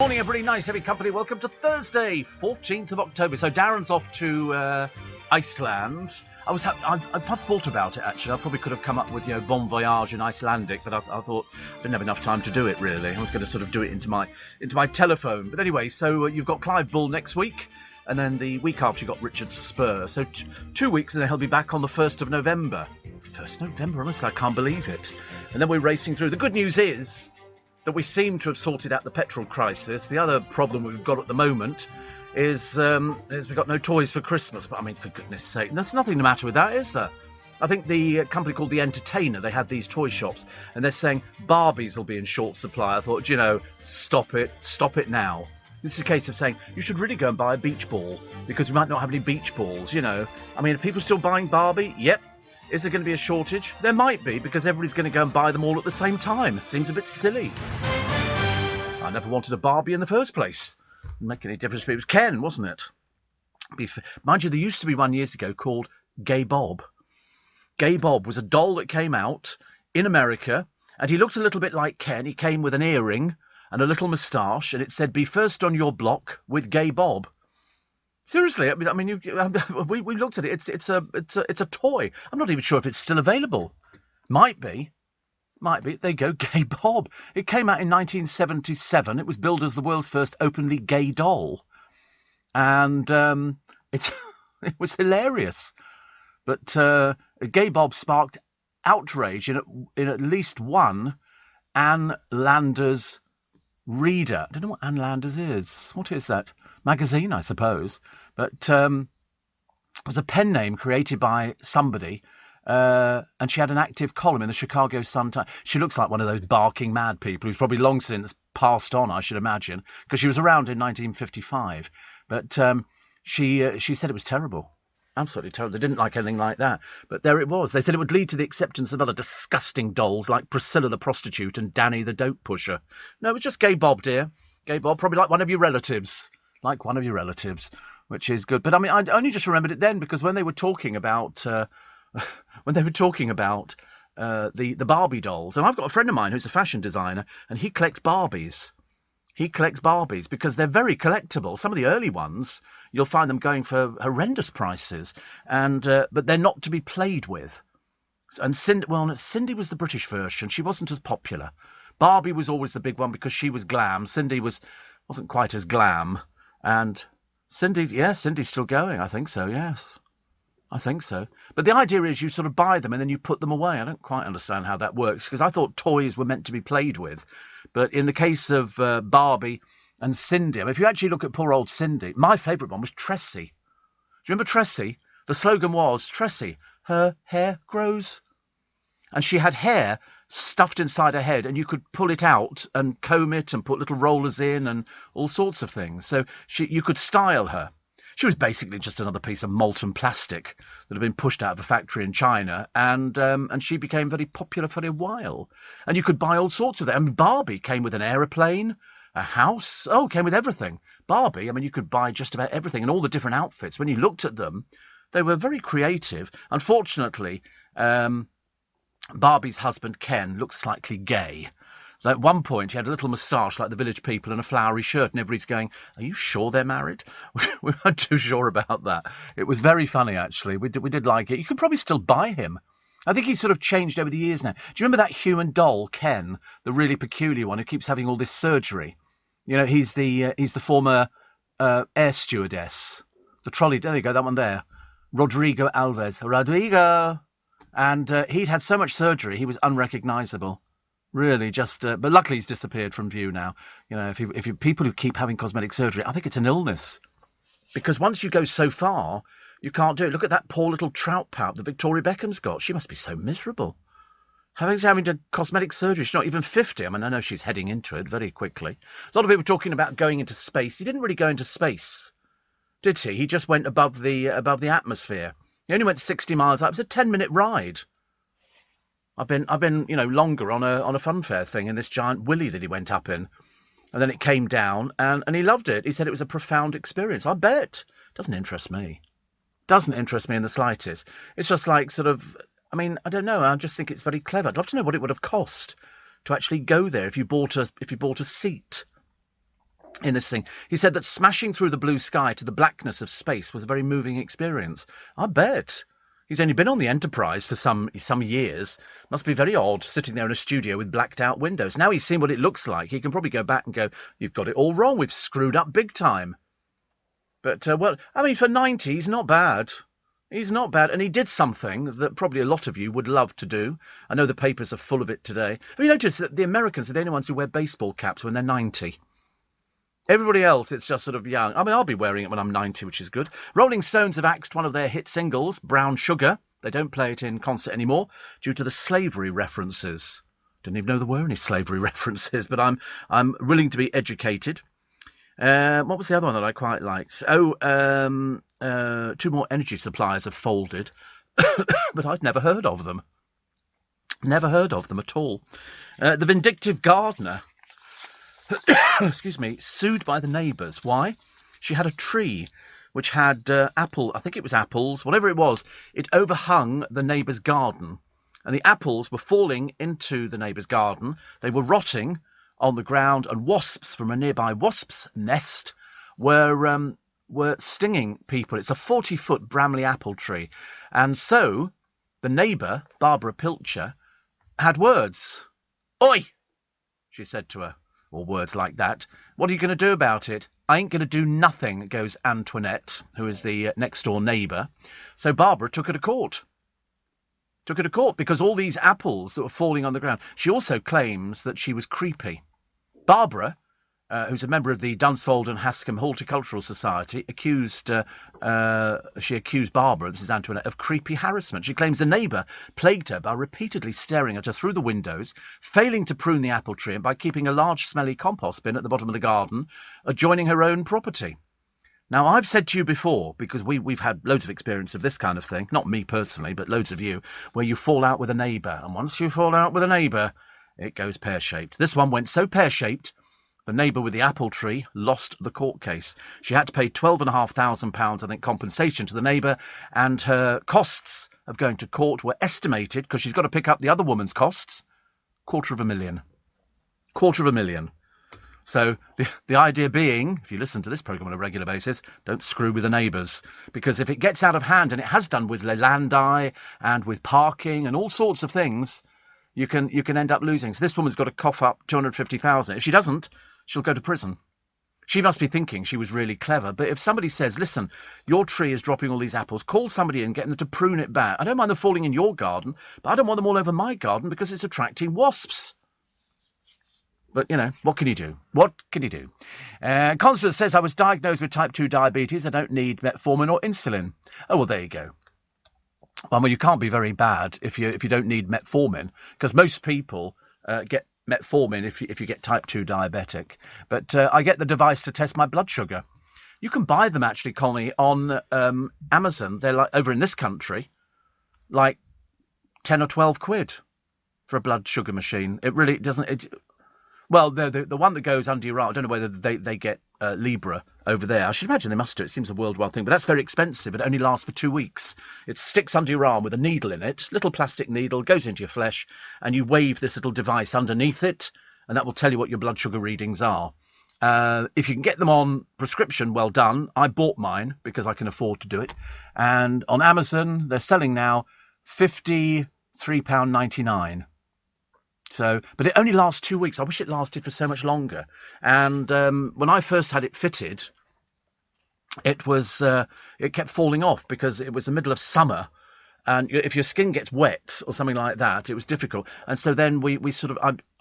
Morning, everybody. Nice heavy company. Welcome to Thursday, 14th of October. So Darren's off to Iceland. I've thought about it, actually. I probably could have come up with, bon voyage in Icelandic, but I thought I didn't have enough time to do it, really. I was going to sort of do it into my telephone. But anyway, so you've got Clive Bull next week, and then the week after you've got Richard Spur. So 2 weeks, and then he'll be back on the 1st of November. 1st November, honestly, I can't believe it. And then we're racing through. The good news is that we seem to have sorted out the petrol crisis. The other problem we've got at the moment is we've got no toys for Christmas. But I mean, for goodness sake, there's nothing the matter with that, is there? I think the company called The Entertainer, they had these toy shops, and they're saying Barbies will be in short supply. I thought, stop it now. This is a case of saying you should really go and buy a beach ball, because we might not have any beach balls, I mean, are people still buying Barbie? Yep. Is there going to be a shortage? There might be, because everybody's going to go and buy them all at the same time. It seems a bit silly. I never wanted a Barbie in the first place. Didn't make any difference to me. It was Ken, wasn't it? Mind you, there used to be one years ago called Gay Bob. Gay Bob was a doll that came out in America, and he looked a little bit like Ken. He came with an earring and a little moustache, and it said, "Be first on your block with Gay Bob." Seriously, I mean, we looked at it. It's a toy. I'm not even sure if it's still available. Might be. There you go, Gay Bob. It came out in 1977. It was billed as the world's first openly gay doll, and it was hilarious. But Gay Bob sparked outrage in at least one Ann Landers reader. I don't know what Ann Landers is. What is that? Magazine, I suppose. But it was a pen name created by somebody, and she had an active column in the Chicago Sun-Times. She looks like one of those barking mad people who's probably long since passed on, I should imagine, because she was around in 1955. But she said it was terrible. Absolutely terrible. They didn't like anything like that. But there it was. They said it would lead to the acceptance of other disgusting dolls like Priscilla the prostitute and Danny the dope pusher. No, it was just Gay Bob, dear. Gay Bob, probably like one of your relatives. Which is good. But I mean, I only just remembered it then because when they were talking about the Barbie dolls, and I've got a friend of mine who's a fashion designer, and he collects Barbies. He collects Barbies because they're very collectible. Some of the early ones, you'll find them going for horrendous prices, and but they're not to be played with. And Cindy was the British version. She wasn't as popular. Barbie was always the big one because she was glam. Cindy wasn't quite as glam. And Cindy's still going. I think so, yes. I think so. But the idea is you sort of buy them and then you put them away. I don't quite understand how that works, because I thought toys were meant to be played with. But in the case of Barbie and Cindy, I mean, if you actually look at poor old Cindy, my favourite one was Tressie. Do you remember Tressie? The slogan was, Tressie, her hair grows. And she had hair stuffed inside her head, and you could pull it out and comb it and put little rollers in and all sorts of things. So you could style her. She was basically just another piece of molten plastic that had been pushed out of a factory in China, and she became very popular for a while. And you could buy all sorts of them. I mean, Barbie came with an aeroplane, a house. Oh, came with everything. Barbie, I mean, you could buy just about everything, and all the different outfits. When you looked at them, they were very creative. Unfortunately, Barbie's husband, Ken, looked slightly gay. So at one point, he had a little moustache like the village people and a flowery shirt, and everybody's going, "Are you sure they're married?" We weren't too sure about that. It was very funny, actually. We did like it. You could probably still buy him. I think he's sort of changed over the years now. Do you remember that human doll, Ken, the really peculiar one who keeps having all this surgery? He's the former air stewardess. The trolley, there you go, that one there. Rodrigo Alves. Rodrigo! And he'd had so much surgery, he was unrecognisable. Really, but luckily he's disappeared from view now. If you people who keep having cosmetic surgery, I think it's an illness. Because once you go so far, you can't do it. Look at that poor little trout pout that Victoria Beckham's got. She must be so miserable. Having to cosmetic surgery. She's not even 50. I mean, I know she's heading into it very quickly. A lot of people talking about going into space. He didn't really go into space, did he? He just went above the atmosphere. He only went 60 miles up. It was a 10-minute ride. I've been longer on a funfair thing in this giant Willy that he went up in, and then it came down, and he loved it. He said it was a profound experience. I bet. Doesn't interest me. Doesn't interest me in the slightest. It's just like sort of, I mean, I don't know. I just think it's very clever. I'd love to know what it would have cost to actually go there if you bought a seat. in this thing. He said that smashing through the blue sky to the blackness of space was a very moving experience. I bet. He's only been on the Enterprise for some years. Must be very odd sitting there in a studio with blacked out windows. Now he's seen what it looks like. He can probably go back and go, you've got it all wrong. We've screwed up big time. But, well, I mean, for 90, he's not bad. He's not bad. And he did something that probably a lot of you would love to do. I know the papers are full of it today. Have you noticed that the Americans are the only ones who wear baseball caps when they're 90? Everybody else, it's just sort of young. I mean, I'll be wearing it when I'm 90, which is good. Rolling Stones have axed one of their hit singles, Brown Sugar. They don't play it in concert anymore due to the slavery references. Didn't even know there were any slavery references, but I'm willing to be educated. What was the other one that I quite liked? Oh, 2 more energy suppliers have folded, but I'd never heard of them. Never heard of them at all. The vindictive gardener, excuse me, sued by the neighbours. Why? She had a tree which had I think it was apples, whatever it was. It overhung the neighbour's garden, and the apples were falling into the neighbour's garden. They were rotting on the ground, and wasps from a nearby wasp's nest were stinging people. It's a 40-foot Bramley apple tree. And so the neighbour, Barbara Pilcher, had words. "Oi," she said to her, or words like that. "What are you going to do about it?" "I ain't going to do nothing," goes Antoinette, who is the next-door neighbour. So Barbara took her to court. Took her to court because all these apples that were falling on the ground. She also claims that she was creepy. Barbara, who's a member of the Dunsfold and Hascombe Horticultural Society, accused Barbara, this is Antoinette, of creepy harassment. She claims the neighbour plagued her by repeatedly staring at her through the windows, failing to prune the apple tree, and by keeping a large smelly compost bin at the bottom of the garden, adjoining her own property. Now, I've said to you before, because we've had loads of experience of this kind of thing, not me personally, but loads of you, where you fall out with a neighbour. And once you fall out with a neighbour, it goes pear-shaped. This one went so pear-shaped, the neighbour with the apple tree lost the court case. She had to pay £12,500, I think, compensation to the neighbour, and her costs of going to court were estimated, because she's got to pick up the other woman's costs, £250,000. £250,000. So the idea being, if you listen to this programme on a regular basis, don't screw with the neighbours. Because if it gets out of hand, and it has done with Lelandai and with parking and all sorts of things, you can end up losing. So this woman's got to cough up £250,000. If she doesn't, she'll go to prison. She must be thinking she was really clever. But if somebody says, listen, your tree is dropping all these apples, call somebody in, get them to prune it back. I don't mind them falling in your garden, but I don't want them all over my garden because it's attracting wasps. But, you know, what can you do? What can you do? Constance says, I was diagnosed with type 2 diabetes. I don't need metformin or insulin. Oh, well, there you go. Well, you can't be very bad if you don't need metformin, because most people get metformin if you get type 2 diabetic. But I get the device to test my blood sugar. You can buy them, actually, Connie, on Amazon. They're like, over in this country, like 10 or 12 quid for a blood sugar machine. It really doesn't... Well, the one that goes under your arm, I don't know whether they get Libra over there. I should imagine they must do. It seems a worldwide thing. But that's very expensive. It only lasts for 2 weeks. It sticks under your arm with a needle in it, little plastic needle, goes into your flesh, and you wave this little device underneath it, and that will tell you what your blood sugar readings are. If you can get them on prescription, well done. I bought mine because I can afford to do it. And on Amazon, they're selling now £53.99. So, but it only lasts 2 weeks. I wish it lasted for so much longer. And when I first had it fitted, it kept falling off because it was the middle of summer, and if your skin gets wet or something like that, it was difficult. And so then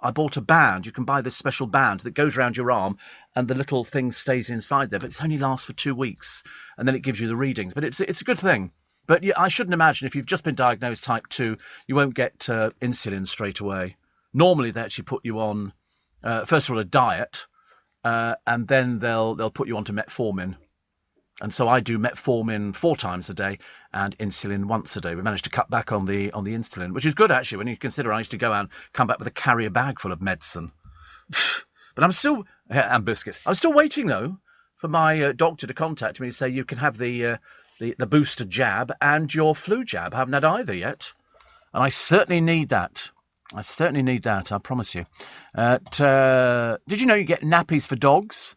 I bought a band. You can buy this special band that goes around your arm, and the little thing stays inside there. But it only lasts for 2 weeks, and then it gives you the readings. But it's a good thing. But yeah, I shouldn't imagine if you've just been diagnosed type 2, you won't get insulin straight away. Normally, they actually put you on, first of all, a diet, and then they'll put you onto metformin. And so I do metformin 4 times a day and insulin once a day. We managed to cut back on the insulin, which is good, actually, when you consider I used to go out and come back with a carrier bag full of medicine. But I'm still... and biscuits. I'm still waiting, though, for my doctor to contact me and say you can have the booster jab and your flu jab. I haven't had either yet. And I certainly need that. I promise you. Did you know you get nappies for dogs?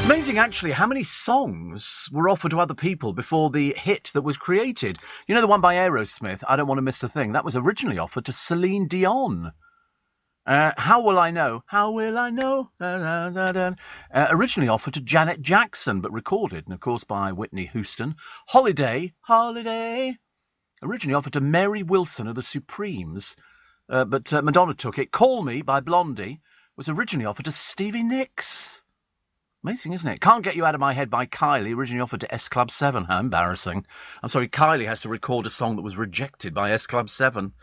It's amazing, actually, how many songs were offered to other people before the hit that was created. You know the one by Aerosmith, I Don't Want to Miss a Thing? That was originally offered to Celine Dion. How Will I Know? How Will I Know? Originally offered to Janet Jackson, but recorded, and of course, by Whitney Houston. Holiday, Holiday. Originally offered to Mary Wilson of the Supremes, but Madonna took it. Call Me by Blondie was originally offered to Stevie Nicks. Amazing, isn't it? Can't Get You Out of My Head by Kylie, originally offered to S Club 7. How embarrassing. I'm sorry, Kylie has to record a song that was rejected by S Club 7.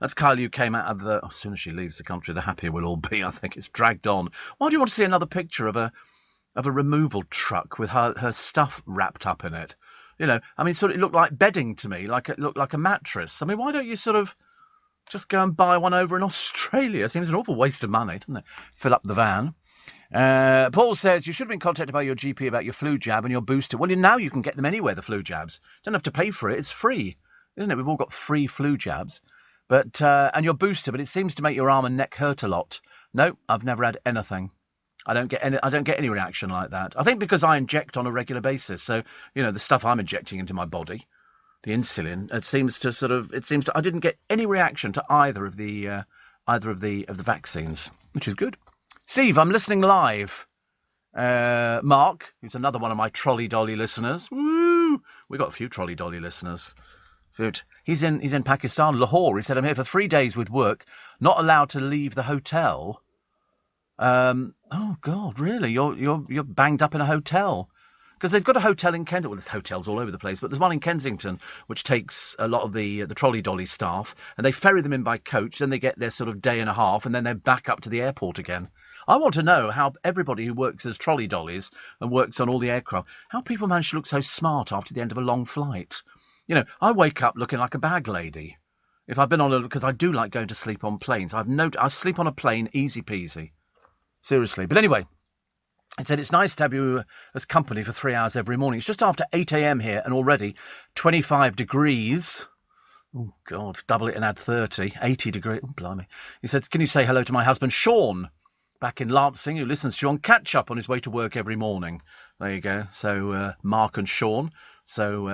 That's Kylie who came out of the... as soon as she leaves the country, the happier we'll all be. I think it's dragged on. Why do you want to see another picture of a removal truck with her stuff wrapped up in it? You know, I mean, sort of, it looked like bedding to me, it looked like a mattress. I mean, why don't you sort of just go and buy one over in Australia? Seems an awful waste of money, doesn't it? Fill up the van. Paul says, you should have been contacted by your GP about your flu jab and your booster. Well, now you can get them anywhere, the flu jabs. Don't have to pay for it. It's free, isn't it? We've all got free flu jabs. But and your booster, but it seems to make your arm and neck hurt a lot. No, I've never had anything. I don't get any reaction like that. I think because I inject on a regular basis. So, you know, the stuff I'm injecting into my body, the insulin, it seems to I didn't get any reaction to either of the vaccines, which is good. Steve, I'm listening live. Mark, who's another one of my Trolley Dolly listeners. Woo! We got a few Trolley Dolly listeners. He's in Pakistan, Lahore. He said, I'm here for 3 days with work, not allowed to leave the hotel. Oh God, really? You're banged up in a hotel? Because they've got a hotel in Kensington. Well, there's hotels all over the place, but there's one in Kensington which takes a lot of the Trolley Dolly staff, and they ferry them in by coach. Then they get their sort of day and a half, and then they're back up to the airport again. I want to know how everybody who works as trolley dollies and works on all the aircraft, how people manage to look so smart after the end of a long flight. You know, I wake up looking like a bag lady. If I've been because I do like going to sleep on planes. I sleep on a plane, easy peasy. Seriously. But anyway, it said it's nice to have you as company for 3 hours every morning. It's just after 8 a.m. here and already 25 degrees. Oh, God, double it and add 30. 80 degrees. Oh, blimey. He said, can you say hello to my husband, Sean, back in Lancing, who listens to you on catch-up on his way to work every morning. There you go. So Mark and Sean,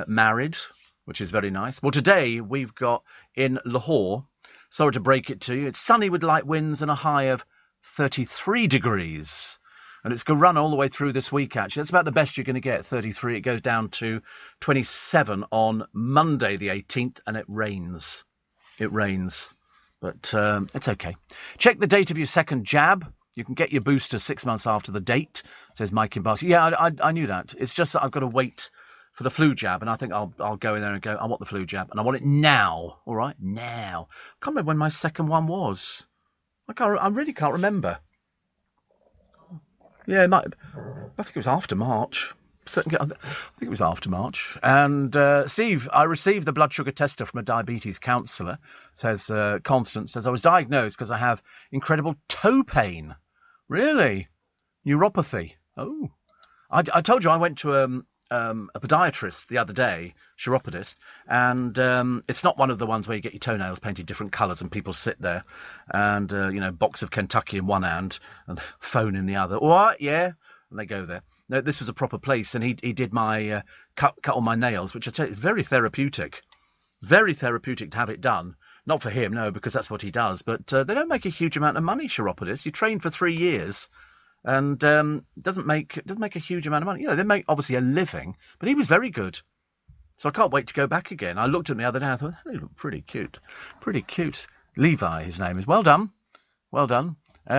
married, which is very nice. Well, today we've got in Lahore, sorry to break it to you, it's sunny with light winds and a high of 33 degrees. And it's going to run all the way through this week, actually. That's about the best you're going to get, 33. It goes down to 27 on Monday, the 18th, and it rains. It rains. But it's okay. Check the date of your second jab. You can get your booster 6 months after the date, says Mike in Barcelona. Yeah, I knew that. It's just that I've got to wait for the flu jab, and I think I'll go in there and go, I want the flu jab, and I want it now. All right, now. I can't remember when my second one was. I really can't remember. Yeah, I think it was after March. I think it was after March. And Steve, I received the blood sugar tester from a diabetes counsellor, says Constance, says I was diagnosed because I have incredible toe pain. Really? Neuropathy. Oh. I told you I went to a podiatrist the other day, chiropodist, and it's not one of the ones where you get your toenails painted different colours and people sit there and, box of Kentucky in one hand and phone in the other. All right, yeah. And they go there. No, this was a proper place, and he did my cut all my nails, which I tell you is very therapeutic. Very therapeutic to have it done. Not for him, no, because that's what he does. But they don't make a huge amount of money, chiropodists. You train for 3 years, and doesn't make a huge amount of money. You know, they make obviously a living, but he was very good. So I can't wait to go back again. I looked at him the other day. I thought they look pretty cute, pretty cute. Levi, his name is. Well done, well done.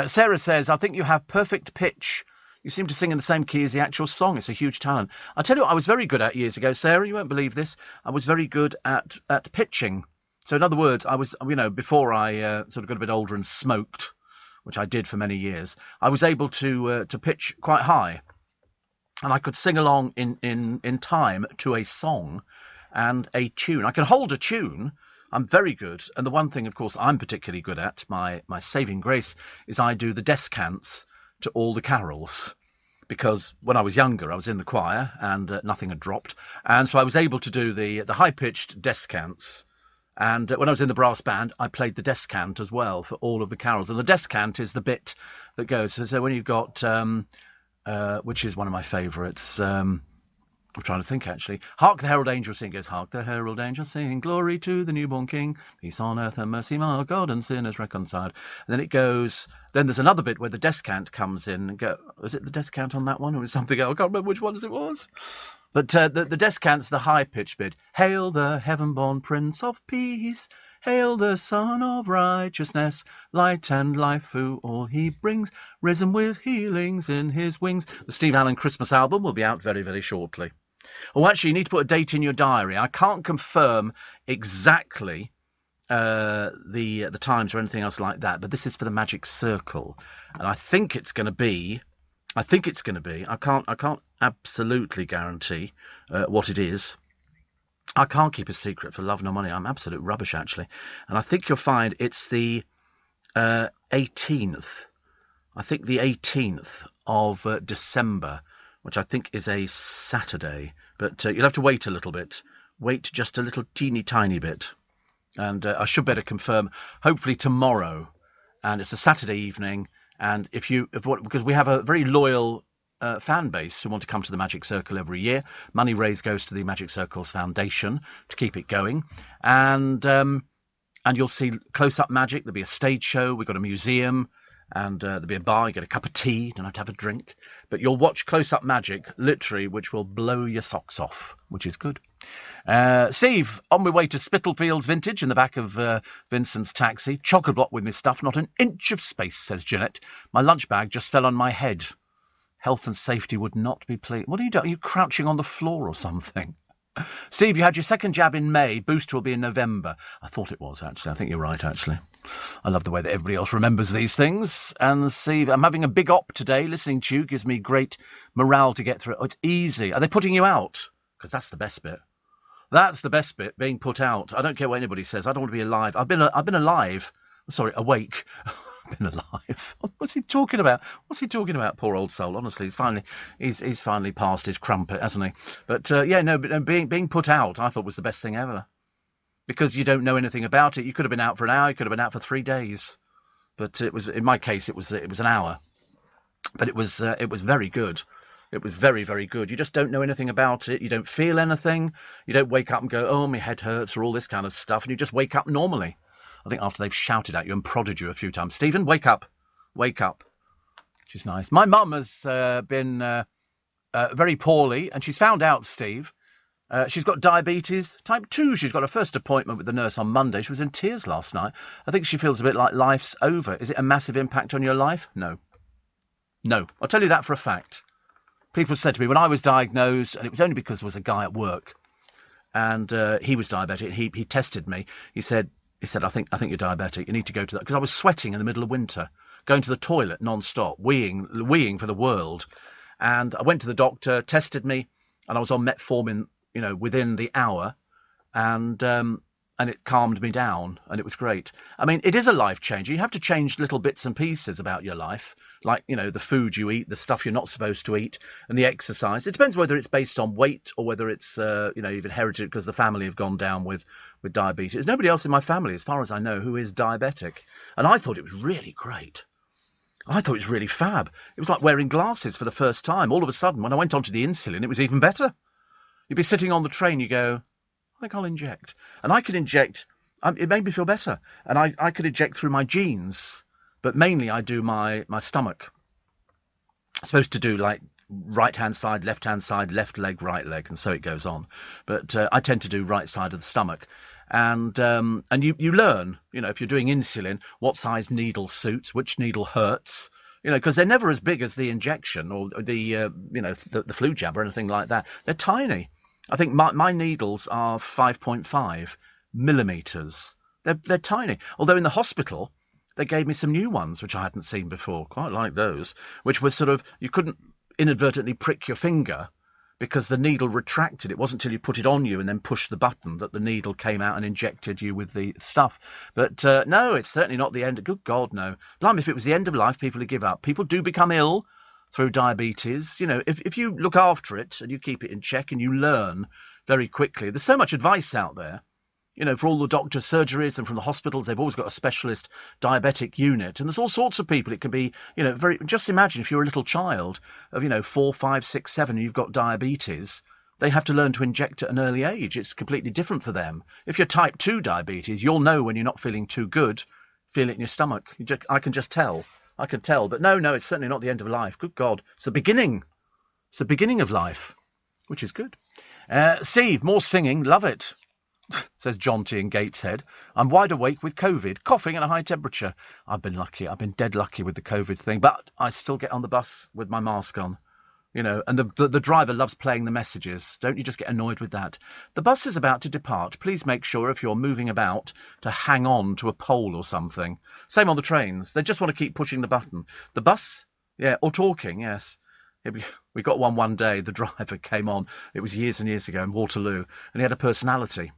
Sarah says, I think you have perfect pitch. You seem to sing in the same key as the actual song. It's a huge talent. I tell you what I was very good at years ago, Sarah. You won't believe this. I was very good at pitching. So in other words, I was, before I sort of got a bit older and smoked, which I did for many years, I was able to pitch quite high, and I could sing along in time to a song and a tune. I can hold a tune. I'm very good. And the one thing, of course, I'm particularly good at, my saving grace, is I do the descants to all the carols. Because when I was younger, I was in the choir and nothing had dropped. And so I was able to do the high-pitched descants. And when I was in the brass band, I played the descant as well for all of the carols. And the descant is the bit that goes. So when you've got which is one of my favourites. I'm trying to think, actually. Hark the Herald Angels Sing. It goes, hark the Herald Angels Sing, glory to the newborn King, peace on earth and mercy mild, God and sinners reconciled. And then it goes, then there's another bit where the descant comes in. And was it the descant on that one, or was it something else? I can't remember which one it was. But the descant's the high-pitched bit. Hail the heaven-born Prince of Peace, hail the Son of Righteousness, light and life who all he brings, risen with healings in his wings. The Steve Allen Christmas album will be out very, very shortly. Oh, actually, you need to put a date in your diary. I can't confirm exactly the times or anything else like that, but this is for the Magic Circle, and I think it's going to be. I can't absolutely guarantee what it is. I can't keep a secret for love nor money. I'm absolute rubbish, actually. And I think you'll find it's the 18th. I think the 18th of December, which I think is a Saturday. But you'll have to wait a little bit. Wait just a little teeny tiny bit. And I should better confirm, hopefully tomorrow. And it's a Saturday evening. And because we have a very loyal fan base who want to come to the Magic Circle every year. Money raised goes to the Magic Circle's foundation to keep it going. And you'll see close-up magic. There'll be a stage show. We've got a museum. And there'll be a bar. You get a cup of tea. You don't have to have a drink. But you'll watch close-up magic, literally, which will blow your socks off, which is good. Steve, on my way to Spitalfields Vintage in the back of Vincent's taxi. Chock-a block with my stuff. Not an inch of space, says Jeanette. My lunch bag just fell on my head. Health and safety would not be pleased. What are you doing? Are you crouching on the floor or something? Steve, you had your second jab in May. Booster will be in November. I thought it was, actually. I think you're right, actually. I love the way that everybody else remembers these things. And Steve, I'm having a big op today. Listening to you gives me great morale to get through it. Oh, it's easy. Are they putting you out? Because that's the best bit. That's the best bit, being put out. I don't care what anybody says. I don't want to be alive. I've been alive. Sorry, awake. I've been alive. What's he talking about? What's he talking about? Poor old soul. Honestly, he's finally passed his crumpet, hasn't he? But being put out, I thought was the best thing ever, because you don't know anything about it. You could have been out for an hour. You could have been out for 3 days. But it was, in my case, it was an hour. But it was very good. It was very, very good. You just don't know anything about it. You don't feel anything. You don't wake up and go, oh, my head hurts, or all this kind of stuff. And you just wake up normally. I think after they've shouted at you and prodded you a few times. Stephen, wake up. Wake up. Which is nice. My mum has been very poorly, and she's found out, Steve. She's got diabetes type 2. She's got her first appointment with the nurse on Monday. She was in tears last night. I think she feels a bit like life's over. Is it a massive impact on your life? No. No. I'll tell you that for a fact. People said to me when I was diagnosed, and it was only because there was a guy at work, and he was diabetic. He tested me. He said, I think you're diabetic. You need to go to that, because I was sweating in the middle of winter, going to the toilet non-stop, weeing for the world. And I went to the doctor, tested me, and I was on metformin, within the hour, and it calmed me down, and it was great. I mean, it is a life changer. You have to change little bits and pieces about your life, like, the food you eat, the stuff you're not supposed to eat, and the exercise. It depends whether it's based on weight or whether it's, you've inherited it because the family have gone down with diabetes. There's nobody else in my family, as far as I know, who is diabetic. And I thought it was really great. I thought it was really fab. It was like wearing glasses for the first time. All of a sudden, when I went onto the insulin, it was even better. You'd be sitting on the train, you go, I think I'll inject. And I could inject, it made me feel better. And I could inject through my jeans, but mainly I do my stomach. I'm supposed to do like right-hand side, left leg, right leg, and so it goes on. But I tend to do right side of the stomach. And you learn, if you're doing insulin, what size needle suits, which needle hurts, because they're never as big as the injection or the flu jab or anything like that. They're tiny. I think my needles are 5.5 millimeters. They're tiny. Although in the hospital, they gave me some new ones, which I hadn't seen before. Quite like those, which were sort of, you couldn't inadvertently prick your finger because the needle retracted. It wasn't until you put it on you and then pushed the button that the needle came out and injected you with the stuff. But no, it's certainly not the end. Good God, no. Blimey, if it was the end of life, people would give up. People do become ill through diabetes. If you look after it and you keep it in check and you learn very quickly. There's so much advice out there. for all the doctor surgeries and from the hospitals, they've always got a specialist diabetic unit. And there's all sorts of people. It can be, just imagine if you're a little child of, 4, 5, 6, 7, and you've got diabetes, they have to learn to inject at an early age. It's completely different for them. If you're type 2 diabetes, you'll know when you're not feeling too good, feel it in your stomach. I can just tell. I can tell. But no, it's certainly not the end of life. Good God. It's the beginning. It's the beginning of life, which is good. Steve, more singing. Love it. Says John T. in Gateshead. I'm wide awake with COVID, coughing and a high temperature. I've been lucky. I've been dead lucky with the COVID thing, but I still get on the bus with my mask on. And the driver loves playing the messages. Don't you just get annoyed with that? The bus is about to depart. Please make sure if you're moving about to hang on to a pole or something. Same on the trains. They just want to keep pushing the button. The bus, or talking, yes. We got one day. The driver came on. It was years and years ago in Waterloo, and he had a personality.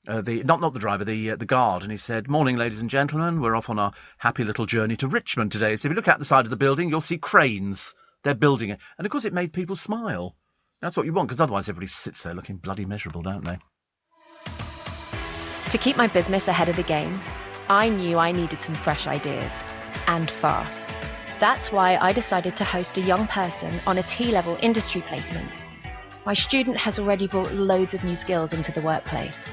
Not the driver, the guard, and he said, "Morning, ladies and gentlemen. We're off on our happy little journey to Richmond today. So if you look out the side of the building, you'll see cranes. They're building it." And of course, it made people smile. That's what you want, because otherwise everybody sits there looking bloody miserable, don't they? To keep my business ahead of the game, I knew I needed some fresh ideas, and fast. That's why I decided to host a young person on a T-level industry placement. My student has already brought loads of new skills into the workplace.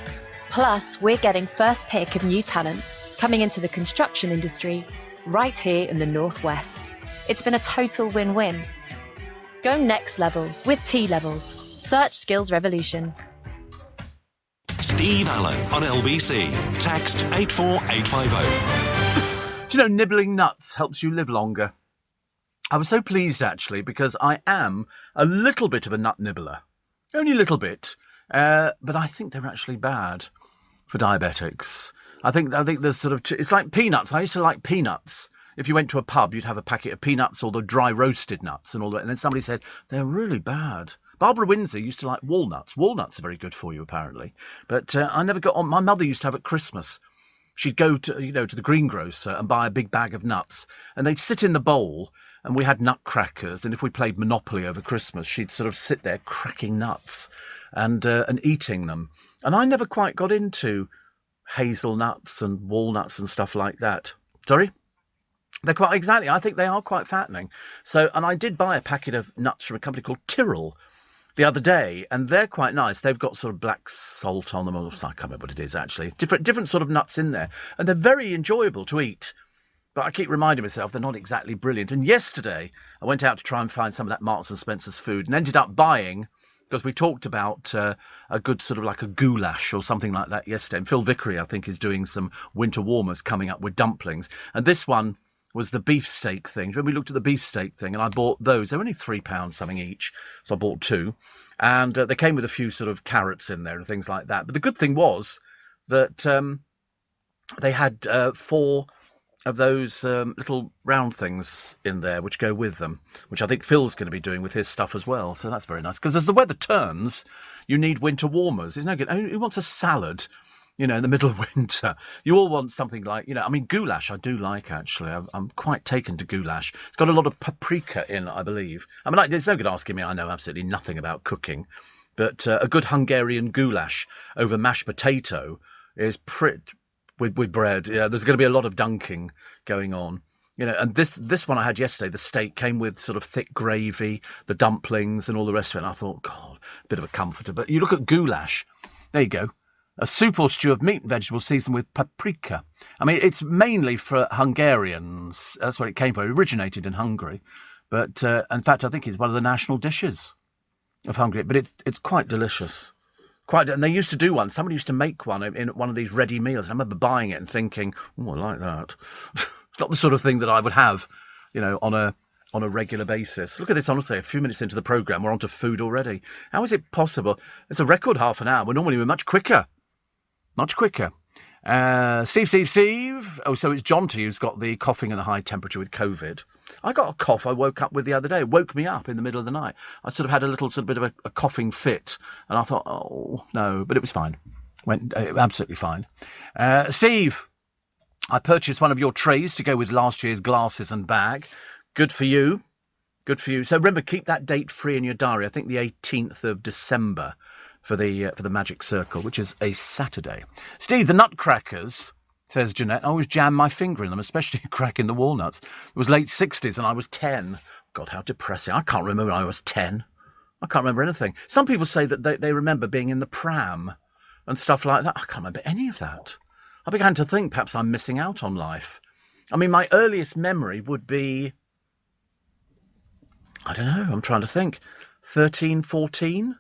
Plus, we're getting first pick of new talent coming into the construction industry right here in the Northwest. It's been a total win-win. Go next level with T-Levels. Search Skills Revolution. Steve Allen on LBC. Text 84850. Do you know nibbling nuts helps you live longer? I was so pleased, actually, because I am a little bit of a nut nibbler. Only a little bit. But I think they're actually bad for diabetics. I think there's sort of... It's like peanuts. I used to like peanuts. If you went to a pub, you'd have a packet of peanuts or the dry roasted nuts and all that. And then somebody said, they're really bad. Barbara Windsor used to like walnuts. Walnuts are very good for you, apparently. But I never got on. My mother used to have at Christmas. She'd go to the greengrocer and buy a big bag of nuts. And they'd sit in the bowl, and we had nutcrackers. And if we played Monopoly over Christmas, she'd sort of sit there cracking nuts and eating them. And I never quite got into hazelnuts and walnuts and stuff like that. Sorry? They're quite, exactly. I think they are quite fattening. So, and I did buy a packet of nuts from a company called Tyrrell the other day, and they're quite nice. They've got sort of black salt on them, or I can't remember what it is actually. Different sort of nuts in there, and they're very enjoyable to eat. But I keep reminding myself they're not exactly brilliant. And yesterday I went out to try and find some of that Marks and Spencer's food, and ended up buying, because we talked about a good sort of like a goulash or something like that yesterday. And Phil Vickery, I think, is doing some winter warmers coming up with dumplings, and this one was the beefsteak thing. When we looked at the beefsteak thing, and I bought those. They were only £3 something each, so I bought 2. And they came with a few sort of carrots in there and things like that. But the good thing was that they had 4 of those little round things in there which go with them, which I think Phil's going to be doing with his stuff as well. So that's very nice. Because as the weather turns, you need winter warmers. It's no good. Who wants a salad? In the middle of winter? You all want something like, I mean, goulash I do like, actually. I'm quite taken to goulash. It's got a lot of paprika in, I believe. I mean, it's no good asking me. I know absolutely nothing about cooking. But a good Hungarian goulash over mashed potato is with bread. Yeah, there's going to be a lot of dunking going on. And this one I had yesterday, the steak came with sort of thick gravy, the dumplings and all the rest of it. And I thought, God, a bit of a comforter. But you look at goulash, there you go. A soup or stew of meat and vegetables seasoned with paprika. I mean, it's mainly for Hungarians. That's where it came from. It originated in Hungary. But, in fact, I think it's one of the national dishes of Hungary. But it's quite delicious. And they used to do one. Somebody used to make one in one of these ready meals. I remember buying it and thinking, oh, I like that. It's not the sort of thing that I would have, on a regular basis. Look at this, honestly, a few minutes into the programme, we're on to food already. How is it possible? It's a record half an hour. Normally we're much quicker. Much quicker. Steve. Oh, so it's John T who's got the coughing and the high temperature with COVID. I got a cough I woke up with the other day. It woke me up in the middle of the night. I sort of had a little sort of bit of a coughing fit. And I thought, oh, no. But it was fine. Went absolutely fine. Steve, I purchased one of your trays to go with last year's glasses and bag. Good for you. Good for you. So remember, keep that date free in your diary. I think the 18th of December. for the Magic Circle, which is a Saturday. Steve, the Nutcrackers, says Jeanette, I always jam my finger in them, especially cracking the walnuts. It was late 60s and I was 10. God, how depressing. I can't remember when I was 10. I can't remember anything. Some people say that they remember being in the pram and stuff like that. I can't remember any of that. I began to think perhaps I'm missing out on life. I mean, my earliest memory would be, I don't know, I'm trying to think, 13, 14?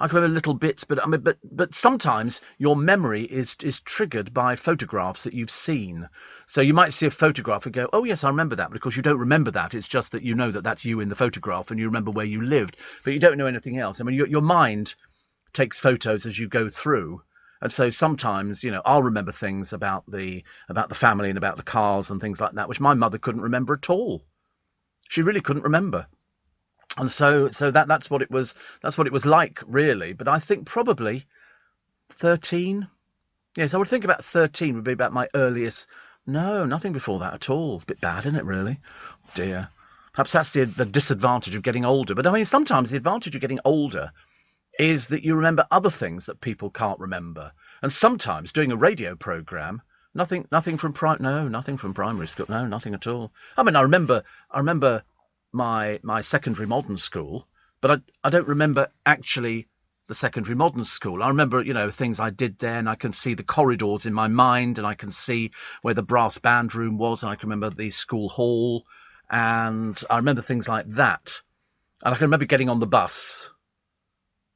I can remember little bits, but sometimes your memory is triggered by photographs that you've seen. So you might see a photograph and go, oh yes, I remember that, because you don't remember that. It's just that you know that that's you in the photograph and you remember where you lived, but you don't know anything else. I mean, your mind takes photos as you go through. And so sometimes, you know, I'll remember things about the family and about the cars and things like that, which my mother couldn't remember at all. She really couldn't remember. And so that's what it was. That's what it was like, really. But I think probably 13. Yes, I would think about 13 would be about my earliest. No, nothing before that at all. A bit bad, isn't it, really? Oh, dear. Perhaps that's the disadvantage of getting older. But I mean, sometimes the advantage of getting older is that you remember other things that people can't remember. And sometimes doing a radio programme, nothing from primary school. No, nothing at all. I mean, I remember my secondary modern school, but I don't remember actually the secondary modern school. I remember, you know, things I did there, and I can see the corridors in my mind, and I can see where the brass band room was, and I can remember the school hall, and I remember things like that. And I can remember getting on the bus,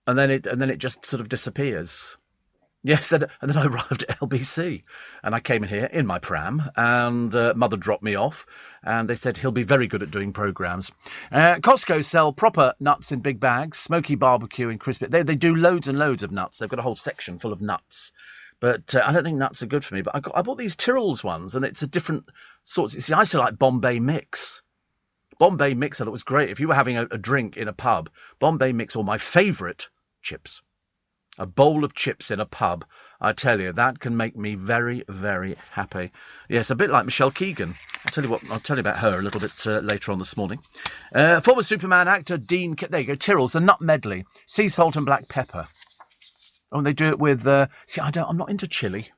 and then it just sort of disappears. Yes, and then I arrived at LBC, and I came in here in my pram, and Mother dropped me off, and they said he'll be very good at doing programmes. Costco sell proper nuts in big bags, smoky barbecue and crispy. They do loads and loads of nuts. They've got a whole section full of nuts. But I don't think nuts are good for me. But I bought these Tyrrell's ones, and it's a different sort. See, I used to like Bombay Mix. Bombay Mix, I thought was great. If you were having a drink in a pub, Bombay Mix, or my favourite, chips. A bowl of chips in a pub, I tell you, that can make me very, very happy. Yes, a bit like Michelle Keegan. I'll tell you about her a little bit later on this morning. Former Superman actor Dean... There you go, Tyrrell's, a nut medley. Sea salt and black pepper. Oh, and they do it with... I'm not into chilli.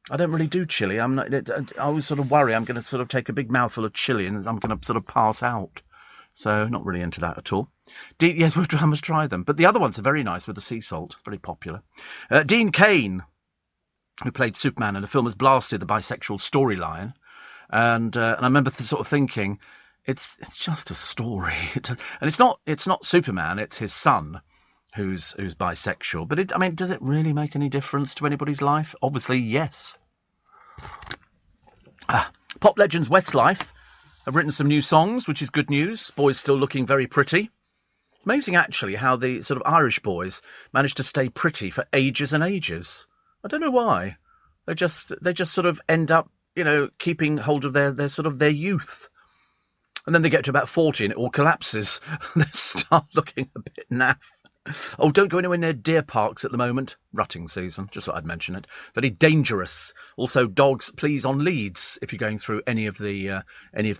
I don't really do chilli. I always sort of worry I'm going to sort of take a big mouthful of chilli and I'm going to sort of pass out. So not really into that at all. Yes, I must try them. But the other ones are very nice with the sea salt. Very popular. Dean Cain, who played Superman in the film, has blasted the bisexual storyline. And I remember sort of thinking, it's just a story. And it's not Superman, it's his son who's bisexual. But does it really make any difference to anybody's life? Obviously, yes. Pop legends Westlife have written some new songs, which is good news. Boys still looking very pretty. It's amazing, actually, how the sort of Irish boys manage to stay pretty for ages and ages. I don't know why. They just sort of end up, you know, keeping hold of their sort of their youth. And then they get to about 40 and it all collapses. They start looking a bit naff. Oh, don't go anywhere near deer parks at the moment. Rutting season, just thought I'd mention it. Very dangerous. Also, dogs, please, on leads if you're going through any of the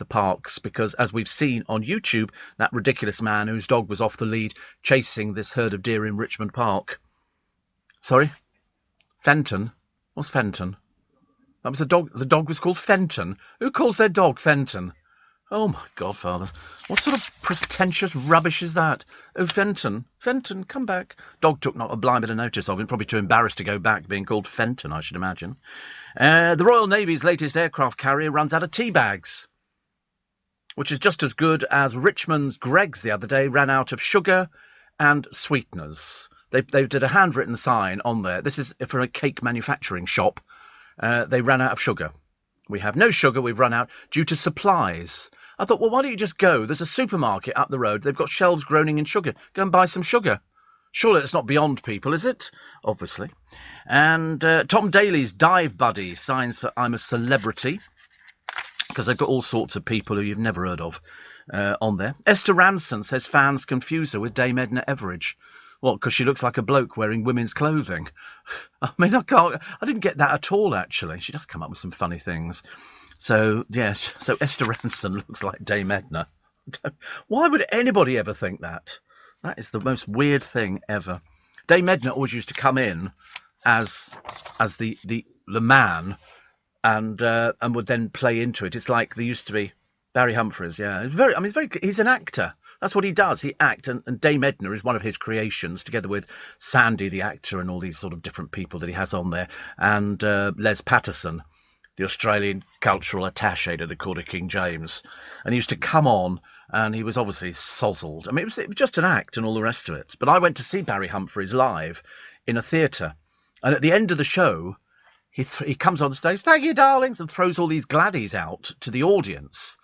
parks, because as we've seen on YouTube, that ridiculous man whose dog was off the lead chasing this herd of deer in Richmond Park. Sorry? Fenton? What's Fenton? That was the dog. The dog was called Fenton. Who calls their dog Fenton? Oh, my godfathers. What sort of pretentious rubbish is that? Oh, Fenton. Fenton, come back. Dog took not a blind bit of notice of him, probably too embarrassed to go back, being called Fenton, I should imagine. The Royal Navy's latest aircraft carrier runs out of tea bags, which is just as good as Richmond's Greggs the other day ran out of sugar and sweeteners. They did a handwritten sign on there. This is for a cake manufacturing shop. They ran out of sugar. We have no sugar, we've run out due to supplies. I thought, well, why don't you just go? There's a supermarket up the road. They've got shelves groaning in sugar. Go and buy some sugar. Surely it's not beyond people, is it? Obviously. And Tom Daly's Dive Buddy signs for I'm a Celebrity, because they've got all sorts of people who you've never heard of on there. Esther Ranson says fans confuse her with Dame Edna Everage. What, because she looks like a bloke wearing women's clothing? I mean, I didn't get that at all, actually. She does come up with some funny things. So, yes, so Esther Ranson looks like Dame Edna. Why would anybody ever think that? That is the most weird thing ever. Dame Edna always used to come in as the man, and would then play into it. It's like there used to be Barry Humphries. Yeah, it's very. I mean, he's an actor. That's what he does. He acts, and Dame Edna is one of his creations, together with Sandy the actor and all these sort of different people that he has on there, and Les Patterson, the Australian cultural attaché to the court of King James. And he used to come on, and he was obviously sozzled. I mean, it was just an act and all the rest of it. But I went to see Barry Humphries live in a theatre, and at the end of the show, he comes on the stage, "Thank you, darlings," and throws all these gladdies out to the audience,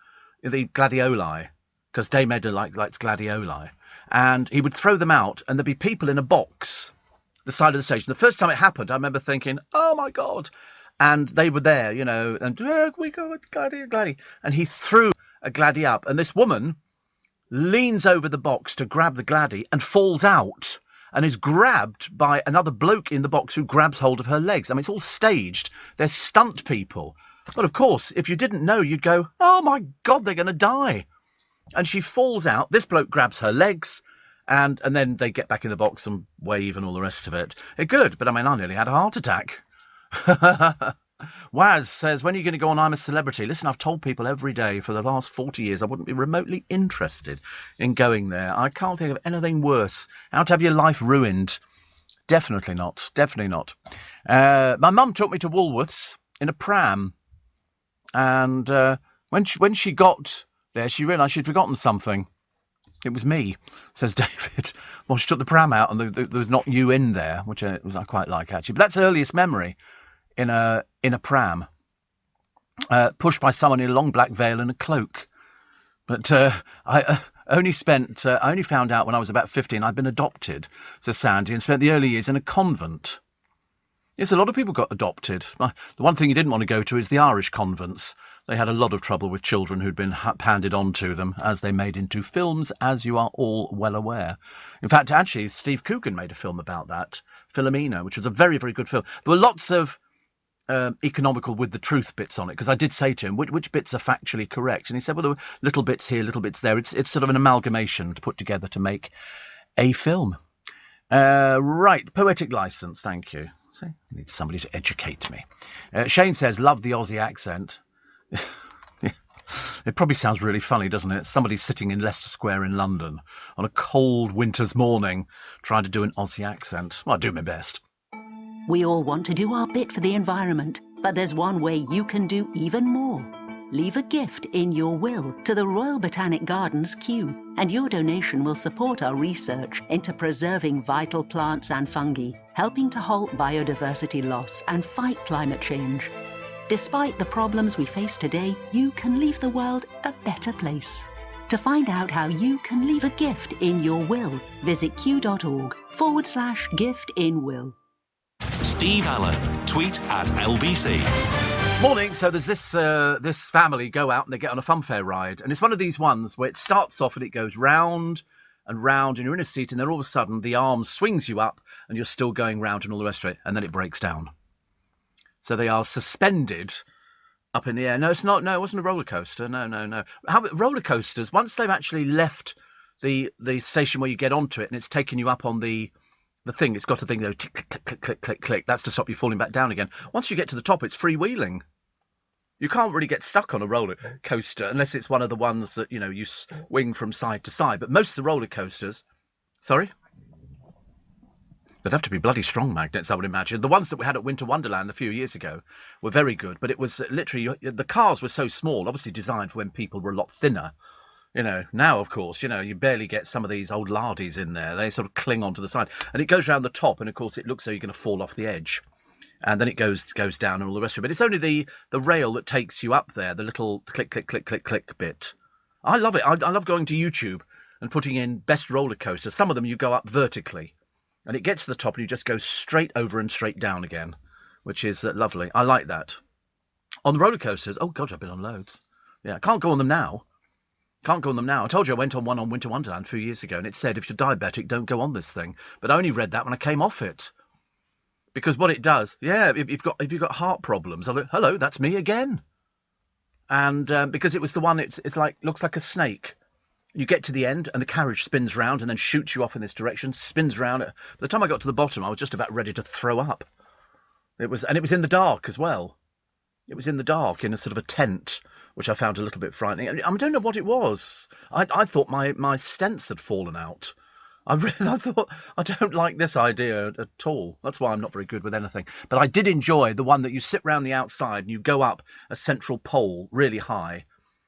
the gladioli, because Dame Edna likes gladioli. And he would throw them out, and there'd be people in a box the side of the stage. And the first time it happened, I remember thinking, oh, my God. And they were there, you know, and we go, gladdy. And he threw a gladdy up, and this woman leans over the box to grab the gladdy and falls out and is grabbed by another bloke in the box who grabs hold of her legs. I mean, it's all staged. They're stunt people. But, of course, if you didn't know, you'd go, oh, my God, they're going to die. And she falls out. This bloke grabs her legs, and then they get back in the box and wave and all the rest of it. It's good, but, I mean, I nearly had a heart attack. Waz says, when are you going to go on I'm a Celebrity? Listen, I've told people every day for the last 40 years I wouldn't be remotely interested in going there. I can't think of anything worse. How to have your life ruined. Definitely not. Definitely not. My mum took me to Woolworths in a pram. And when she got there, she realised she'd forgotten something. It was me, says David. Well, she took the pram out and there was not you in there, which I quite like, actually. But that's the earliest memory in a pram, pushed by someone in a long black veil and a cloak. But I only found out when I was about 15 I'd been adopted, says Sandy, and spent the early years in a convent. Yes, a lot of people got adopted. The one thing you didn't want to go to is the Irish convents. They had a lot of trouble with children who'd been handed on to them, as they made into films, as you are all well aware. In fact, actually, Steve Coogan made a film about that, Philomena, which was a very, very good film. There were lots of economical with the truth bits on it, because I did say to him, which bits are factually correct? And he said, well, there were little bits here, little bits there. It's sort of an amalgamation to put together to make a film. Right, poetic license, thank you. See, I need somebody to educate me. Shane says, love the Aussie accent. It probably sounds really funny, doesn't it? Somebody sitting in Leicester Square in London on a cold winter's morning trying to do an Aussie accent. Well, I do my best. We all want to do our bit for the environment, but there's one way you can do even more. Leave a gift in your will to the Royal Botanic Gardens Kew, and your donation will support our research into preserving vital plants and fungi, helping to halt biodiversity loss and fight climate change. Despite the problems we face today, you can leave the world a better place. To find out how you can leave a gift in your will, visit kew.org/gift-in-will. Steve Allen. Tweet at LBC. Morning. So there's this family go out and they get on a funfair ride, and it's one of these ones where it starts off and it goes round and round, and you're in a seat, and then all of a sudden the arm swings you up, and you're still going round and all the rest of it, and then it breaks down. So they are suspended up in the air. No, it's not. No, it wasn't a roller coaster. No. Roller coasters, once they've actually left the station where you get onto it, and it's taken you up on the thing, it's got a thing, tick, click, click, click, click, click, click. That's to stop you falling back down again. Once you get to the top, it's freewheeling. You can't really get stuck on a roller coaster unless it's one of the ones that, you swing from side to side. But most of the roller coasters... Sorry? They'd have to be bloody strong magnets, I would imagine. The ones that we had at Winter Wonderland a few years ago were very good, but it was literally... The cars were so small, obviously designed for when people were a lot thinner. Now, of course, you barely get some of these old lardies in there. They sort of cling onto the side. And it goes round the top, and, of course, it looks like you're going to fall off the edge. And then it goes down and all the rest of it. But it's only the rail that takes you up there, the little click, click, click, click, click bit. I love it. I love going to YouTube and putting in best roller coasters. Some of them you go up vertically, and it gets to the top and you just go straight over and straight down again, which is lovely. I like that. On the roller coasters, oh, God, I've been on loads. Yeah, I can't go on them now. I told you I went on one on Winter Wonderland a few years ago, and it said, if you're diabetic, don't go on this thing. But I only read that when I came off it. Because what it does, if you've got heart problems, I go, hello, that's me again. And because it was the one, it's like looks like a snake, You get to the end and the carriage spins round and then shoots you off in this direction, spins round. By the time I got to the bottom, I was just about ready to throw up. It was in the dark as well. It was in the dark in a sort of a tent, which I found a little bit frightening. I don't know what it was. I thought my stents had fallen out. I thought, I don't like this idea at all. That's why I'm not very good with anything. But I did enjoy the one that you sit round the outside and you go up a central pole really high.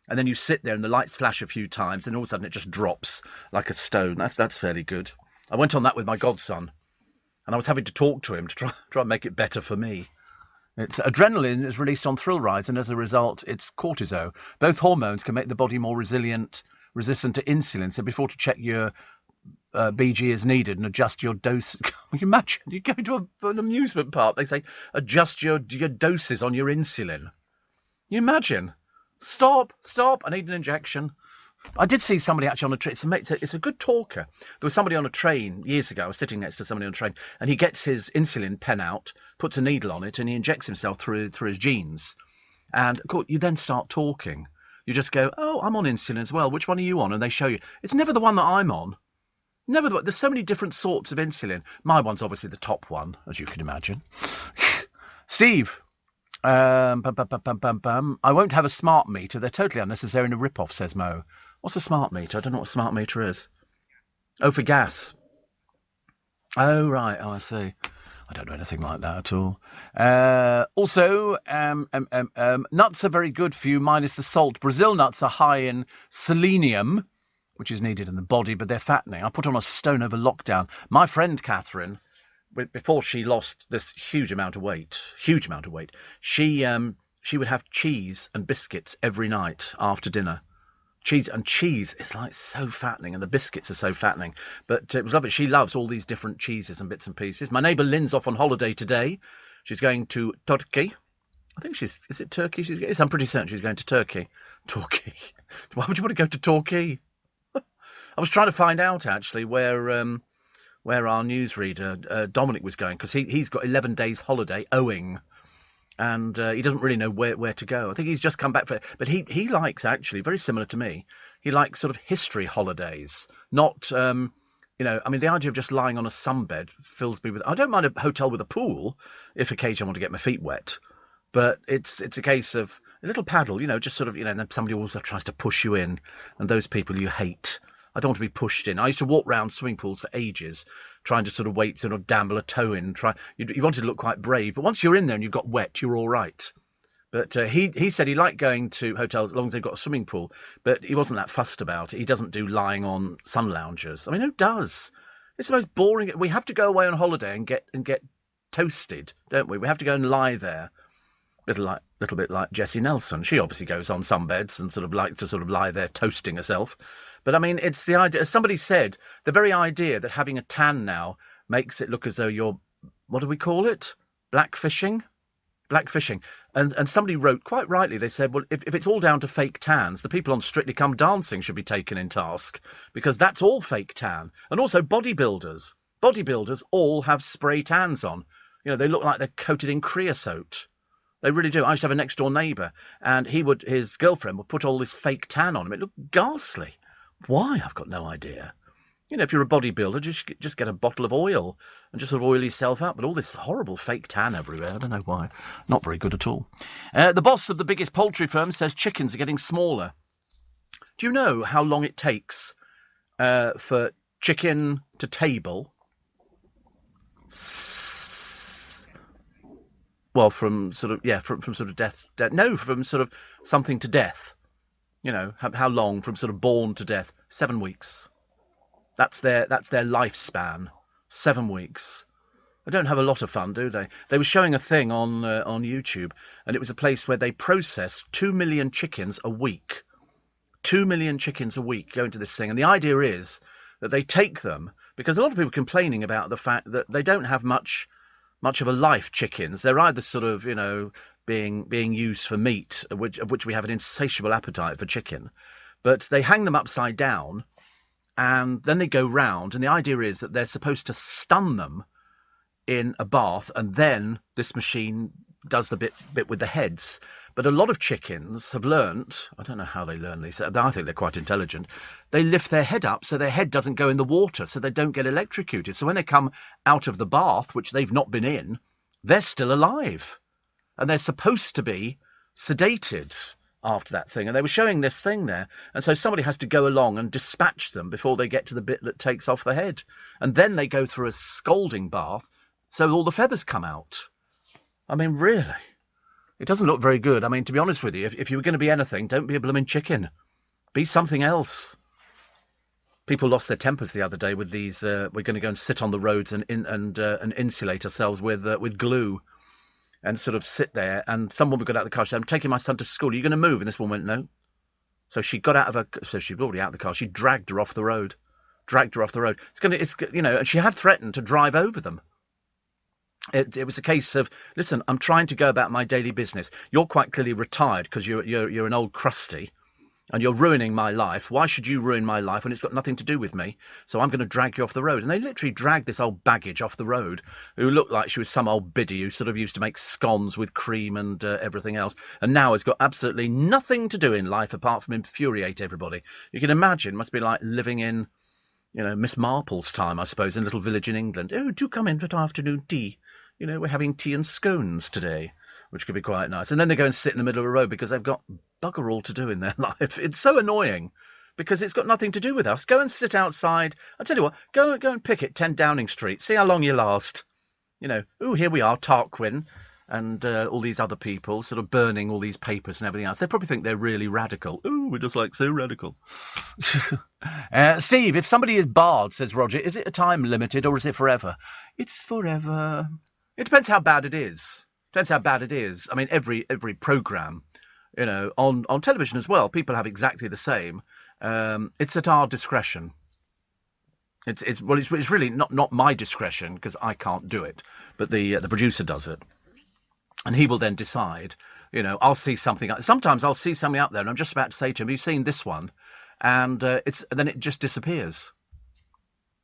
And then you sit there and the lights flash a few times and all of a sudden it just drops like a stone. That's fairly good. I went on that with my godson and I was having to talk to him to try and make it better for me. It's adrenaline is released on thrill rides and as a result it's cortisol. Both hormones can make the body more resistant to insulin. So before to check your BG is needed and adjust your dose. Can you imagine? You go to an amusement park, they say adjust your doses on your insulin. Can you imagine? Stop, I need an injection. I did see somebody actually on a train. It's a good talker. There was somebody on a train years ago. I was sitting next to somebody on a train, and he gets his insulin pen out, puts a needle on it, and he injects himself through his jeans. And of course, you then start talking. You just go, "Oh, I'm on insulin as well. Which one are you on?" And they show you. It's never the one that I'm on. Never the one. There's so many different sorts of insulin. My one's obviously the top one, as you can imagine. Steve. I won't have a smart meter. They're totally unnecessary and a rip-off, says Mo. What's a smart meter? I don't know what a smart meter is. Oh, for gas. Oh, right. Oh, I see. I don't know anything like that at all. Also, nuts are very good for you, minus the salt. Brazil nuts are high in selenium, which is needed in the body, but they're fattening. I put on a stone over lockdown. My friend Catherine, before she lost this huge amount of weight, she would have cheese and biscuits every night after dinner. Cheese is like so fattening, and the biscuits are so fattening. But it was lovely. She loves all these different cheeses and bits and pieces. My neighbour Lynn's off on holiday today. She's going to Turkey. I think is it Turkey? I'm pretty certain she's going to Turkey. Turkey. Why would you want to go to Turkey? I was trying to find out actually where our newsreader Dominic was going, because he's got 11 days holiday owing. And he doesn't really know where to go. I think he's just come back but he likes, actually, very similar to me, he likes sort of history holidays, not, I mean, the idea of just lying on a sunbed fills me with, I don't mind a hotel with a pool, if occasionally I want to get my feet wet, but it's a case of a little paddle, just sort of, and then somebody also tries to push you in, and those people you hate. I don't want to be pushed in. I used to walk round swimming pools for ages, trying to sort of wait, sort of damble a toe in. You wanted to look quite brave, but once you're in there and you've got wet, you're all right. But he said he liked going to hotels as long as they've got a swimming pool, but he wasn't that fussed about it. He doesn't do lying on sun loungers. I mean, who does? It's the most boring. We have to go away on holiday and get toasted, don't we? We have to go and lie there. Little bit like Jessie Nelson. She obviously goes on sunbeds and sort of likes to sort of lie there toasting herself. But I mean, it's the idea, as somebody said, the very idea that having a tan now makes it look as though you're, what do we call it? Blackfishing. And somebody wrote quite rightly, they said, well, if it's all down to fake tans, the people on Strictly Come Dancing should be taken in task, because that's all fake tan. And also bodybuilders. Bodybuilders all have spray tans on. They look like they're coated in creosote. They really do. I used to have a next door neighbour, and his girlfriend would put all this fake tan on him. It looked ghastly. Why? I've got no idea. If you're a bodybuilder, just get a bottle of oil and just sort of oil yourself up. But all this horrible fake tan everywhere, I don't know why. Not very good at all. The boss of the biggest poultry firm says chickens are getting smaller. Do you know how long it takes for chicken to table? Well, from sort of death. No, from sort of something to death. How long from sort of born to death? 7 weeks. That's their lifespan. 7 weeks. They don't have a lot of fun, do they? They were showing a thing on YouTube, and it was a place where they process 2 million chickens a week. 2 million chickens a week go into this thing, and the idea is that they take them, because a lot of people are complaining about the fact that they don't have much of a life, chickens. They're either sort of, being used for meat, of which we have an insatiable appetite for chicken, but they hang them upside down, and then they go round, and the idea is that they're supposed to stun them in a bath, and then this machine does the bit with the heads. But a lot of chickens have learnt, I don't know how they learn these, I think they're quite intelligent, they lift their head up so their head doesn't go in the water, so they don't get electrocuted. So when they come out of the bath, which they've not been in, they're still alive. And they're supposed to be sedated after that thing. And they were showing this thing there. And so somebody has to go along and dispatch them before they get to the bit that takes off the head. And then they go through a scalding bath so all the feathers come out. I mean, really? It doesn't look very good. I mean, to be honest with you, if you were going to be anything, don't be a blooming chicken. Be something else. People lost their tempers the other day with these. We're going to go and sit on the roads and insulate ourselves with glue, and sort of sit there. And some woman got out of the car. She said, "I'm taking my son to school. Are you going to move?" And this woman went, "No." So she got out of her. So she was already out of the car. She dragged her off the road. And she had threatened to drive over them. It was a case of, listen, I'm trying to go about my daily business. You're quite clearly retired because you're an old crusty, and you're ruining my life. Why should you ruin my life when it's got nothing to do with me? So I'm going to drag you off the road. And they literally dragged this old baggage off the road, who looked like she was some old biddy who sort of used to make scones with cream and everything else, and now has got absolutely nothing to do in life apart from infuriate everybody. You can imagine, it must be like living in, Miss Marple's time, I suppose, in a little village in England. "Oh, do come in for afternoon tea. We're having tea and scones today," which could be quite nice. And then they go and sit in the middle of a road because they've got bugger all to do in their life. It's so annoying because it's got nothing to do with us. Go and sit outside. I'll tell you what, go and picket 10 Downing Street. See how long you last. Here we are, Tarquin, and all these other people sort of burning all these papers and everything else. They probably think they're really radical. "Ooh, we're just like so radical." Steve, if somebody is barred, says Roger, is it a time limited or is it forever? It's forever. It depends how bad it is. I mean, every programme, on television as well, people have exactly the same. It's at our discretion. It's really not my discretion because I can't do it, but the producer does it, and he will then decide. I'll see something. Sometimes I'll see something up there, and I'm just about to say to him, "Have you seen this one?" And then it just disappears.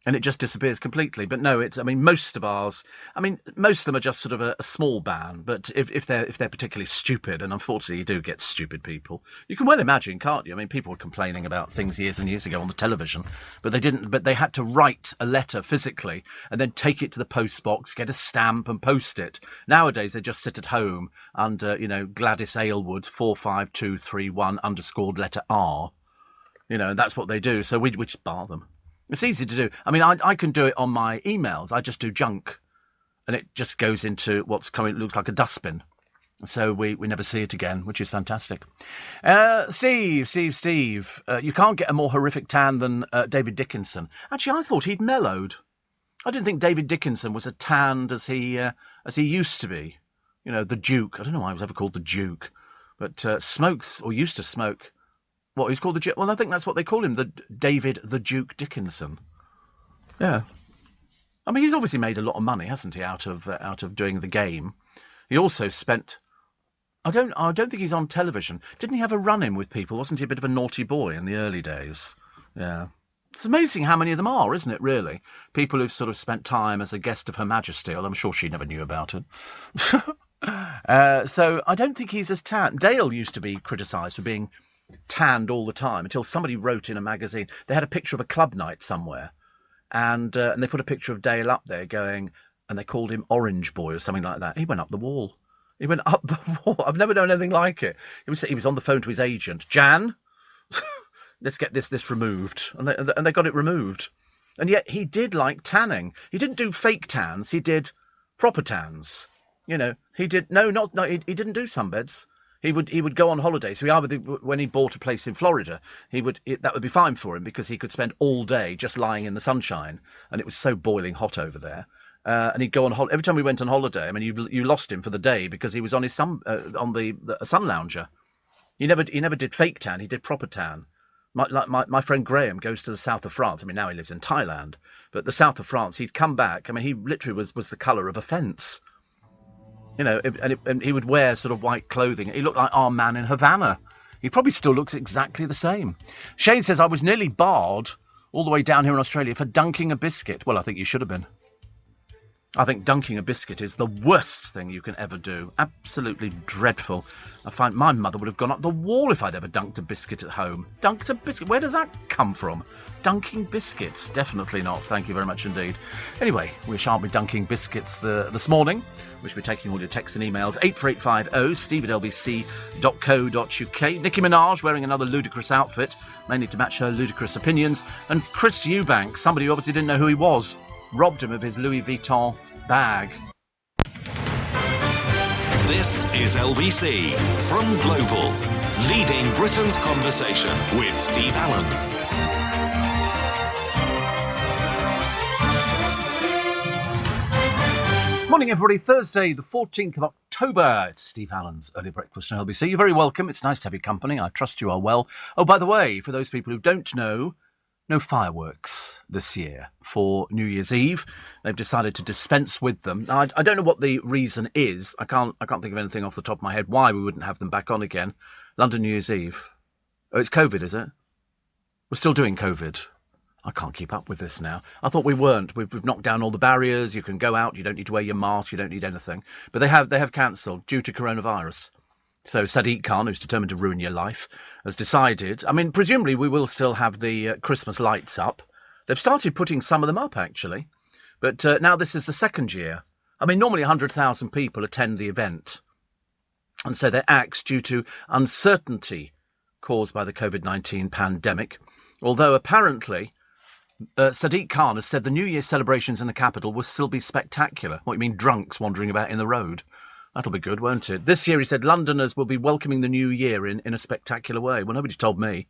And it just disappears completely. But no, most of them are just sort of a small ban. But if they're particularly stupid, and unfortunately you do get stupid people, you can well imagine, can't you? I mean, people were complaining about things years and years ago on the television, but they didn't. But they had to write a letter physically and then take it to the post box, get a stamp, and post it. Nowadays they just sit at home under, Gladys Aylward 45231 _ letter R. And that's what they do. So we just bar them. It's easy to do. I mean, I can do it on my emails. I just do junk, and it just goes into what's coming. It looks like a dustbin. So we never see it again, which is fantastic. Steve, you can't get a more horrific tan than David Dickinson. Actually, I thought he'd mellowed. I didn't think David Dickinson was as tanned as he used to be. The Duke. I don't know why he was ever called the Duke, but smokes or used to smoke. What he's called the Duke? Well, I think that's what they call him, the David the Duke Dickinson. Yeah, I mean, he's obviously made a lot of money, hasn't he, out of doing the game. He also spent. I don't think he's on television. Didn't he have a run-in with people? Wasn't he a bit of a naughty boy in the early days? Yeah. It's amazing how many of them are, isn't it, really? People who've sort of spent time as a guest of Her Majesty, well, I'm sure she never knew about it. So I don't think he's as tan. Dale used to be criticised for being tanned all the time until somebody wrote in a magazine. They had a picture of a club night somewhere, and they put a picture of Dale up there going, and they called him Orange Boy or something like that. He went up the wall. I've never known anything like it. He was on the phone to his agent. Jan, let's get this removed, and they got it removed. And yet he did like tanning. He didn't do fake tans. He did proper tans. He did he didn't do sunbeds. He would go on holiday. So when he bought a place in Florida, that would be fine for him because he could spend all day just lying in the sunshine, and it was so boiling hot over there. And he'd go on holiday. Every time we went on holiday, I mean, you lost him for the day because he was on his on the sun lounger. He never did fake tan. He did proper tan. My friend Graham goes to the south of France. I mean, now he lives in Thailand, but the south of France, he'd come back. I mean, he literally was the colour of a fence. And he would wear sort of white clothing. He looked like our man in Havana. He probably still looks exactly the same. Shane says, I was nearly barred all the way down here in Australia for dunking a biscuit. Well, I think you should have been. I think dunking a biscuit is the worst thing you can ever do. Absolutely dreadful. I find my mother would have gone up the wall if I'd ever dunked a biscuit at home. Dunked a biscuit? Where does that come from? Dunking biscuits? Definitely not. Thank you very much indeed. Anyway, we shan't be dunking biscuits this morning. We should be taking all your texts and emails. 84850 steve@lbc.co.uk. Nicki Minaj wearing another ludicrous outfit, mainly to match her ludicrous opinions. And Chris Eubank, somebody who obviously didn't know who he was, robbed him of his Louis Vuitton bag. This is LBC from Global, leading Britain's conversation with Steve Allen. Morning, everybody. Thursday, the 14th of October. It's Steve Allen's Early Breakfast on LBC. You're very welcome. It's nice to have your company. I trust you are well. Oh, by the way, for those people who don't know, no fireworks this year for New Year's Eve. They've decided to dispense with them. Now, I don't know what the reason is. I can't think of anything off the top of my head why we wouldn't have them back on again. London New Year's Eve. Oh, it's COVID, is it? We're still doing COVID. I can't keep up with this now. I thought we weren't. We've knocked down all the barriers. You can go out. You don't need to wear your mask. You don't need anything. But they have cancelled due to coronavirus. So Sadiq Khan, who's determined to ruin your life, has decided. I mean, presumably we will still have the Christmas lights up. They've started putting some of them up, actually. But now this is the second year. I mean, normally 100,000 people attend the event. And so they're axed due to uncertainty caused by the COVID-19 pandemic. Although apparently Sadiq Khan has said the New Year celebrations in the capital will still be spectacular. What, you mean drunks wandering about in the road? That'll be good, won't it? This year, he said, Londoners will be welcoming the new year in a spectacular way. Well, nobody's told me.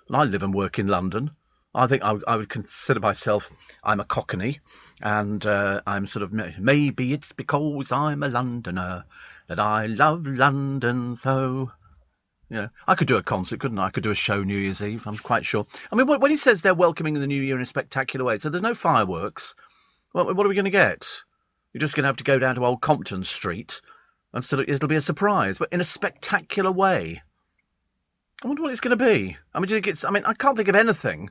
And I live and work in London. I think I would consider myself, I'm a Cockney, and I'm sort of, maybe it's because I'm a Londoner that I love London so. Yeah, I could do a concert, couldn't I? I could do a show New Year's Eve, I'm quite sure. I mean, when he says they're welcoming the new year in a spectacular way, so there's no fireworks, what are we going to get? You're just going to have to go down to Old Compton Street, and it'll be a surprise, but in a spectacular way. I wonder what it's going to be. I mean, I can't think of anything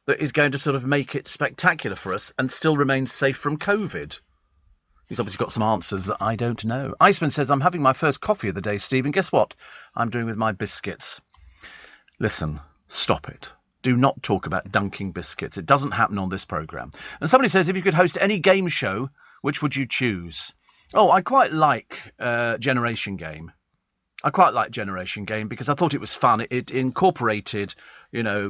that is going to sort of make it spectacular for us and still remain safe from COVID. He's obviously got some answers that I don't know. Iceman says, I'm having my first coffee of the day, Steve, and guess what I'm doing with my biscuits? Listen, stop it. Do not talk about dunking biscuits. It doesn't happen on this programme. And somebody says, if you could host any game show, which would you choose? Oh, I quite like Generation Game. I quite like Generation Game because I thought it was fun. It incorporated,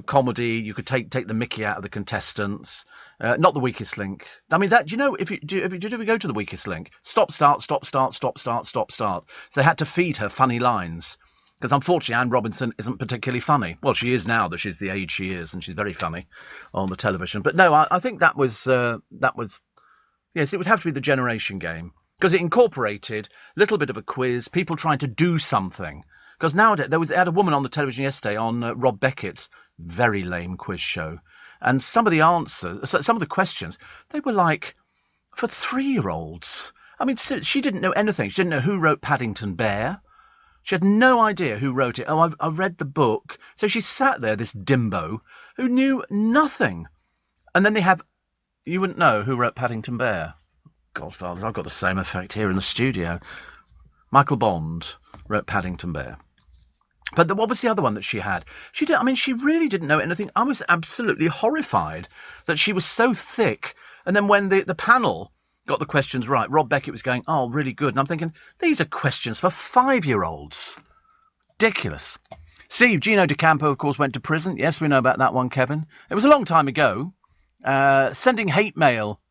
comedy. You could take the mickey out of the contestants. Not the weakest link. I mean, that, if you go to the weakest link, stop, start, stop, start, stop, start, stop, start. So they had to feed her funny lines because unfortunately Anne Robinson isn't particularly funny. Well, she is now that she's the age she is, and she's very funny on the television. But no, I think that was yes, it would have to be the Generation Game. Because it incorporated a little bit of a quiz, people trying to do something. Because nowadays, they had a woman on the television yesterday on Rob Beckett's very lame quiz show. And some of the answers, some of the questions, they were like for 3-year-olds. I mean, she didn't know anything. She didn't know who wrote Paddington Bear. She had no idea who wrote it. Oh, I've read the book. So she sat there, this dimbo, who knew nothing. And then you wouldn't know who wrote Paddington Bear. Godfathers, I've got the same effect here in the studio. Michael Bond wrote Paddington Bear. But what was the other one that she had? She really didn't know anything. I was absolutely horrified that she was so thick. And then when the panel got the questions right, Rob Beckett was going, oh, really good. And I'm thinking, these are questions for 5-year-olds. Ridiculous. Steve, Gino D'Acampo, of course, went to prison. Yes, we know about that one, Kevin. It was a long time ago. Sending hate mail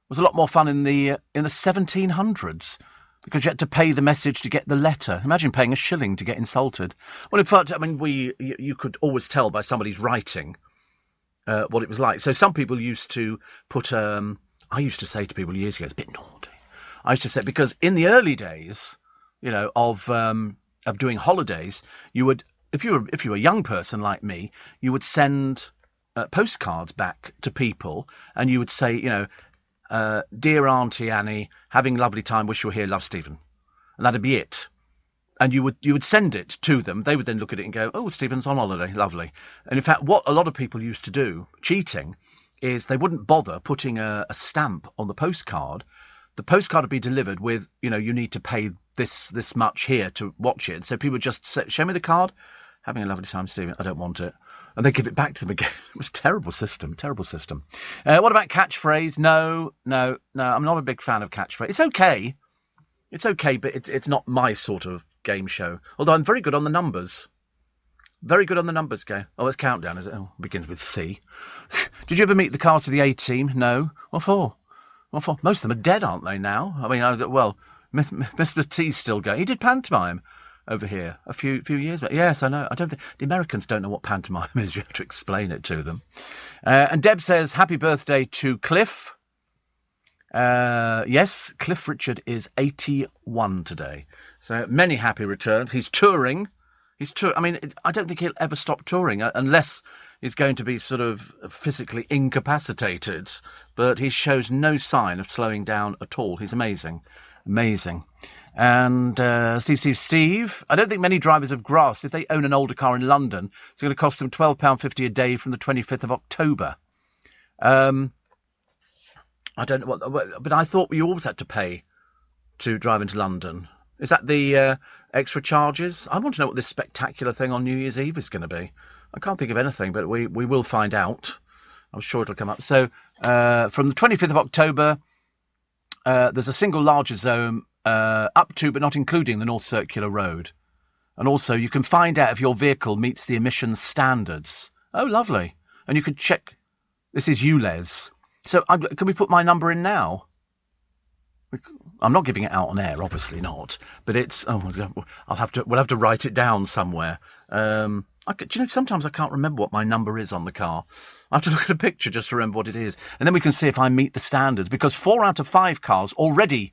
was a lot more fun in the 1700s because you had to pay the message to get the letter. Imagine paying £1 to get insulted. Well, in fact, I mean, you could always tell by somebody's writing what it was like. So some people used to put. I used to say to people years ago, it's a bit naughty. I used to say because in the early days, of doing holidays, you would, if you were a young person like me, you would send postcards back to people, and you would say, dear Auntie Annie, having a lovely time, wish you were here, love Stephen. And that'd be it. And you would send it to them. They would then look at it and go, oh, Stephen's on holiday, lovely. And in fact, what a lot of people used to do, cheating, is they wouldn't bother putting a stamp on the postcard. the postcard would be delivered with, you need to pay this much here to watch it. So people would just say, show me the card. Having a lovely time, Stephen. I don't want it. And they give it back to them again. It was a terrible system. What about catchphrase? No. I'm not a big fan of catchphrase. It's okay, but it's not my sort of game show. Although I'm very good on the numbers. Very good on the numbers, Gay. Oh, it's countdown, is it? Oh, it begins with C. Did you ever meet the cast of the A-Team? No. What for? Most of them are dead, aren't they, now? I mean, Mr. T's still going. He did pantomime over here a few years back. Yes, I know. I don't think the Americans don't know what pantomime is. You have to explain it to them. And Deb says, happy birthday to Cliff. Yes, Cliff Richard is 81 today. So many happy returns. He's touring. I mean, I don't think he'll ever stop touring unless he's going to be sort of physically incapacitated. But he shows no sign of slowing down at all. He's amazing. And Steve, I don't think many drivers have grasped if they own an older car in London, it's going to cost them £12.50 a day from the 25th of October. I don't know what, but I thought you always had to pay to drive into London. Is that the extra charges? I want to know what this spectacular thing on New Year's Eve is going to be. I can't think of anything, but we will find out. I'm sure it'll come up. So from the 25th of October, there's a single larger zone up to but not including the North Circular Road. And also you can find out if your vehicle meets the emissions standards. Oh, lovely. And you can check. This is ULEZ. So can we put my number in now? I'm not giving it out on air, obviously not. But it's we'll have to write it down somewhere. Sometimes I can't remember what my number is on the car. I have to look at a picture just to remember what it is, and then we can see if I meet the standards. Because 4 out of 5 cars already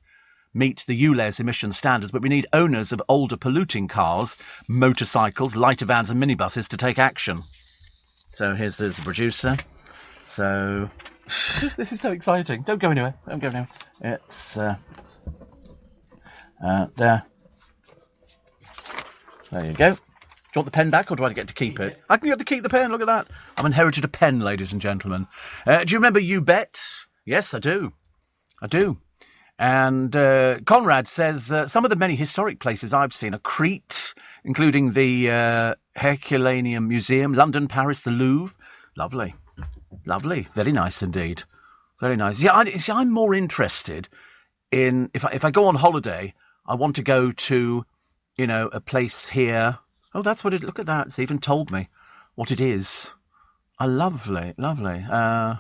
meet the ULEZ emission standards, but we need owners of older polluting cars, motorcycles, lighter vans, and minibuses to take action. So there's the producer. So. This is so exciting. Don't go anywhere. It's there. There you go. Do you want the pen back, or do I get to keep it? I can get to keep the pen. Look at that. I've inherited a pen, ladies and gentlemen. Do you remember You Bet? Yes, I do. And Conrad says some of the many historic places I've seen are Crete, including the Herculaneum Museum, London, Paris, the Louvre. Lovely. Very nice indeed. Very nice. Yeah, I'm more interested in if I go on holiday, I want to go to, a place here. Oh, that's what it. Look at that. It's even told me what it is. Lovely. There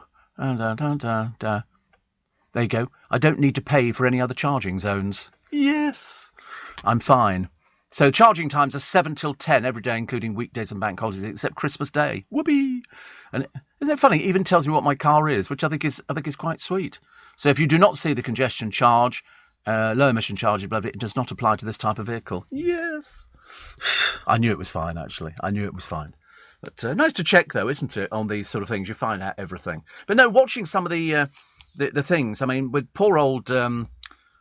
you go. I don't need to pay for any other charging zones. Yes, I'm fine. So charging times are 7 till 10 every day, including weekdays and bank holidays, except Christmas Day. Whoopee! And isn't it funny? It even tells me what my car is, which I think is quite sweet. So if you do not see the congestion charge, low emission charge, it does not apply to this type of vehicle. Yes. I knew it was fine, actually. But nice to check, though, isn't it, on these sort of things? You find out everything. But no, watching some of the things, I mean, with poor old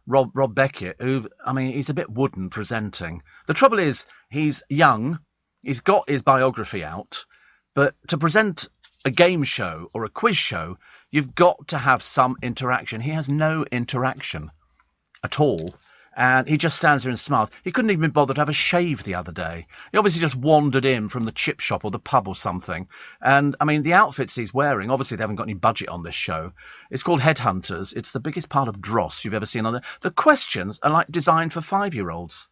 Rob Beckett, who, I mean, he's a bit wooden presenting. The trouble is, he's young, he's got his biography out, but to present a game show or a quiz show, you've got to have some interaction. He has no interaction at all. And he just stands there and smiles. He couldn't even bother to have a shave the other day. He obviously just wandered in from the chip shop or the pub or something. And, I mean, the outfits he's wearing, obviously they haven't got any budget on this show. It's called Headhunters. It's the biggest pile of dross you've ever seen on there. The questions are like designed for 5-year-olds.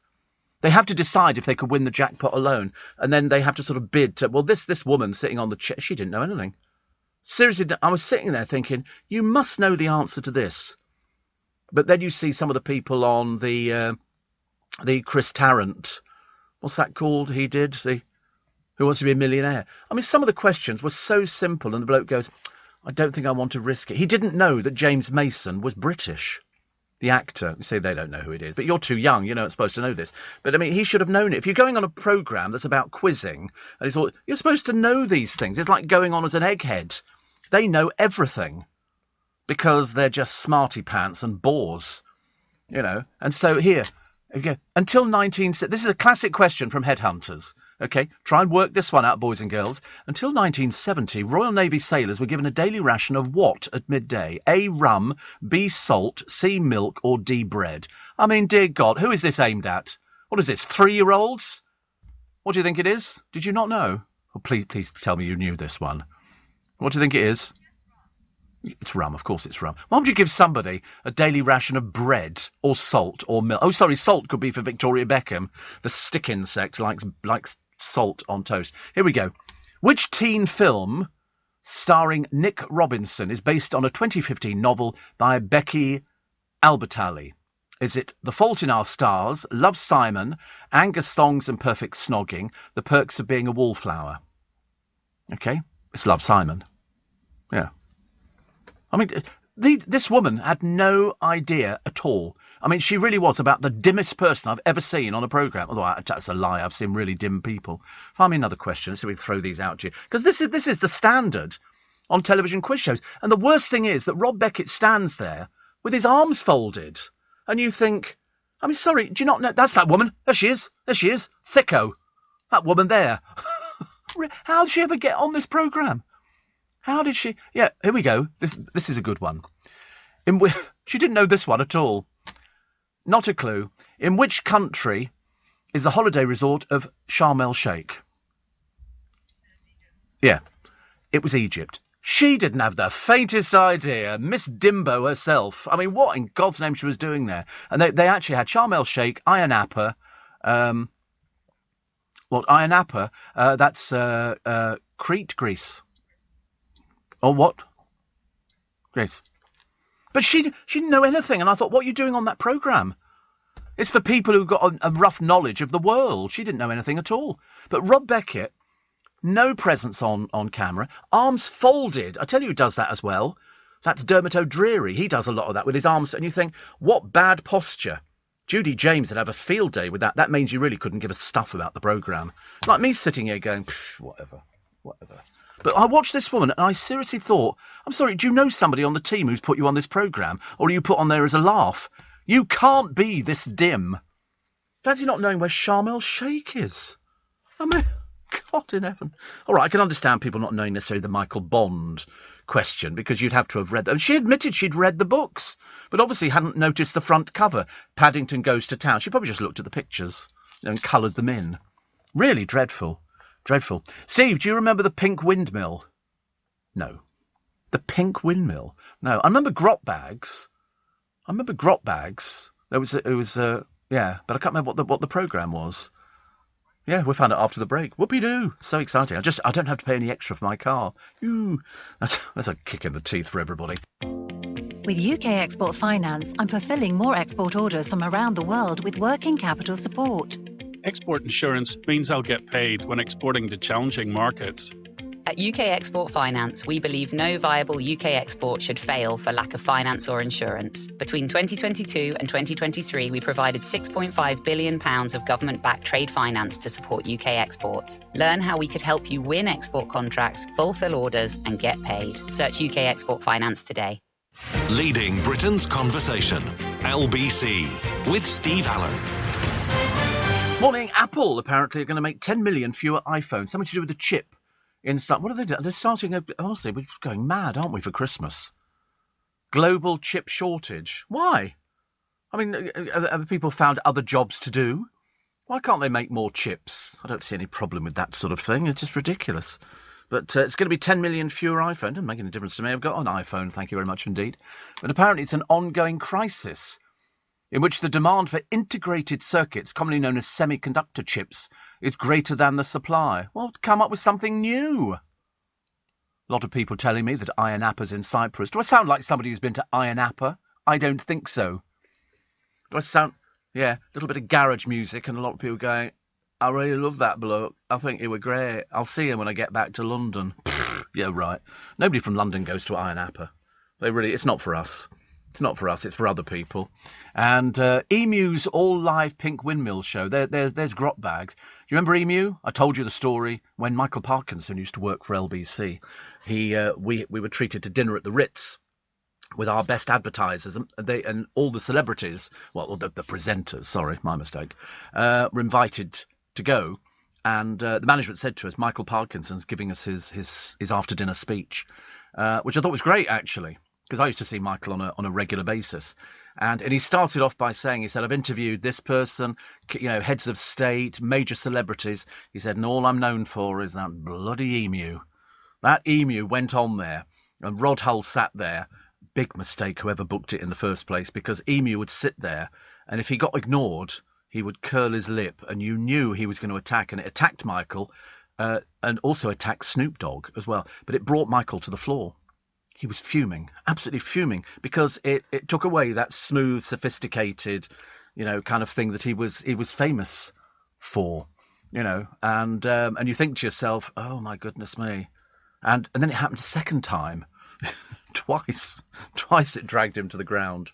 They have to decide if they could win the jackpot alone. And then they have to sort of bid to, well, this woman sitting on the chair, she didn't know anything. Seriously, I was sitting there thinking, you must know the answer to this. But then you see some of the people on the Chris Tarrant, what's that called? He did the Who Wants to Be a Millionaire. I mean, some of the questions were so simple, and the bloke goes, I don't think I want to risk it. He didn't know that James Mason was British, the actor. You say they don't know who it is, but you're too young, you're not supposed to know this. But I mean, he should have known it. If you're going on a programme that's about quizzing, and he's thought, you're supposed to know these things. It's like going on as an egghead. They know everything. Because they're just smarty pants and bores, And so here, Okay. Until 19... This is a classic question from Headhunters. Okay, try and work this one out, boys and girls. Until 1970, Royal Navy sailors were given a daily ration of what at midday? A, rum, B, salt, C, milk, or D, bread? I mean, dear God, who is this aimed at? What is this, 3-year-olds? What do you think it is? Did you not know? Oh, please tell me you knew this one. What do you think it is? It's rum, of course it's rum. Why would you give somebody a daily ration of bread or salt or milk? Oh, sorry, salt could be for Victoria Beckham. The stick insect likes salt on toast. Here we go. Which teen film starring Nick Robinson is based on a 2015 novel by Becky Albertalli? Is it The Fault in Our Stars, Love, Simon, Angus Thongs and Perfect Snogging, The Perks of Being a Wallflower? Okay, it's Love, Simon. Yeah. I mean, this woman had no idea at all. I mean, she really was about the dimmest person I've ever seen on a programme. Although that's a lie. I've seen really dim people. Find me another question. So we throw these out to you. Because this is the standard on television quiz shows. And the worst thing is that Rob Beckett stands there with his arms folded. And you think, I mean, sorry, do you not know? That's that woman. There she is. There she is. Thicko. That woman there. How did she ever get on this programme? How did she? Yeah, here we go. This is a good one. She didn't know this one at all. Not a clue. In which country is the holiday resort of Sharm el-Sheikh? Yeah, it was Egypt. She didn't have the faintest idea. Miss Dimbo herself. I mean, what in God's name she was doing there? And they actually had Sharm el-Sheikh, Ayia Napa. Ayia Napa? That's Crete, Greece. Oh, what? Great. But she didn't know anything, and I thought, what are you doing on that programme? It's for people who've got a rough knowledge of the world. She didn't know anything at all. But Rob Beckett, no presence on camera, arms folded. I tell you who does that as well. That's Dermot O'Dreary. He does a lot of that with his arms. And you think, what bad posture. Judy James would have a field day with that. That means you really couldn't give a stuff about the programme. Like me sitting here going, whatever. But I watched this woman and I seriously thought, I'm sorry, do you know somebody on the team who's put you on this programme? Or are you put on there as a laugh? You can't be this dim. Fancy not knowing where Sharm el-Sheikh is. I mean, God in heaven. All right, I can understand people not knowing necessarily the Michael Bond question because you'd have to have read them. She admitted she'd read the books, but obviously hadn't noticed the front cover. Paddington Goes to Town. She probably just looked at the pictures and coloured them in. Really dreadful. Dreadful. Steve, do you remember the Pink Windmill? No. The Pink Windmill? No. I remember Grot Bags. It was yeah, but I can't remember what the programme was. Yeah, we found out after the break. Whoopee-doo. So exciting. I don't have to pay any extra for my car. Ooh, that's a kick in the teeth for everybody. With UK Export Finance, I'm fulfilling more export orders from around the world with working capital support. Export insurance means I'll get paid when exporting to challenging markets. At UK Export Finance, we believe no viable UK export should fail for lack of finance or insurance. Between 2022 and 2023, we provided £6.5 billion of government-backed trade finance to support UK exports. Learn how we could help you win export contracts, fulfill orders, and get paid. Search UK Export Finance today. Leading Britain's conversation. LBC with Steve Allen. Morning. Apple apparently are going to make 10 million fewer iPhones. Something to do with the chip. What are they doing? They're starting honestly, we're going mad, aren't we, for Christmas? Global chip shortage. Why? I mean, have people found other jobs to do? Why can't they make more chips? I don't see any problem with that sort of thing. It's just ridiculous. But it's going to be 10 million fewer iPhones. Doesn't make any difference to me. I've got an iPhone, thank you very much indeed. But apparently it's an ongoing crisis in which the demand for integrated circuits, commonly known as semiconductor chips, is greater than the supply. Well, come up with something new. A lot of people telling me that Ayia Napa's in Cyprus. Do I sound like somebody who's been to Ayia Napa? I don't think so. Do I sound... Yeah, a little bit of garage music and a lot of people going, I really love that bloke. I think he were great. I'll see him when I get back to London. Yeah, right. Nobody from London goes to Ayia Napa. It's not for us. It's not for us, it's for other people. And Emu's all-live Pink Windmill show. There's Grot Bags. Do you remember Emu? I told you the story when Michael Parkinson used to work for LBC. We were treated to dinner at the Ritz with our best advertisers, and all the celebrities, well, the presenters, sorry, my mistake, were invited to go. And the management said to us, Michael Parkinson's giving us his after dinner speech, which I thought was great, actually, because I used to see Michael on a regular basis. And he started off by saying, he said, I've interviewed this person, heads of state, major celebrities. He said, and all I'm known for is that bloody emu. That emu went on there, and Rod Hull sat there. Big mistake, whoever booked it in the first place, because Emu would sit there, and if he got ignored, he would curl his lip, and you knew he was going to attack, and it attacked Michael, and also attacked Snoop Dogg as well. But it brought Michael to the floor. He was fuming, absolutely fuming, because it took away that smooth, sophisticated, kind of thing that he was famous for, and you think to yourself, oh my goodness me, and then it happened a second time. Twice it dragged him to the ground.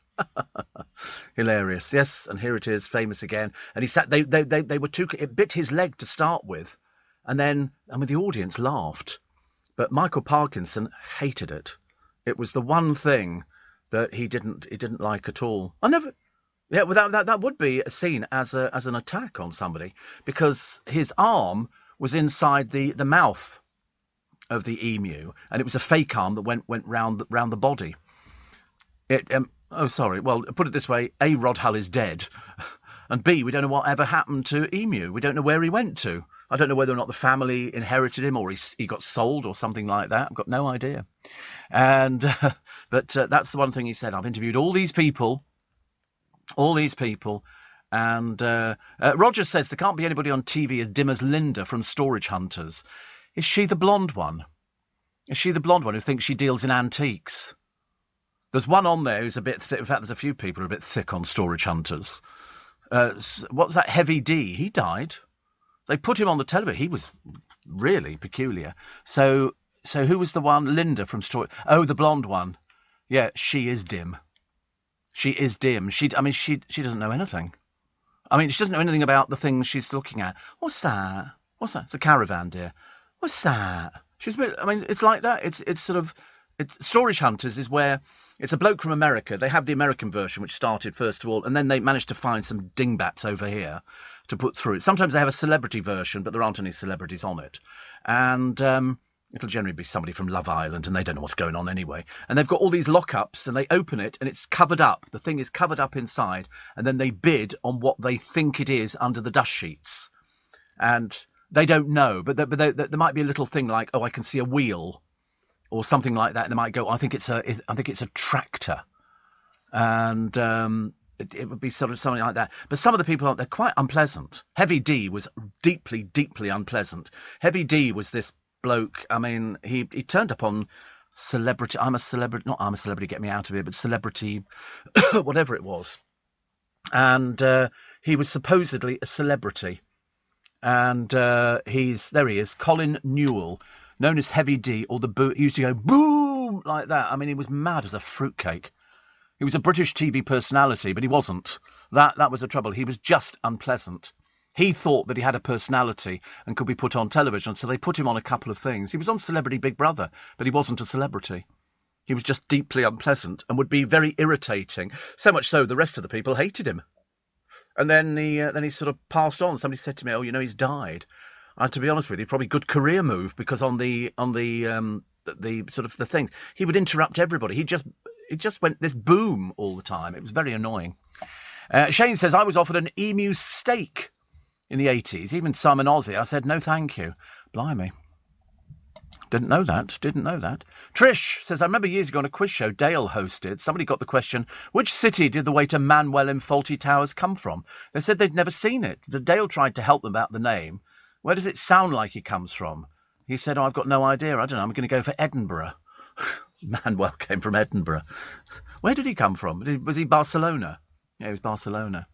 Hilarious. Yes, and here it is, famous again. And he sat. They were too. It bit his leg to start with, and the audience laughed, but Michael Parkinson hated it. It was the one thing that he didn't like at all. Yeah, well, that would be seen as an attack on somebody, because his arm was inside the mouth of the emu, and it was a fake arm that went round the body. Well, put it this way: A, Rod Hull is dead, and B, we don't know what ever happened to Emu. We don't know where he went to. I don't know whether or not the family inherited him, or he got sold or something like that. I've got no idea. And but that's the one thing he said. I've interviewed all these people, and Roger says there can't be anybody on TV as dim as Linda from Storage Hunters. Is she the blonde one? Is she the blonde one who thinks she deals in antiques? There's one on there who's a bit thick. In fact, there's a few people who are a bit thick on Storage Hunters. What was that? Heavy D. He died. They put him on the television. He was really peculiar. So who was the one? Linda from Storage. Oh, the blonde one. Yeah, she is dim. She is dim. She doesn't know anything. She doesn't know anything about the things she's looking at. What's that? It's a caravan, dear. What's that? It's like that. It's sort of... Storage Hunters is where it's a bloke from America. They have the American version, which started first of all, and then they managed to find some dingbats over here to put through it. Sometimes they have a celebrity version, but there aren't any celebrities on it. And it'll generally be somebody from Love Island, and they don't know what's going on anyway. And they've got all these lockups, and they open it, and it's covered up. The thing is covered up inside, and then they bid on what they think it is under the dust sheets. And they don't know, but there might be a little thing like, oh, I can see a wheel, or something like that. And they might go, I think it's a tractor, and it would be sort of something like that. But some of the people they're quite unpleasant. Heavy D was deeply, deeply unpleasant. Heavy D was this bloke. He turned up on Celebrity. I'm a celebrity. Not I'm a celebrity. Get me out of here. But Celebrity, whatever it was. And he was supposedly a celebrity. And there he is, Colin Newell, known as Heavy D, or he used to go boom like that. He was mad as a fruitcake. He was a British TV personality, but he wasn't. That was the trouble. He was just unpleasant. He thought that he had a personality and could be put on television, so they put him on a couple of things. He was on Celebrity Big Brother, but he wasn't a celebrity. He was just deeply unpleasant and would be very irritating, so much so the rest of the people hated him. And then he sort of passed on. Somebody said to me, "Oh, he's died." To be honest with you, probably good career move, because on the sort of the things, he would interrupt everybody. He just went this boom all the time. It was very annoying. Shane says, I was offered an emu steak in the 80s. Even Simon Ozzy. I said, no, thank you. Blimey. Didn't know that. Trish says, I remember years ago on a quiz show Dale hosted, somebody got the question, which city did the waiter Manuel in Fawlty Towers come from? They said they'd never seen it. Dale tried to help them about the name. Where does it sound like he comes from? He said, I've got no idea. I don't know. I'm going to go for Edinburgh. Manuel came from Edinburgh. Where did he come from? Was he Barcelona? Yeah, he was Barcelona.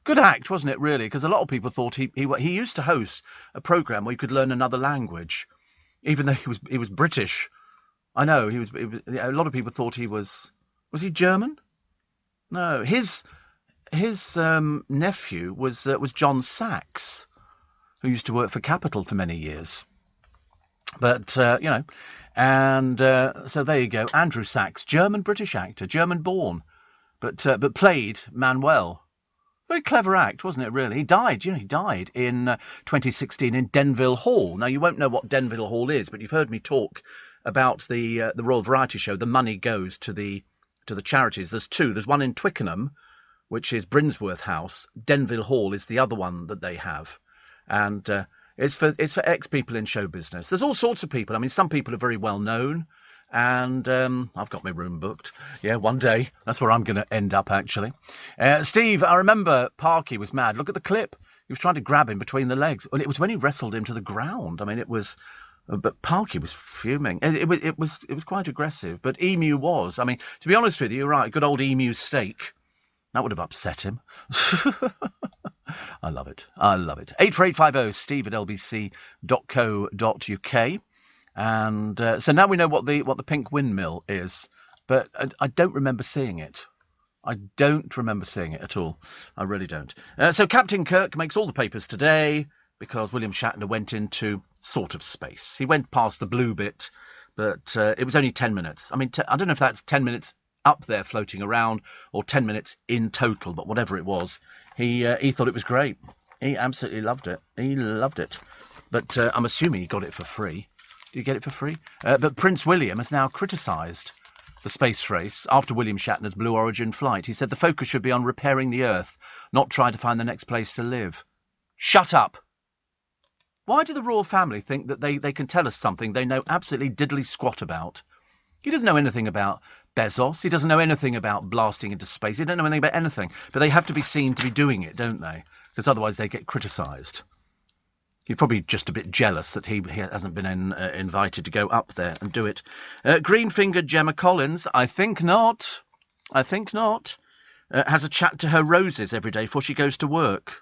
Good act, wasn't it, really? Because a lot of people thought he used to host a programme where you could learn another language. Even though he was British. I know, a lot of people thought he was he German? No, his nephew was John Sachs, who used to work for Capital for many years. But, And so there you go. Andrew Sachs, German-British actor, German-born, but played Manuel. Very clever act, wasn't it, really? He died, he died in 2016 in Denville Hall. Now, you won't know what Denville Hall is, but you've heard me talk about the Royal Variety Show. The money goes to the charities. There's two. There's one in Twickenham, which is Brinsworth House. Denville Hall is the other one that they have. And it's for ex-people in show business. There's all sorts of people. I mean, some people are very well known. And I've got my room booked. Yeah, one day. That's where I'm going to end up, actually. Steve, I remember Parky was mad. Look at the clip. He was trying to grab him between the legs. Well, it was when he wrestled him to the ground. I mean, it was... But Parky was fuming. It was quite aggressive. But Emu was. I mean, to be honest with you, you're right. Good old Emu steak. That would have upset him. I love it. 84850 steve@lbc.co.uk. And so now we know what the pink windmill is. But I don't remember seeing it. I don't remember seeing it at all. I really don't. So Captain Kirk makes all the papers today, because William Shatner went into sort of space. He went past the blue bit, but it was only 10 minutes. I mean, I don't know if that's 10 minutes up there floating around or 10 minutes in total, but whatever it was, he thought it was great. He absolutely loved it. He loved it. But I'm assuming he got it for free. Do you get it for free? But Prince William has now criticised the space race after William Shatner's Blue Origin flight. He said the focus should be on repairing the Earth, not trying to find the next place to live. Shut up! Why do the royal family think that they can tell us something they know absolutely diddly squat about? He doesn't know anything about Bezos. He doesn't know anything about blasting into space. He doesn't know anything about anything. But they have to be seen to be doing it, don't they? Because otherwise they get criticised. He's probably just a bit jealous that he hasn't been invited to go up there and do it. Green-fingered Gemma Collins, I think not. Has a chat to her roses every day before she goes to work.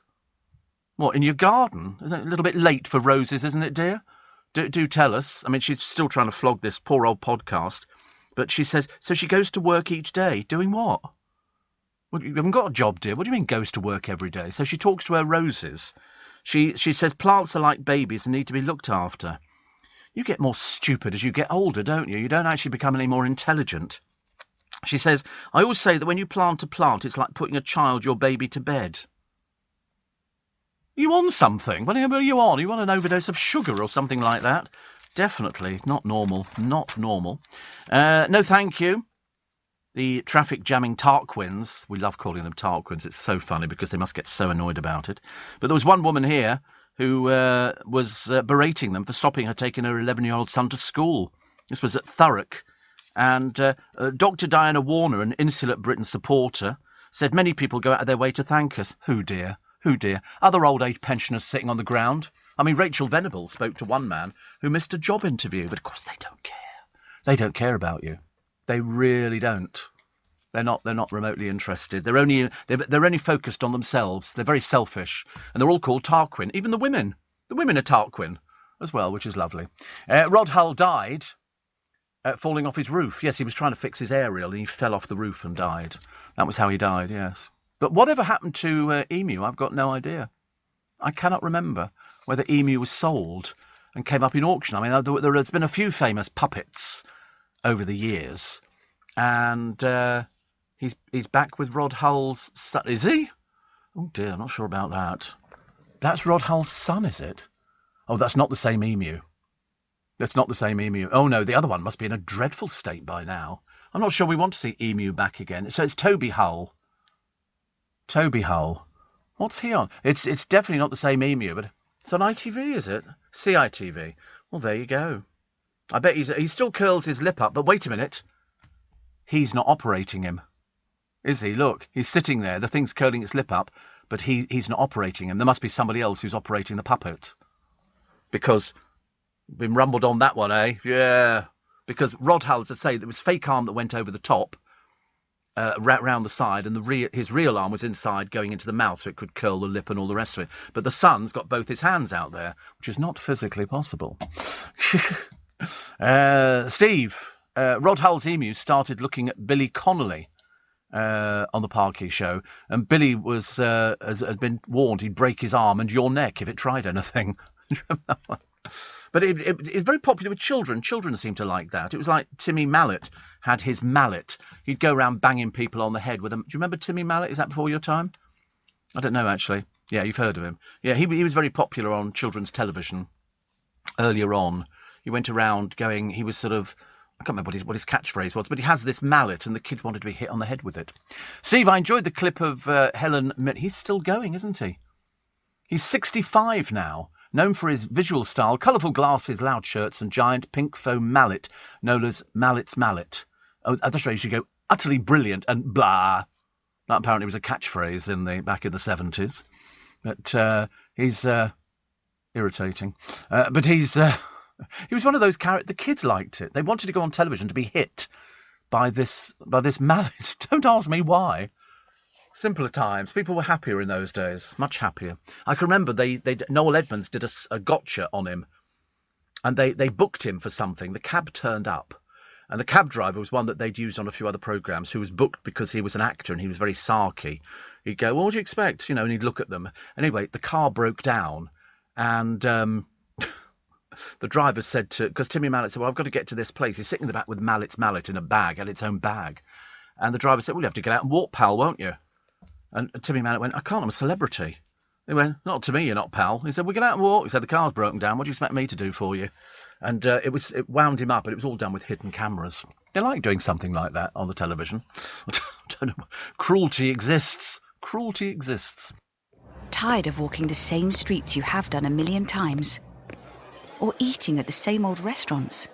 What, in your garden? Is it a little bit late for roses, isn't it, dear? Do tell us. I mean, she's still trying to flog this poor old podcast. But she says, so she goes to work each day. Doing what? Well, you haven't got a job, dear. What do you mean goes to work every day? So she talks to her roses. She says plants are like babies and need to be looked after. You get more stupid as you get older, don't you? You don't actually become any more intelligent. She says, I always say that when you plant a plant, it's like putting a child, your baby, to bed. You on something? What are you on? You on an overdose of sugar or something like that? Definitely not normal. Not normal. No, thank you. The traffic jamming Tarquins. We love calling them Tarquins. It's so funny because they must get so annoyed about it. But there was one woman here who was berating them for stopping her taking her 11-year-old son to school. This was at Thurrock. And Dr. Diana Warner, an Insular Britain supporter, said many people go out of their way to thank us. Who, dear? Who, dear? Other old age pensioners sitting on the ground. I mean, Rachel Venables spoke to one man who missed a job interview, but of course they don't care. They don't care about you. They really don't. They're not remotely interested. They're only focused on themselves. They're very selfish, and they're all called Tarquin. Even the women. The women are Tarquin as well, which is lovely. Rod Hull died falling off his roof. Yes, he was trying to fix his aerial, and he fell off the roof and died. That was how he died. Yes. But whatever happened to Emu, I've got no idea. I cannot remember whether Emu was sold and came up in auction. I mean, there's been a few famous puppets over the years, and he's back with Rod Hull's son. Is he? Oh dear, I'm not sure about that. That's Rod Hull's son, is it? Oh, that's not the same Emu. That's not the same Emu. Oh no, the other one must be in a dreadful state by now. I'm not sure we want to see Emu back again. So it's Toby Hull. Toby Hull. What's he on? It's definitely not the same Emu, but it's on ITV, is it? CITV. Well, there you go. I bet he still curls his lip up, but wait a minute. He's not operating him. Is he? Look, he's sitting there. The thing's curling its lip up, but he's not operating him. There must be somebody else who's operating the puppet. Because been rumbled on that one, eh? Yeah. Because Rod Hull, as I say, there was fake arm that went over the top, round the side, and his real arm was inside going into the mouth so it could curl the lip and all the rest of it. But the son's got both his hands out there, which is not physically possible. Steve, Rod Hull's Emu started looking at Billy Connolly on the Parky show, and Billy had been warned he'd break his arm and your neck if it tried anything. But it's very popular with children. Children seem to like that. It was like Timmy Mallet had his mallet. He'd go around banging people on the head with them. Do you remember Timmy Mallet? Is that before your time? I don't know, actually. Yeah, you've heard of him. Yeah, he was very popular on children's television earlier on. He went around going, he was sort of, I can't remember what his catchphrase was, but he has this mallet and the kids wanted to be hit on the head with it. Steve, I enjoyed the clip of Helen. He's still going, isn't he? He's 65 now. Known for his visual style, colourful glasses, loud shirts and giant pink foam mallet known as Mallet's Mallet. Oh, that's right, you should go utterly brilliant and blah. That apparently was a catchphrase back in the 70s. But he's irritating. But he was one of those characters. The kids liked it. They wanted to go on television to be hit by this mallet. Don't ask me why. Simpler times. People were happier in those days. Much happier. I can remember Noel Edmonds did a gotcha on him. And they booked him for something. The cab turned up. And the cab driver was one that they'd used on a few other programmes, who was booked because he was an actor and he was very sarky. He'd go, well, what do you expect? You know, and he'd look at them. Anyway, the car broke down. And the driver said because Timmy Mallet said, well, I've got to get to this place. He's sitting in the back with Mallet's Mallet in a bag, had its own bag. And the driver said, well, you have to get out and walk, pal, won't you? And Timmy Mallet went, I can't, I'm a celebrity. He went, not to me, you're not, pal. He said, well, get out and walk. He said, the car's broken down. What do you expect me to do for you? And it wound him up, and it was all done with hidden cameras. They like doing something like that on the television. I don't know. Cruelty exists. Cruelty exists. Tired of walking the same streets you have done a million times? Or eating at the same old restaurants?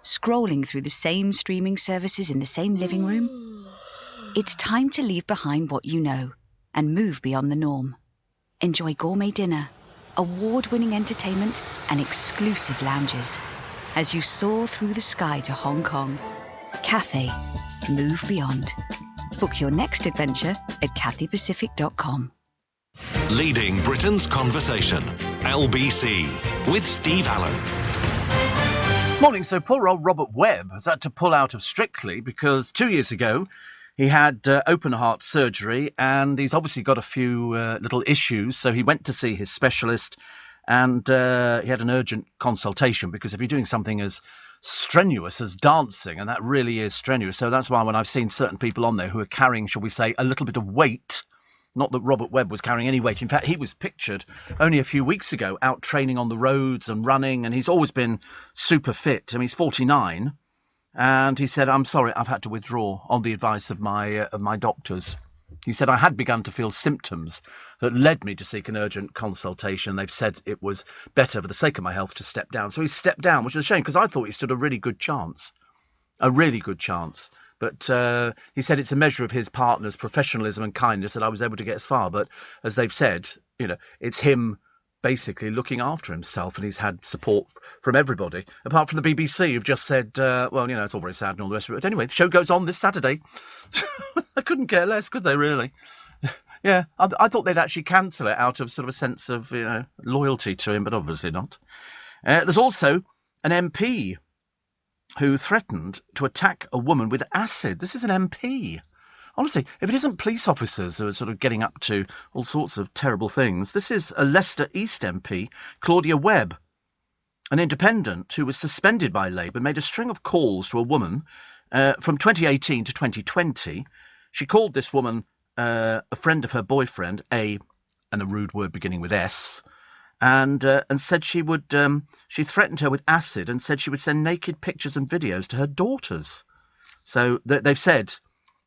Scrolling through the same streaming services in the same living room? It's time to leave behind what you know and move beyond the norm. Enjoy gourmet dinner, award-winning entertainment and exclusive lounges as you soar through the sky to Hong Kong. Cathay. Move beyond. Book your next adventure at cathaypacific.com. Leading Britain's conversation. LBC with Steve Allen. Morning. So poor old Robert Webb has had to pull out of Strictly because 2 years ago he had open heart surgery and he's obviously got a few little issues. So he went to see his specialist and he had an urgent consultation because if you're doing something as strenuous as dancing, and that really is strenuous. So that's why when I've seen certain people on there who are carrying, shall we say, a little bit of weight, not that Robert Webb was carrying any weight. In fact, he was pictured only a few weeks ago out training on the roads and running, and he's always been super fit. I mean, he's 49. And he said, I'm sorry, I've had to withdraw on the advice of my doctors. He said, I had begun to feel symptoms that led me to seek an urgent consultation. They've said it was better for the sake of my health to step down. So he stepped down, which is a shame because I thought he stood a really good chance. A really good chance. But he said it's a measure of his partner's professionalism and kindness that I was able to get as far. But as they've said, you know, it's him basically looking after himself, and he's had support from everybody, apart from the BBC, who've just said, well, you know, it's all very sad and all the rest of it. But anyway, the show goes on this Saturday. I couldn't care less, could they, really? Yeah, I thought they'd actually cancel it out of sort of a sense of, you know, loyalty to him, but obviously not. There's also an MP who threatened to attack a woman with acid. This is an MP. Honestly, if it isn't police officers who are sort of getting up to all sorts of terrible things, this is a Leicester East MP, Claudia Webb, an independent who was suspended by Labour, made a string of calls to a woman from 2018 to 2020. She called this woman a friend of her boyfriend, and a rude word beginning with S, and said she would. She threatened her with acid and said she would send naked pictures and videos to her daughters. So they've said,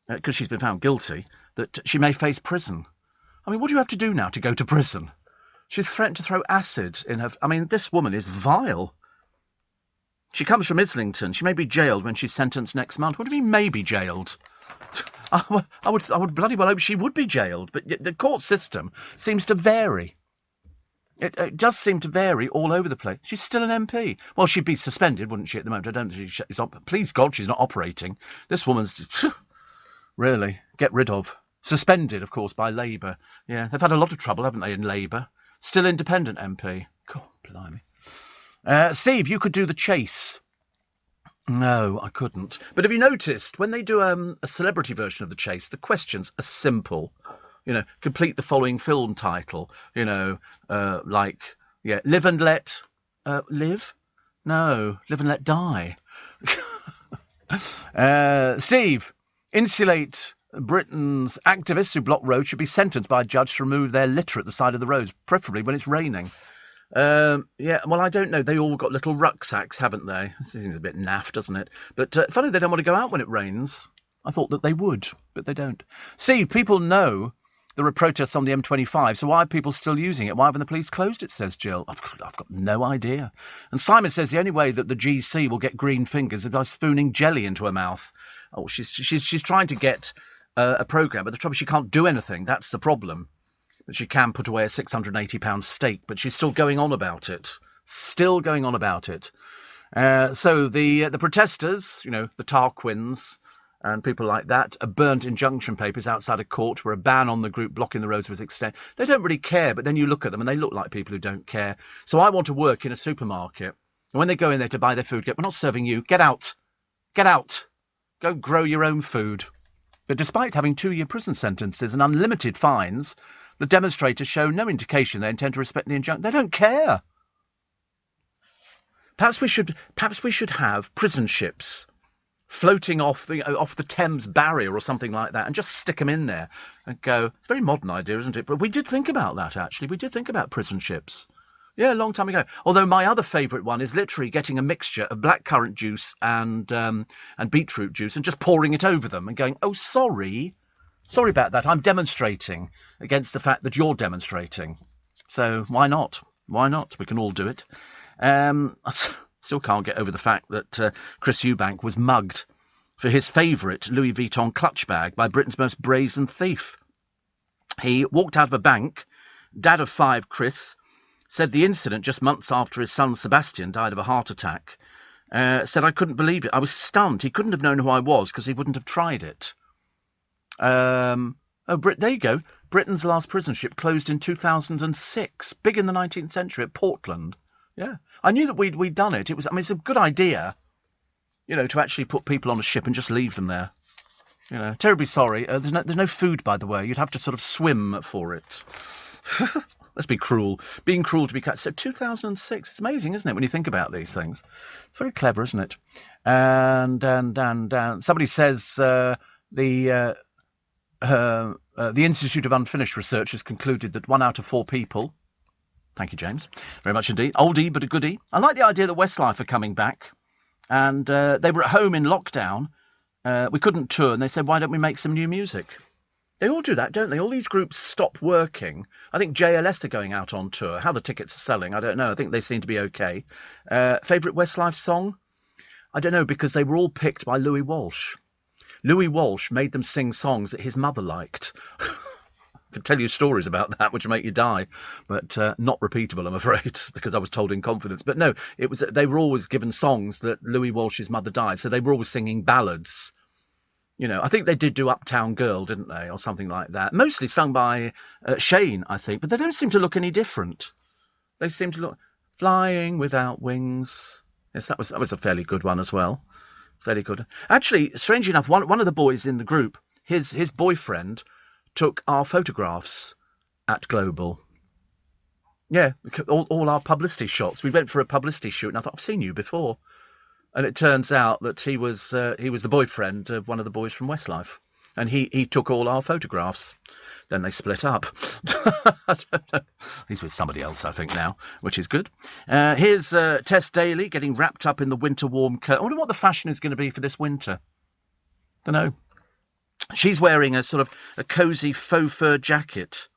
because she's been found guilty, that she may face prison. I mean, what do you have to do now to go to prison? She's threatened to throw acid in her... I mean, this woman is vile. She comes from Islington. She may be jailed when she's sentenced next month. What do you mean, may be jailed? I would bloody well hope she would be jailed, but the court system seems to vary. It does seem to vary all over the place. She's still an MP. Well, she'd be suspended, wouldn't she, at the moment? I don't think she's... Please God, she's not operating. This woman's... Really, get rid of. Suspended, of course, by Labour. Yeah, they've had a lot of trouble, haven't they, in Labour? Still independent MP. God, blimey. Steve, you could do The Chase. No, I couldn't. But have you noticed, when they do a celebrity version of The Chase, the questions are simple. You know, complete the following film title. You know, like, yeah, Live and Let, live? No, live and let die. Steve, insulate Britain's activists who block roads should be sentenced by a judge to remove their litter at the side of the roads, preferably when it's raining. Yeah, well, I don't know. They all got little rucksacks, haven't they? This seems a bit naff, doesn't it? But funny, they don't want to go out when it rains. I thought that they would, but they don't. Steve, people know there are protests on the M25, so why are people still using it? Why haven't the police closed it, says Jill. I've got no idea. And Simon says the only way that the GC will get green fingers is by spooning jelly into her mouth. Oh, she's trying to get a programme, but the trouble is she can't do anything. That's the problem. But she can put away a £680 steak, but she's still going on about it. Still going on about it. So the protesters, you know, the Tarquins and people like that, are burnt injunction papers outside a court where a ban on the group blocking the roads was extended. They don't really care, but then you look at them and they look like people who don't care. So I want to work in a supermarket. And when they go in there to buy their food, we're not serving you. Get out. Get out. Go grow your own food. But despite having 2-year prison sentences and unlimited fines, the demonstrators show no indication they intend to respect the injunction. They don't care. Perhaps we should have prison ships floating off the Thames barrier or something like that, and just stick them in there and go. It's a very modern idea, isn't it? But we did think about that, actually. We did think about prison ships. Yeah, a long time ago. Although my other favourite one is literally getting a mixture of blackcurrant juice and beetroot juice and just pouring it over them and going, oh, sorry about that. I'm demonstrating against the fact that you're demonstrating. So why not? Why not? We can all do it. Still can't get over the fact that Chris Eubank was mugged for his favourite Louis Vuitton clutch bag by Britain's most brazen thief. He walked out of a bank. Dad of 5, Chris, said the incident just months after his son Sebastian died of a heart attack. Said, I couldn't believe it. I was stunned. He couldn't have known who I was because he wouldn't have tried it. There you go. Britain's last prison ship closed in 2006. Big in the 19th century at Portland. Yeah. I knew that we'd done it. It's a good idea, you know, to actually put people on a ship and just leave them there. You know, terribly sorry. There's no food, by the way. You'd have to sort of swim for it. Let's be cruel. Being cruel to be cut. So 2006. It's amazing, isn't it, when you think about these things? It's very clever, isn't it? And somebody says the Institute of Unfinished Research has concluded that 1 out of 4 people. Thank you, James. Very much indeed. Oldie, but a goodie. I like the idea that Westlife are coming back. And they were at home in lockdown. We couldn't tour, and they said, why don't we make some new music? They all do that, don't they? All these groups stop working. I think JLS are going out on tour. How the tickets are selling, I don't know. I think they seem to be okay. Favourite Westlife song? I don't know, because they were all picked by Louis Walsh. Louis Walsh made them sing songs that his mother liked. I could tell you stories about that which make you die, but not repeatable, I'm afraid, because I was told in confidence. But no, they were always given songs that Louis Walsh's mother died, so they were always singing ballads. You know, I think they did do Uptown Girl, didn't they, or something like that. Mostly sung by Shane, I think, but they don't seem to look any different. They seem to look Flying Without Wings. Yes, that was a fairly good one as well. Fairly good. Actually, strangely enough, one of the boys in the group, his boyfriend took our photographs at Global. Yeah, all our publicity shots. We went for a publicity shoot, and I thought, I've seen you before. And it turns out that he was the boyfriend of one of the boys from Westlife. And he took all our photographs. Then they split up. I don't know. He's with somebody else, I think, now, which is good. Here's Tess Daly getting wrapped up in the winter warm coat. I wonder what the fashion is going to be for this winter. Don't know. She's wearing a sort of a cosy faux fur jacket.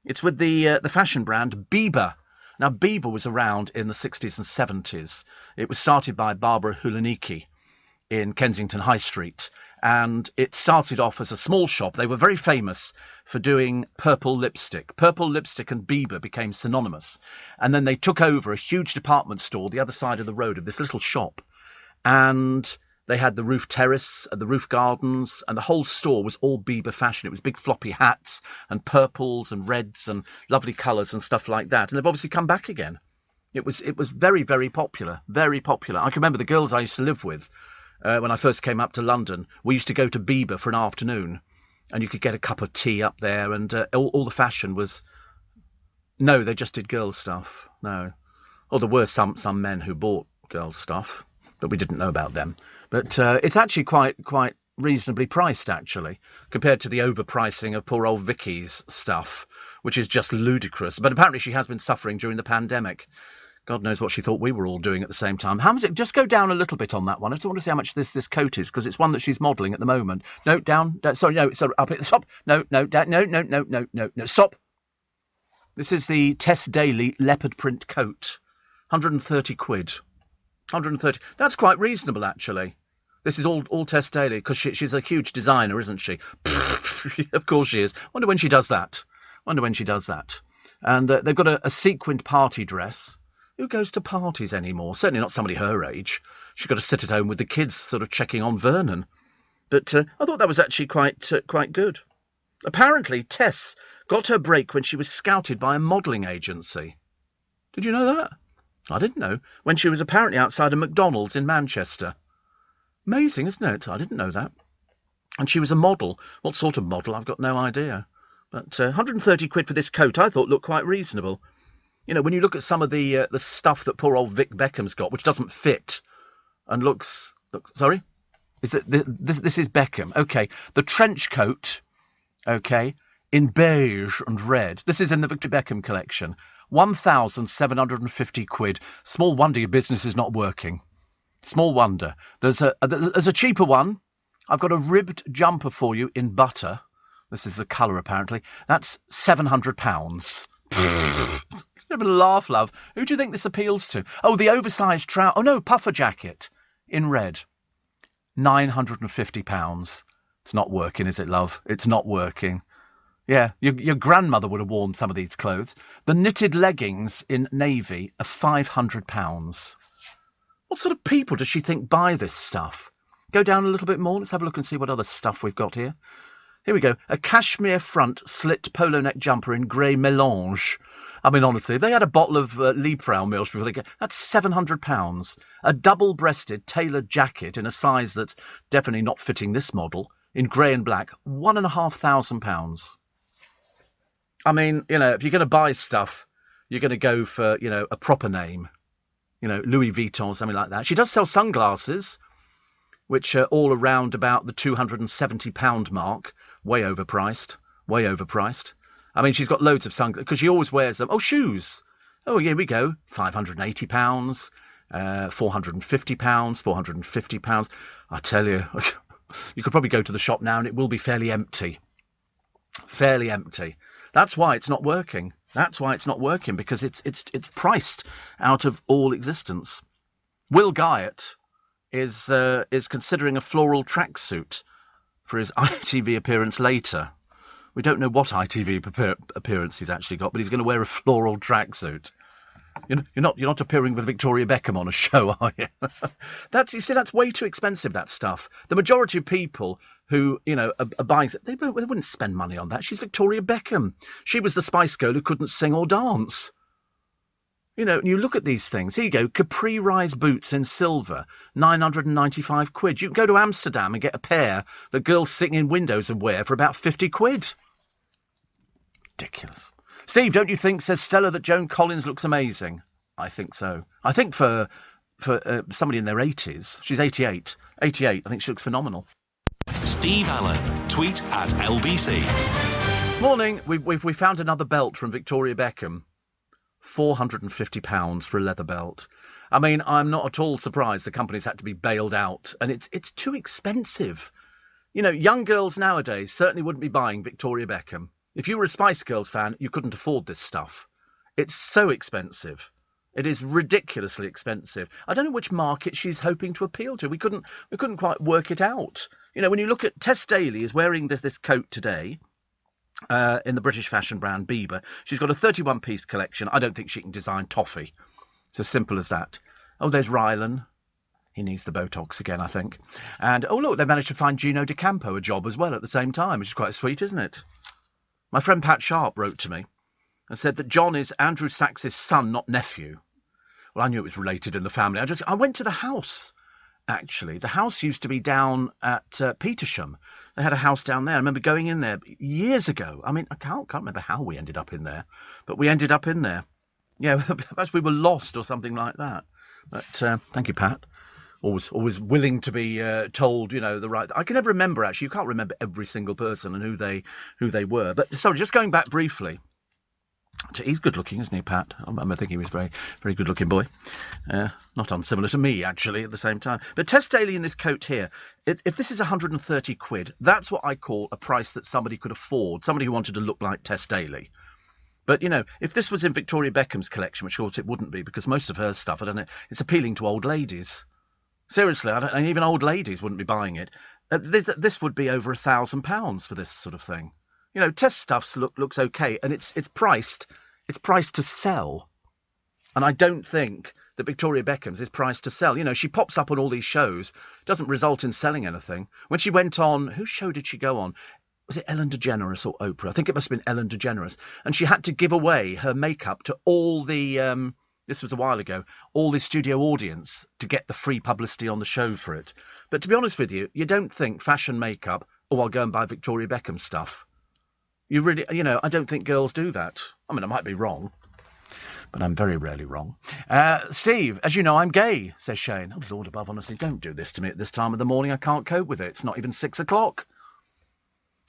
It's with the fashion brand Bieber. Now, Bieber was around in the 60s and 70s. It was started by Barbara Hulaniki in Kensington High Street. And it started off as a small shop. They were very famous for doing purple lipstick. Purple lipstick and Bieber became synonymous. And then they took over a huge department store the other side of the road of this little shop. And they had the roof terrace and the roof gardens, and the whole store was all Bieber fashion. It was big floppy hats and purples and reds and lovely colours and stuff like that. And they've obviously come back again. It was very, very popular, very popular. I can remember the girls I used to live with when I first came up to London. We used to go to Bieber for an afternoon, and you could get a cup of tea up there, and all the fashion was... No, they just did girls' stuff. No. Or there were some men who bought girls' stuff, but we didn't know about them. But it's actually quite reasonably priced, actually, compared to the overpricing of poor old Vicky's stuff, which is just ludicrous. But apparently she has been suffering during the pandemic. God knows what she thought we were all doing at the same time. How much? Just go down a little bit on that one. I just want to see how much this coat is, because it's one that she's modelling at the moment. No, down. Sorry, up at the top. No, down. No, stop. This is the Tess Daly leopard print coat. 130 quid. 130. That's quite reasonable, actually. This is all Tess Daly, because she's a huge designer, isn't she? Of course she is. Wonder when she does that. And they've got a sequined party dress. Who goes to parties anymore? Certainly not somebody her age. She's got to sit at home with the kids, sort of checking on Vernon. But I thought that was actually quite good. Apparently, Tess got her break when she was scouted by a modelling agency. Did you know that? I didn't know. When she was apparently outside a McDonald's in Manchester. Amazing, isn't it? I didn't know that. And she was a model. What sort of model? I've got no idea. But 130 quid for this coat I thought looked quite reasonable. You know, when you look at some of the stuff that poor old Vic Beckham's got, which doesn't fit, and looks sorry, is it this is Beckham? Okay, the trench coat, okay, in beige and red. This is in the Victor Beckham collection. 1,750 quid. Small wonder your business is not working. Small wonder. There's a cheaper one. I've got a ribbed jumper for you in butter. This is the colour apparently. That's £700. Have a laugh, love. Who do you think this appeals to? Oh, the oversized trout. Oh no, puffer jacket in red. £950. It's not working, is it, love? It's not working. Yeah, your grandmother would have worn some of these clothes. The knitted leggings in navy are £500. What sort of people does she think buy this stuff? Go down a little bit more. Let's have a look and see what other stuff we've got here. Here we go. A cashmere front slit polo neck jumper in grey melange. I mean, honestly, they had a bottle of Liebfrau Milch before they get... That's £700. A double-breasted tailored jacket in a size that's definitely not fitting this model, in grey and black, £1,500. I mean, you know, if you're going to buy stuff, you're going to go for, you know, a proper name. You know, Louis Vuitton or something like that. She does sell sunglasses, which are all around about the £270 mark. Way overpriced. I mean, she's got loads of sunglasses, because she always wears them. Oh, shoes. Oh, here we go. £580, £450, £450. I tell you, you could probably go to the shop now and it will be fairly empty. That's why it's not working. Because it's priced out of all existence. Will Guyatt is considering a floral tracksuit for his ITV appearance later. We don't know what ITV appearance he's actually got, but he's going to wear a floral tracksuit. You're not appearing with Victoria Beckham on a show, are you? That's way too expensive, that stuff. The majority of people who, you know, are buying, they wouldn't spend money on that. She's Victoria Beckham. She was the Spice Girl who couldn't sing or dance. You know, and you look at these things. Here you go, Capri Rise boots in silver, 995 quid. You can go to Amsterdam and get a pair that girls sitting in windows would wear for about 50 quid. Ridiculous. Steve, don't you think, says Stella, that Joan Collins looks amazing? I think so. I think for somebody in their 80s, she's 88. 88, I think she looks phenomenal. Steve Allen, tweet at LBC. Morning, we found another belt from Victoria Beckham. £450 for a leather belt. I mean, I'm not at all surprised the company's had to be bailed out, and it's too expensive. You know, young girls nowadays certainly wouldn't be buying Victoria Beckham. If you were a Spice Girls fan, you couldn't afford this stuff. It's so expensive. It is ridiculously expensive. I don't know which market she's hoping to appeal to. We couldn't quite work it out. You know, when you look at Tess Daly is wearing this coat today. In the British fashion brand Bieber. She's got a 31-piece collection. I don't think she can design toffee. It's as simple as that. Oh, there's Rylan. He needs the Botox again, I think. And, oh, look, they managed to find Gino D'Acampo a job as well at the same time, which is quite sweet, isn't it? My friend Pat Sharp wrote to me and said that John is Andrew Sachs's son, not nephew. Well, I knew it was related in the family. I went to the house. Actually, the house used to be down at Petersham. They had a house down there. I remember going in there years ago. I mean, I can't remember how we ended up in there, but we ended up in there. Yeah, perhaps we were lost or something like that. But thank you, Pat. Always willing to be told, the right. I can never remember, actually. You can't remember every single person and who they were. But sorry, just going back briefly. He's good looking, isn't he, Pat? I think he was very, very good looking boy. Not unsimilar to me, actually, at the same time. But Tess Daly in this coat here, if this is 130 quid, that's what I call a price that somebody could afford, somebody who wanted to look like Tess Daly. But, if this was in Victoria Beckham's collection, which of course it wouldn't be, because most of her stuff, I don't know, it's appealing to old ladies. Seriously, and even old ladies wouldn't be buying it. This would be over £1,000 for this sort of thing. Test stuff looks okay, and it's priced to sell. And I don't think that Victoria Beckham's is priced to sell. She pops up on all these shows, doesn't result in selling anything. When she went on, whose show did she go on? Was it Ellen DeGeneres or Oprah? I think it must have been Ellen DeGeneres. And she had to give away her makeup to all the, this was a while ago, all the studio audience to get the free publicity on the show for it. But to be honest with you, you don't think fashion makeup, I'll go and buy Victoria Beckham stuff. You really, I don't think girls do that. I mean, I might be wrong, but I'm very rarely wrong. Steve, as you know, I'm gay, says Shane. Oh, Lord above, honestly, don't do this to me at this time of the morning. I can't cope with it. It's not even 6 o'clock.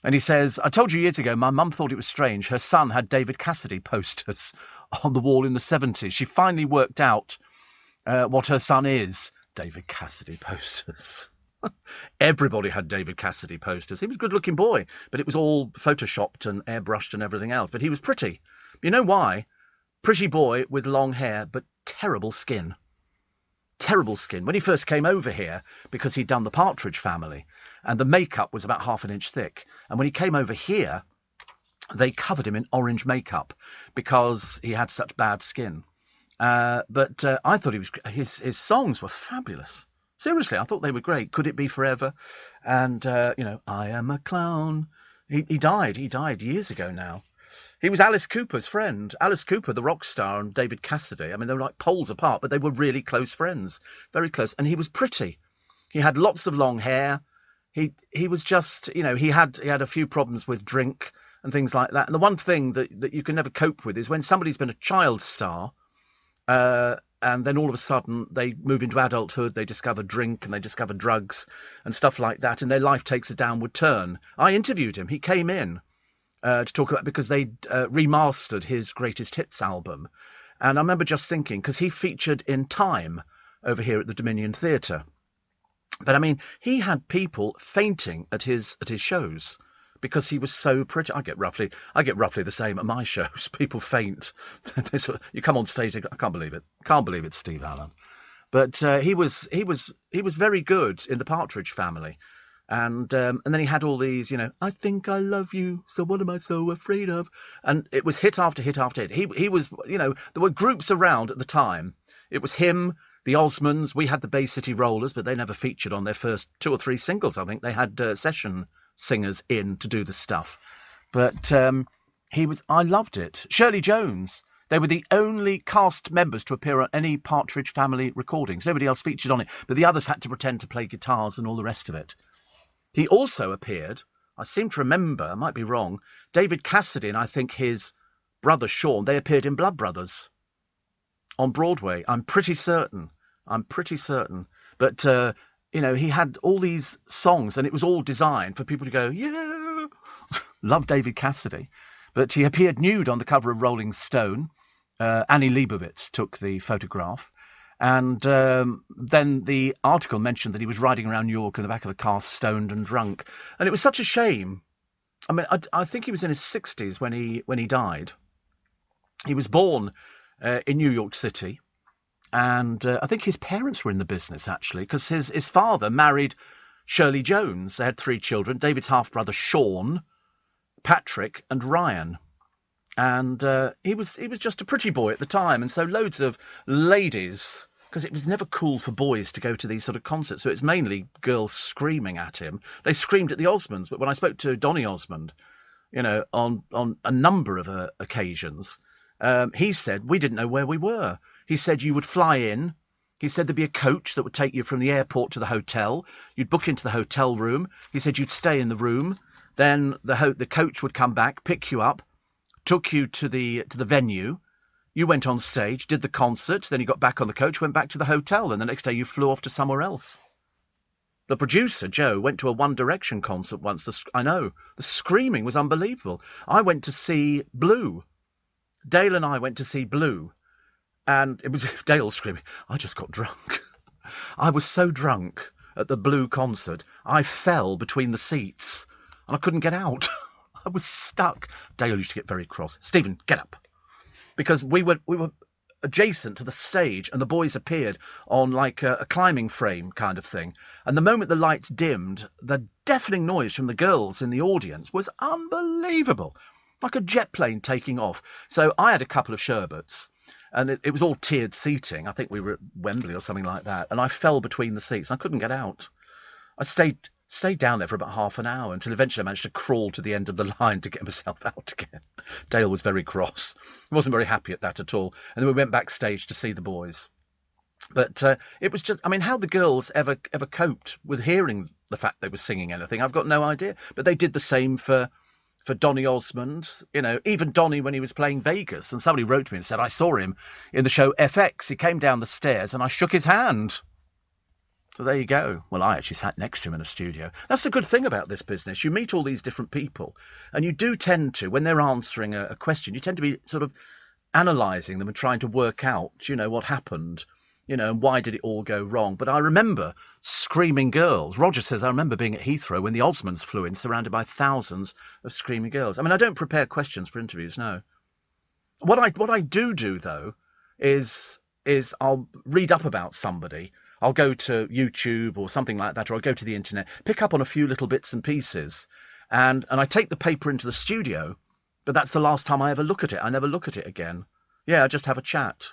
And he says, I told you years ago, my mum thought it was strange. Her son had David Cassidy posters on the wall in the 70s. She finally worked out what her son is. David Cassidy posters. Everybody had David Cassidy posters. He was a good-looking boy, but it was all photoshopped and airbrushed and everything else. But he was pretty. You know why? Pretty boy with long hair, but terrible skin. Terrible skin. When he first came over here, because he'd done the Partridge Family, and the makeup was about half an inch thick. And when he came over here, they covered him in orange makeup because he had such bad skin. But I thought his songs were fabulous. Seriously, I thought they were great. Could It Be Forever? And, I Am a Clown. He died. He died years ago now. He was Alice Cooper's friend. Alice Cooper, the rock star, and David Cassidy. I mean, they were like poles apart, but they were really close friends. Very close. And he was pretty. He had lots of long hair. He was just, he had a few problems with drink and things like that. And the one thing that you can never cope with is when somebody's been a child star, and then all of a sudden they move into adulthood, they discover drink and they discover drugs and stuff like that, and their life takes a downward turn. I interviewed him. He came in to talk about, because they remastered his greatest hits album. And I remember just thinking, because he featured in Time over here at the Dominion Theatre. But I memean, he had people fainting at his shows because he was so pretty. I get roughly the same at my shows. People faint. You come on stage, I can't believe it. Can't believe it, Steve Allen. But he was very good in the Partridge Family. And then he had all these, I think I love you, so what am I so afraid of? And it was hit after hit after hit. He was, there were groups around at the time. It was him, the Osmonds. We had the Bay City Rollers, but they never featured on their first 2 or 3 singles. I think they had session singers in to do the stuff. But I loved it. Shirley Jones. They were the only cast members to appear on any Partridge Family recordings. Nobody else featured on it, but the others had to pretend to play guitars and all the rest of it. He also appeared, I seem to remember, I might be wrong, David Cassidy and I think his brother Sean, they appeared in Blood Brothers on Broadway. I'm pretty certain. But, he had all these songs and it was all designed for people to go, yeah, love David Cassidy. But he appeared nude on the cover of Rolling Stone. Annie Leibovitz took the photograph. And then the article mentioned that he was riding around New York in the back of a car, stoned and drunk. And it was such a shame. I mean, I think he was in his 60s when he died. He was born in New York City. And I think his parents were in the business, actually, because his father married Shirley Jones. They had 3 children, David's half-brother Sean, Patrick and Ryan. And he was just a pretty boy at the time. And so loads of ladies, because it was never cool for boys to go to these sort of concerts. So it's mainly girls screaming at him. They screamed at the Osmonds. But when I spoke to Donny Osmond, on a number of occasions, he said, we didn't know where we were. He said you would fly in. He said there'd be a coach that would take you from the airport to the hotel. You'd book into the hotel room. He said you'd stay in the room. Then the coach would come back, pick you up, took you to the venue, You went on stage, did the concert, then you got back on the coach, went back to the hotel, and the next day you flew off to somewhere else. The producer, Joe, went to a One Direction concert once. I know. The screaming was unbelievable. I went to see Blue. Dale and I went to see Blue. And it was Dale screaming. I just got drunk. I was so drunk at the Blue concert, I fell between the seats and I couldn't get out. I was stuck. Dale used to get very cross. Stephen, get up. Because we were adjacent to the stage and the boys appeared on like a climbing frame kind of thing. And the moment the lights dimmed, the deafening noise from the girls in the audience was unbelievable. Like a jet plane taking off. So I had a couple of sherbets. And it was all tiered seating. I think we were at Wembley or something like that. And I fell between the seats. I couldn't get out. I stayed down there for about half an hour until eventually I managed to crawl to the end of the line to get myself out again. Dale was very cross. He wasn't very happy at that at all. And then we went backstage to see the boys. But it was just, I mean, how the girls ever coped with hearing the fact they were singing anything, I've got no idea. But they did the same for Donny Osmond, you know, even Donny when he was playing Vegas. And somebody wrote to me and said, I saw him in the show FX. He came down the stairs and I shook his hand. So there you go. Well, I actually sat next to him in a studio. That's the good thing about this business. You meet all these different people and you do tend to, when they're answering a question, you tend to be sort of analysing them and trying to work out, you know, what happened. You know, and why did it all go wrong? But I remember screaming girls. Roger says, I remember being at Heathrow when the Osmonds flew in, surrounded by thousands of screaming girls. I mean, I don't prepare questions for interviews, no. What I do, though, is I'll read up about somebody. I'll go to YouTube or something like that, or I'll go to the internet, pick up on a few little bits and pieces, and I take the paper into the studio, but that's the last time I ever look at it. I never look at it again. Yeah, I just have a chat.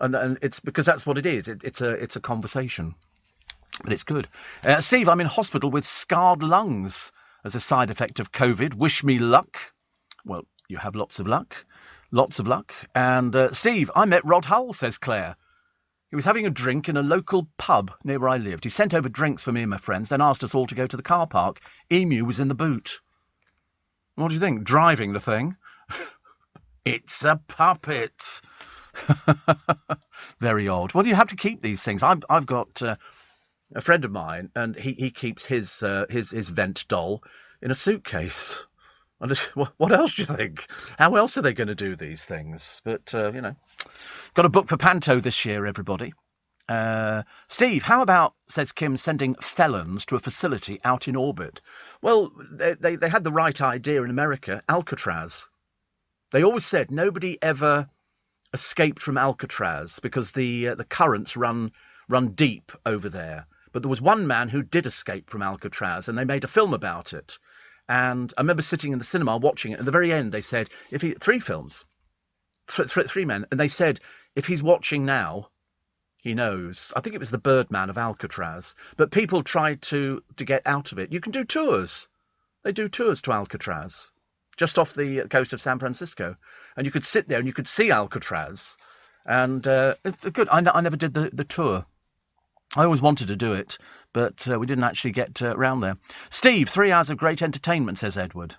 And it's because that's what it is. It's a conversation, but it's good. Steve, I'm in hospital with scarred lungs as a side effect of COVID. Wish me luck. Well, you have lots of luck. Lots of luck. And Steve, I met Rod Hull, says Claire. He was having a drink in a local pub near where I lived. He sent over drinks for me and my friends, then asked us all to go to the car park. Emu was in the boot. What do you think? Driving the thing? It's a puppet. Very odd. Well, you have to keep these things. I've got a friend of mine, and he keeps his vent doll in a suitcase. And what else do you think? How else are they going to do these things? But you know, got a book for Panto this year, everybody. Steve, how about, says Kim, sending felons to a facility out in orbit? Well, they had the right idea in America. Alcatraz. They always said nobody ever escaped from Alcatraz because the currents run deep over there. But there was one man who did escape from Alcatraz, and they made a film about it. And I remember sitting in the cinema watching it. At the very end, they said, three films, three men, and they said, if he's watching now, he knows. I think it was the Birdman of Alcatraz. But people tried to get out of it. You can do tours. They do tours to Alcatraz, just off the coast of San Francisco. And you could sit there and you could see Alcatraz. And good. I never did the tour. I always wanted to do it, but we didn't actually get round there. Steve, 3 hours of great entertainment, says Edward.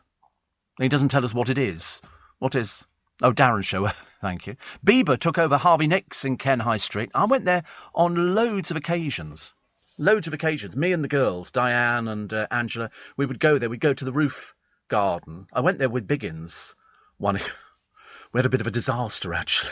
He doesn't tell us what it is. What is? Oh, Darren Show. Thank you. Bieber took over Harvey Nicks in Ken High Street. I went there on loads of occasions. Loads of occasions. Me and the girls, Diane and Angela, we would go there. We'd go to the roof garden. I went there with Biggins. We had a bit of a disaster, actually.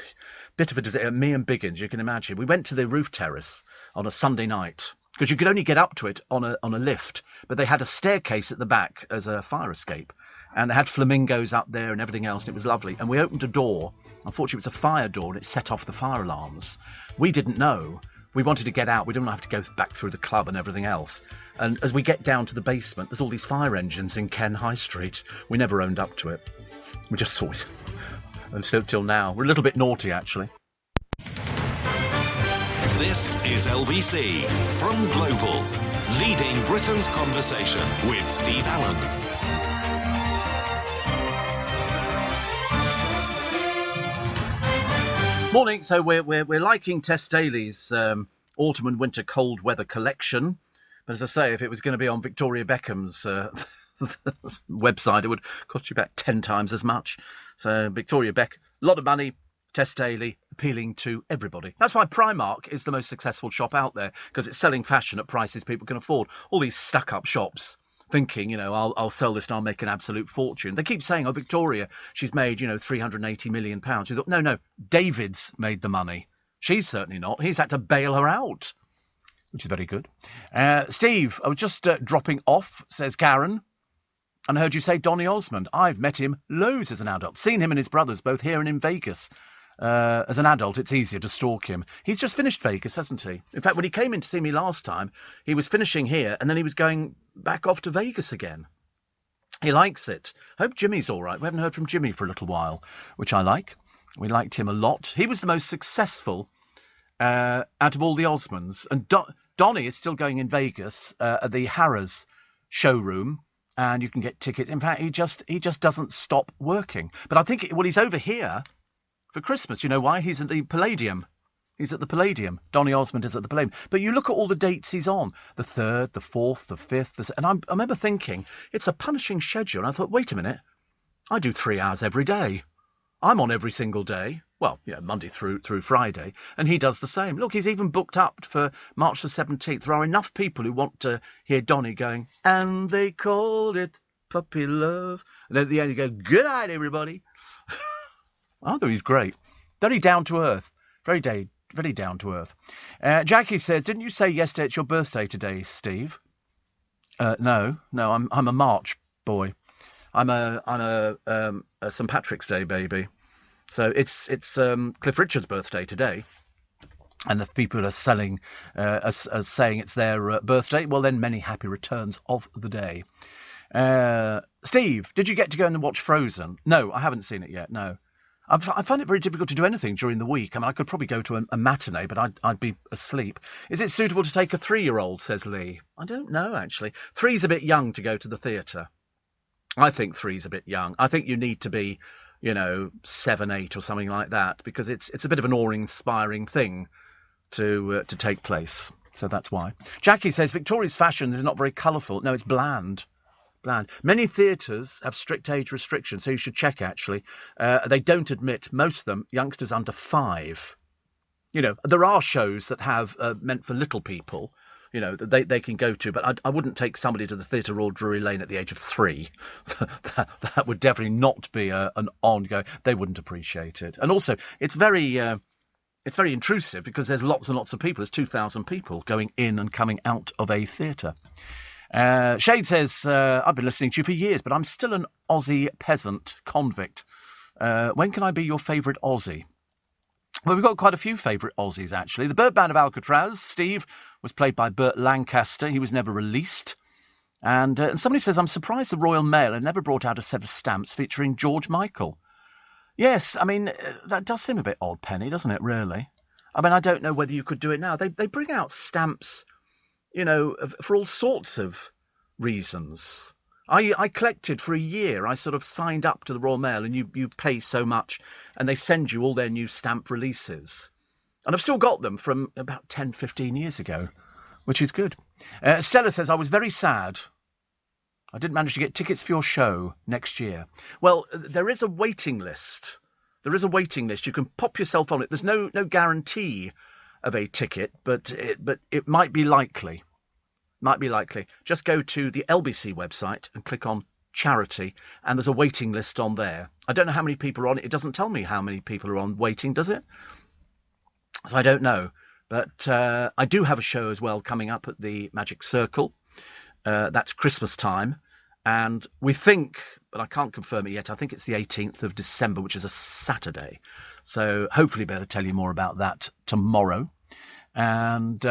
Bit of a disaster. Me and Biggins, you can imagine. We went to the roof terrace on a Sunday night because you could only get up to it on a lift, but they had a staircase at the back as a fire escape, and they had flamingos up there and everything else. And it was lovely. And we opened a door. Unfortunately, it was a fire door, and it set off the fire alarms. We didn't know. We wanted to get out. We didn't have to go back through the club and everything else. And as we get down to the basement, there's all these fire engines in Ken High Street. We never owned up to it. We just saw it. And so till now, we're a little bit naughty, actually. This is LBC from Global, leading Britain's conversation with Steve Allen. Morning. So we're liking Tess Daly's autumn and winter cold weather collection, but as I say, if it was going to be on Victoria Beckham's website, it would cost you about 10 times as much. So Victoria Beck, a lot of money, Tess Daly appealing to everybody. That's why Primark is the most successful shop out there, because it's selling fashion at prices people can afford. All these stuck-up shops thinking, I'll sell this and I'll make an absolute fortune. They keep saying, Victoria, she's made, £380 million. You thought, no, David's made the money. She's certainly not. He's had to bail her out, which is very good. Steve, I was just dropping off, says Karen, and I heard you say Donny Osmond. I've met him loads as an adult. Seen him and his brothers both here and in Vegas. As an adult, it's easier to stalk him. He's just finished Vegas, hasn't he? In fact, when he came in to see me last time, he was finishing here and then he was going back off to Vegas again. He likes it. Hope Jimmy's all right. We haven't heard from Jimmy for a little while, which I like. We liked him a lot. He was the most successful out of all the Osmonds. And Donny is still going in Vegas at the Harrah's showroom, and you can get tickets. In fact, he just doesn't stop working. But I think, he's over here for Christmas. You know why? He's at the Palladium. He's at the Palladium. Donny Osmond is at the Palladium. But you look at all the dates he's on. The 3rd, the 4th, the 5th. And I remember thinking, it's a punishing schedule. And I thought, wait a minute. I do 3 hours every day. I'm on every single day. Well, Monday through Friday. And he does the same. Look, he's even booked up for March the 17th. There are enough people who want to hear Donny going, and they called it puppy love. And then at the end, you go, good night, everybody. I thought he's great. Very down to earth. Very down to earth. Jackie says, didn't you say yesterday it's your birthday today, Steve? No, I'm a March boy. I'm a St. Patrick's Day baby. So it's Cliff Richard's birthday today. And the people are saying it's their birthday. Well, then many happy returns of the day. Steve, did you get to go and watch Frozen? No, I haven't seen it yet, no. I find it very difficult to do anything during the week. I mean, I could probably go to a matinee, but I'd be asleep. Is it suitable to take a 3-year-old, says Lee? I don't know, actually. 3's a bit young to go to the theatre. I think 3's a bit young. I think you need to be, 7, 8 or something like that, because it's a bit of an awe-inspiring thing to take place. So that's why. Jackie says, Victoria's fashion is not very colourful. No, it's bland. Many theatres have strict age restrictions, so you should check, actually. They don't admit, most of them, youngsters under 5. There are shows that have meant for little people, that they can go to, but I wouldn't take somebody to the Theatre Royal Drury Lane at the age of 3. that would definitely not be an ongoing. They wouldn't appreciate it. And also, it's very intrusive, because there's lots and lots of people. There's 2,000 people going in and coming out of a theatre. Shade says, I've been listening to you for years, but I'm still an Aussie peasant convict. When can I be your favourite Aussie? Well, we've got quite a few favourite Aussies, actually. The Birdman of Alcatraz, Steve, was played by Burt Lancaster. He was never released. And somebody says, I'm surprised the Royal Mail had never brought out a set of stamps featuring George Michael. Yes, I mean, that does seem a bit odd, Penny, doesn't it, really? I mean, I don't know whether you could do it now. They bring out stamps, for all sorts of reasons. I collected for a year. I sort of signed up to the Royal Mail, and you pay so much, and they send you all their new stamp releases. And I've still got them from about 10, 15 years ago, which is good. Stella says, I was very sad. I didn't manage to get tickets for your show next year. Well, there is a waiting list. You can pop yourself on it. There's no guarantee of a ticket, but it might be likely. Just go to the LBC website and click on charity, and there's a waiting list on there. I don't know how many people are on it. It doesn't tell me how many people are on waiting, does it? So I don't know. But I do have a show as well coming up at the Magic Circle. That's Christmas time. And we think, but I can't confirm it yet, I think it's the 18th of December, which is a Saturday. So hopefully be able to tell you more about that tomorrow. And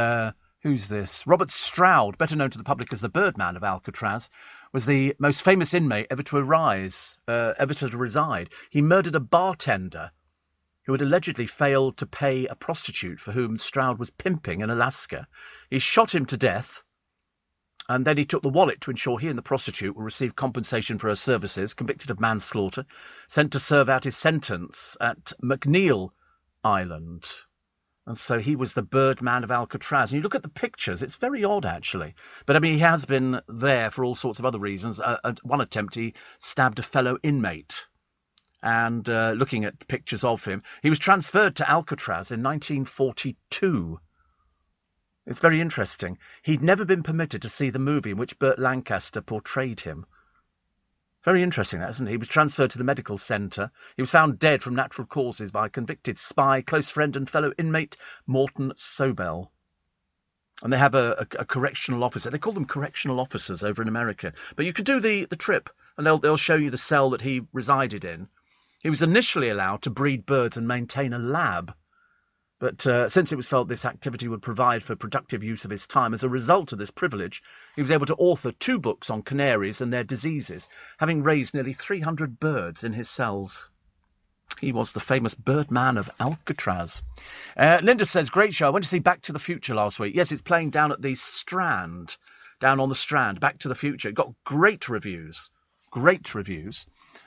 who's this? Robert Stroud, better known to the public as the Birdman of Alcatraz, was the most famous inmate ever to reside. He murdered a bartender who had allegedly failed to pay a prostitute for whom Stroud was pimping in Alaska. He shot him to death, and then he took the wallet to ensure he and the prostitute will receive compensation for her services, convicted of manslaughter, sent to serve out his sentence at McNeil Island. And so he was the Birdman of Alcatraz. And you look at the pictures, it's very odd, actually. But, I mean, he has been there for all sorts of other reasons. At one attempt, he stabbed a fellow inmate. and looking at pictures of him. He was transferred to Alcatraz in 1942. It's very interesting. He'd never been permitted to see the movie in which Burt Lancaster portrayed him. Very interesting, that, isn't it? He was transferred to the medical centre. He was found dead from natural causes by a convicted spy, close friend and fellow inmate, Morton Sobel. And they have a correctional officer. They call them correctional officers over in America. But you could do the trip, and they'll show you the cell that he resided in. He was initially allowed to breed birds and maintain a lab. But since it was felt this activity would provide for productive use of his time, as a result of this privilege, he was able to author 2 books on canaries and their diseases, having raised nearly 300 birds in his cells. He was the famous Birdman of Alcatraz. Linda says, great show. I went to see Back to the Future last week. Yes, it's playing down at the Strand, down on the Strand, Back to the Future. It got great reviews.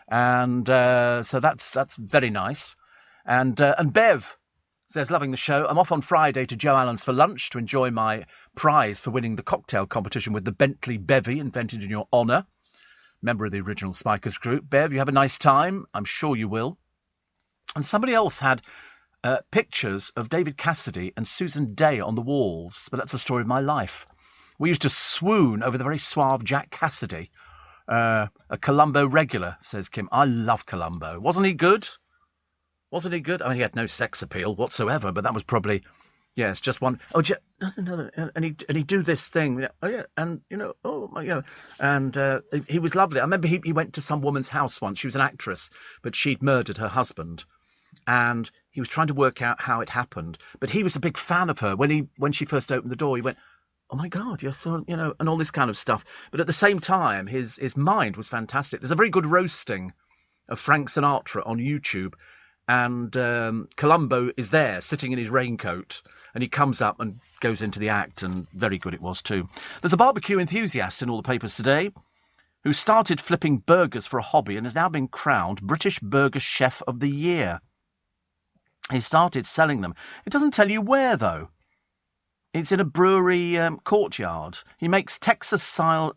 And so that's very nice. And Bev says, loving the show. I'm off on Friday to Joe Allen's for lunch to enjoy my prize for winning the cocktail competition with the Bentley Bevy, invented in your honour. Member of the original Spikers group. Bev, you have a nice time. I'm sure you will. And somebody else had pictures of David Cassidy and Susan Day on the walls. But that's the story of my life. We used to swoon over the very suave Jack Cassidy. A Columbo regular, says Kim. I love Columbo. Wasn't he good? Wasn't he good? I mean, he had no sex appeal whatsoever, but that was probably, yes, just one. Oh, another, and he'd do this thing. Oh, yeah, and, you know, oh, my God. And he was lovely. I remember he went to some woman's house once. She was an actress, but she'd murdered her husband. And he was trying to work out how it happened. But he was a big fan of her. When she first opened the door, he went, oh, my God, you're so, you know, and all this kind of stuff. But at the same time, his mind was fantastic. There's a very good roasting of Frank Sinatra on YouTube. And Columbo is there, sitting in his raincoat, and he comes up and goes into the act, and very good it was too. There's a barbecue enthusiast in all the papers today who started flipping burgers for a hobby and has now been crowned British Burger Chef of the Year. He started selling them. It doesn't tell you where, though. It's in a brewery courtyard. He makes Texas-style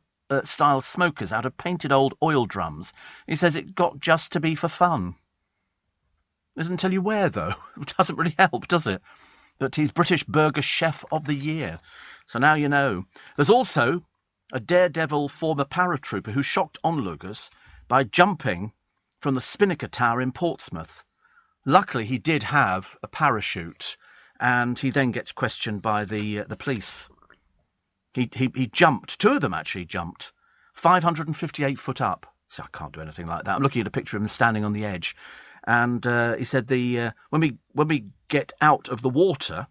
smokers out of painted old oil drums. He says it got just to be for fun. Doesn't tell you where, though. It doesn't really help, does it? But he's British Burger Chef of the Year. So now you know. There's also a daredevil former paratrooper who shocked onlookers by jumping from the Spinnaker Tower in Portsmouth. Luckily, he did have a parachute, and he then gets questioned by the police. He jumped. 2 of them actually jumped. 558 foot up. So I can't do anything like that. I'm looking at a picture of him standing on the edge. And he said when we get out of the water,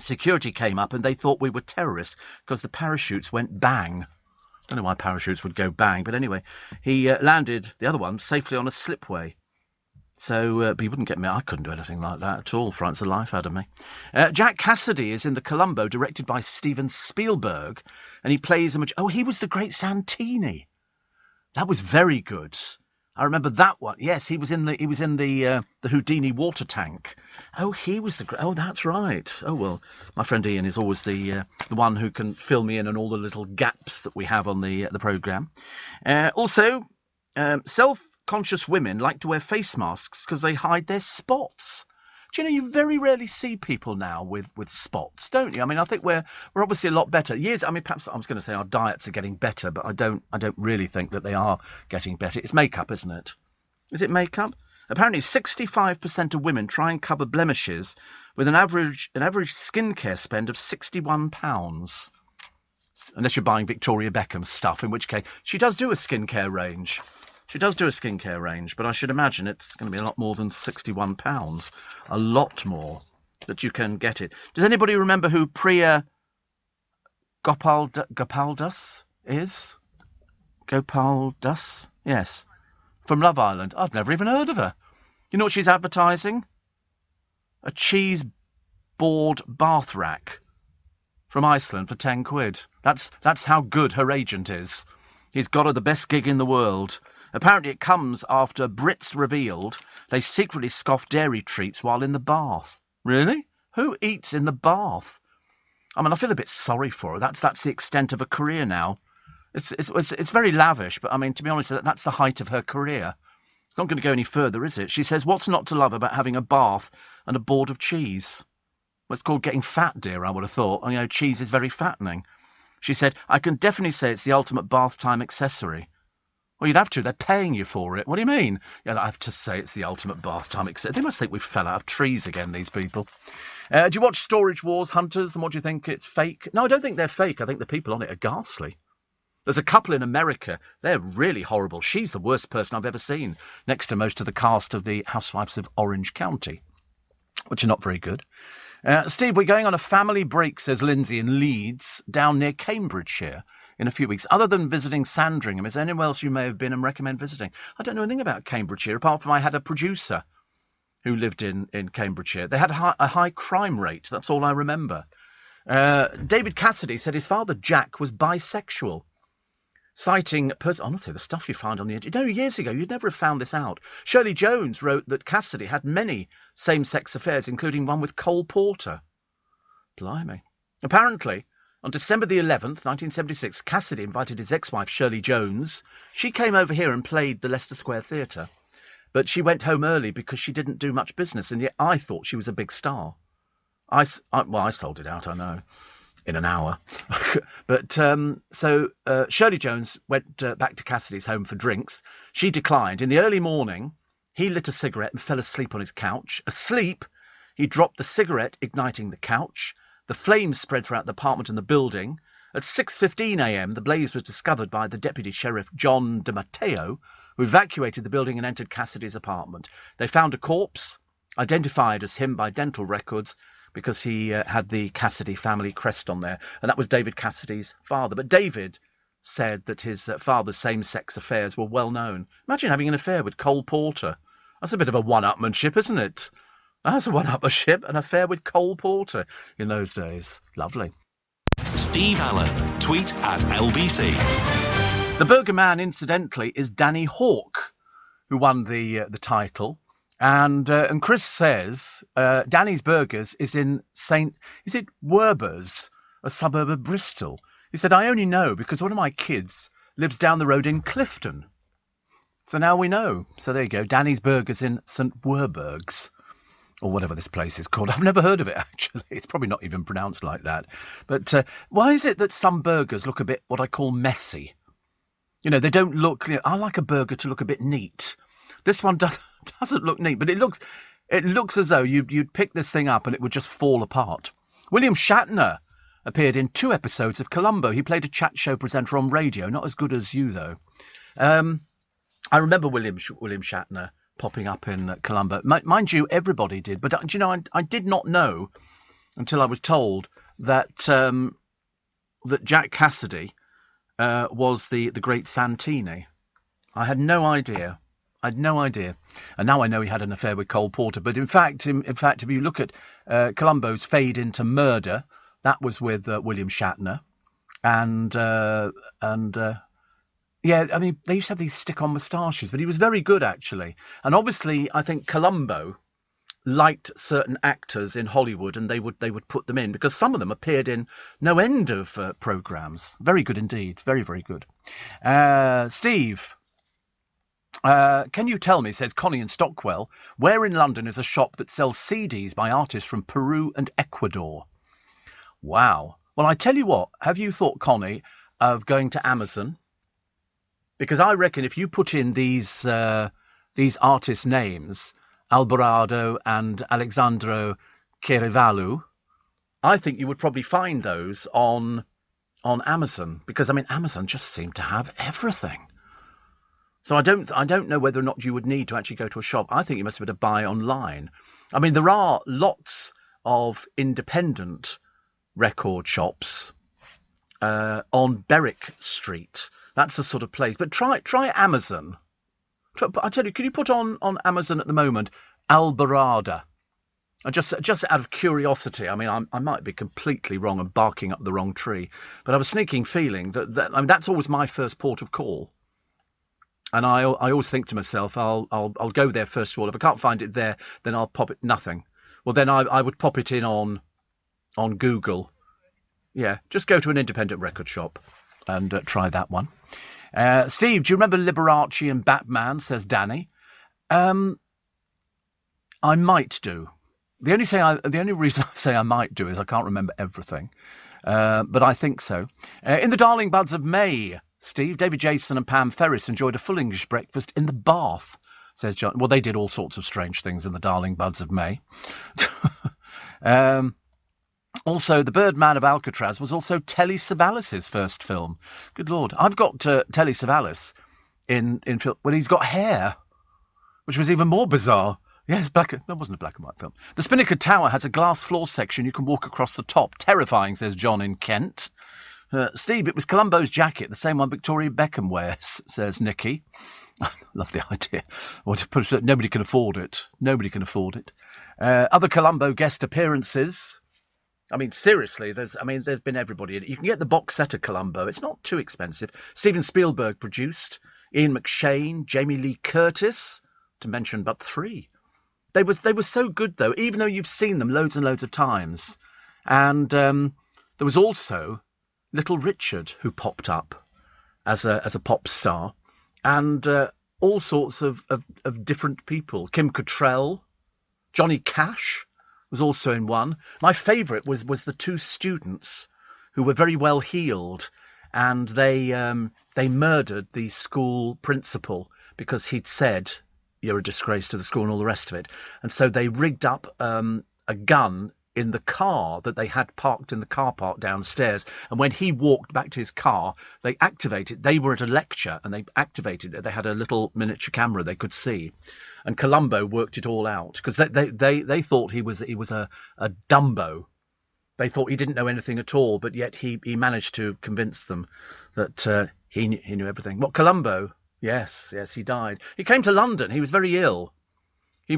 security came up and they thought we were terrorists because the parachutes went bang. Don't know why parachutes would go bang, but anyway, he landed the other one safely on a slipway. So, but he wouldn't get me. I couldn't do anything like that at all. Frightens the life out of me. Jack Cassidy is in the Columbo, directed by Steven Spielberg, and he plays he was the great Santini. That was very good. I remember that one. Yes, he was in the Houdini water tank. Oh, he was that's right. Oh well, my friend Ian is always the one who can fill me in on all the little gaps that we have on the programme. Also, self-conscious women like to wear face masks because they hide their spots. Do you know, you very rarely see people now with spots, don't you? I mean, I think we're obviously a lot better. Perhaps I was going to say our diets are getting better, but I don't really think that they are getting better. It's makeup, isn't it? Is it makeup? Apparently 65% of women try and cover blemishes with an average skincare spend of £61. Unless you're buying Victoria Beckham stuff, in which case she does do a skincare range. But I should imagine it's going to be a lot more than £61. A lot more that you can get it. Does anybody remember who Priya Gopaldas is? Gopaldas? Yes. From Love Island. I've never even heard of her. You know what she's advertising? A cheese board bath rack from Iceland for £10. That's how good her agent is. He's got her the best gig in the world. Apparently it comes after Brits revealed they secretly scoff dairy treats while in the bath. Really? Who eats in the bath? I mean, I feel a bit sorry for her. That's the extent of her career now. It's very lavish, but I mean, to be honest, that's the height of her career. It's not going to go any further, is it? She says, what's not to love about having a bath and a board of cheese? Well, it's called getting fat, dear, I would have thought. You know, cheese is very fattening. She said, I can definitely say it's the ultimate bath time accessory. Well, you'd have to. They're paying you for it. What do you mean? Yeah, I have to say it's the ultimate bath time accessory. They must think we fell out of trees again, these people. Do you watch Storage Wars, Hunters, and what do you think? It's fake? No, I don't think they're fake. I think the people on it are ghastly. There's a couple in America. They're really horrible. She's the worst person I've ever seen, next to most of the cast of the Housewives of Orange County, which are not very good. Steve, we're going on a family break, says Lindsay, in Leeds, down near Cambridgeshire, in a few weeks. Other than visiting Sandringham, is there anywhere else you may have been and recommend visiting? I don't know anything about Cambridgeshire, apart from I had a producer who lived in Cambridgeshire. They had a high crime rate. That's all I remember. David Cassidy said his father, Jack, was bisexual. Citing, honestly, the stuff you find on the internet. No, years ago, you'd never have found this out. Shirley Jones wrote that Cassidy had many same-sex affairs, including one with Cole Porter. Blimey. Apparently, on December the 11th, 1976, Cassidy invited his ex-wife, Shirley Jones. She came over here and played the Leicester Square Theatre. But she went home early because she didn't do much business, and yet I thought she was a big star. I sold it out, I know, in an hour. But so Shirley Jones went back to Cassidy's home for drinks. She declined. In the early morning, he lit a cigarette and fell asleep on his couch. Asleep, he dropped the cigarette, igniting the couch. The flames spread throughout the apartment and the building. At 6:15 a.m., the blaze was discovered by the Deputy Sheriff John De Matteo, who evacuated the building and entered Cassidy's apartment. They found a corpse, identified as him by dental records, because he had the Cassidy family crest on there, and that was David Cassidy's father. But David said that his father's same-sex affairs were well known. Imagine having an affair with Cole Porter. That's a bit of a one-upmanship, isn't it? That's a one-upmanship, an affair with Cole Porter in those days. Lovely. Steve Allen, tweet at LBC. The Burger Man, incidentally, is Danny Hawk, who won the title. And Chris says Danny's Burgers is in is it Werbers, a suburb of Bristol? He said, I only know because one of my kids lives down the road in Clifton. So now we know. So there you go. Danny's Burgers in St Werburghs, or whatever this place is called. I've never heard of it, actually. It's probably not even pronounced like that. But why is it that some burgers look a bit what I call messy? You know, they don't look... I like a burger to look a bit neat. This one doesn't look neat, but it looks as though you'd pick this thing up and it would just fall apart. William Shatner appeared in 2 episodes of Columbo. He played a chat show presenter on radio. Not as good as you, though. I remember William Shatner popping up in Columbo. Mind you, everybody did. But, do you know, I did not know until I was told that that Jack Cassidy was the great Santini. I had no idea. And now I know he had an affair with Cole Porter. But in fact, if you look at Columbo's Fade into Murder, that was with William Shatner. And yeah, I mean, they used to have these stick-on moustaches, but he was very good, actually. And obviously, I think Columbo liked certain actors in Hollywood, and they would put them in, because some of them appeared in no end of programmes. Very good indeed. Very, very good. Steve... can you tell me, says Connie in Stockwell, where in London is a shop that sells CDs by artists from Peru and Ecuador? Wow. Well, I tell you what, have you thought, Connie, of going to Amazon? Because I reckon if you put in these artists' names, Alvarado and Alexandro Querévalu, I think you would probably find those on Amazon. Because, I mean, Amazon just seem to have everything. So I don't know whether or not you would need to actually go to a shop. I think you must be able to buy online. I mean, there are lots of independent record shops on Berwick Street. That's the sort of place. But try Amazon. I tell you, can you put on Amazon at the moment Albarada? Just out of curiosity. I mean, I might be completely wrong and barking up the wrong tree, but I have a sneaking feeling that I mean, that's always my first port of call. And I always think to myself, I'll go there first of all. If I can't find it there, then I'll pop it. Nothing. Well, then I would pop it in on Google. Yeah, just go to an independent record shop and try that one. Steve, do you remember Liberace and Batman? Says Danny. I might do. The only reason I say I might do is I can't remember everything. But I think so. In the darling buds of May, Steve, David Jason and Pam Ferris enjoyed a full English breakfast in the bath, says John. Well, they did all sorts of strange things in the darling buds of May. Also, The Birdman of Alcatraz was also Telly Savalas' first film. Good Lord. I've got Telly Savalas in film. Well, he's got hair, which was even more bizarre. Yes, that wasn't a black and white film. The Spinnaker Tower has a glass floor section. You can walk across the top. Terrifying, says John in Kent. Steve, it was Columbo's jacket, the same one Victoria Beckham wears, says Nikki. Love the idea. Nobody can afford it. Nobody can afford it. Other Columbo guest appearances. I mean, seriously, there's been everybody in it. You can get the box set of Columbo. It's not too expensive. Steven Spielberg produced. Ian McShane, Jamie Lee Curtis, to mention but three. They were so good, though, even though you've seen them loads and loads of times. And there was also Little Richard, who popped up as a pop star, and all sorts of different people. Kim Cattrall, Johnny Cash was also in one. My favourite was the two students who were very well heeled, and they murdered the school principal because he'd said, "You're a disgrace to the school," and all the rest of it. And so they rigged up a gun in the car that they had parked in the car park downstairs. And when he walked back to his car, they were at a lecture and they activated it. They had a little miniature camera they could see. And Columbo worked it all out because they thought he was a Dumbo. They thought he didn't know anything at all, but yet he managed to convince them that he knew everything. What, Columbo? Yes, he died. He came to London. He was very ill. I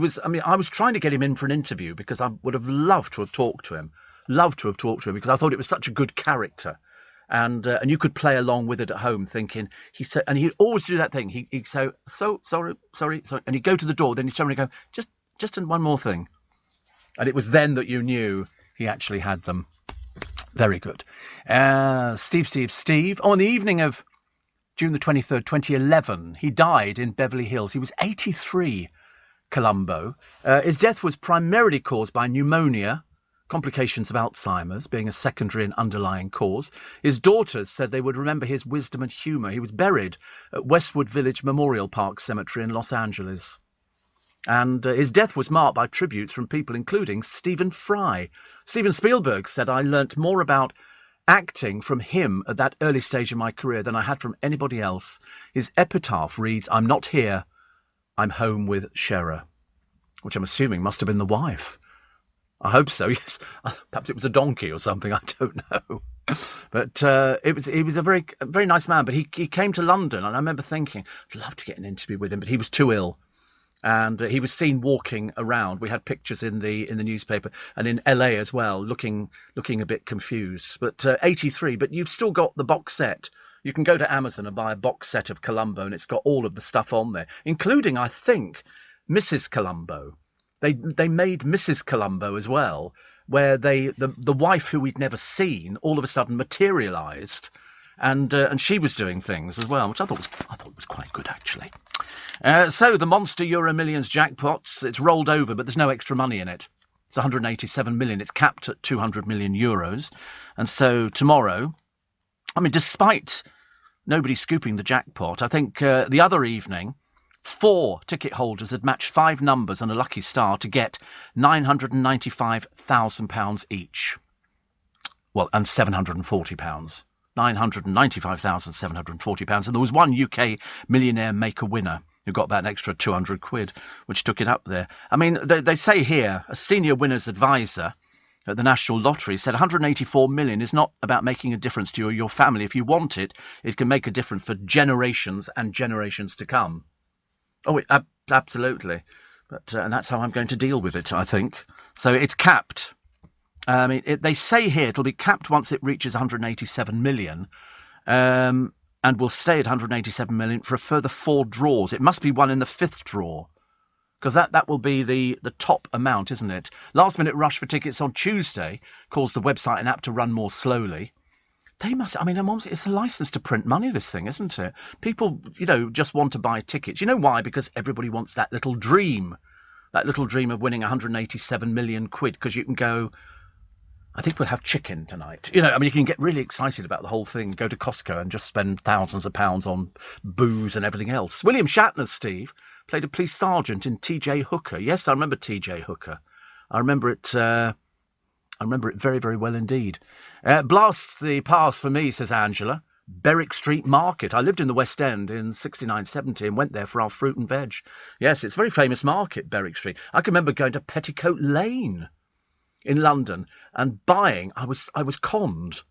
was trying to get him in for an interview because I would have loved to have talked to him. Because I thought it was such a good character. And you could play along with it at home thinking, he said, and he'd always do that thing. He'd say, sorry. And he'd go to the door, then he'd turn around and go, just one more thing. And it was then that you knew he actually had them. Very good. Steve. On the evening of June the 23rd, 2011, he died in Beverly Hills. He was 83, Columbo. His death was primarily caused by pneumonia, complications of Alzheimer's being a secondary and underlying cause. His daughters said they would remember his wisdom and humour. He was buried at Westwood Village Memorial Park Cemetery in Los Angeles. And his death was marked by tributes from people including Stephen Fry. Steven Spielberg said, "I learnt more about acting from him at that early stage of my career than I had from anybody else." His epitaph reads, "I'm not here, I'm home with Shera," which I'm assuming must have been the wife. I hope so, yes. Perhaps it was a donkey or something, I don't know. But he was a very, very nice man. But he came to London, and I remember thinking, I'd love to get an interview with him, but he was too ill. And he was seen walking around. We had pictures in the newspaper and in LA as well, looking a bit confused. But 83. But you've still got the box set. You can go to Amazon and buy a box set of Columbo, and it's got all of the stuff on there, including, I think, Mrs. Columbo. They made Mrs. Columbo as well, where the wife who we'd never seen all of a sudden materialised, and she was doing things as well, which I thought was quite good actually. So the Monster Euro Millions jackpots, it's rolled over, but there's no extra money in it. It's 187 million. It's capped at 200 million euros. And so tomorrow, I mean, despite nobody scooping the jackpot, I think the other evening, 4 ticket holders had matched 5 numbers and a lucky star to get £995,000 each. Well, and £740. £995,740. And there was one UK millionaire maker winner who got about an extra 200 quid, which took it up there. I mean, they say here, a senior winner's advisor at the National Lottery said 184 million is not about making a difference to your family. If you want it, it can make a difference for generations and generations to come. Oh, absolutely. But and that's how I'm going to deal with it, I think. So it's capped. They say here it'll be capped once it reaches 187 million, and will stay at 187 million for a further 4 draws. It must be one in the 5th draw, because that will be the top amount, isn't it? Last minute rush for tickets on Tuesday caused the website and app to run more slowly. They must. I mean, it's a license to print money, this thing, isn't it? People, just want to buy tickets. You know why? Because everybody wants that little dream of winning 187 million quid. Because you can go, I think we'll have chicken tonight. You can get really excited about the whole thing. Go to Costco and just spend thousands of pounds on booze and everything else. William Shatner, Steve, played a police sergeant in T.J. Hooker. Yes, I remember T.J. Hooker. I remember it. I remember it very, very well indeed. Blast the past for me, says Angela. Berwick Street Market. I lived in the West End in 69-70 and went there for our fruit and veg. Yes, it's a very famous market, Berwick Street. I can remember going to Petticoat Lane in London and buying. I was conned,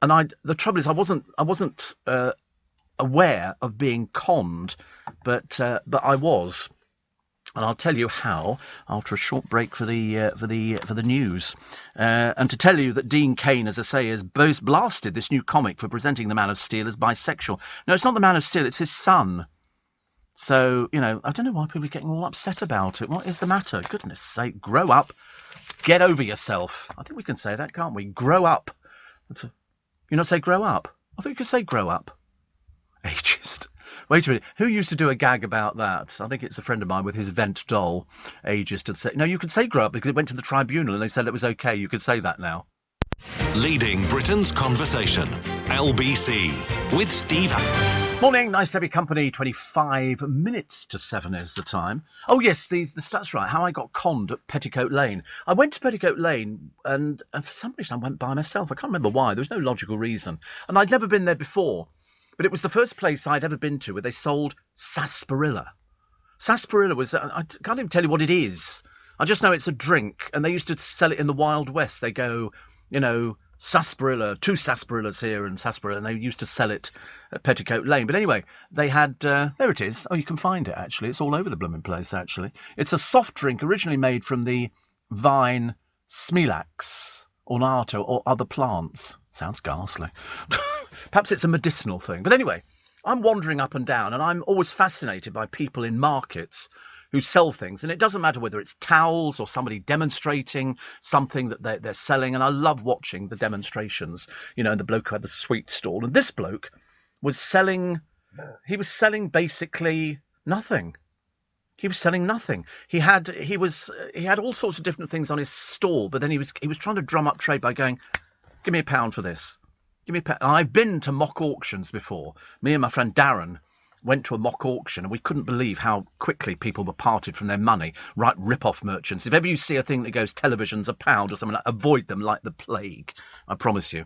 and the trouble is I wasn't aware of being conned, but I was. And I'll tell you how after a short break for the news, and to tell you that Dean Cain, as I say, has blasted this new comic for presenting the Man of Steel as bisexual. No, it's not the Man of Steel; it's his son. So I don't know why people are getting all upset about it. What is the matter? Goodness sake, grow up, get over yourself. I think we can say that, can't we? Grow up. You not say grow up? I think you could say grow up. Ageist. Wait a minute. Who used to do a gag about that? I think it's a friend of mine with his vent doll. Ageist and say, no, you can say grow up because it went to the tribunal and they said it was okay. You can say that now. Leading Britain's conversation. LBC with Steve. Morning, nice to have your company. 25 minutes to 7 is the time. Oh yes, that's right. How I got conned at Petticoat Lane. I went to Petticoat Lane and for some reason I went by myself. I can't remember why. There was no logical reason. And I'd never been there before. But it was the first place I'd ever been to where they sold sarsaparilla. Sarsaparilla was, I can't even tell you what it is. I just know it's a drink, and they used to sell it in the Wild West. They go, sarsaparilla, 2 sarsaparillas here and sarsaparilla, and they used to sell it at Petticoat Lane. But anyway, they had, there it is. Oh, you can find it, actually. It's all over the blooming place, actually. It's a soft drink originally made from the vine Smilax ornato or other plants. Sounds ghastly. Perhaps it's a medicinal thing. But anyway, I'm wandering up and down, and I'm always fascinated by people in markets who sell things. And it doesn't matter whether it's towels or somebody demonstrating something that they're selling. And I love watching the demonstrations, and the bloke who had the sweet stall. And this bloke was selling basically nothing. He was selling nothing. He had all sorts of different things on his stall, but then he was trying to drum up trade by going, give me £1 for this. Give me £1. I've been to mock auctions before. Me and my friend Darren went to a mock auction, and we couldn't believe how quickly people were parted from their money. Right, rip-off merchants. If ever you see a thing that goes television's £1 or something, avoid them like the plague. I promise you.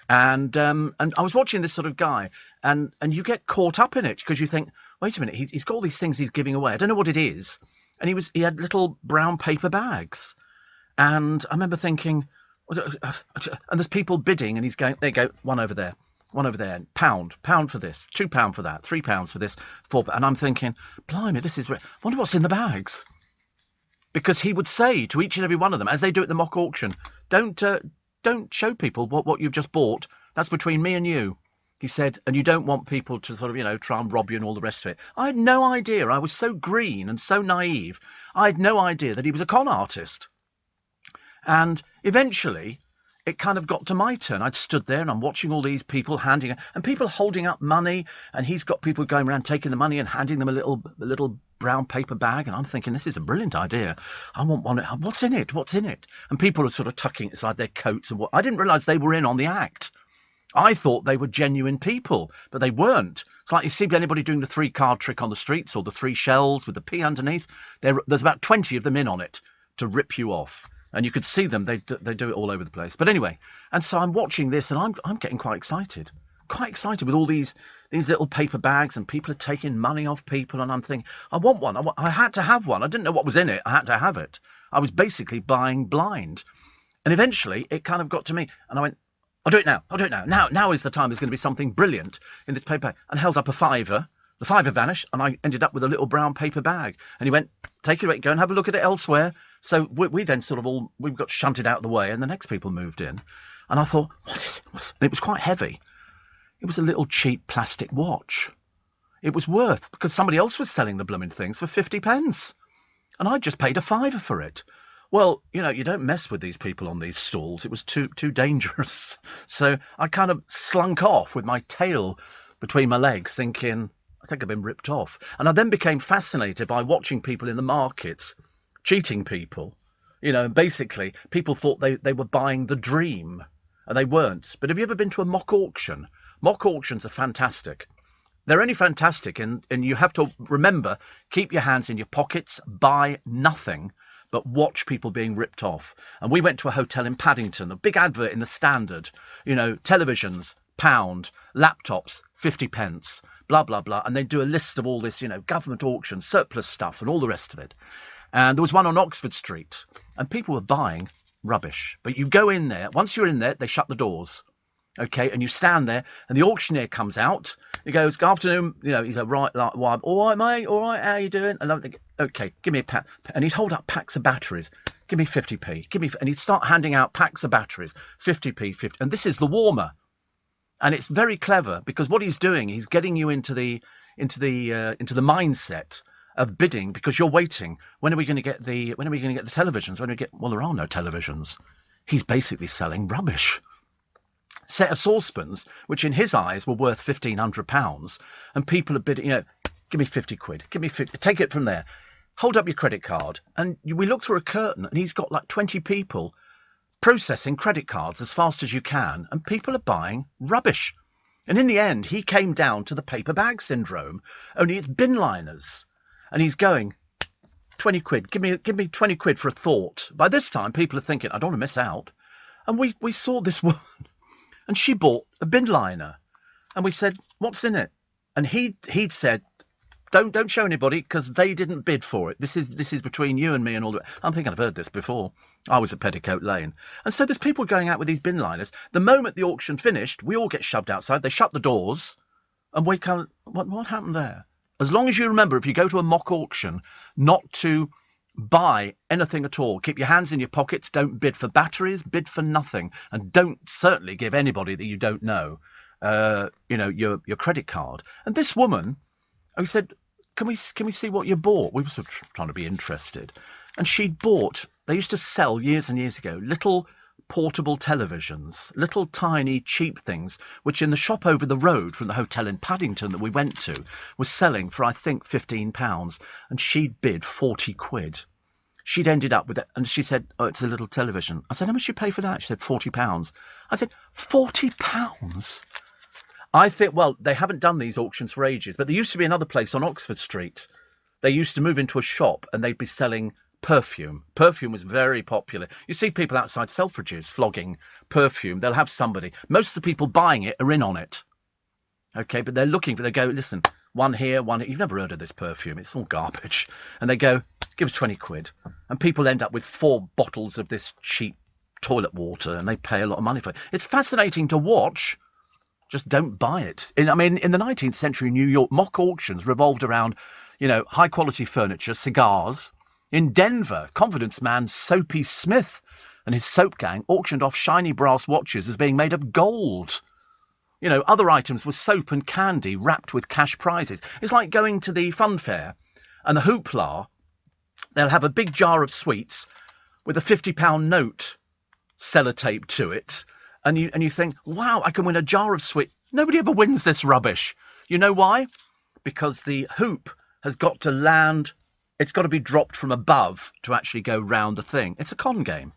And I was watching this sort of guy, and you get caught up in it because you think, wait a minute, he's got all these things he's giving away. I don't know what it is. And he had little brown paper bags, and I remember thinking. And there's people bidding, and he's going, there you go, one over there, £1 for this, £2 for that, £3 for this, £4. And I'm thinking, blimey, this is. Wonder what's in the bags. Because he would say to each and every one of them, as they do at the mock auction, don't show people what you've just bought. That's between me and you. He said, and you don't want people to sort of, try and rob you and all the rest of it. I had no idea. I was so green and so naive. I had no idea that he was a con artist. And eventually, it kind of got to my turn. I'd stood there and I'm watching all these people and people holding up money. And he's got people going around taking the money and handing them a little brown paper bag. And I'm thinking, this is a brilliant idea. I want one. What's in it? What's in it? And people are sort of tucking inside their coats. And I didn't realise they were in on the act. I thought they were genuine people, but they weren't. It's like you see anybody doing the 3-card trick on the streets or the 3 shells with the P underneath. There's about 20 of them in on it to rip you off. And you could see them. They do it all over the place. But anyway, and so I'm watching this, and I'm getting quite excited with all these little paper bags, and people are taking money off people. And I'm thinking, I want one. I had to have one. I didn't know what was in it. I had to have it. I was basically buying blind. And eventually, it kind of got to me, and I went, I'll do it now. Now is the time. There's going to be something brilliant in this paper bag. And held up a £5. The £5 vanished, and I ended up with a little brown paper bag. And he went, take it away, go and have a look at it elsewhere. So we then sort of we got shunted out of the way, and the next people moved in. And I thought, what is it? And it was quite heavy. It was a little cheap plastic watch. It was worth, because somebody else was selling the blooming things for 50p. And I just paid a £5 for it. Well, you don't mess with these people on these stalls. It was too dangerous. So I kind of slunk off with my tail between my legs, thinking, I think I've been ripped off. And I then became fascinated by watching people in the markets cheating people. Basically, people thought they were buying the dream, and they weren't. But have you ever been to a mock auction? Mock auctions are fantastic. They're only fantastic, and you have to remember, keep your hands in your pockets, buy nothing, but watch people being ripped off. And we went to a hotel in Paddington, a big advert in the Standard, televisions, £1, laptops, 50 pence, blah, blah, blah. And they do a list of all this, government auctions, surplus stuff and all the rest of it. And there was one on Oxford Street, and people were buying rubbish. But you go in there, once you're in there, they shut the doors. Okay, and you stand there, and the auctioneer comes out. He goes, "Good afternoon." He's like, "Right, all right, mate. All right, how you doing?" And I'm thinking, "Okay, give me a pack." And he'd hold up packs of batteries. "Give me 50p. And he'd start handing out packs of batteries, 50p, 50. And this is the warmer. And it's very clever, because what he's doing, he's getting you into the mindset of bidding, because you're waiting. When are we going to get the televisions? Well, there are no televisions. He's basically selling rubbish. Set of saucepans, which in his eyes were worth £1,500, and people are bidding, give me 50 quid, give me 50, take it from there, hold up your credit card. And we look through a curtain, and he's got like 20 people processing credit cards as fast as you can, and people are buying rubbish. And in the end, he came down to the paper bag syndrome, only it's bin liners. And he's going, 20 quid, give me 20 quid for a thought. By this time, people are thinking, I don't want to miss out. And we saw this woman, and she bought a bin liner, and we said, "What's in it?" And he'd said, "Don't show anybody, because they didn't bid for it. This is between you and me and all that." I'm thinking I've heard this before. I was at Petticoat Lane, and so there's people going out with these bin liners. The moment the auction finished, we all get shoved outside. They shut the doors, and we can't. What happened there? As long as you remember, if you go to a mock auction, not to buy anything at all. Keep your hands in your pockets. Don't bid for batteries. Bid for nothing, and don't certainly give anybody that you don't know, your credit card. And this woman, I said, "Can we see what you bought?" We were sort of trying to be interested, and she'd bought. They used to sell years and years ago little portable televisions, little tiny cheap things, which in the shop over the road from the hotel in Paddington that we went to was selling for, I think, £15, and she'd bid 40 quid. She'd ended up with it, and she said, "Oh, it's a little television." I said, "How much did you pay for that?" She said, £40. I said, £40? I think, well, they haven't done these auctions for ages, but there used to be another place on Oxford Street. They used to move into a shop, and they'd be selling perfume. Perfume was very popular. You see people outside Selfridges flogging perfume. They'll have somebody. Most of the people buying it are in on it. Okay, but they're looking for, they go, "Listen, one here, one here. You've never heard of this perfume. It's all garbage." And they go, "Give us 20 quid. And people end up with 4 bottles of this cheap toilet water, and they pay a lot of money for it. It's fascinating to watch. Just don't buy it. In the 19th century New York, mock auctions revolved around, high quality furniture, cigars. In Denver, confidence man Soapy Smith and his soap gang auctioned off shiny brass watches as being made of gold. Other items were soap and candy wrapped with cash prizes. It's like going to the fun fair and the hoopla. They'll have a big jar of sweets with a £50 note sellotaped to it. And you think, wow, I can win a jar of sweet. Nobody ever wins this rubbish. You know why? Because the hoop has got to land. It's got to be dropped from above to actually go round the thing. It's a con game.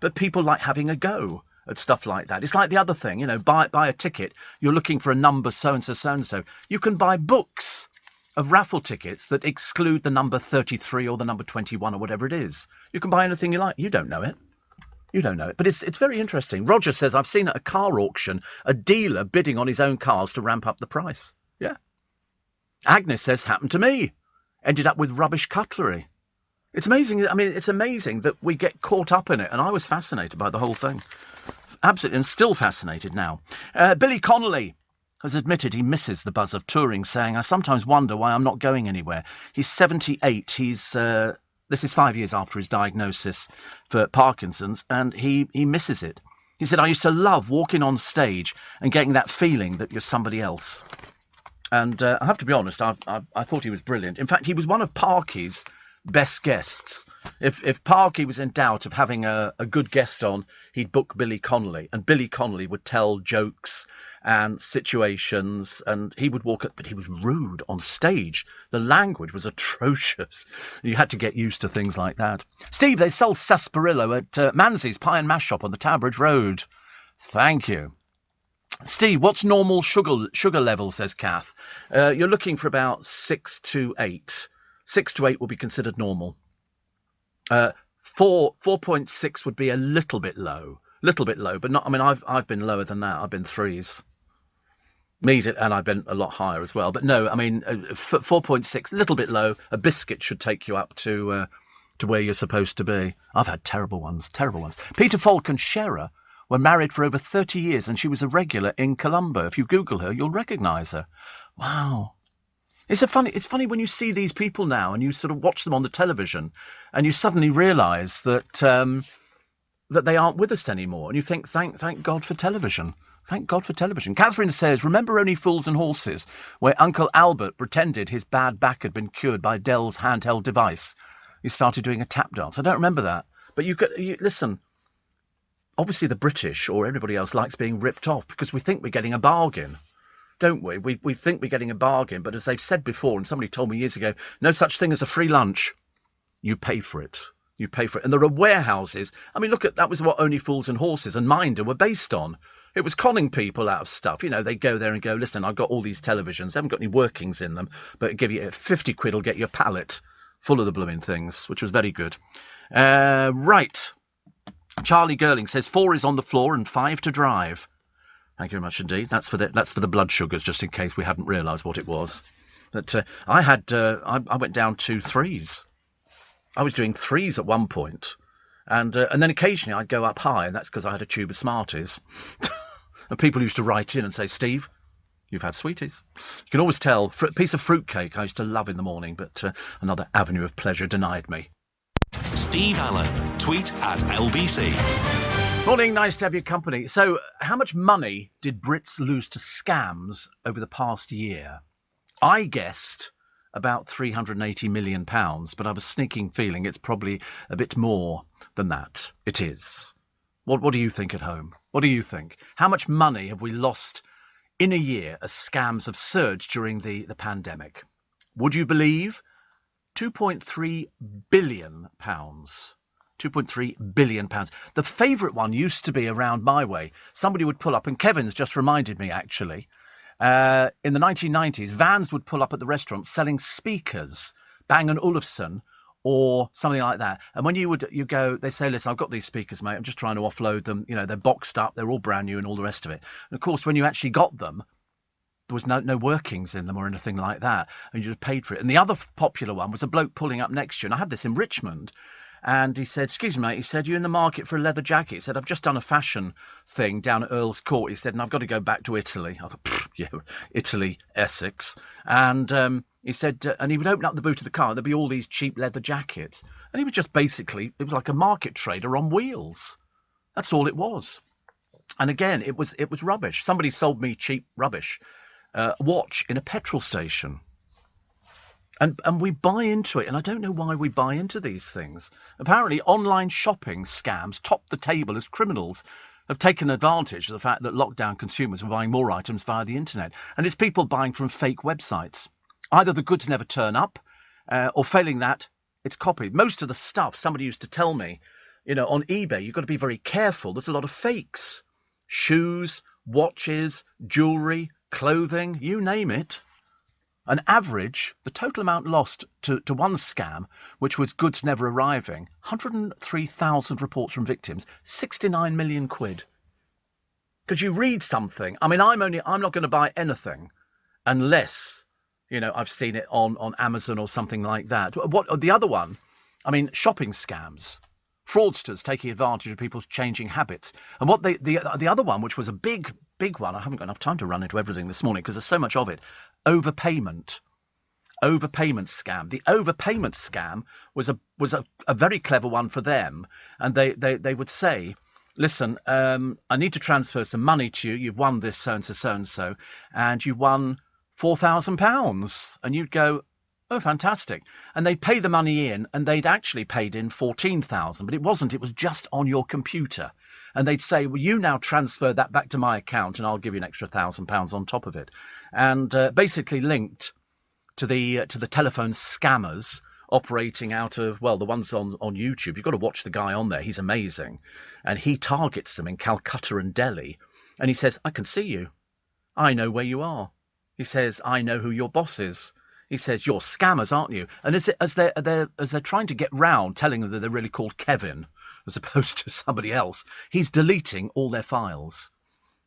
But people like having a go at stuff like that. It's like the other thing, buy a ticket. You're looking for a number so-and-so, so-and-so. You can buy books of raffle tickets that exclude the number 33 or the number 21 or whatever it is. You can buy anything you like. You don't know it. But it's very interesting. Roger says, "I've seen at a car auction a dealer bidding on his own cars to ramp up the price." Yeah. Agnes says, "Happened to me. Ended up with rubbish cutlery." It's amazing. It's amazing that we get caught up in it. And I was fascinated by the whole thing. Absolutely. And still fascinated now. Billy Connolly has admitted he misses the buzz of touring, saying, "I sometimes wonder why I'm not going anywhere." He's 78. This is 5 years after his diagnosis for Parkinson's, and he misses it. He said, "I used to love walking on stage and getting that feeling that you're somebody else." And I have to be honest, I thought he was brilliant. In fact, he was one of Parky's best guests. If Parky was in doubt of having a good guest on, he'd book Billy Connolly, and Billy Connolly would tell jokes and situations, and he would walk up, but he was rude on stage. The language was atrocious. You had to get used to things like that. Steve, they sell sarsaparilla at Manzi's Pie and Mash Shop on the Tower Bridge Road. Thank you. Steve, what's normal sugar level, says Kath. You're looking for about 6 to 8. 6 to 8 will be considered normal. 4.6 would be a little bit low, but not. I mean, I've been lower than that. I've been 3s. And I've been a lot higher as well. But no, I mean, 4.6, a little bit low. A biscuit should take you up to where you're supposed to be. I've had terrible ones. Peter Falk and Scherer were married for over 30 years, and she was a regular in Colombo. If you Google her, you'll recognise her. Wow. It's funny when you see these people now and you sort of watch them on the television and you suddenly realise that that they aren't with us anymore. And you think, thank God for television. Thank God for television. Catherine says, remember Only Fools and Horses, where Uncle Albert pretended his bad back had been cured by Dell's handheld device? He started doing a tap dance. I don't remember that. But listen, obviously the British or everybody else likes being ripped off because we think we're getting a bargain. Don't we? We think we're getting a bargain, but as they've said before, and somebody told me years ago, no such thing as a free lunch. You pay for it. You pay for it. And there are warehouses. I mean, look at that was what Only Fools and Horses and Minder were based on. It was conning people out of stuff. You know, they go there and go, listen, I've got all these televisions. They haven't got any workings in them, but give you 50 quid will get your pallet full of the blooming things, which was very good. Right. Charlie Girling says 4 is on the floor and 5 to drive. Thank you very much indeed. That's for the blood sugars, just in case we hadn't realised what it was. But I went down to 3s. I was doing 3s at one point, and then occasionally I'd go up high, and that's because I had a tube of Smarties. And people used to write in and say, Steve, you've had sweeties. You can always tell. A piece of fruitcake I used to love in the morning, but another avenue of pleasure denied me. Steve Allen, tweet at LBC. Morning, nice to have your company. So, how much money did Brits lose to scams over the past year? I guessed about £380 million, but I have a sneaking feeling it's probably a bit more than that. It is. What do you think at home? What do you think? How much money have we lost in a year as scams have surged during the pandemic? Would you believe? £2.3 billion. £2.3 billion. The favourite one used to be around my way. Somebody would pull up, and Kevin's just reminded me, actually, in the 1990s, vans would pull up at the restaurant selling speakers, Bang & Olufsen, or something like that. And when you go, they say, listen, I've got these speakers, mate, I'm just trying to offload them. You know, they're boxed up, they're all brand new and all the rest of it. And of course, when you actually got them, there was no workings in them or anything like that, and you just paid for it. And the other popular one was a bloke pulling up next to you, and I had this in Richmond. And he said, excuse me, mate, he said, you in the market for a leather jacket? He said, I've just done a fashion thing down at Earl's Court. He said, and I've got to go back to Italy. I thought, yeah, Italy, Essex. And he said, and he would open up the boot of the car, and there'd be all these cheap leather jackets. And he was just basically, it was like a market trader on wheels. That's all it was. And again, it was rubbish. Somebody sold me cheap rubbish. Watch in a petrol station. And we buy into it, and I don't know why we buy into these things. Apparently, online shopping scams top the table as criminals have taken advantage of the fact that lockdown consumers were buying more items via the internet. And it's people buying from fake websites. Either the goods never turn up, or failing that, it's copied. Most of the stuff, somebody used to tell me, you know, on eBay, you've got to be very careful. There's a lot of fakes. Shoes, watches, jewellery, clothing, you name it. An average, the total amount lost to one scam, which was goods never arriving, 103,000 reports from victims, 69 million quid. Because you read something, I mean, I'm not going to buy anything unless, you know, I've seen it on Amazon or something like that. What the other one? I mean, shopping scams, fraudsters taking advantage of people's changing habits. And what the other one, which was a big one, I haven't got enough time to run into everything this morning because there's so much of it. Overpayment scam. The overpayment scam was a very clever one for them, and they would say, listen, I need to transfer some money to you. You've won this so and so, and you've won £4,000, and you'd go, Oh, fantastic. And they'd pay the money in, and they'd actually paid in 14,000, but it wasn't. It was just on your computer. And they'd say, well, you now transfer that back to my account, and I'll give you an extra £1,000 on top of it. And basically linked to the telephone scammers operating out of, well, the ones on YouTube. You've got to watch the guy on there. He's amazing. And he targets them in Calcutta and Delhi. And he says, I can see you. I know where you are. He says, I know who your boss is. He says, you're scammers, aren't you? And as they're trying to get round telling them that they're really called Kevin as opposed to somebody else, he's deleting all their files.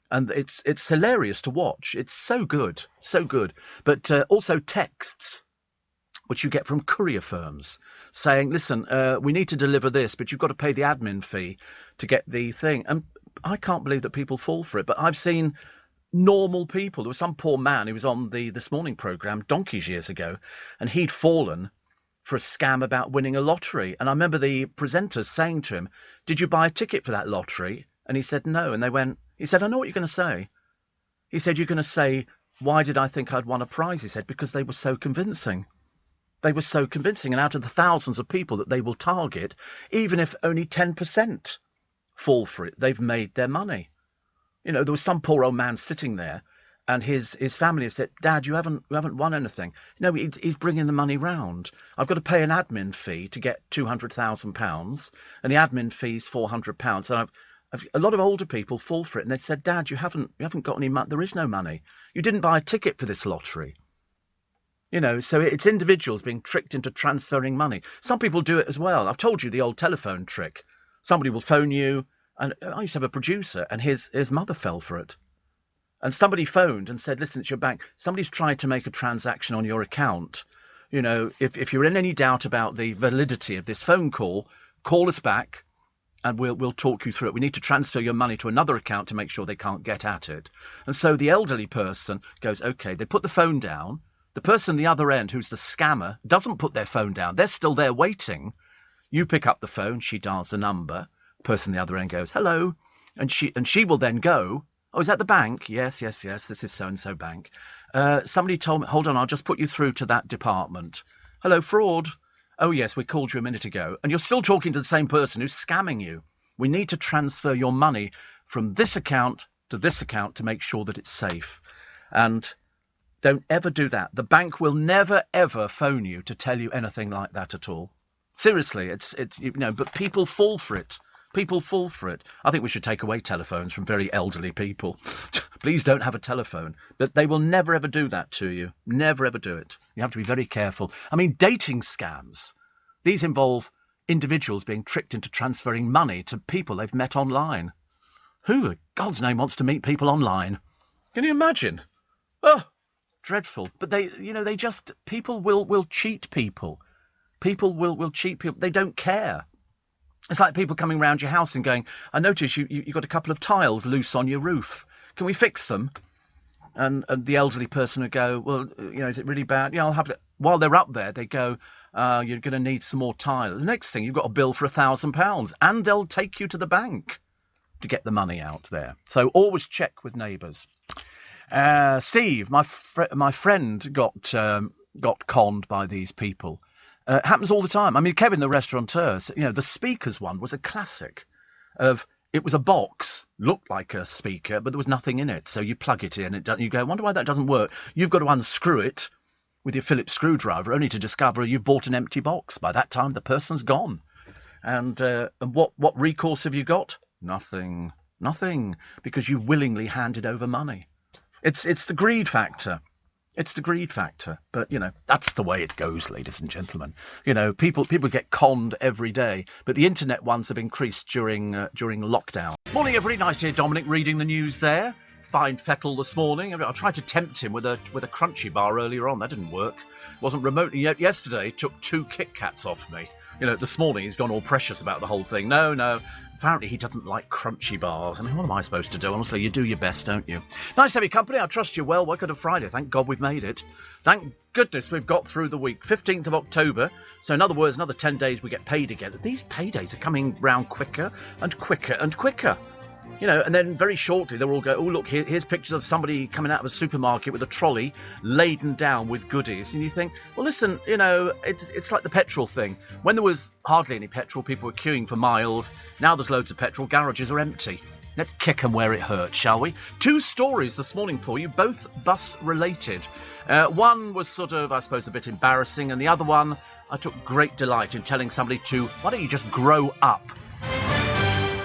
And it's hilarious to watch. It's so good, so good. But also texts, which you get from courier firms, saying, listen, we need to deliver this, but you've got to pay the admin fee to get the thing. And I can't believe that people fall for it. But I've seen normal people. There was some poor man who was on the This Morning programme donkeys years ago, and he'd fallen for a scam about winning a lottery. And I remember the presenters saying to him, did you buy a ticket for that lottery? And he said, no. And he said, I know what you're going to say. He said, you're going to say, why did I think I'd won a prize? He said, because they were so convincing. They were so convincing. And out of the thousands of people that they will target, even if only 10% fall for it, they've made their money. You know, there was some poor old man sitting there, and his family said, Dad, you haven't won anything. No, he's bringing the money round. I've got to pay an admin fee to get £200,000, and the admin fee's £400. And a lot of older people fall for it, and they said, Dad, you haven't got any money. There is no money. You didn't buy a ticket for this lottery. You know, so it's individuals being tricked into transferring money. Some people do it as well. I've told you the old telephone trick. Somebody will phone you. And I used to have a producer, and his mother fell for it. And somebody phoned and said, listen, it's your bank. Somebody's tried to make a transaction on your account. You know, if you're in any doubt about the validity of this phone call, call us back and we'll talk you through it. We need to transfer your money to another account to make sure they can't get at it. And so the elderly person goes, OK, they put the phone down. The person on the other end, who's the scammer, doesn't put their phone down. They're still there waiting. You pick up the phone. She dials the number. Person on the other end goes, hello, and she will then go, oh, is that the bank? Yes, this is so-and-so bank. Somebody told me, hold on, I'll just put you through to that department. Hello, fraud. Oh, yes, we called you a minute ago. And you're still talking to the same person who's scamming you. We need to transfer your money from this account to make sure that it's safe. And don't ever do that. The bank will never, ever phone you to tell you anything like that at all. Seriously, it's you know, but people fall for it. People fall for it. I think we should take away telephones from very elderly people. Please don't have a telephone. But they will never, ever do that to you. Never, ever do it. You have to be very careful. I mean, dating scams. These involve individuals being tricked into transferring money to people they've met online. Who, in God's name, wants to meet people online? Can you imagine? Oh, dreadful. But people will cheat people. People will cheat people. They don't care. It's like people coming round your house and going, I notice you got a couple of tiles loose on your roof. Can we fix them? And the elderly person would go, well, you know, is it really bad? Yeah, I'll have to. While they're up there, they go, you're going to need some more tile. The next thing, you've got a bill for £1,000, and they'll take you to the bank to get the money out there. So always check with neighbours. Steve, my friend got conned by these people. It happens all the time. I mean, Kevin, the restaurateur, you know, the speakers one was a classic of, it was a box, looked like a speaker, but there was nothing in it. So you plug it in, you go, I wonder why that doesn't work. You've got to unscrew it with your Phillips screwdriver, only to discover you've bought an empty box. By that time, the person's gone. And what recourse have you got? Nothing, because you've willingly handed over money. It's the greed factor. It's the greed factor. But, you know, that's the way it goes, ladies and gentlemen. You know, people get conned every day. But the internet ones have increased during lockdown. Morning, everybody. Nice to hear Dominic reading the news there. Fine fettle this morning. I tried to tempt him with a crunchy bar earlier on. That didn't work. Wasn't remotely yet. Yesterday, took 2 Kit Kats off me. You know, this morning he's gone all precious about the whole thing. No. Apparently he doesn't like crunchy bars. I mean, what am I supposed to do? Honestly, you do your best, don't you? Nice to have your company. I trust you well. Welcome to Friday. Thank God we've made it. Thank goodness we've got through the week. 15th of October. So in other words, another 10 days we get paid again. These paydays are coming round quicker and quicker and quicker. And then very shortly they'll all go, oh, look, here's pictures of somebody coming out of a supermarket with a trolley laden down with goodies. And you think, well, listen, it's like the petrol thing. When there was hardly any petrol, people were queuing for miles. Now there's loads of petrol. Garages are empty. Let's kick 'em where it hurts, shall we? 2 stories this morning for you, both bus-related. One was sort of, I suppose, a bit embarrassing, and the other one, I took great delight in telling somebody why don't you just grow up?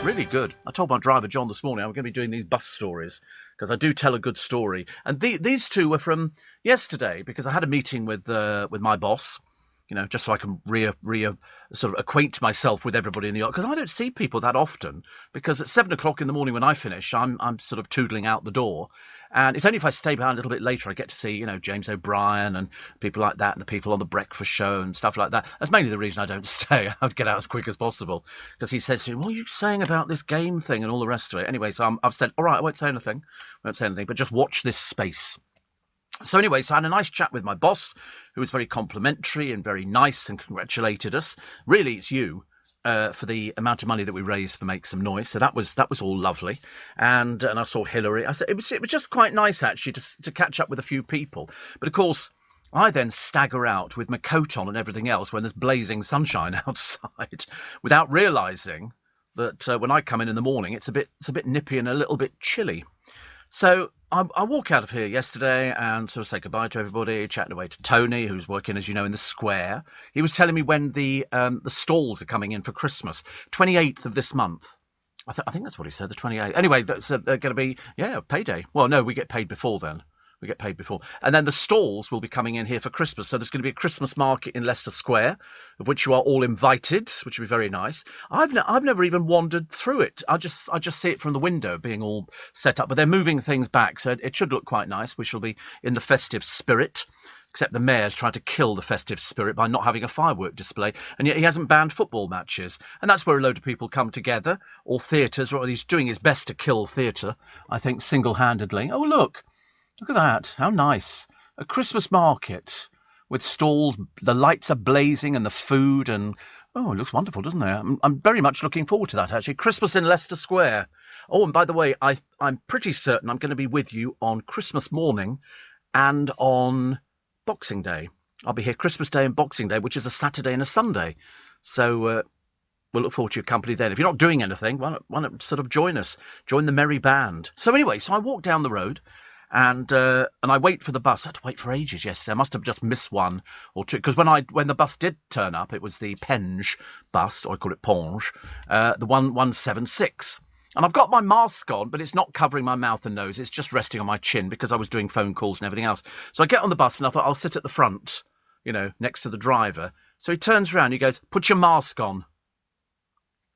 Really good. I told my driver, John, this morning I'm going to be doing these bus stories because I do tell a good story. And these 2 were from yesterday because I had a meeting with my boss, just so I can sort of acquaint myself with everybody in the office. Because I don't see people that often because at 7 o'clock in the morning when I finish, I'm sort of toodling out the door. And it's only if I stay behind a little bit later I get to see, James O'Brien and people like that and the people on the breakfast show and stuff like that. That's mainly the reason I don't stay. I'd get out as quick as possible because he says to me, what are you saying about this game thing and all the rest of it? Anyway, so I've said, all right, I won't say anything, but just watch this space. So anyway, I had a nice chat with my boss, who was very complimentary and very nice and congratulated us. Really, it's you. For the amount of money that we raised for Make Some Noise, so that was all lovely, and I saw Hillary. I said it was just quite nice actually to catch up with a few people. But of course, I then stagger out with my coat on and everything else when there's blazing sunshine outside, without realising that when I come in the morning, it's a bit nippy and a little bit chilly. So I walk out of here yesterday and sort of say goodbye to everybody, chatting away to Tony, who's working, as you know, in the square. He was telling me when the stalls are coming in for Christmas, 28th of this month. I think that's what he said, the 28th. Anyway, so they're going to be, payday. Well, no, we get paid before then. And then the stalls will be coming in here for Christmas. So there's going to be a Christmas market in Leicester Square, of which you are all invited, which will be very nice. I've never even wandered through it. I just see it from the window being all set up. But they're moving things back, so it should look quite nice. We shall be in the festive spirit. Except the mayor's tried to kill the festive spirit by not having a firework display, and yet he hasn't banned football matches. And that's where a load of people come together, or theatres, or he's doing his best to kill theatre, I think, single-handedly. Oh, look at that. How nice. A Christmas market with stalls, the lights are blazing and the food, and it looks wonderful, doesn't it? I'm very much looking forward to that, actually. Christmas in Leicester Square. Oh, and by the way, I'm pretty certain I'm going to be with you on Christmas morning and on Boxing Day. I'll be here Christmas Day and Boxing Day, which is a Saturday and a Sunday. So we'll look forward to your company then. If you're not doing anything, why not sort of join us? Join the merry band. So anyway, I walk down the road and I wait for the bus. I had to wait for ages yesterday. I must have just missed one or two, because when the bus did turn up, it was the Penge bus, or I call it Penge, the 176. And I've got my mask on, but it's not covering my mouth and nose. It's just resting on my chin because I was doing phone calls and everything else. So I get on the bus and I thought I'll sit at the front, next to the driver. So he turns around, he goes, put your mask on.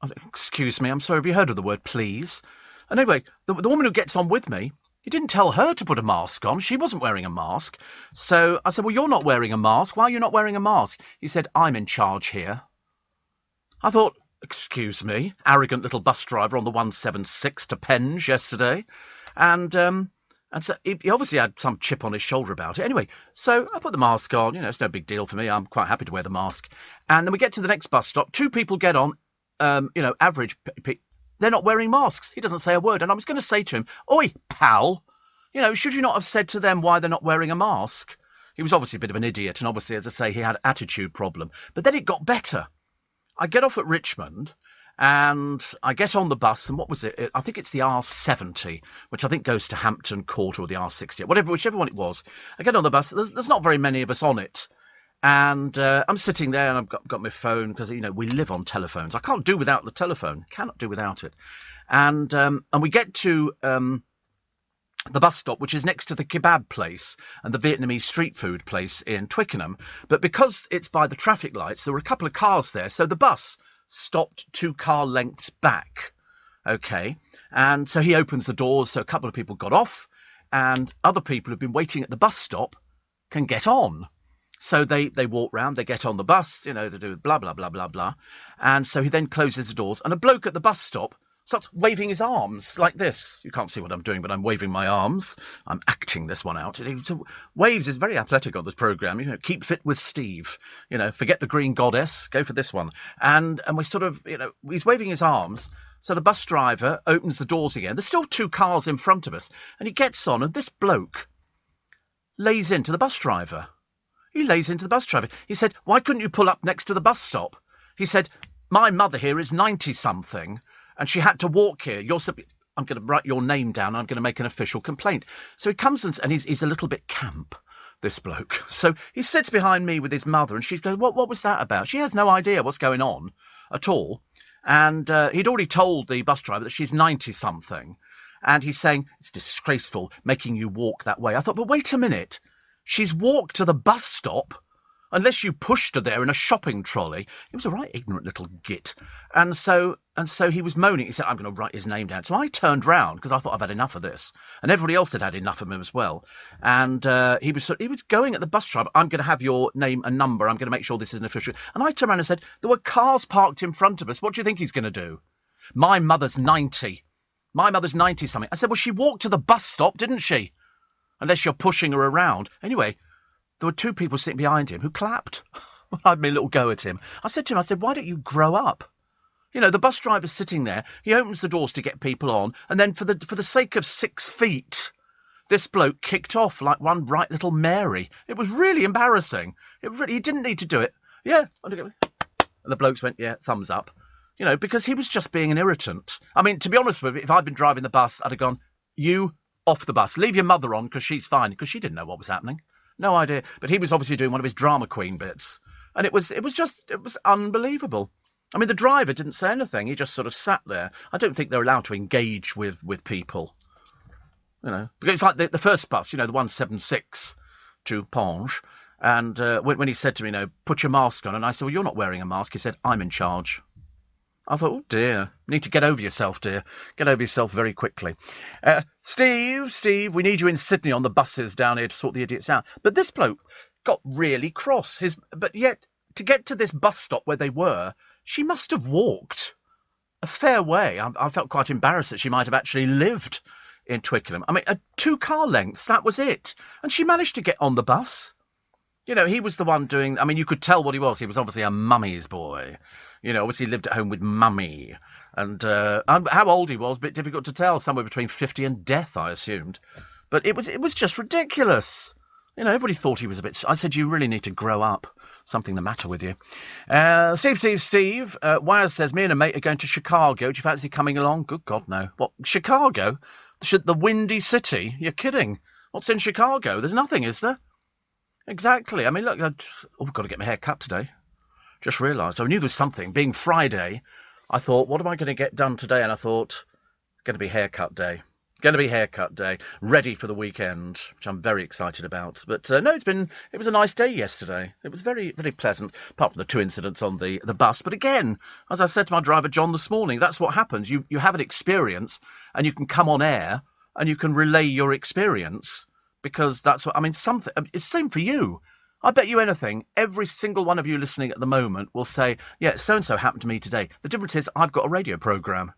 I thought, excuse me, I'm sorry, have you heard of the word please? And anyway, the woman who gets on with me, he didn't tell her to put a mask on. She wasn't wearing a mask. So I said, well, you're not wearing a mask. Why are you not wearing a mask? He said, I'm in charge here. I thought, excuse me, arrogant little bus driver on the 176 to Penge yesterday. And so he obviously had some chip on his shoulder about it. Anyway, so I put the mask on. It's no big deal for me. I'm quite happy to wear the mask. And then we get to the next bus stop. 2 people get on, average people. They're not wearing masks. He doesn't say a word. And I was going to say to him, oi, pal, should you not have said to them why they're not wearing a mask? He was obviously a bit of an idiot. And obviously, as I say, he had an attitude problem. But then it got better. I get off at Richmond and I get on the bus. And what was it? I think it's the R70, which I think goes to Hampton Court, or the R60, whichever one it was. I get on the bus. There's not very many of us on it. And I'm sitting there and I've got my phone because, we live on telephones. I can't do without the telephone. Cannot do without it. And we get to the bus stop, which is next to the kebab place and the Vietnamese street food place in Twickenham. But because it's by the traffic lights, there were a couple of cars there. So the bus stopped 2 car lengths back. OK. And so he opens the doors. So a couple of people got off and other people who've been waiting at the bus stop can get on. So they walk round, they get on the bus, they do blah, blah, blah, blah, blah. And so he then closes the doors and a bloke at the bus stop starts waving his arms like this. You can't see what I'm doing, but I'm waving my arms. I'm acting this one out. Waves is very athletic on this programme. You know, keep fit with Steve. You know, forget the green goddess. Go for this one. And we sort of, you know, he's waving his arms. So the bus driver opens the doors again. There's still 2 cars in front of us. And he gets on, and this bloke lays into the bus driver. He lays into the bus driver. He said, why couldn't you pull up next to the bus stop? He said, my mother here is 90-something, and she had to walk here. I'm going to write your name down. I'm going to make an official complaint. So he comes and he's a little bit camp, this bloke. So he sits behind me with his mother, and she goes, what was that about? She has no idea what's going on at all. And he'd already told the bus driver that she's 90-something. And he's saying, it's disgraceful making you walk that way. I thought, but wait a minute. She's walked to the bus stop, unless you pushed her there in a shopping trolley. He was a right ignorant little git. And so he was moaning. He said, I'm going to write his name down. So I turned round, because I thought, I've had enough of this. And everybody else had had enough of him as well. And he was going at the bus driver, I'm going to have your name and number. I'm going to make sure this is an official. And I turned around and said, there were cars parked in front of us. What do you think he's going to do? My mother's 90. My mother's 90-something. I said, well, she walked to the bus stop, didn't she? Unless you're pushing her around. Anyway, there were 2 people sitting behind him who clapped. I had my little go at him. I said to him, why don't you grow up? You know, the bus driver's sitting there. He opens the doors to get people on. And then for the sake of 6 feet, this bloke kicked off like one right little Mary. It was really embarrassing. He didn't need to do it. Yeah. And the blokes went, yeah, thumbs up. You know, because he was just being an irritant. I mean, to be honest with you, if I'd been driving the bus, I'd have gone, you off the bus. Leave your mother on, because she's fine. Because she didn't know what was happening. No idea. But he was obviously doing one of his drama queen bits. And it was unbelievable. I mean, the driver didn't say anything. He just sort of sat there. I don't think they're allowed to engage with people. You know, because it's like the first bus, you know, the 176 to Ponge. And when he said to me, you know, put your mask on. And I said, well, you're not wearing a mask. He said, I'm in charge. I thought, oh, dear. You need to get over yourself, dear. Get over yourself very quickly. Steve, we need you in Sydney on the buses down here to sort the idiots out. But this bloke got really cross. But yet, to get to this bus stop where they were, she must have walked a fair way. I felt quite embarrassed that she might have actually lived in Twickenham. I mean, 2 car lengths, that was it. And she managed to get on the bus. You know, he was the one doing... I mean, you could tell what he was. He was obviously a mummy's boy. You know, obviously lived at home with mummy. And how old he was, a bit difficult to tell. Somewhere between 50 and death, I assumed. But it was just ridiculous. You know, everybody thought he was a bit... I said, you really need to grow up. Something the matter with you. Steve. Waz says, me and a mate are going to Chicago. Do you fancy coming along? Good God, no. What, Chicago? The Windy City? You're kidding. What's in Chicago? There's nothing, is there? Exactly. I mean, look, I've got to get my hair cut today. Just realised. I knew there was something. Being Friday, I thought, what am I going to get done today? And I thought, it's going to be haircut day. Going to be haircut day. Ready for the weekend, which I'm very excited about. But no, it was a nice day yesterday. It was very, very pleasant, apart from the 2 incidents on the bus. But again, as I said to my driver John this morning, that's what happens. You have an experience, and you can come on air, and you can relay your experience. Because that's what, I mean, it's the same for you. I bet you anything, every single one of you listening at the moment will say, yeah, so-and-so happened to me today. The difference is I've got a radio programme.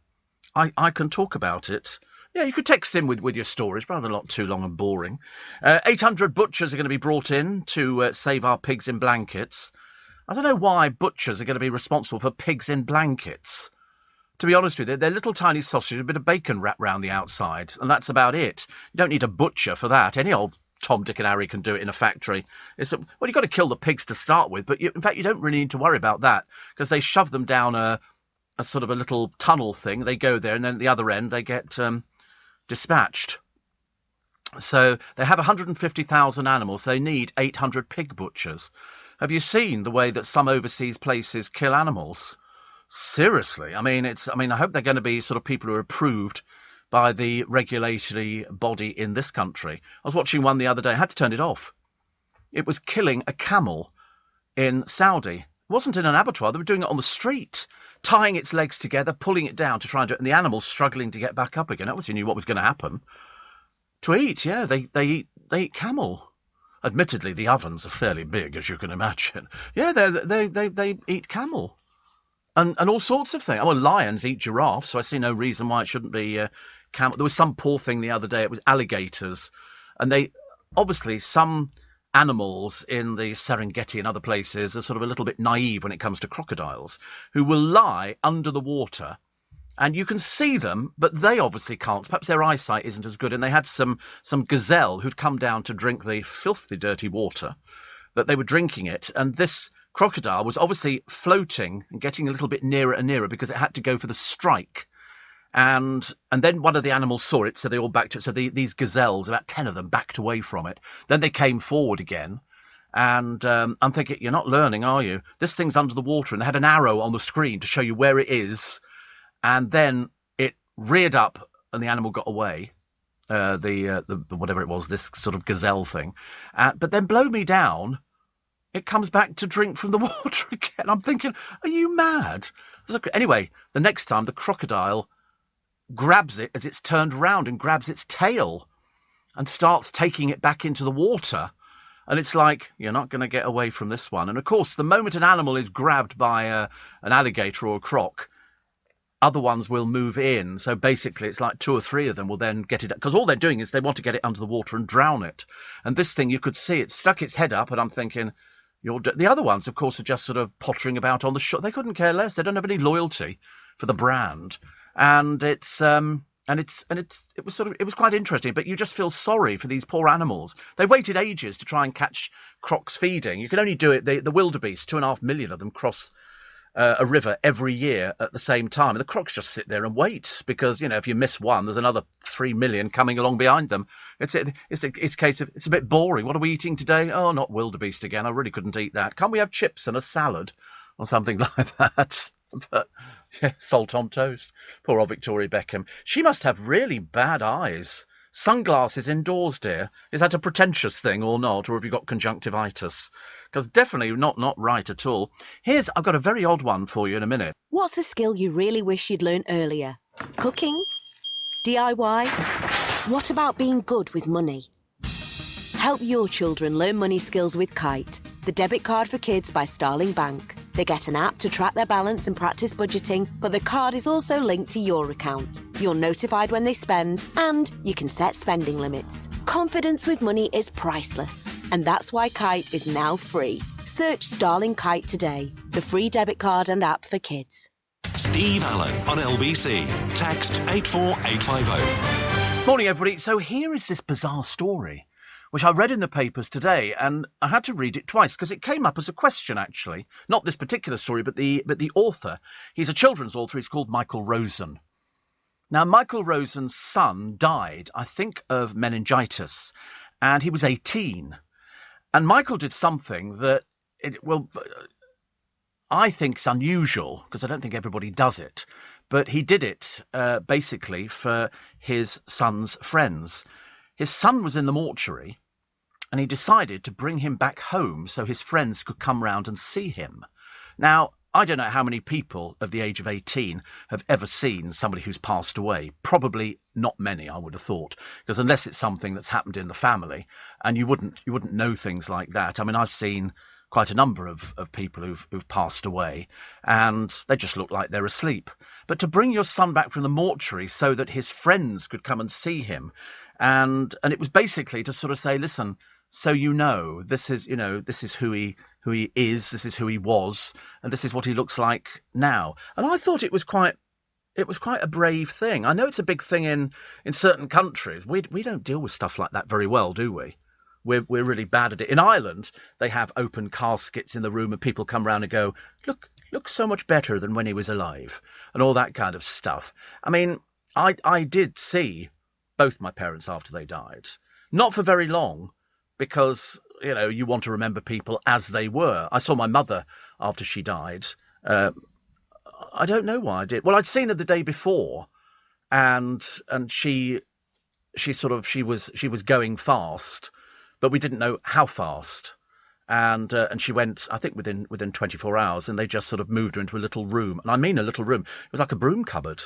I can talk about it. Yeah, you could text in with your stories, rather than not too long and boring. 800 butchers are going to be brought in to save our pigs in blankets. I don't know why butchers are going to be responsible for pigs in blankets. To be honest with you, they're little tiny sausages, a bit of bacon wrapped round the outside, and that's about it. You don't need a butcher for that. Any old Tom, Dick and Harry can do it in a factory. Well, you've got to kill the pigs to start with, but in fact, you don't really need to worry about that, because they shove them down a sort of a little tunnel thing. They go there, and then at the other end, they get dispatched. So they have 150,000 animals. So they need 800 pig butchers. Have you seen the way that some overseas places kill animals? Seriously, I mean, I hope they're going to be sort of people who are approved by the regulatory body in this country. I was watching one the other day. I had to turn it off. It was killing a camel in Saudi. It wasn't in an abattoir. They were doing it on the street, tying its legs together, pulling it down to try and do it, and the animal's struggling to get back up again. I obviously knew what was going to happen. To eat, yeah, they eat camel. Admittedly, the ovens are fairly big, as you can imagine. Yeah, they eat camel. and all sorts of things. Well, lions eat giraffes, so I see no reason why it shouldn't be camel. There was some poor thing the other day. It was alligators, and they obviously some animals in the Serengeti and other places are sort of a little bit naive when it comes to crocodiles, who will lie under the water. And you can see them, but they obviously can't. Perhaps their eyesight isn't as good. And they had some gazelle who'd come down to drink the filthy, dirty water, that they were drinking it. And this crocodile was obviously floating and getting a little bit nearer and nearer because it had to go for the strike. And then one of the animals saw it, so they all backed it. So these gazelles, about 10 of them, backed away from it. Then they came forward again. And I'm thinking, you're not learning, are you? This thing's under the water, and they had an arrow on the screen to show you where it is. And then it reared up, and the animal got away. The whatever it was, this sort of gazelle thing. But then blow me down, it comes back to drink from the water again. I'm thinking, are you mad? Anyway, the next time the crocodile grabs it as it's turned round and grabs its tail and starts taking it back into the water. And it's like, you're not going to get away from this one. And of course, the moment an animal is grabbed by an alligator or a croc, other ones will move in. So basically, it's like 2 or 3 of them will then get it, because all they're doing is they want to get it under the water and drown it. And this thing, you could see it stuck its head up, and I'm thinking, the other ones, of course, are just sort of pottering about on the shore. They couldn't care less. They don't have any loyalty for the brand. And it was quite interesting, but you just feel sorry for these poor animals. They waited ages to try and catch crocs feeding. You can only do it. The wildebeest, 2.5 million of them cross a river every year at the same time, and the crocs just sit there and wait because if you miss one, there's another 3 million coming along behind them. It's a case of it's a bit boring. What are we eating today? Oh, not wildebeest again. I really couldn't eat that. Can't we have chips and a salad or something like that? But yeah, salt on toast. Poor old Victoria Beckham. She must have really bad eyes. Sunglasses indoors, dear. Is that a pretentious thing or not? Or have you got conjunctivitis? Because definitely not right at all. I've got a very odd one for you in a minute. What's a skill you really wish you'd learned earlier? Cooking? DIY? What about being good with money? Help your children learn money skills with Kite, the debit card for kids by Starling Bank. They get an app to track their balance and practice budgeting, but the card is also linked to your account. You're notified when they spend, and you can set spending limits. Confidence with money is priceless, and that's why Kite is now free. Search Starling Kite today, the free debit card and app for kids. Steve Allen on LBC. Text 84850. Morning, everybody. So here is this bizarre story, which I read in the papers today, and I had to read it twice because it came up as a question, actually. Not this particular story, but the author. He's a children's author. He's called Michael Rosen. Now, Michael Rosen's son died, I think, of meningitis, and he was 18. And Michael did something that, I think is unusual, because I don't think everybody does it. But he did it, basically, for his son's friends. His son was in the mortuary, and he decided to bring him back home so his friends could come round and see him. Now, I don't know how many people of the age of 18 have ever seen somebody who's passed away. Probably not many, I would have thought, because unless it's something that's happened in the family, and you wouldn't know things like that. I mean, I've seen quite a number of people who've passed away, and they just look like they're asleep. But to bring your son back from the mortuary so that his friends could come and see him, and it was basically to sort of say, listen, so this is who he is, this is who he was, and this is what he looks like now. And I thought it was quite a brave thing. I know it's a big thing in certain countries. We don't deal with stuff like that very well, do we? We're really bad at it. In Ireland, they have open caskets in the room, and people come round and go, look so much better than when he was alive, and all that kind of stuff. I mean, I did see both my parents after they died. Not for very long, because, you want to remember people as they were. I saw my mother after she died. I don't know why I did. Well, I'd seen her the day before, and she was going fast, but we didn't know how fast. And she went, I think, within 24 hours, and they just sort of moved her into a little room. And I mean a little room. It was like a broom cupboard.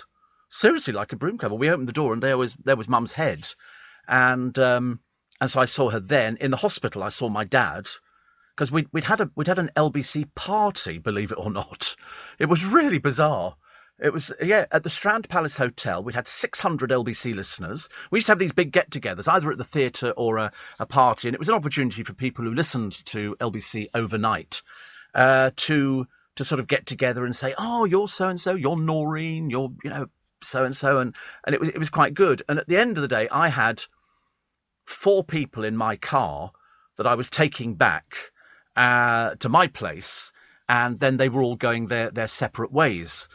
Seriously, like a broom cupboard. We opened the door, and there was Mum's head. And so I saw her then. In the hospital, I saw my dad, because we'd had an LBC party, believe it or not. It was really bizarre. It was, at the Strand Palace Hotel. We'd had 600 LBC listeners. We used to have these big get-togethers, either at the theatre or a party, and it was an opportunity for people who listened to LBC overnight to sort of get together and say, oh, you're so-and-so, you're Noreen, you're, so-and-so, and it was quite good. And at the end of the day, I had 4 people in my car that I was taking back to my place, and then they were all going their separate ways.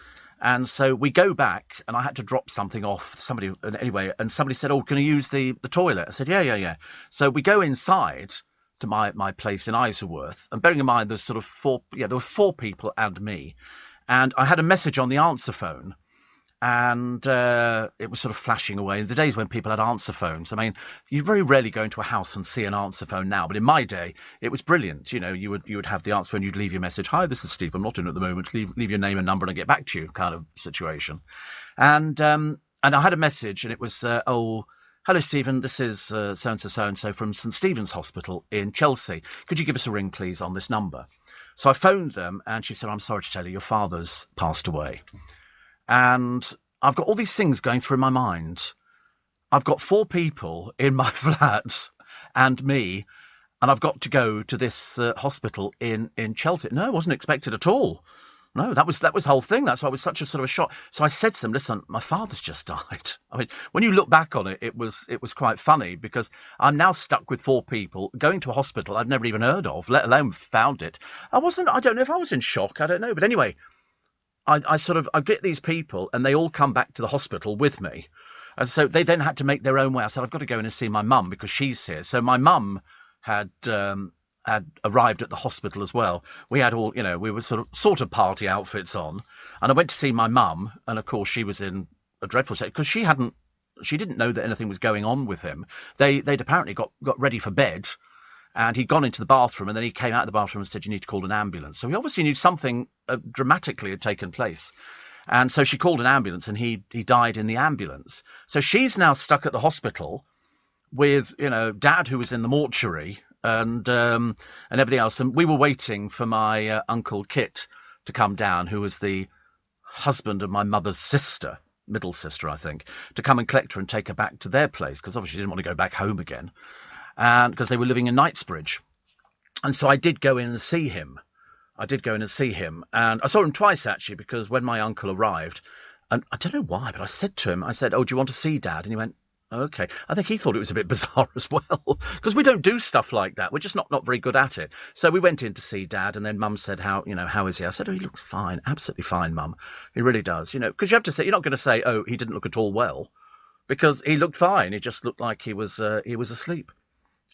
And so we go back, and I had to drop something off somebody anyway. And somebody said, "Oh, can I use the toilet?" I said, "Yeah." So we go inside to my place in Isleworth, and bearing in mind there's sort of 4 people and me, and I had a message on the answer phone, and it was sort of flashing away. In the days when people had answer phones, I mean, you very rarely go into a house and see an answer phone now, but in my day, it was brilliant. You would have the answer phone, you'd leave your message, "Hi, this is Steve, I'm not in at the moment, leave your name and number and I'll get back to you," kind of situation. And I had a message, and it was, "Oh, hello, Stephen, this is so-and-so from St Stephen's Hospital in Chelsea. Could you give us a ring, please, on this number?" So I phoned them, and she said, "I'm sorry to tell you, your father's passed away." And I've got all these things going through my mind. I've got 4 people in my flat and me, and I've got to go to this hospital in Chelsea. No, I wasn't expected at all. No, that was the whole thing. That's why it was such a sort of a shock. So I said to them, "Listen, my father's just died." I mean, when you look back on it, it was quite funny, because I'm now stuck with 4 people going to a hospital I'd never even heard of, let alone found it. I don't know if I was in shock. I don't know. But anyway, I get these people, and they all come back to the hospital with me. And so they then had to make their own way. I said, "I've got to go in and see my mum because she's here." So my mum had arrived at the hospital as well. We had all, we were sort of party outfits on. And I went to see my mum, and of course she was in a dreadful state because she didn't know that anything was going on with him. They'd apparently got ready for bed, and he'd gone into the bathroom, and then he came out of the bathroom and said, "You need to call an ambulance." So he obviously knew something dramatically had taken place. And so she called an ambulance, and he died in the ambulance. So she's now stuck at the hospital with, Dad, who was in the mortuary, and everything else. And we were waiting for my Uncle Kit to come down, who was the husband of my mother's sister, middle sister, I think, to come and collect her and take her back to their place, because obviously she didn't want to go back home again. And because they were living in Knightsbridge. And so I did go in and see him. And I saw him twice, actually, because when my uncle arrived, and I don't know why, but I said to him, "Oh, do you want to see Dad?" And he went, "Okay." I think he thought it was a bit bizarre as well, because we don't do stuff like that. We're just not very good at it. So we went in to see Dad, and then Mum said, how is he? I said, "Oh, he looks fine, absolutely fine, Mum. He really does." Because you have to say, you're not going to say, "Oh, he didn't look at all well," because he looked fine. He just looked like he was asleep.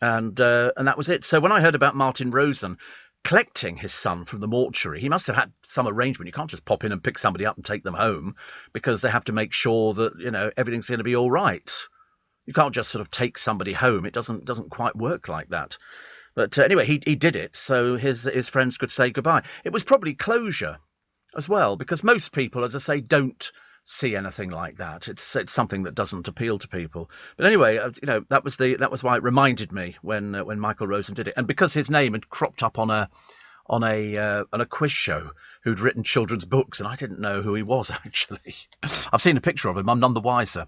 And that was it. So when I heard about Martin Rosen collecting his son from the mortuary, he must have had some arrangement. You can't just pop in and pick somebody up and take them home, because they have to make sure that, everything's going to be all right. You can't just sort of take somebody home. It doesn't quite work like that. But anyway, he did it so his friends could say goodbye. It was probably closure as well, because most people, as I say, don't see anything like that. It's something that doesn't appeal to people. But anyway, that was why it reminded me when Michael Rosen did it, and because his name had cropped up on a quiz show who'd written children's books, and I didn't know who he was, actually. I've seen a picture of him. I'm none the wiser.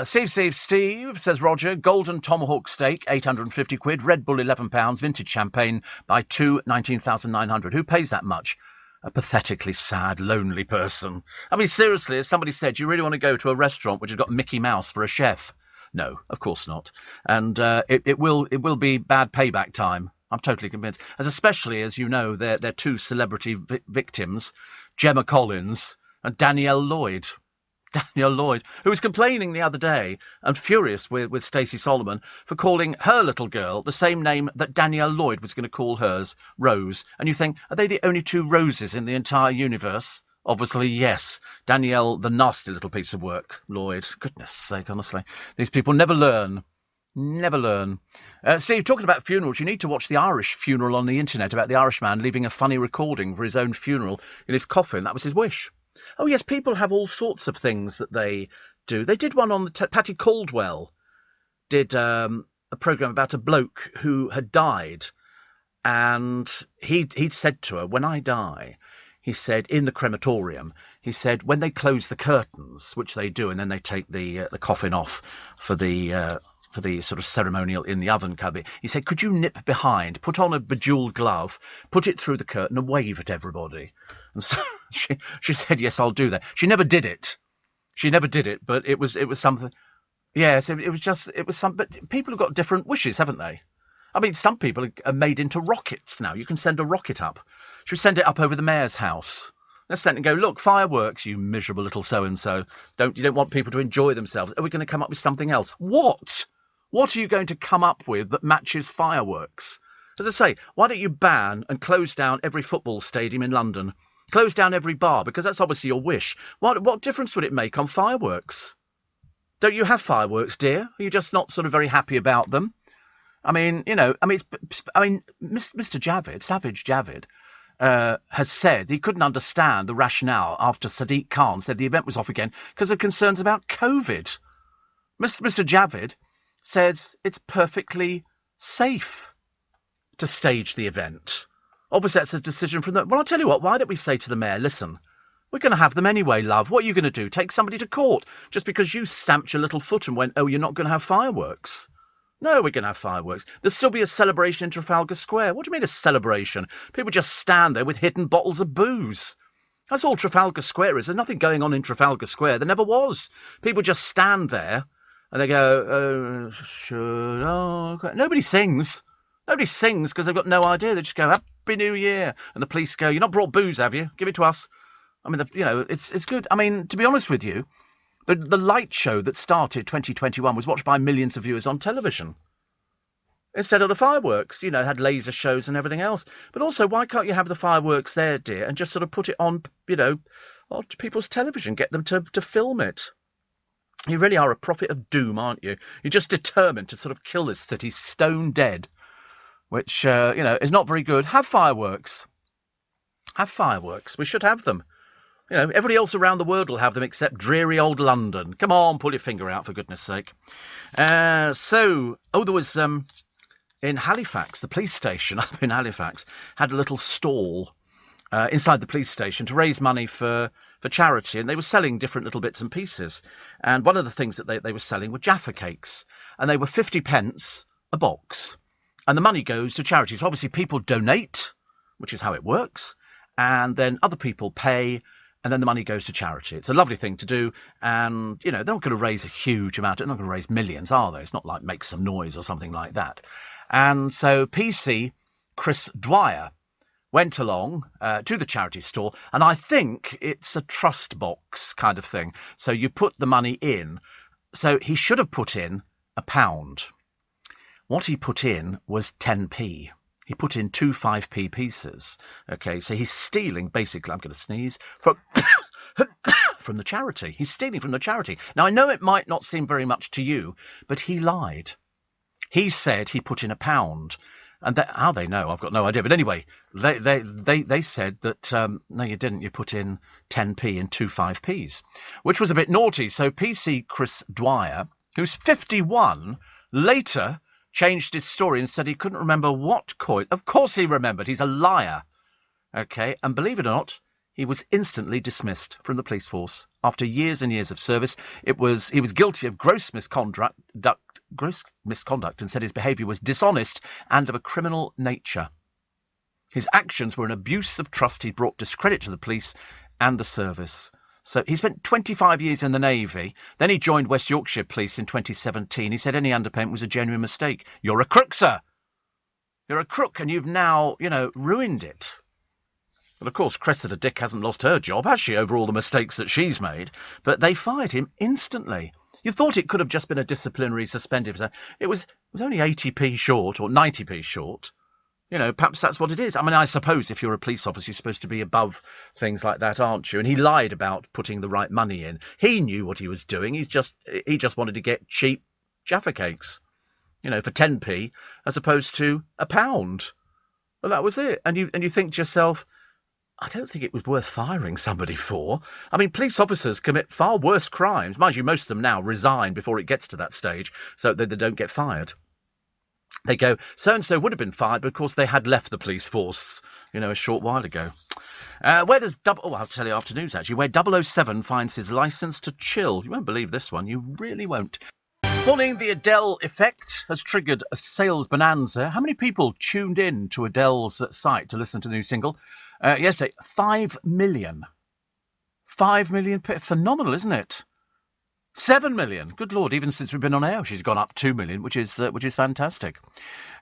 Steve, says Roger. Golden tomahawk steak, 850 quid. Red Bull, £11. Vintage champagne by 19,900. Who pays that much? A pathetically sad, lonely person. I mean, seriously, as somebody said, you really want to go to a restaurant which has got Mickey Mouse for a chef? No, of course not. And it will be bad payback time. I'm totally convinced. Especially as you know, they're 2 celebrity victims, Gemma Collins and Danielle Lloyd. Danielle Lloyd, who was complaining the other day and furious with Stacey Solomon for calling her little girl the same name that Danielle Lloyd was going to call hers, Rose. And you think, are they the only 2 Roses in the entire universe? Obviously, yes. Danielle, the nasty little piece of work. Lloyd, goodness sake, honestly. These people never learn. Never learn. Steve, talking about funerals, you need to watch the Irish funeral on the internet about the Irishman leaving a funny recording for his own funeral in his coffin. That was his wish. Oh, yes, people have all sorts of things that they do. They did one on the Patty Caldwell did a programme about a bloke who had died, and he'd said to her, when I die, he said, in the crematorium, he said, when they close the curtains, which they do, and then they take the coffin off for the sort of ceremonial in the oven cubby, he said, could you nip behind, put on a bejewelled glove, put it through the curtain and wave at everybody? And so she said, yes, I'll do that. She never did it. But it was something. Yes, it was some. But people have got different wishes, haven't they? I mean, some people are made into rockets now. You can send a rocket up. Should we send it up over the mayor's house? Let's send it and go, look, fireworks, you miserable little so-and-so. You don't want people to enjoy themselves. Are we going to come up with something else? What? What are you going to come up with that matches fireworks? As I say, why don't you ban and close down every football stadium in London? Close down every bar, because that's obviously your wish. What difference would it make on fireworks? Don't you have fireworks, dear? Are you just not sort of very happy about them? I mean, Mr. Javid, Savage Javid, has said he couldn't understand the rationale after Sadiq Khan said the event was off again because of concerns about COVID. Mr. Javid says it's perfectly safe to stage the event. Obviously, that's a decision from them. Well, I'll tell you what, why don't we say to the mayor, listen, we're going to have them anyway, love. What are you going to do? Take somebody to court just because you stamped your little foot and went, oh, you're not going to have fireworks? No, we're going to have fireworks. There'll still be a celebration in Trafalgar Square. What do you mean a celebration? People just stand there with hidden bottles of booze. That's all Trafalgar Square is. There's nothing going on in Trafalgar Square. There never was. People just stand there and they go, nobody sings. Nobody sings because they've got no idea. They just go, Happy New Year. And the police go, you've not brought booze, have you? Give it to us. I mean, it's good. I mean, to be honest with you, the light show that started 2021 was watched by millions of viewers on television. Instead of the fireworks, had laser shows and everything else. But also, why can't you have the fireworks there, dear, and just sort of put it on, on people's television, get them to film it? You really are a prophet of doom, aren't you? You're just determined to sort of kill this city stone dead, which, is not very good. Have fireworks. Have fireworks. We should have them. Everybody else around the world will have them except dreary old London. Come on, pull your finger out, for goodness sake. There was, in Halifax, the police station up in Halifax had a little stall inside the police station to raise money for charity, and they were selling different little bits and pieces. And one of the things that they were selling were Jaffa cakes, and they were 50p a box. And the money goes to charities. So obviously, people donate, which is how it works, and then other people pay, and then the money goes to charity. It's a lovely thing to do, and, they're not going to raise a huge amount. They're not going to raise millions, are they? It's not like Make Some Noise or something like that. And so PC Chris Dwyer went along to the charity store, and I think it's a trust box kind of thing. So you put the money in. So he should have put in £1. What he put in was 10p. He put in 2 5p pieces. Okay, so he's stealing, basically, I'm going to sneeze, from the charity. He's stealing from the charity. Now, I know it might not seem very much to you, but he lied. He said he put in £1. And how they know, I've got no idea. But anyway, they said that, no, you didn't. You put in 10p and 2 5p's, which was a bit naughty. So PC Chris Dwyer, who's 51, later changed his story and said he couldn't remember what coin. Of course he remembered. He's a liar. Okay, and believe it or not, he was instantly dismissed from the police force after years and years of service. He was guilty of gross misconduct and said his behaviour was dishonest and of a criminal nature. His actions were an abuse of trust. He brought discredit to the police and the service. So he spent 25 years in the Navy. Then he joined West Yorkshire Police in 2017. He said any underpayment was a genuine mistake. You're a crook, sir. You're a crook, and you've now, ruined it. Well, of course, Cressida Dick hasn't lost her job, has she, over all the mistakes that she's made? But they fired him instantly. You thought it could have just been a disciplinary suspended. It was only 80p short or 90p short. Perhaps that's what it is. I mean, I suppose if you're a police officer, you're supposed to be above things like that, aren't you? And he lied about putting the right money in. He knew what he was doing. He just wanted to get cheap Jaffa cakes, for 10p as opposed to £1. Well, that was it. And you think to yourself, I don't think it was worth firing somebody for. I mean, police officers commit far worse crimes. Mind you, most of them now resign before it gets to that stage so that they don't get fired. They go, so-and-so would have been fired, but of course they had left the police force, a short while ago. Where does I'll tell you after news, actually, where 007 finds his licence to chill. You won't believe this one. You really won't. Morning, the Adele effect has triggered a sales bonanza. How many people tuned in to Adele's site to listen to the new single? Yesterday, 5 million. 5 million. Phenomenal, isn't it? 7 million. Good Lord, even since we've been on air, she's gone up 2 million, which is fantastic.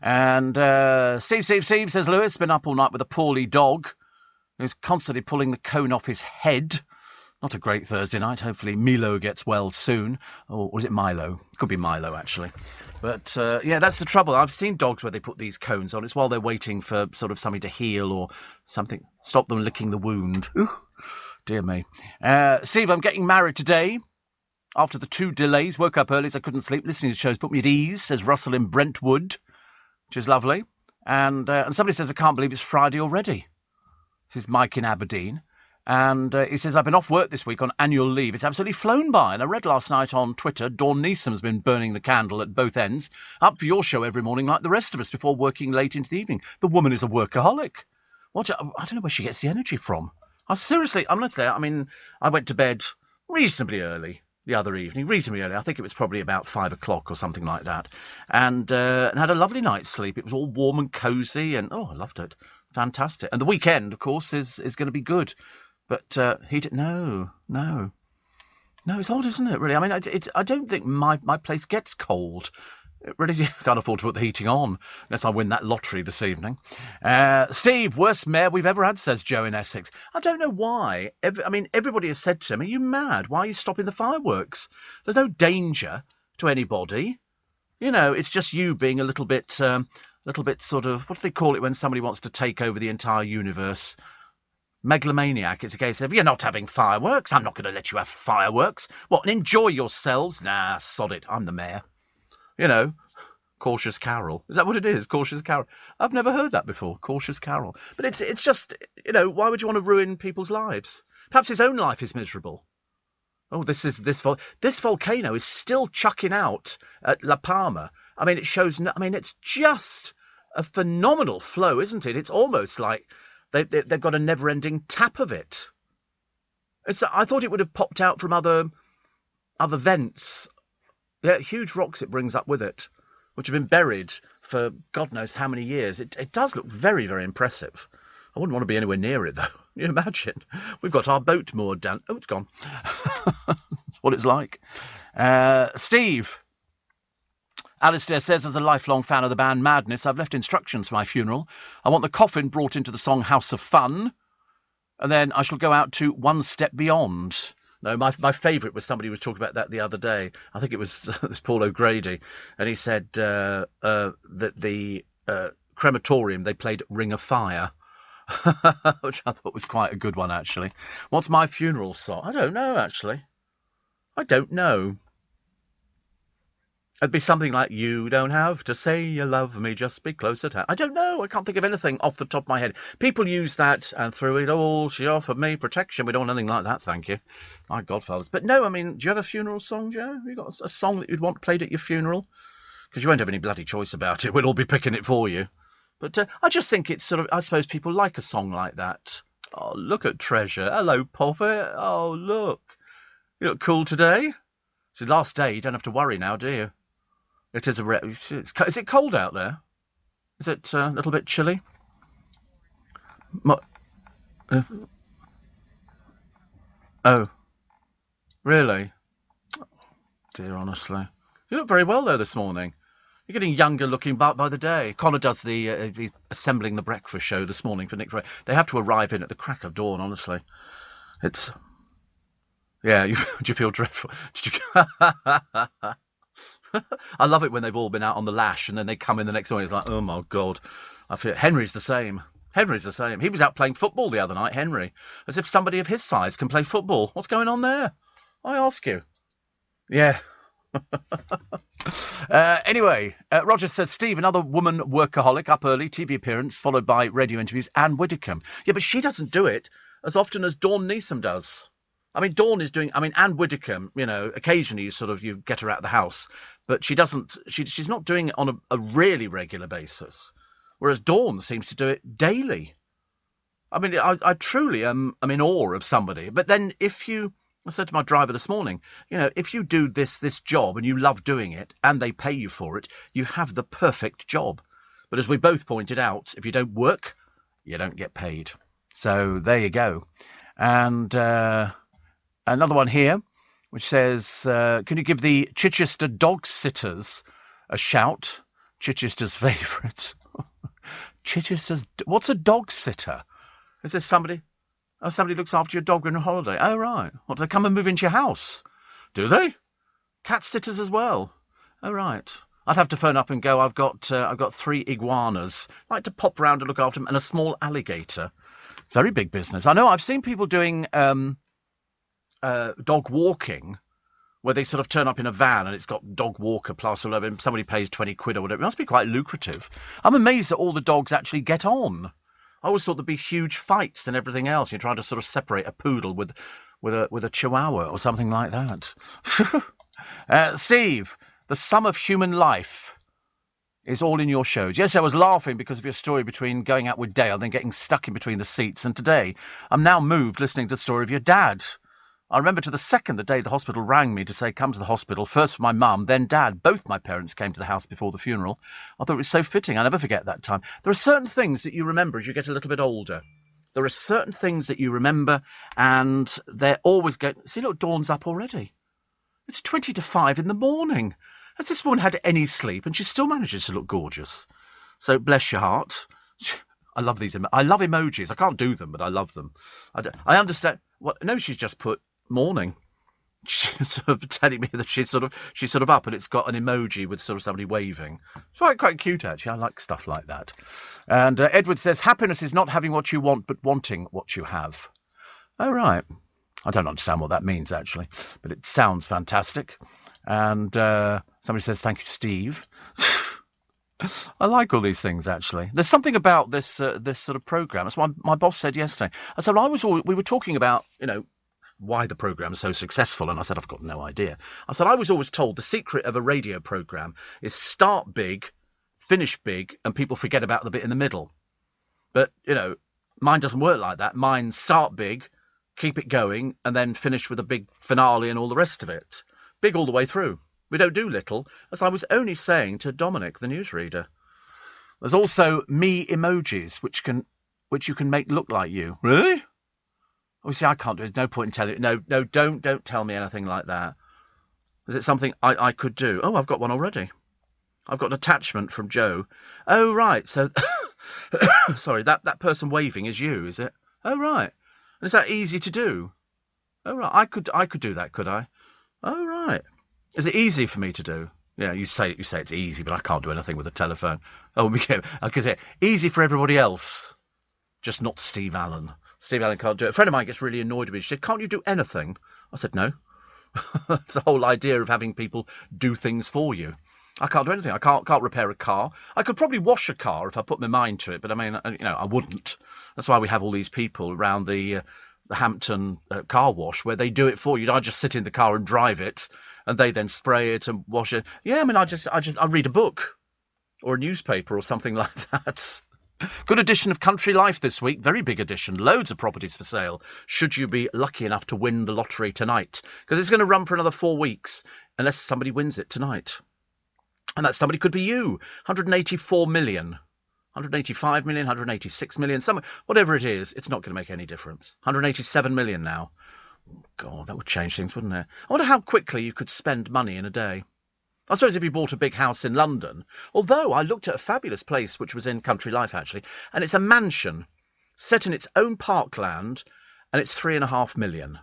And Steve says, Lewis, been up all night with a poorly dog who's constantly pulling the cone off his head. Not a great Thursday night. Hopefully Milo gets well soon. Or is it Milo? Could be Milo, actually. But, yeah, that's the trouble. I've seen dogs where they put these cones on. It's while they're waiting for sort of something to heal or something. Stop them licking the wound. Ooh, dear me. Steve, I'm getting married today. After the 2 delays, woke up early so I couldn't sleep. Listening to shows put me at ease, says Russell in Brentwood, which is lovely. And somebody says, I can't believe it's Friday already. This is Mike in Aberdeen. And he says, I've been off work this week on annual leave. It's absolutely flown by. And I read last night on Twitter, Dawn Neesom's been burning the candle at both ends, up for your show every morning like the rest of us before working late into the evening. The woman is a workaholic. I don't know where she gets the energy from. I'm not there. I mean, I went to bed reasonably early the other evening, reasonably early. I think it was probably about 5 o'clock or something like that. And had a lovely night's sleep. It was all warm and cosy, and I loved it. Fantastic. And the weekend, of course, is going to be good. But no, it's odd, isn't it, really? I mean, I don't think my place gets cold. It really can't afford to put the heating on unless I win that lottery this evening. Steve, worst mayor we've ever had, says Joe in Essex. I don't know why. Everybody has said to him, are you mad? Why are you stopping the fireworks? There's no danger to anybody. It's just you being a little bit sort of, what do they call it when somebody wants to take over the entire universe? Megalomaniac. It's a case of, you're not having fireworks. I'm not going to let you have fireworks. What, and enjoy yourselves? Nah, sod it. I'm the mayor. Cautious Carol. Is that what it is? Cautious Carol. I've never heard that before. Cautious Carol. But it's just, why would you want to ruin people's lives? Perhaps his own life is miserable. Oh, this volcano is still chucking out at La Palma. I mean, it's just a phenomenal flow, isn't it? It's almost like they've got a never-ending tap of it. I thought it would have popped out from other vents. Yeah, huge rocks it brings up with it, which have been buried for God knows how many years. It does look very, very impressive. I wouldn't want to be anywhere near it, though. Can you imagine? We've got our boat moored down. Oh, it's gone. That's what it's like. Steve. Alistair says, as a lifelong fan of the band Madness, I've left instructions for my funeral. I want the coffin brought into the song House of Fun. And then I shall go out to One Step Beyond. No, my favourite was somebody who was talking about that the other day. I think it was Paul O'Grady. And he said that the crematorium, they played Ring of Fire, which I thought was quite a good one, actually. What's my funeral song? I don't know, actually. I don't know. It'd be something like, you don't have to say you love me, just be close at hand. I don't know. I can't think of anything off the top of my head. People use that, and through it all, she offered me protection. We don't want anything like that, thank you. My godfathers. But no, I mean, do you have a funeral song, Joe? Have you got a song that you'd want played at your funeral? Because you won't have any bloody choice about it. We'll all be picking it for you. But I just think it's sort of, I suppose people like a song like that. Oh, look at Treasure. Hello, Poppet. Oh, look. You look cool today. It's the last day. You don't have to worry now, do you? It is is it cold out there? Is it a little bit chilly? Oh, really? Oh, dear, honestly. You look very well, though, this morning. You're getting younger looking by the day. Connor does the assembling the breakfast show this morning for Nick Ray. They have to arrive in at the crack of dawn, honestly. It's... Yeah, do you feel dreadful? I love it when they've all been out on the lash and then they come in the next morning. It's like, oh, my God. I feel Henry's the same. He was out playing football the other night, Henry. As if somebody of his size can play football. What's going on there? I ask you. Yeah. Anyway, Roger says, Steve, another woman workaholic, up early, TV appearance, followed by radio interviews, Anne Widdecombe. Yeah, but she doesn't do it as often as Dawn Neesom does. I mean, Dawn is doing. I mean, Anne Widdecombe. Occasionally you get her out of the house, but she doesn't. She's not doing it on a really regular basis, whereas Dawn seems to do it daily. I mean, I truly am in awe of somebody. But then I said to my driver this morning, if you do this job and you love doing it and they pay you for it, you have the perfect job. But as we both pointed out, if you don't work, you don't get paid. So there you go. And another one here, which says, can you give the Chichester dog sitters a shout? Chichester's favourite. What's a dog sitter? Is there somebody? Oh, somebody looks after your dog when you're on holiday. Oh, right. What, do they come and move into your house? Do they? Cat sitters as well. Oh, right. I'd have to phone up and go, I've got 3 iguanas. I like to pop round and look after them, and a small alligator. Very big business. I know I've seen people doing dog walking, where they sort of turn up in a van and it's got dog walker plastered all over, and somebody pays 20 quid or whatever. It must be quite lucrative. I'm amazed that all the dogs actually get on. I always thought there'd be huge fights and everything else. You're trying to sort of separate a poodle with a chihuahua or something like that. Steve, the sum of human life is all in your shows. Yes, I was laughing because of your story between going out with Dale and then getting stuck in between the seats. And today, I'm now moved listening to the story of your dad. I remember to the second the day the hospital rang me to say, come to the hospital, first for my mum, then Dad. Both my parents came to the house before the funeral. I thought it was so fitting. I'll never forget that time. There are certain things that you remember as you get a little bit older. There are certain things that you remember, and they're always going... See, look, Dawn's up already. It's 20 to 5 in the morning. Has this woman had any sleep? And she still manages to look gorgeous. So, bless your heart. I love these. I love emojis. I can't do them, but I love them. I understand... No, she's just put... morning. She's sort of telling me that she's sort of up, and it's got an emoji with sort of somebody waving. It's quite cute, actually. I like stuff like that. And Edward says, happiness is not having what you want, but wanting what you have. Oh, right. I don't understand what that means, actually, but it sounds fantastic. And somebody says, thank you, Steve. I like all these things, actually. There's something about this sort of programme. That's what my boss said yesterday. I said, we were talking about, why the programme is so successful, and I said, I've got no idea. I said, I was always told the secret of a radio programme is start big, finish big, and people forget about the bit in the middle. But, mine doesn't work like that. Mine start big, keep it going, and then finish with a big finale and all the rest of it. Big all the way through. We don't do little, as I was only saying to Dominic, the newsreader. There's also me emojis, which you can make look like you. Really? Oh, see, I can't do it. There's no point in telling you. No, don't tell me anything like that. Is it something I could do? Oh, I've got one already. I've got an attachment from Joe. Oh, right. So, sorry, that person waving is you, is it? Oh, right. And is that easy to do? Oh, right. I could do that, could I? Oh, right. Is it easy for me to do? Yeah, you say it's easy, but I can't do anything with a telephone. Oh, I could say easy for everybody else, just not Steve Allen. Steve Allen can't do it. A friend of mine gets really annoyed with me. She said, can't you do anything? I said, no. It's the whole idea of having people do things for you. I can't do anything. I can't repair a car. I could probably wash a car if I put my mind to it, but I mean, I wouldn't. That's why we have all these people around the Hampton car wash where they do it for you. I just sit in the car and drive it, and they then spray it and wash it. Yeah, I mean, I read a book or a newspaper or something like that. Good edition of Country Life this week. Very big edition. Loads of properties for sale. Should you be lucky enough to win the lottery tonight. Because it's going to run for another 4 weeks. Unless somebody wins it tonight. And that somebody could be you. 184 million. 185 million, 186 million. Whatever it is, it's not going to make any difference. 187 million now. God, that would change things, wouldn't it? I wonder how quickly you could spend money in a day. I suppose if you bought a big house in London, although I looked at a fabulous place which was in Country Life, actually, and it's a mansion set in its own parkland, and it's 3.5 million.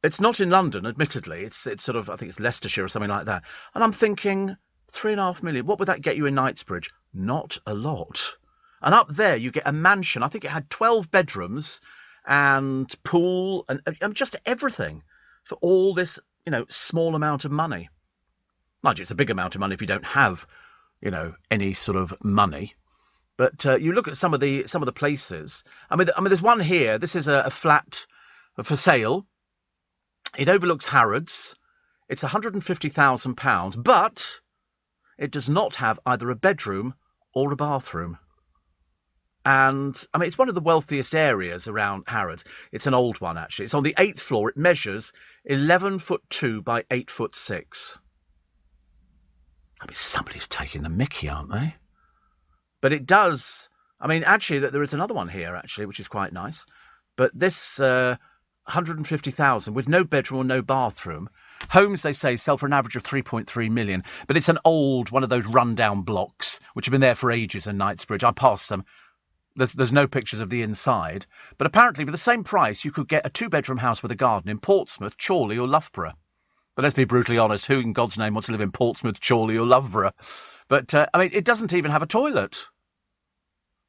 It's not in London, admittedly. It's sort of, I think it's Leicestershire or something like that. And I'm thinking, 3.5 million, what would that get you in Knightsbridge? Not a lot. And up there you get a mansion. I think it had 12 bedrooms and pool and just everything for all this, small amount of money. Mind you, it's a big amount of money if you don't have, any sort of money. But you look at some of the places. I mean, there's one here. This is a flat for sale, It overlooks Harrods. It's £150,000, but it does not have either a bedroom or a bathroom. And, I mean, it's one of the wealthiest areas around Harrods. It's an old one, actually. It's on the 8th floor. It measures 11'2" by 8'6". I mean, somebody's taking the mickey, aren't they? But it does... I mean, actually, there is another one here, actually, which is quite nice. But this 150,000 with no bedroom or no bathroom. Homes, they say, sell for an average of 3.3 million. But it's an old, one of those rundown blocks, which have been there for ages in Knightsbridge. I passed them. There's no pictures of the inside. But apparently, for the same price, you could get a 2-bedroom house with a garden in Portsmouth, Chorley or Loughborough. But let's be brutally honest, who in God's name wants to live in Portsmouth, Chorley or Loughborough? But, I mean, it doesn't even have a toilet.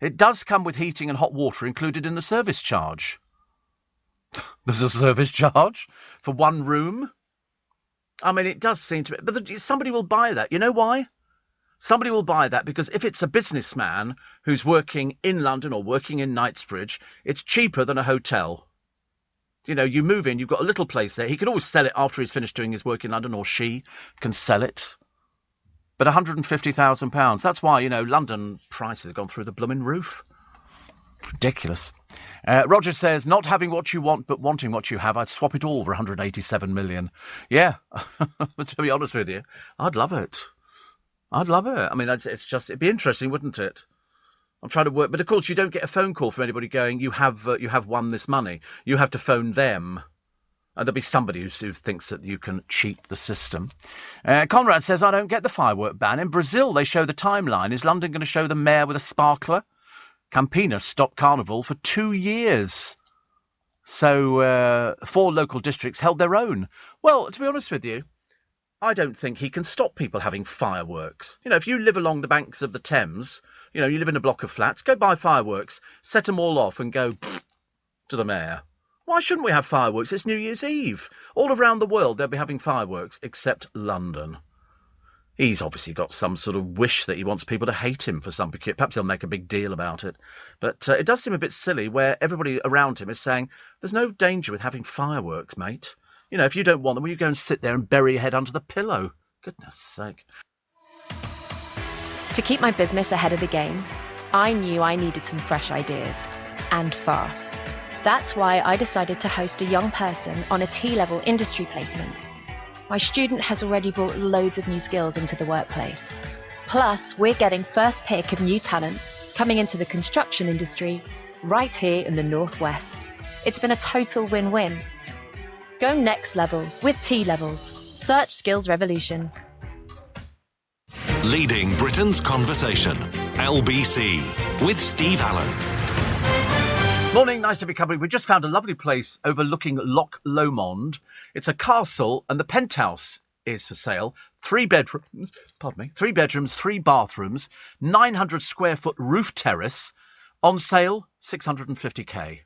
It does come with heating and hot water included in the service charge. There's a service charge for one room? I mean, it does seem to be... But somebody will buy that. You know why? Somebody will buy that because if it's a businessman who's working in London or working in Knightsbridge, it's cheaper than a hotel. You know, you move in, you've got a little place there. He can always sell it after he's finished doing his work in London, or she can sell it. But £150,000, that's why, you know, London prices have gone through the blooming roof. Ridiculous. Roger says, not having what you want, but wanting what you have, I'd swap it all for 187 million. Yeah, to be honest with you, I'd love it. I'd love it. I mean, it's just, it'd be interesting, wouldn't it? I'm trying to work, but of course you don't get a phone call from anybody going, you have won this money. You have to phone them. And there'll be somebody who thinks that you can cheat the system. Conrad says, I don't get the firework ban. In Brazil, they show the timeline. Is London going to show the mayor with a sparkler? Campinas stopped Carnival for 2 years. So 4 local districts held their own. Well, to be honest with you, I don't think he can stop people having fireworks. You know, if you live along the banks of the Thames, you know, you live in a block of flats, go buy fireworks, set them all off and go to the mayor. Why shouldn't we have fireworks? It's New Year's Eve. All around the world they'll be having fireworks, except London. He's obviously got some sort of wish that he wants people to hate him for some peculiar... Perhaps he'll make a big deal about it. But it does seem a bit silly where everybody around him is saying, there's no danger with having fireworks, mate. You know, if you don't want them, will you go and sit there and bury your head under the pillow? Goodness sake. To keep my business ahead of the game, I knew I needed some fresh ideas. And fast. That's why I decided to host a young person on a T-level industry placement. My student has already brought loads of new skills into the workplace. Plus, we're getting first pick of new talent coming into the construction industry right here in the Northwest. It's been a total win-win. Go next level with T-levels. Search Skills Revolution. Leading Britain's conversation. LBC with Steve Allen. Morning, nice to be company. We just found a lovely place overlooking Loch Lomond. It's a castle and the penthouse is for sale. 3 bedrooms, 3 bathrooms, 900 square foot roof terrace. On sale, 650k.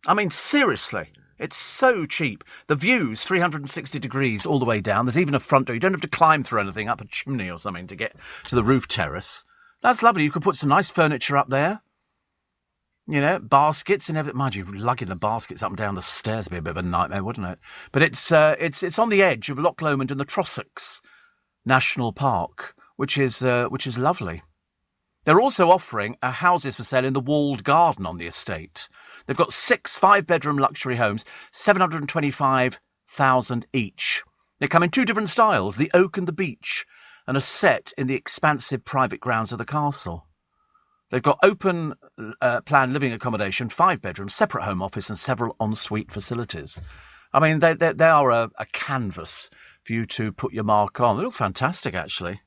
I mean, seriously, it's so cheap. The view's 360 degrees all the way down. There's even a front door. You don't have to climb through anything, up a chimney or something to get to the roof terrace. That's lovely. You could put some nice furniture up there. You know, baskets and everything. Mind you, lugging the baskets up and down the stairs would be a bit of a nightmare, wouldn't it? But it's on the edge of Loch Lomond and the Trossachs National Park, which is lovely. They're also offering houses for sale in the walled garden on the estate. They've got 6 5-bedroom luxury homes, 725,000 each. They come in 2 different styles, the oak and the beech, and are set in the expansive private grounds of the castle. They've got open plan living accommodation, 5 bedrooms, separate home office and several ensuite facilities. I mean, they are a canvas for you to put your mark on. They look fantastic, actually.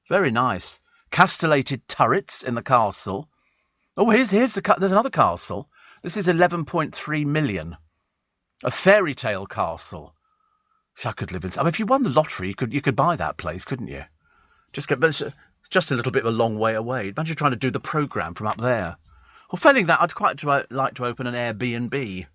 Very nice. Castellated turrets in the castle. Oh, there's another castle. This is 11.3 million. A fairy tale castle. I could live in... I mean, if you won the lottery, you could buy that place, couldn't you? Just a little bit of a long way away. Imagine trying to do the programme from up there. Well, failing that, I'd quite like to open an Airbnb.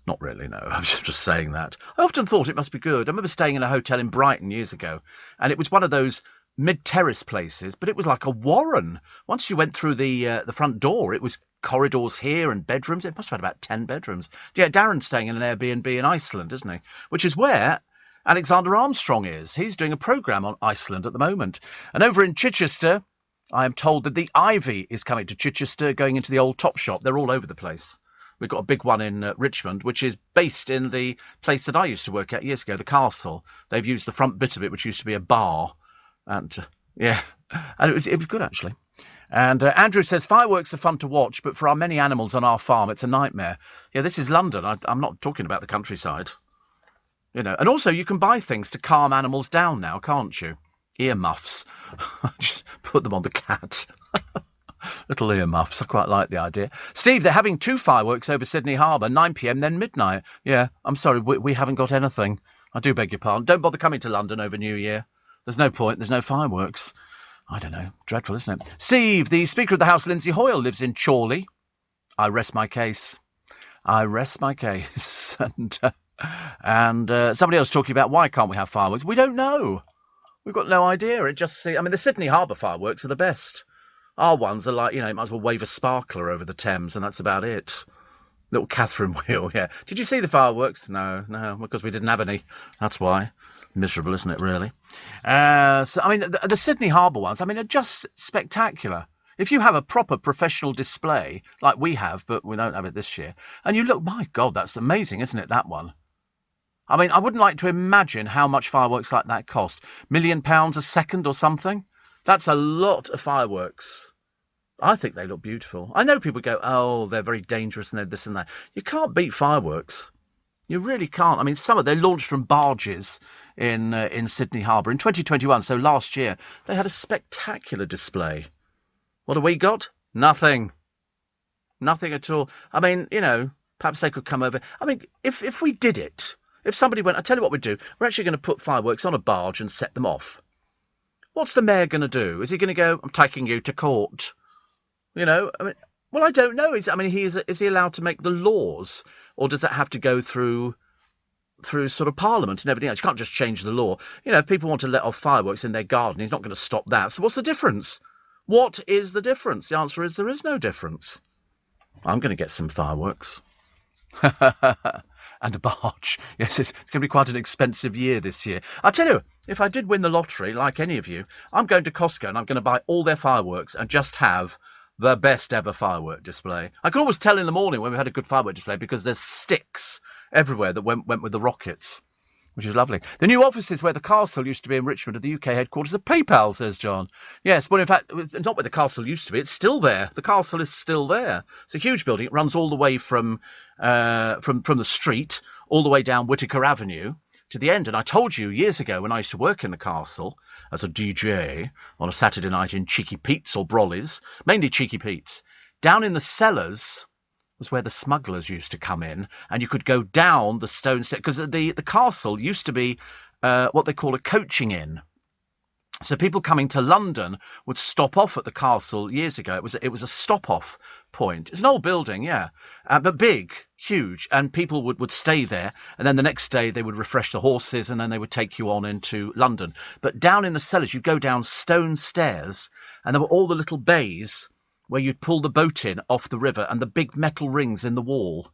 Not really, no. I'm just saying that. I often thought it must be good. I remember staying in a hotel in Brighton years ago, and it was one of those mid-terrace places, but it was like a warren. Once you went through the front door, it was corridors here and bedrooms. It must have had about 10 bedrooms. Yeah, Darren's staying in an Airbnb in Iceland, isn't he? Which is where Alexander Armstrong is. He's doing a programme on Iceland at the moment. And over in Chichester, I am told that the Ivy is coming to Chichester, going into the old Topshop. They're all over the place. We've got a big one in Richmond, which is based in the place that I used to work at years ago, the Castle. They've used the front bit of it, which used to be a bar. And, and it was good, actually. And Andrew says, fireworks are fun to watch, but for our many animals on our farm, it's a nightmare. Yeah, this is London. I'm not talking about the countryside. You know, and also you can buy things to calm animals down now, can't you? Earmuffs. Just put them on the cat. Little earmuffs. I quite like the idea. Steve, they're having 2 fireworks over Sydney Harbour, 9 p.m, then midnight. Yeah, I'm sorry, we haven't got anything. I do beg your pardon. Don't bother coming to London over New Year. There's no point. There's no fireworks. I don't know. Dreadful, isn't it? Steve, the Speaker of the House, Lindsay Hoyle, lives in Chorley. I rest my case. And somebody else talking about why can't we have fireworks? We don't know. We've got no idea. The Sydney Harbour fireworks are the best. Our ones are like, you might as well wave a sparkler over the Thames, and that's about it. Little Catherine wheel, yeah. Did you see the fireworks? No, because we didn't have any. That's why. Miserable, isn't it, really? The Sydney Harbour ones, are just spectacular. If you have a proper professional display, like we have, but we don't have it this year, and you look, my God, that's amazing, isn't it, that one? I wouldn't like to imagine how much fireworks like that cost. £1 million a second or something? That's a lot of fireworks. I think they look beautiful. I know people go, oh, they're very dangerous and they're this and that. You can't beat fireworks. You really can't. They launched from barges in Sydney Harbour in 2021, so last year. They had a spectacular display. What have we got? Nothing. Nothing at all. Perhaps they could come over. If we did it, if somebody went, I tell you what we'd do, we're actually going to put fireworks on a barge and set them off. What's the mayor going to do? Is he going to go, I'm taking you to court? Well, I don't know. Is he allowed to make the laws, or does that have to go through sort of Parliament and everything else? You can't just change the law. If people want to let off fireworks in their garden, he's not going to stop that. So what's the difference? What is the difference? The answer is there is no difference. I'm going to get some fireworks. And a barge. Yes, it's going to be quite an expensive year this year. I'll tell you, if I did win the lottery, like any of you, I'm going to Costco and I'm going to buy all their fireworks and just have the best ever firework display. I can always tell in the morning when we had a good firework display because there's sticks everywhere that went with the rockets, which is lovely. The new offices where the Castle used to be in Richmond are the UK headquarters of PayPal, says John. Yes, well, in fact, it's not where the Castle used to be. It's still there. The Castle is still there. It's a huge building. It runs all the way from the street all the way down Whittaker Avenue to the end. And I told you years ago when I used to work in the Castle as a DJ on a Saturday night in Cheeky Pete's or Brolly's, mainly Cheeky Pete's, down in the cellars was where the smugglers used to come in, and you could go down the stone stairs, because the Castle used to be what they call a coaching inn. So people coming to London would stop off at the Castle years ago. It was a stop-off point. It's an old building, yeah, but big, huge, and people would stay there, and then the next day they would refresh the horses, and then they would take you on into London. But down in the cellars, you go down stone stairs, and there were all the little bays where you'd pull the boat in off the river, and the big metal rings in the wall,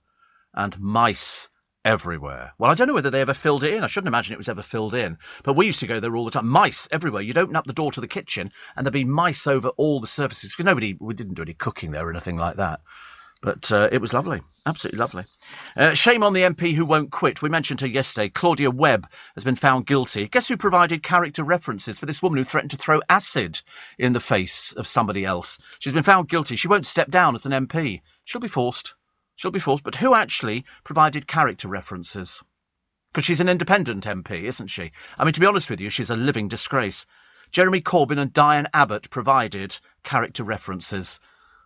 and mice everywhere. Well, I don't know whether they ever filled it in. I shouldn't imagine it was ever filled in. But we used to go there all the time. Mice everywhere. You'd open up the door to the kitchen and there'd be mice over all the surfaces. Because we didn't do any cooking there or anything like that. But it was lovely. Absolutely lovely. Shame on the MP who won't quit. We mentioned her yesterday. Claudia Webb has been found guilty. Guess who provided character references for this woman who threatened to throw acid in the face of somebody else? She's been found guilty. She won't step down as an MP. She'll be forced. But who actually provided character references? Because she's an independent MP, isn't she? To be honest with you, she's a living disgrace. Jeremy Corbyn and Diane Abbott provided character references.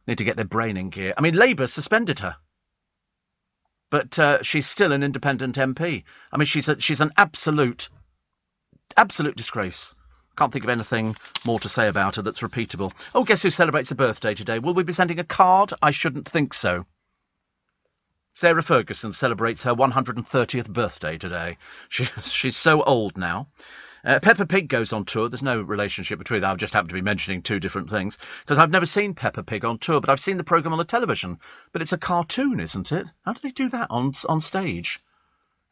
Need to get their brain in gear. Labour suspended her. But she's still an independent MP. She's an absolute disgrace. Can't think of anything more to say about her that's repeatable. Oh, guess who celebrates a birthday today? Will we be sending a card? I shouldn't think so. Sarah Ferguson celebrates her 130th birthday today. She's so old now. Peppa Pig goes on tour. There's no relationship between them. I just happen to be mentioning two different things because I've never seen Peppa Pig on tour, but I've seen the programme on the television. But it's a cartoon, isn't it? How do they do that on stage?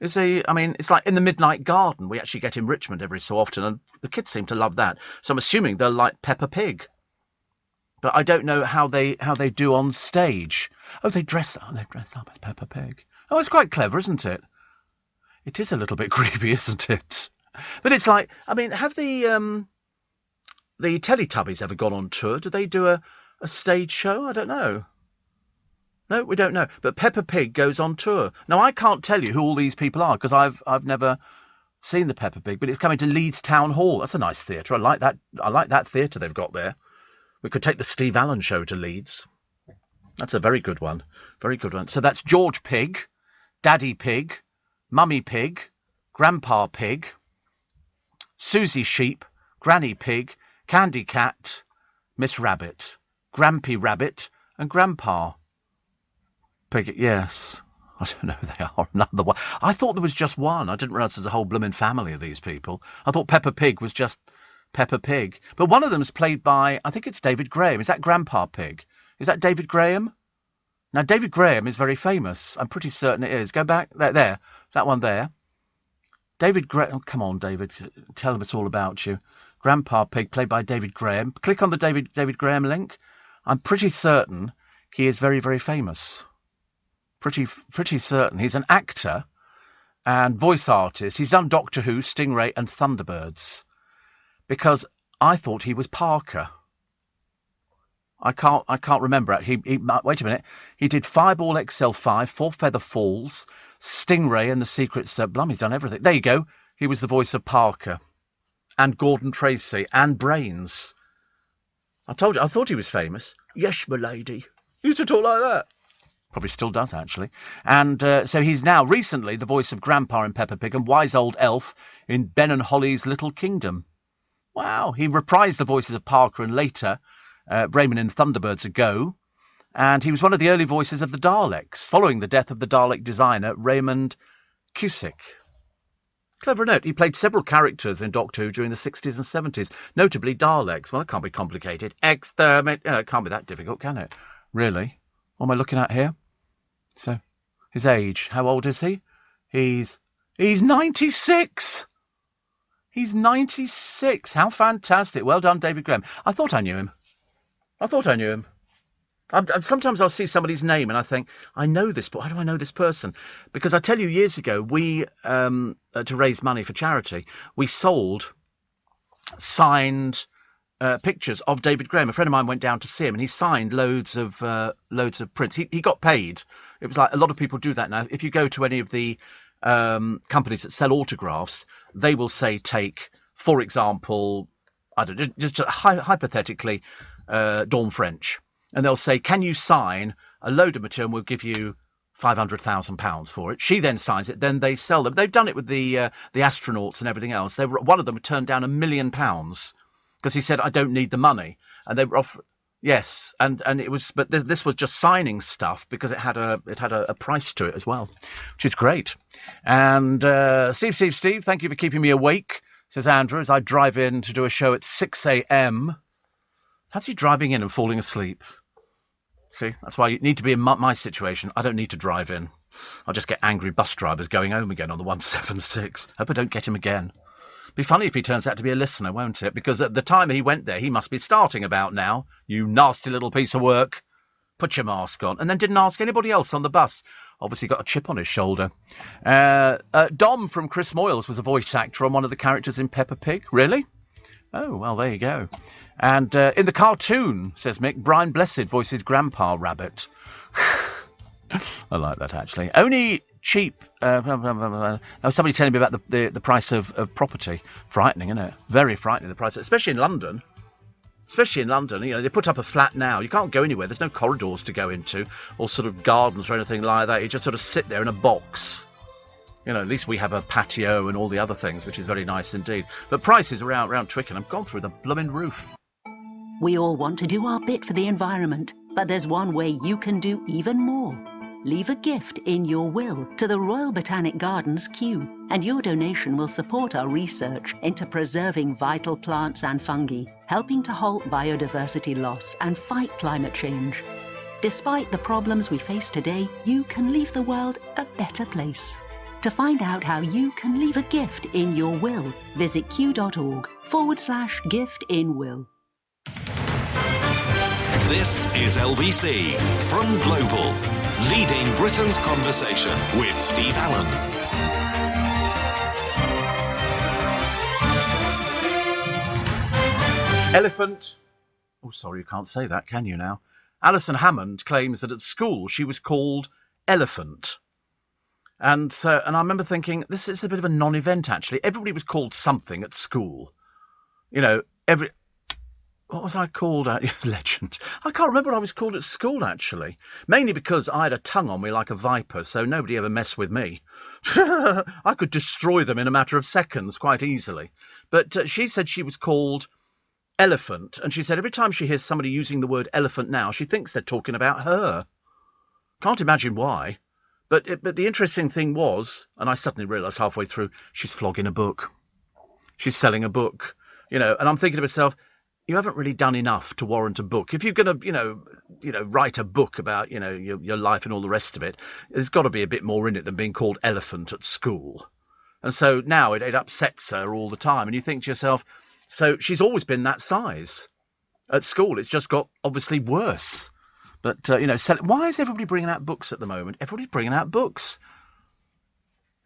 It's like in the Midnight Garden. We actually get in Richmond every so often, and the kids seem to love that. So I'm assuming they're like Peppa Pig. But I don't know how they do on stage. Oh, they dress up as Peppa Pig. Oh, it's quite clever, isn't it? It is a little bit creepy, isn't it? But it's like, have the Teletubbies ever gone on tour? Do they do a stage show? I don't know. No, we don't know. But Peppa Pig goes on tour. Now, I can't tell you who all these people are because I've never seen the Peppa Pig, but it's coming to Leeds Town Hall. That's a nice theatre. I like that theatre they've got there. We could take the Steve Allen show to Leeds. That's a very good one. Very good one. So that's George Pig, Daddy Pig, Mummy Pig, Grandpa Pig, Susie Sheep, Granny Pig, Candy Cat, Miss Rabbit, Grampy Rabbit, and Grandpa Pig. Yes. I don't know who they are. Another one. I thought there was just one. I didn't realise there's a whole blooming family of these people. I thought Peppa Pig was just Peppa Pig. But one of them is played by, I think it's David Graham. Is that Grandpa Pig? Is that David Graham? Now, David Graham is very famous. I'm pretty certain it is. Go back. There. That one there. David Graham. Oh, come on, David. Tell them it's all about you. Grandpa Pig, played by David Graham. Click on the David Graham link. I'm pretty certain he is very, very famous. Pretty certain. He's an actor and voice artist. He's done Doctor Who, Stingray, and Thunderbirds. Because I thought he was Parker. I can't remember it. He wait a minute. He did Fireball XL5, Four Feather Falls, Stingray, and The Secret Service. He's done everything. There you go. He was the voice of Parker, and Gordon Tracy, and Brains. I told you. I thought he was famous. Yes, m'lady. He used to talk like that. Probably still does, actually. And so he's now recently the voice of Grandpa in Peppa Pig and Wise Old Elf in Ben and Holly's Little Kingdom. Wow. He reprised the voices of Parker and later Raymond in Thunderbirds Ago. And he was one of the early voices of the Daleks, following the death of the Dalek designer Raymond Cusick. Clever note. He played several characters in Doctor Who during the 60s and 70s, notably Daleks. Well, it can't be complicated. Exterminate. It can't be that difficult, can it? Really? What am I looking at here? So, his age. How old is he? He's 96. He's 96. How fantastic. Well done, David Graham. I thought I knew him. Sometimes I'll see somebody's name and I think, I know this, but why do I know this person? Because I tell you, years ago, we, to raise money for charity, we sold signed pictures of David Graham. A friend of mine went down to see him and he signed loads of prints. He got paid. It was like a lot of people do that now. If you go to any of the companies that sell autographs, they will say take, for example, I don't know, just hypothetically, Dawn French. And they'll say, can you sign a load of material and we'll give you £500,000 for it. She then signs it, then they sell them. They've done it with the astronauts and everything else. One of them turned down £1 million because he said, I don't need the money. And they were off. Yes, and it was, but this was just signing stuff because it had a price to it as well, which is great. And Steve, thank you for keeping me awake, says Andrew, as I drive in to do a show at 6 a.m. Fancy driving in and falling asleep. See, that's why you need to be in my situation. I don't need to drive in. I'll just get angry bus drivers going home again on the 176. Hope I don't get him again. Be funny if he turns out to be a listener, won't it? Because at the time he went there, he must be starting about now. You nasty little piece of work. Put your mask on. And then didn't ask anybody else on the bus. Obviously got a chip on his shoulder. Dom from Chris Moyles was a voice actor on one of the characters in Peppa Pig. Really? Oh, well, there you go. And in the cartoon, says Mick, Brian Blessed voices Grandpa Rabbit. I like that, actually. Only cheap. Somebody telling me about the price of property. Frightening, isn't it? Very frightening, the price, especially in London. They put up a flat now. You can't go anywhere. There's no corridors to go into or sort of gardens or anything like that. You just sort of sit there in a box. At least we have a patio and all the other things, which is very nice indeed. But prices around Twickenham have gone through the blooming roof. We all want to do our bit for the environment, but there's one way you can do even more. leave a gift in your will to the Royal Botanic Gardens Kew, and your donation will support our research into preserving vital plants and fungi, helping to halt biodiversity loss and fight climate change. Despite the problems we face today, you can leave the world a better place. To find out how you can leave a gift in your will, visit kew.org/gift-in-will. This is LBC from Global, leading Britain's conversation with Steve Allen. Elephant. Oh, sorry, you can't say that, can you now? Alison Hammond claims that at school she was called Elephant. And I remember thinking, this is a bit of a non-event, actually. Everybody was called something at school. You know, what was I called? Legend. I can't remember what I was called at school, actually. Mainly because I had a tongue on me like a viper, so nobody ever messed with me. I could destroy them in a matter of seconds quite easily. But she said she was called Elephant, and she said every time she hears somebody using the word elephant now, she thinks they're talking about her. Can't imagine why. But the interesting thing was, and I suddenly realised halfway through, she's flogging a book. She's selling a book, you know, and I'm thinking to myself, you haven't really done enough to warrant a book. If you're going to, write a book about, your life and all the rest of it, there's got to be a bit more in it than being called Elephant at school. And so now it upsets her all the time. And you think to yourself, so she's always been that size. At school, it's just got obviously worse. But, why is everybody bringing out books at the moment? Everybody's bringing out books.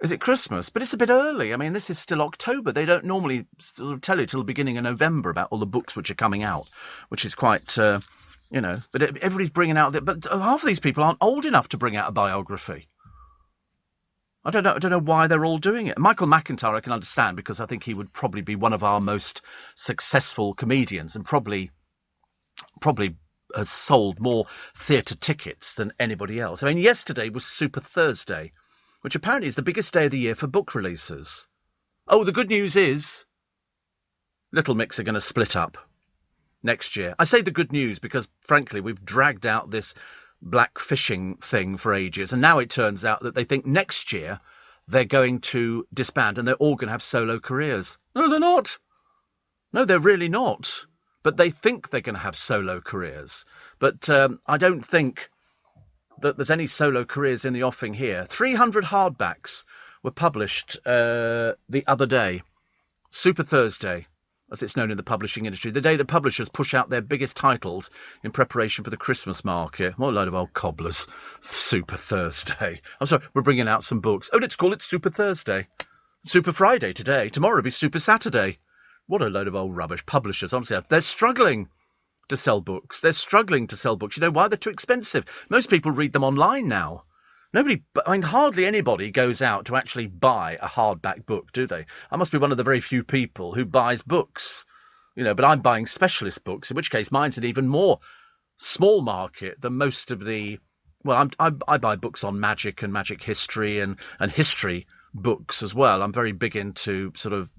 Is it Christmas? But it's a bit early. I mean, this is still October. They don't normally sort of tell you till the beginning of November about all the books which are coming out, which is quite, but everybody's bringing out... But half of these people aren't old enough to bring out a biography. I don't know why they're all doing it. Michael McIntyre I can understand, because I think he would probably be one of our most successful comedians and probably has sold more theatre tickets than anybody else. I mean, yesterday was Super Thursday, which apparently is the biggest day of the year for book releases. Oh, the good news is Little Mix are going to split up next year. I say the good news because, frankly, we've dragged out this black fishing thing for ages, and now it turns out that they think next year they're going to disband and they're all going to have solo careers. No, they're not. No, they're really not. But they think they're going to have solo careers. But I don't think that there's any solo careers in the offing here. 300 hardbacks were published the other day. Super Thursday, as it's known in the publishing industry, the day the publishers push out their biggest titles in preparation for the Christmas market. What a load of old cobblers. Super Thursday. I'm sorry, we're bringing out some books. Oh, let's call it Super Thursday. Super Friday today. Tomorrow will be Super Saturday. What a load of old rubbish. Publishers, honestly, they're struggling to sell books. They're struggling to sell books. You know why? They're too expensive. Most people read them online now. Hardly anybody goes out to actually buy a hardback book, do they? I must be one of the very few people who buys books. But I'm buying specialist books, in which case mine's an even more small market than most of the... Well, I buy books on magic and magic history and history books as well. I'm very big into sort of,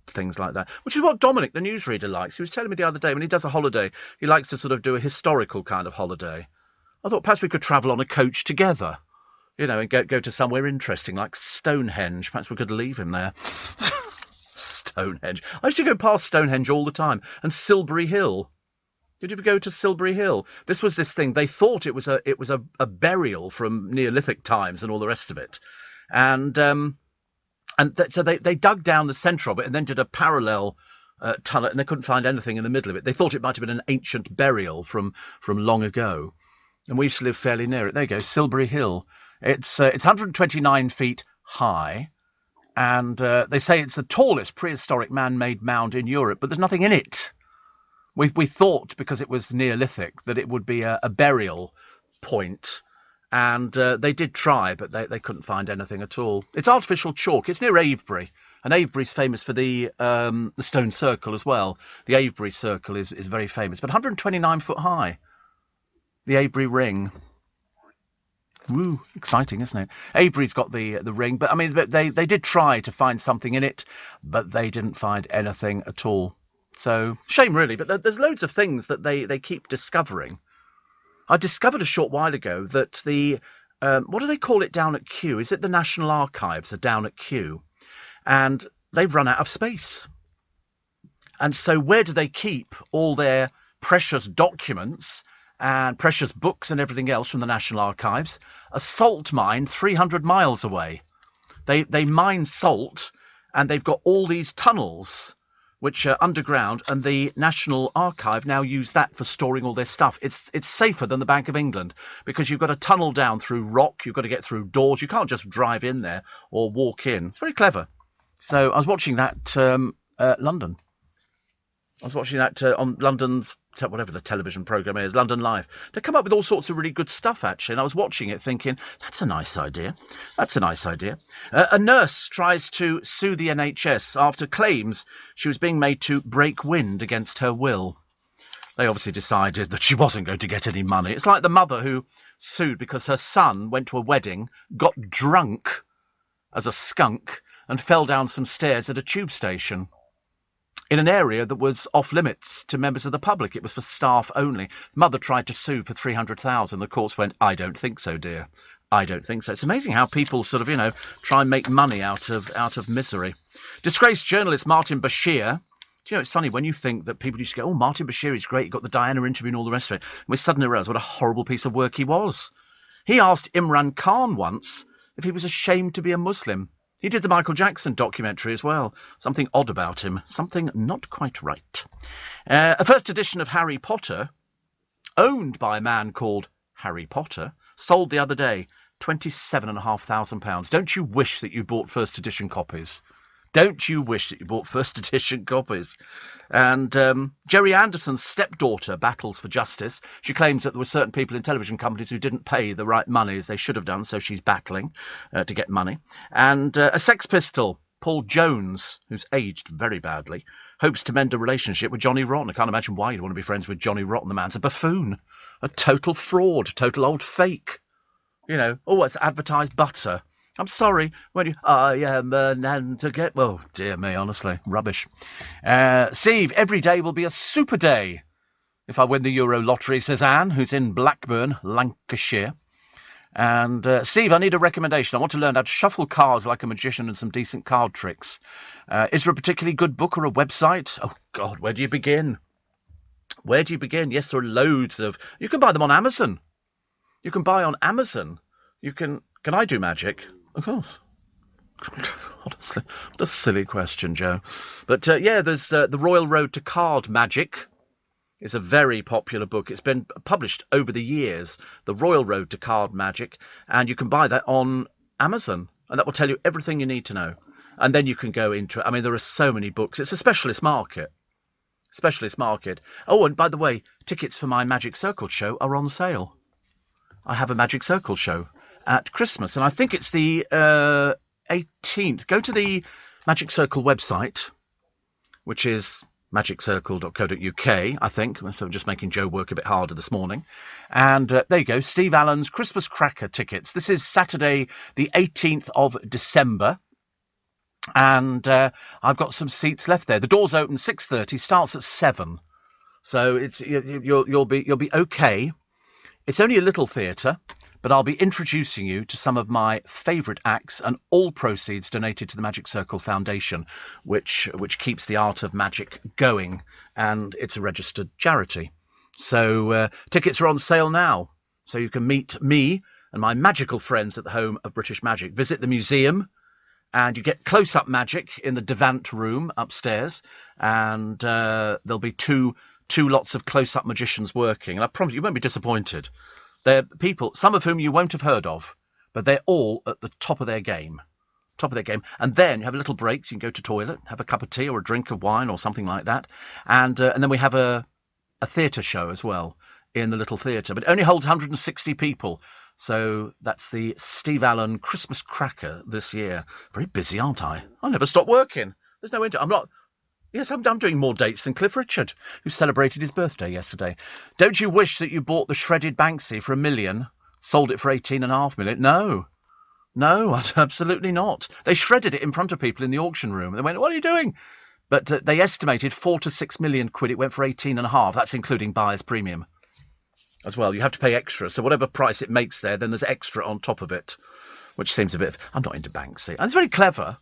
things like that, which is what Dominic, the newsreader, likes. He was telling me the other day when he does a holiday, he likes to sort of do a historical kind of holiday. I thought perhaps we could travel on a coach together, and go to somewhere interesting like Stonehenge. Perhaps we could leave him there. Stonehenge. I used to go past Stonehenge all the time. And Silbury Hill. Did you ever go to Silbury Hill? This was this thing. They thought it was a burial from Neolithic times and all the rest of it. So they dug down the centre of it and then did a parallel tunnel, and they couldn't find anything in the middle of it. They thought it might have been an ancient burial from long ago. And we used to live fairly near it. There you go, Silbury Hill. It's 129 feet high, and they say it's the tallest prehistoric man-made mound in Europe, but there's nothing in it. We thought, because it was Neolithic, that it would be a burial point. And they did try, but they couldn't find anything at all. It's artificial chalk. It's near Avebury. And Avebury's famous for the stone circle as well. The Avebury circle is very famous. But 129 foot high. The Avebury ring. Woo, exciting, isn't it? Avebury's got the ring. But, I mean, they did try to find something in it, but they didn't find anything at all. So, shame really. But there's loads of things that they keep discovering. I discovered a short while ago that the what do they call it down at Kew? Is it the National Archives are down at Kew? And they've run out of space. And so where do they keep all their precious documents and precious books and everything else from the National Archives? A salt mine 300 miles away. They mine salt, and they've got all these tunnels which are underground, and the National Archive now use that for storing all their stuff. It's safer than the Bank of England, because you've got to tunnel down through rock, you've got to get through doors, you can't just drive in there or walk in. It's very clever. So I was watching that London. I was watching that on London's, whatever the television programme is, London Live. They come up with all sorts of really good stuff, actually, and I was watching it thinking, that's a nice idea. That's a nice idea. A nurse tries to sue the NHS after claims she was being made to break wind against her will. They obviously decided that she wasn't going to get any money. It's like the mother who sued because her son went to a wedding, got drunk as a skunk, and fell down some stairs at a tube station in an area that was off limits to members of the public. It was for staff only. Mother tried to sue for $300,000. The courts went, I don't think so, dear. I don't think so. It's amazing how people sort of, try and make money out of misery. Disgraced journalist Martin Bashir. Do you know, it's funny when you think that people used to go, oh, Martin Bashir is great. He got the Diana interview and all the rest of it. And we suddenly realise what a horrible piece of work he was. He asked Imran Khan once if he was ashamed to be a Muslim. He did the Michael Jackson documentary as well. Something odd about him. Something not quite right. A first edition of Harry Potter, owned by a man called Harry Potter, sold the other day, £27,500. Don't you wish that you bought first edition copies? Don't you wish that you bought first edition copies? And Jerry Anderson's stepdaughter battles for justice. She claims that there were certain people in television companies who didn't pay the right money as they should have done, so she's battling to get money. And a Sex Pistol, Paul Jones, who's aged very badly, hopes to mend a relationship with Johnny Rotten. I can't imagine why you'd want to be friends with Johnny Rotten. The man's a buffoon, a total fraud, total old fake. It's advertised butter. I'm sorry, I am Nantucket. Oh, dear me, honestly, rubbish. Steve, every day will be a super day if I win the Euro lottery, says Anne, who's in Blackburn, Lancashire. And Steve, I need a recommendation. I want to learn how to shuffle cards like a magician and some decent card tricks. Is there a particularly good book or a website? Oh, God, where do you begin? Where do you begin? Yes, there are loads of... You can buy them on Amazon. You can buy on Amazon. You can... Can I do magic? Of course. Honestly, what a silly question, Joe. But there's The Royal Road to Card Magic. Is a very popular book. It's been published over the years. The Royal Road to Card Magic, and you can buy that on Amazon, and that will tell you everything you need to know. And then you can go into it. I mean, there are so many books. It's a specialist market. Specialist market. Oh, and by the way, tickets for my Magic Circle show are on sale. I have a Magic Circle show at Christmas, and I think it's the 18th. Go to the Magic Circle website, which is magiccircle.co.uk, I think. So I'm just making Joe work a bit harder this morning. And there you go, Steve Allen's Christmas Cracker tickets. This is Saturday, the 18th of December. And I've got some seats left there. The doors open 6:30, starts at 7. So it's you'll be okay. It's only a little theatre, but I'll be introducing you to some of my favourite acts, and all proceeds donated to the Magic Circle Foundation, which keeps the art of magic going, and it's a registered charity. So tickets are on sale now, so you can meet me and my magical friends at the home of British Magic. Visit the museum, and you get close-up magic in the Devant room upstairs, and there'll be two lots of close-up magicians working, and I promise you won't be disappointed. They're people, some of whom you won't have heard of, but they're all at the top of their game. And then you have a little break, so you can go to the toilet, have a cup of tea or a drink of wine or something like that. And then we have a theatre show as well in the little theatre. But it only holds 160 people. So that's the Steve Allen Christmas Cracker this year. Very busy, aren't I? I'll never stop working. There's no end. I'm doing more dates than Cliff Richard, who celebrated his birthday yesterday. Don't you wish that you bought the shredded Banksy for $1 million, sold it for $18.5 million? No, absolutely not. They shredded it in front of people in the auction room. They went, what are you doing? But they estimated £4 to £6 million. It went for 18.5. That's including buyer's premium. as well. You have to pay extra. So whatever price it makes there, then there's extra on top of it, which seems a bit... I'm not into Banksy. And it's very clever,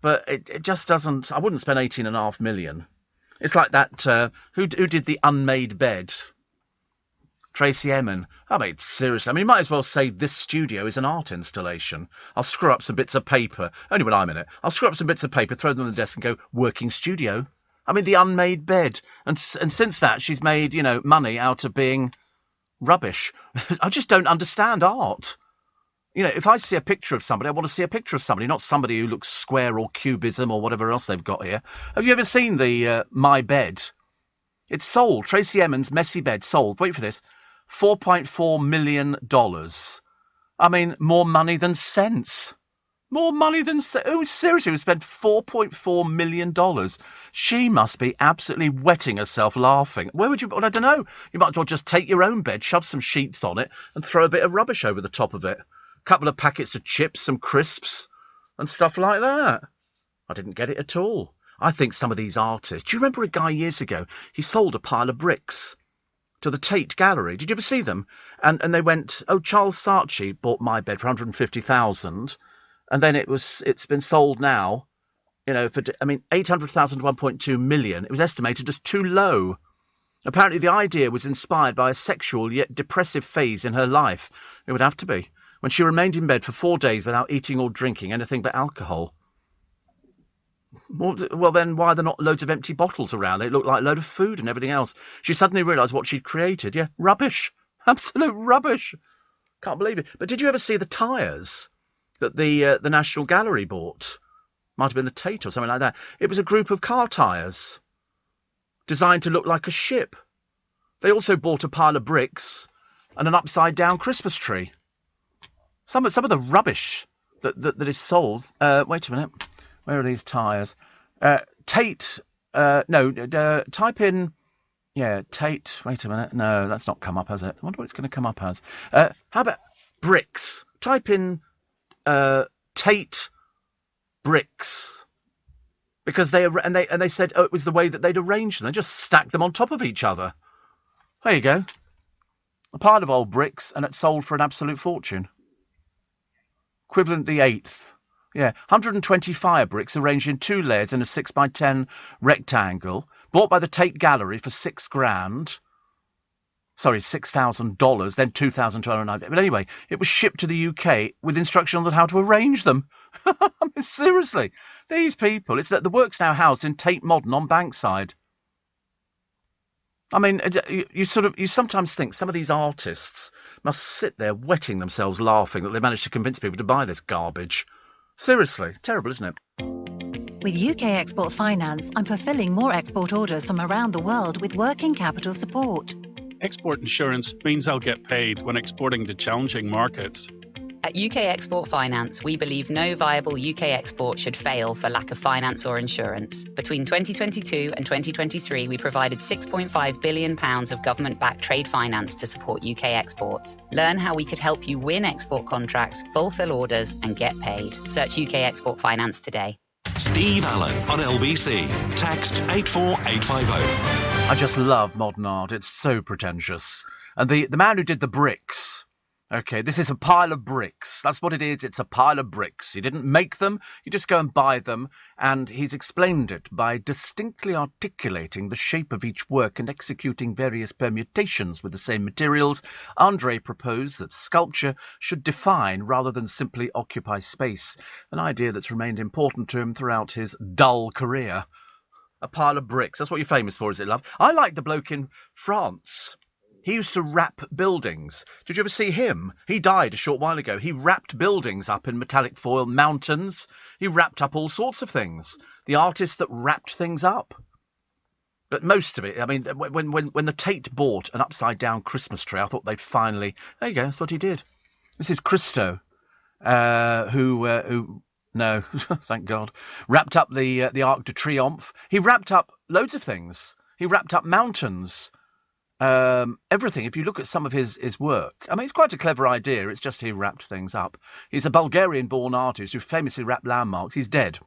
but it just doesn't... I wouldn't spend 18.5 million. It's like that... who did the unmade bed? Tracy Emin. I mean, seriously. I mean, you might as well say this studio is an art installation. I'll screw up some bits of paper. Only when I'm in it. I'll screw up some bits of paper, throw them on the desk and go, working studio. I mean, the unmade bed. And since that, she's made, money out of being rubbish. I just don't understand art. If I see a picture of somebody, I want to see a picture of somebody, not somebody who looks square or cubism or whatever else they've got here. Have you ever seen the My Bed? It's sold. Tracy Emin's messy bed sold. Wait for this. $4.4 million. I mean, more money than sense. More money than sense. Oh, seriously, we spent $4.4 million. She must be absolutely wetting herself laughing. Where would you... Well, I don't know. You might as well just take your own bed, shove some sheets on it, and throw a bit of rubbish over the top of it. A couple of packets of chips, some crisps, and stuff like that. I didn't get it at all. I think some of these artists... Do you remember a guy years ago? He sold a pile of bricks to the Tate Gallery. Did you ever see them? And they went, Charles Saatchi bought My Bed for $150,000, and then it's been sold now, for $800,000 to $1.2 million. It was estimated as too low. Apparently the idea was inspired by a sexual yet depressive phase in her life. It would have to be, when she remained in bed for 4 days without eating or drinking anything but alcohol. Well, then why are there not loads of empty bottles around? They look like a load of food and everything else. She suddenly realised what she'd created. Yeah, rubbish. Absolute rubbish. Can't believe it. But did you ever see the tyres that the National Gallery bought? Might have been the Tate or something like that. It was a group of car tyres designed to look like a ship. They also bought a pile of bricks and an upside-down Christmas tree. Some of the rubbish that is sold... wait a minute. Where are these tyres? Tate... type in... Yeah, Tate... Wait a minute. No, that's not come up, has it? I wonder what it's going to come up as. How about bricks? Type in Tate bricks. Because they said it was the way that they'd arranged them. They just stacked them on top of each other. There you go. A pile of old bricks, and it's sold for an absolute fortune. Equivalent the eighth. Yeah, 120 fire bricks arranged in 2 layers in a 6x10 rectangle, bought by the Tate Gallery for $6,000. Sorry, $6,000, then $2,290. But anyway, it was shipped to the UK with instructions on how to arrange them. I mean, seriously, these people. It's that the work's now housed in Tate Modern on Bankside. I mean, you sometimes think some of these artists must sit there wetting themselves laughing that they managed to convince people to buy this garbage. Seriously, terrible, isn't it? With UK Export Finance, I'm fulfilling more export orders from around the world with working capital support. Export insurance means I'll get paid when exporting to challenging markets. At UK Export Finance, we believe no viable UK export should fail for lack of finance or insurance. Between 2022 and 2023, we provided £6.5 billion of government-backed trade finance to support UK exports. Learn how we could help you win export contracts, fulfill orders, and get paid. Search UK Export Finance today. Steve Allen on LBC. Text 84850. I just love modern art. It's so pretentious. And the man who did the bricks... OK, this is a pile of bricks. That's what it is. It's a pile of bricks. He didn't make them. You just go and buy them. And he's explained it by distinctly articulating the shape of each work and executing various permutations with the same materials. Andre proposed that sculpture should define rather than simply occupy space, an idea that's remained important to him throughout his dull career. A pile of bricks. That's what you're famous for, is it, love? I like the bloke in France. He used to wrap buildings. Did you ever see him? He died a short while ago. He wrapped buildings up in metallic foil, mountains. He wrapped up all sorts of things. The artist that wrapped things up. But most of it, I mean, when the Tate bought an upside-down Christmas tree, I thought they'd finally... There you go, that's what he did. This is Christo, who no, thank God, wrapped up the Arc de Triomphe. He wrapped up loads of things. He wrapped up mountains. Everything. If you look at some of his work, I mean, it's quite a clever idea. It's just he wrapped things up. He's a Bulgarian-born artist who famously wrapped landmarks. He's dead.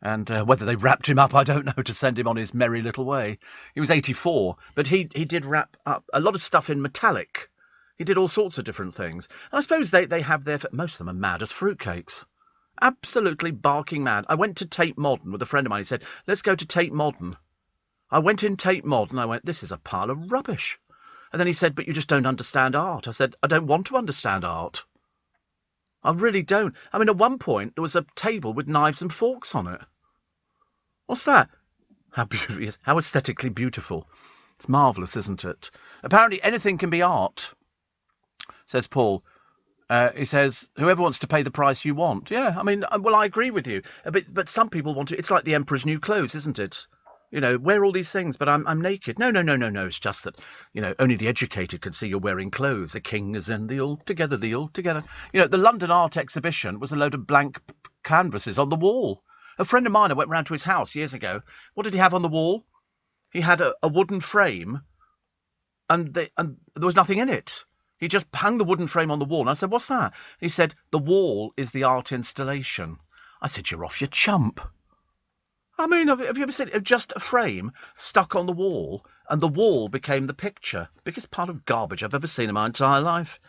And whether they wrapped him up, I don't know, to send him on his merry little way. He was 84, but he did wrap up a lot of stuff in metallic. He did all sorts of different things. And I suppose they have most of them are mad as fruitcakes. Absolutely barking mad. I went to Tate Modern with a friend of mine. He said, let's go to Tate Modern. I went in Tate Modern. I went, this is a pile of rubbish. And then he said, but you just don't understand art. I said, I don't want to understand art. I really don't. I mean, at one point, there was a table with knives and forks on it. What's that? How beautiful! How aesthetically beautiful. It's marvellous, isn't it? Apparently anything can be art, says Paul. He says, whoever wants to pay the price you want. Yeah, I mean, well, I agree with you. But some people want to. It's like the emperor's new clothes, isn't it? You know, wear all these things, but I'm naked. No. It's just that, you know, only the educated can see you're wearing clothes. The king is in the all together. You know, the London Art Exhibition was a load of blank canvases on the wall. A friend of mine, I went round to his house years ago. What did he have on the wall? He had a wooden frame, and there was nothing in it. He just hung the wooden frame on the wall. And I said, what's that? He said, the wall is the art installation. I said, you're off your chump. I mean, have you ever seen just a frame stuck on the wall, and the wall became the picture? Biggest pile of garbage I've ever seen in my entire life.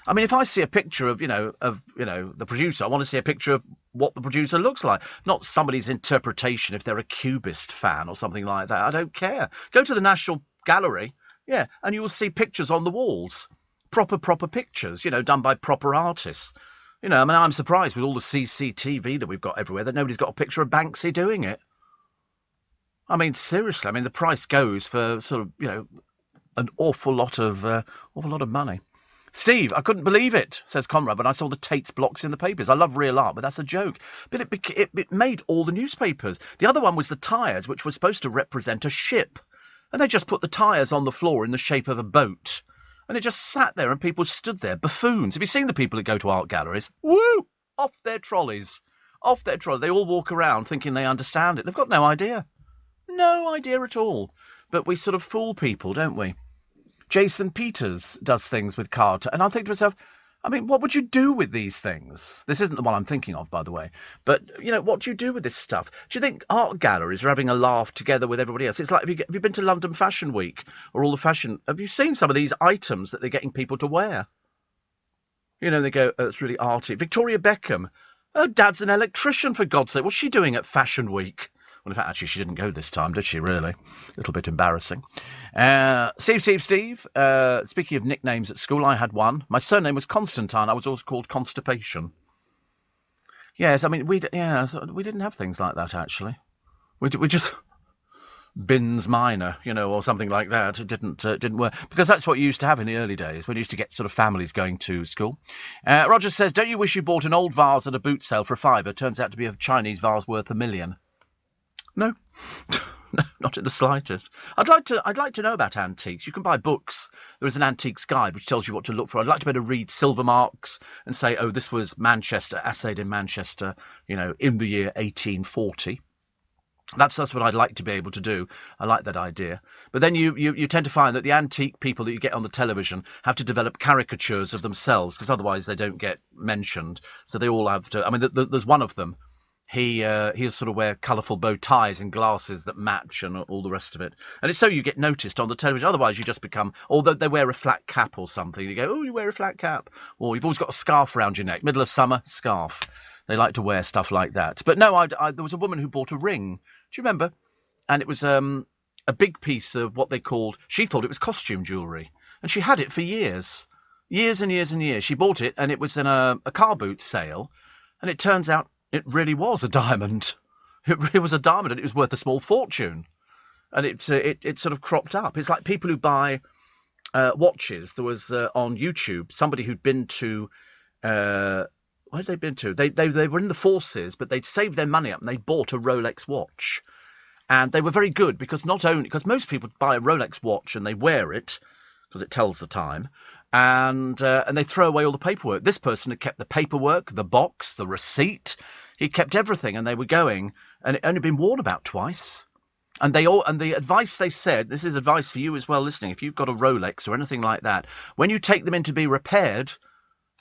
I mean, if I see a picture of the producer, I want to see a picture of what the producer looks like, not somebody's interpretation if they're a Cubist fan or something like that. I don't care. Go to the National Gallery, yeah, and you will see pictures on the walls. Proper pictures, you know, done by proper artists. You know, I mean, I'm surprised with all the CCTV that we've got everywhere that nobody's got a picture of Banksy doing it. I mean, seriously, I mean, the price goes for sort of, you know, an awful lot of money. Steve, I couldn't believe it, says Conrad, when I saw the Tate's blocks in the papers. I love real art, but that's a joke. But it made all the newspapers. The other one was the tyres, which were supposed to represent a ship. And they just put the tyres on the floor in the shape of a boat. And it just sat there and people stood there, buffoons. Have you seen the people that go to art galleries? Woo! Off their trolleys. They all walk around thinking they understand it. They've got no idea. No idea at all. But we sort of fool people, don't we? Jason Peters does things with Carter. And I think to myself, I mean, what would you do with these things? This isn't the one I'm thinking of, by the way. But, you know, what do you do with this stuff? Do you think art galleries are having a laugh together with everybody else? It's like, have you been to London Fashion Week or all the fashion? Have you seen some of these items that they're getting people to wear? You know, they go, oh, it's really arty. Victoria Beckham. Her dad's an electrician, for God's sake. What's she doing at Fashion Week? Well, in fact, actually, she didn't go this time, did she, really? A little bit embarrassing. Steve. Speaking of nicknames at school, I had one. My surname was Constantine. I was always called Constipation. Yes, I mean, we didn't have things like that, actually. We just... Bins Minor, you know, or something like that. It didn't work. Because that's what you used to have in the early days, when you used to get sort of families going to school. Roger says, don't you wish you bought an old vase at a boot sale for £5? Turns out to be a Chinese vase worth $1 million. No. No, not in the slightest. I'd like to know about antiques. You can buy books. There is an antiques guide which tells you what to look for. I'd like to be able to read silver marks and say, oh, this was Manchester, assayed in Manchester, you know, in the year 1840. That's what I'd like to be able to do. I like that idea. But then you tend to find that the antique people that you get on the television have to develop caricatures of themselves, because otherwise they don't get mentioned. So they all have to. I mean, there's one of them. He'll sort of wear colourful bow ties and glasses that match and all the rest of it. And it's so you get noticed on the television. Otherwise you just become, although they wear a flat cap or something, you go, oh, you wear a flat cap. Or you've always got a scarf around your neck. Middle of summer, scarf. They like to wear stuff like that. But no, there was a woman who bought a ring. Do you remember? And it was a big piece of what they called, she thought it was costume jewellery. And she had it for years. Years and years and years. She bought it and it was in a car boot sale. And it turns out it really was a diamond. It really was a diamond, and it was worth a small fortune. And it sort of cropped up. It's like people who buy watches. There was on YouTube somebody who'd been to where had they been to? They were in the forces, but they'd saved their money up and they bought a Rolex watch. And they were very good because because most people buy a Rolex watch and they wear it because it tells the time. And they throw away all the paperwork. This person had kept the paperwork, the box, the receipt. He kept everything, and they were going, and it only been worn about twice. And the advice they said, this is advice for you as well listening, if you've got a Rolex or anything like that, when you take them in to be repaired,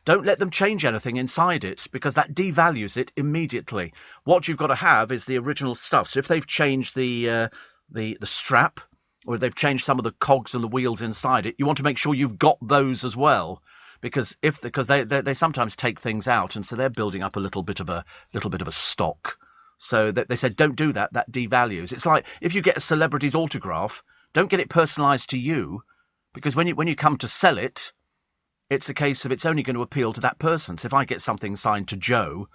Don't let them change anything inside it, because that devalues it immediately. What you've got to have is the original stuff. So if they've changed the strap, or if they've changed some of the cogs and the wheels inside it, you want to make sure you've got those as well, because they sometimes take things out, and so they're building up a little bit of a stock. So that they said, don't do that. That devalues. It's like if you get a celebrity's autograph, don't get it personalised to you, because when you come to sell it, it's a case of it's only going to appeal to that person. So if I get something signed to Joe,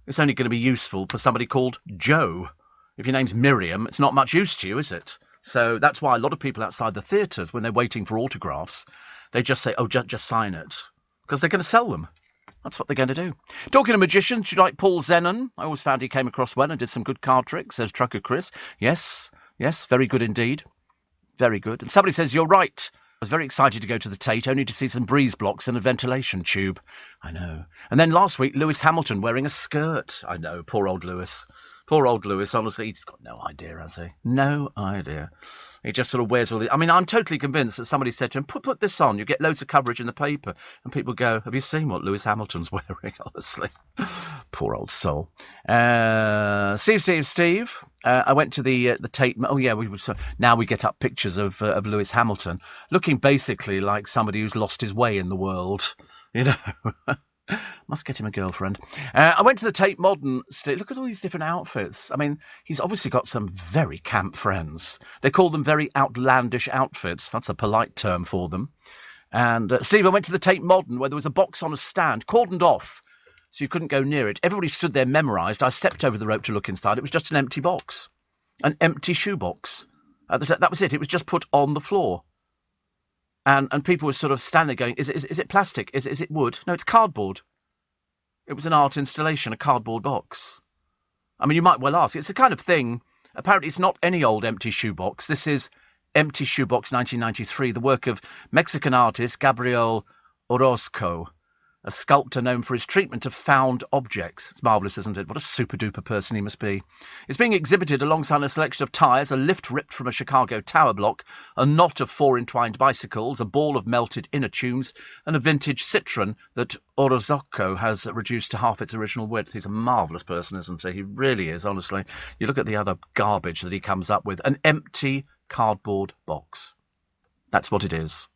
it's only going to be useful for somebody called Joe. If your name's Miriam, it's not much use to you, is it? So that's why a lot of people outside the theatres, when they're waiting for autographs, they just say, oh, just sign it, because they're going to sell them. That's what they're going to do. Talking of magicians, you like Paul Zenon? I always found he came across well and did some good card tricks, says Trucker Chris. Yes, very good indeed. Very good. And somebody says, you're right. I was very excited to go to the Tate, only to see some breeze blocks and a ventilation tube. I know. And then last week, Lewis Hamilton wearing a skirt. I know, poor old Lewis. Poor old Lewis, honestly, he's got no idea, has he? No idea. He just sort of wears all the... I mean, I'm totally convinced that somebody said to him, put this on, you get loads of coverage in the paper. And people go, have you seen what Lewis Hamilton's wearing, honestly? Poor old soul. Steve. I went to the Tate... Oh, yeah, now we get up pictures of Lewis Hamilton, looking basically like somebody who's lost his way in the world, you know. Must get him a girlfriend. I went to the Tate Modern. Look at all these different outfits. I mean, he's obviously got some very camp friends. They call them very outlandish outfits. That's a polite term for them. And Steve, I went to the Tate Modern, where there was a box on a stand, cordoned off, so you couldn't go near it. Everybody stood there memorised. I stepped over the rope to look inside. It was just an empty box. An empty shoebox. That was it. It was just put on the floor. And people were sort of standing there going, is it plastic? Is it wood? No, it's cardboard. It was an art installation, a cardboard box. I mean, you might well ask. It's the kind of thing, apparently it's not any old empty shoebox. This is Empty Shoebox 1993, the work of Mexican artist Gabriel Orozco, a sculptor known for his treatment of found objects. It's marvellous, isn't it? What a super-duper person he must be. It's being exhibited alongside a selection of tyres, a lift ripped from a Chicago tower block, a knot of 4 entwined bicycles, a ball of melted inner tubes, and a vintage Citroen that Orozco has reduced to half its original width. He's a marvellous person, isn't he? He really is, honestly. You look at the other garbage that he comes up with. An empty cardboard box. That's what it is.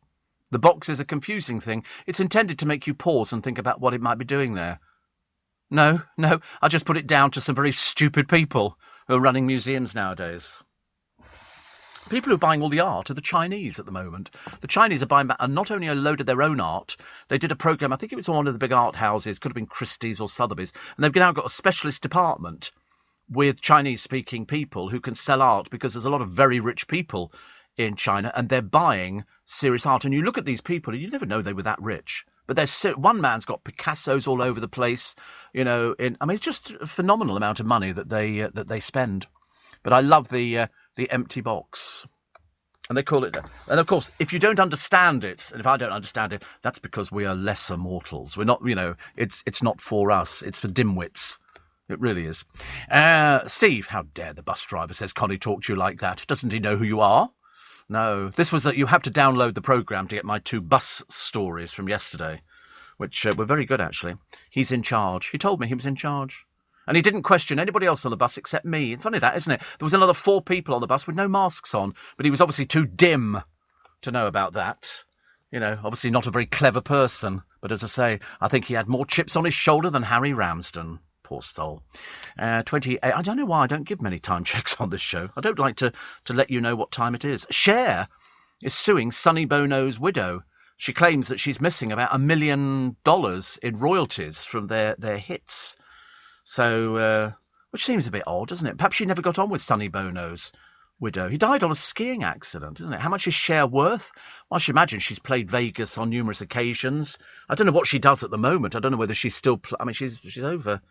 The box is a confusing thing. It's intended to make you pause and think about what it might be doing there. No, I just put it down to some very stupid people who are running museums nowadays. People who are buying all the art are the Chinese at the moment. The Chinese are buying not only a load of their own art, they did a programme, I think it was one of the big art houses, could have been Christie's or Sotheby's, and they've now got a specialist department with Chinese-speaking people who can sell art, because there's a lot of very rich people in China, and they're buying serious art. And you look at these people, and you never know they were that rich. But there's one man's got Picassos all over the place, you know. It's just a phenomenal amount of money that they spend. But I love the empty box, and they call it. And of course, if you don't understand it, and if I don't understand it, that's because we are lesser mortals. We're not, you know. It's not for us. It's for dimwits. It really is. Steve, how dare the bus driver, says Connie, talk to you like that? Doesn't he know who you are? No, this was you have to download the programme to get my 2 bus stories from yesterday, which were very good, actually. He's in charge. He told me he was in charge. And he didn't question anybody else on the bus except me. It's funny that, isn't it? There was another 4 people on the bus with no masks on, but he was obviously too dim to know about that. You know, obviously not a very clever person. But as I say, I think he had more chips on his shoulder than Harry Ramsden. Poor soul. 28. I don't know why I don't give many time checks on this show. I don't like to let you know what time it is. Cher is suing Sonny Bono's widow. She claims that she's missing about $1 million in royalties from their hits. So, which seems a bit odd, doesn't it? Perhaps she never got on with Sonny Bono's widow. He died on a skiing accident, isn't it? How much is Cher worth? Well, I should imagine she's played Vegas on numerous occasions. I don't know what she does at the moment. I don't know whether she's still... she's over...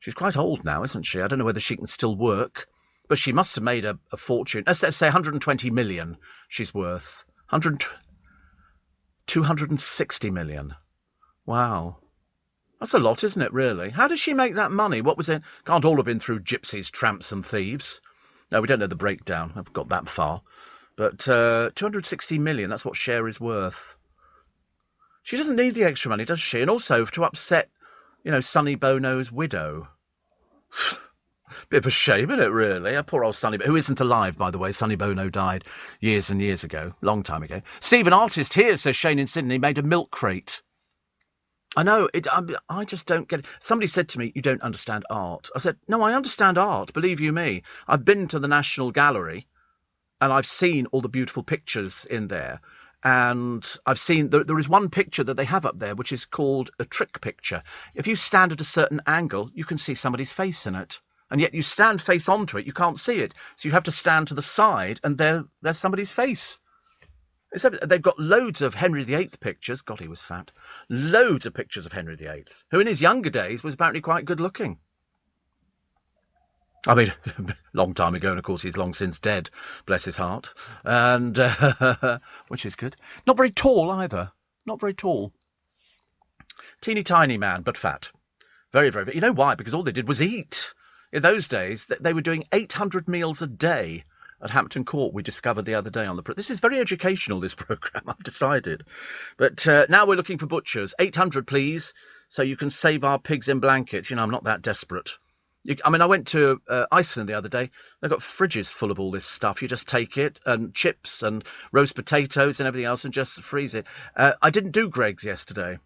She's quite old now, isn't she? I don't know whether she can still work, but she must have made a fortune. Let's say 120 million she's worth. 260 million. Wow. That's a lot, isn't it, really? How does she make that money? What was it? Can't all have been through gypsies, tramps and thieves. No, we don't know the breakdown. I've got that far. But 260 million, that's what Cher is worth. She doesn't need the extra money, does she? And also to upset, Sonny Bono's widow. Bit of a shame, isn't it, really? A poor old Sonny, who isn't alive, by the way. Sonny Bono died years and years ago, long time ago. Stephen, artist here, says Shane in Sydney, made a milk crate. I know, I just don't get it. Somebody said to me, you don't understand art. I said, no, I understand art, believe you me. I've been to the National Gallery, and I've seen all the beautiful pictures in there. And I've seen, there is one picture that they have up there, which is called a trick picture. If you stand at a certain angle, you can see somebody's face in it. And yet you stand face onto it, you can't see it. So you have to stand to the side, and there's somebody's face. They've got loads of Henry VIII pictures. God, he was fat. Loads of pictures of Henry VIII, who in his younger days was apparently quite good looking. I mean, long time ago, and of course he's long since dead, bless his heart. And which is good. Not very tall either. Not very tall. Teeny tiny man, but fat. Very, very. You know why? Because all they did was eat. In those days, they were doing 800 meals a day at Hampton Court, we discovered the other day on the... This is very educational, this programme, I've decided. But now we're looking for butchers. 800, please, so you can save our pigs in blankets. I'm not that desperate. I went to Iceland the other day. They've got fridges full of all this stuff. You just take it, and chips and roast potatoes and everything else, and just freeze it. I didn't do Greggs yesterday.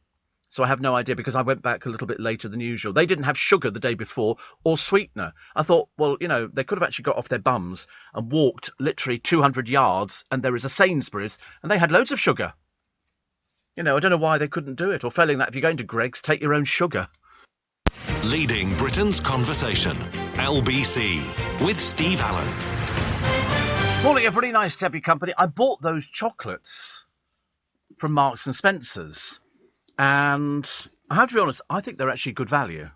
So I have no idea, because I went back a little bit later than usual. They didn't have sugar the day before or sweetener. I thought, well, they could have actually got off their bums and walked literally 200 yards, and there is a Sainsbury's, and they had loads of sugar. I don't know why they couldn't do it. Or failing that, if you're going to Greggs, take your own sugar. Leading Britain's conversation. LBC with Steve Allen. Morning, everybody. Nice to have your company. I bought those chocolates from Marks and Spencer's. And I have to be honest, I think they're actually good value.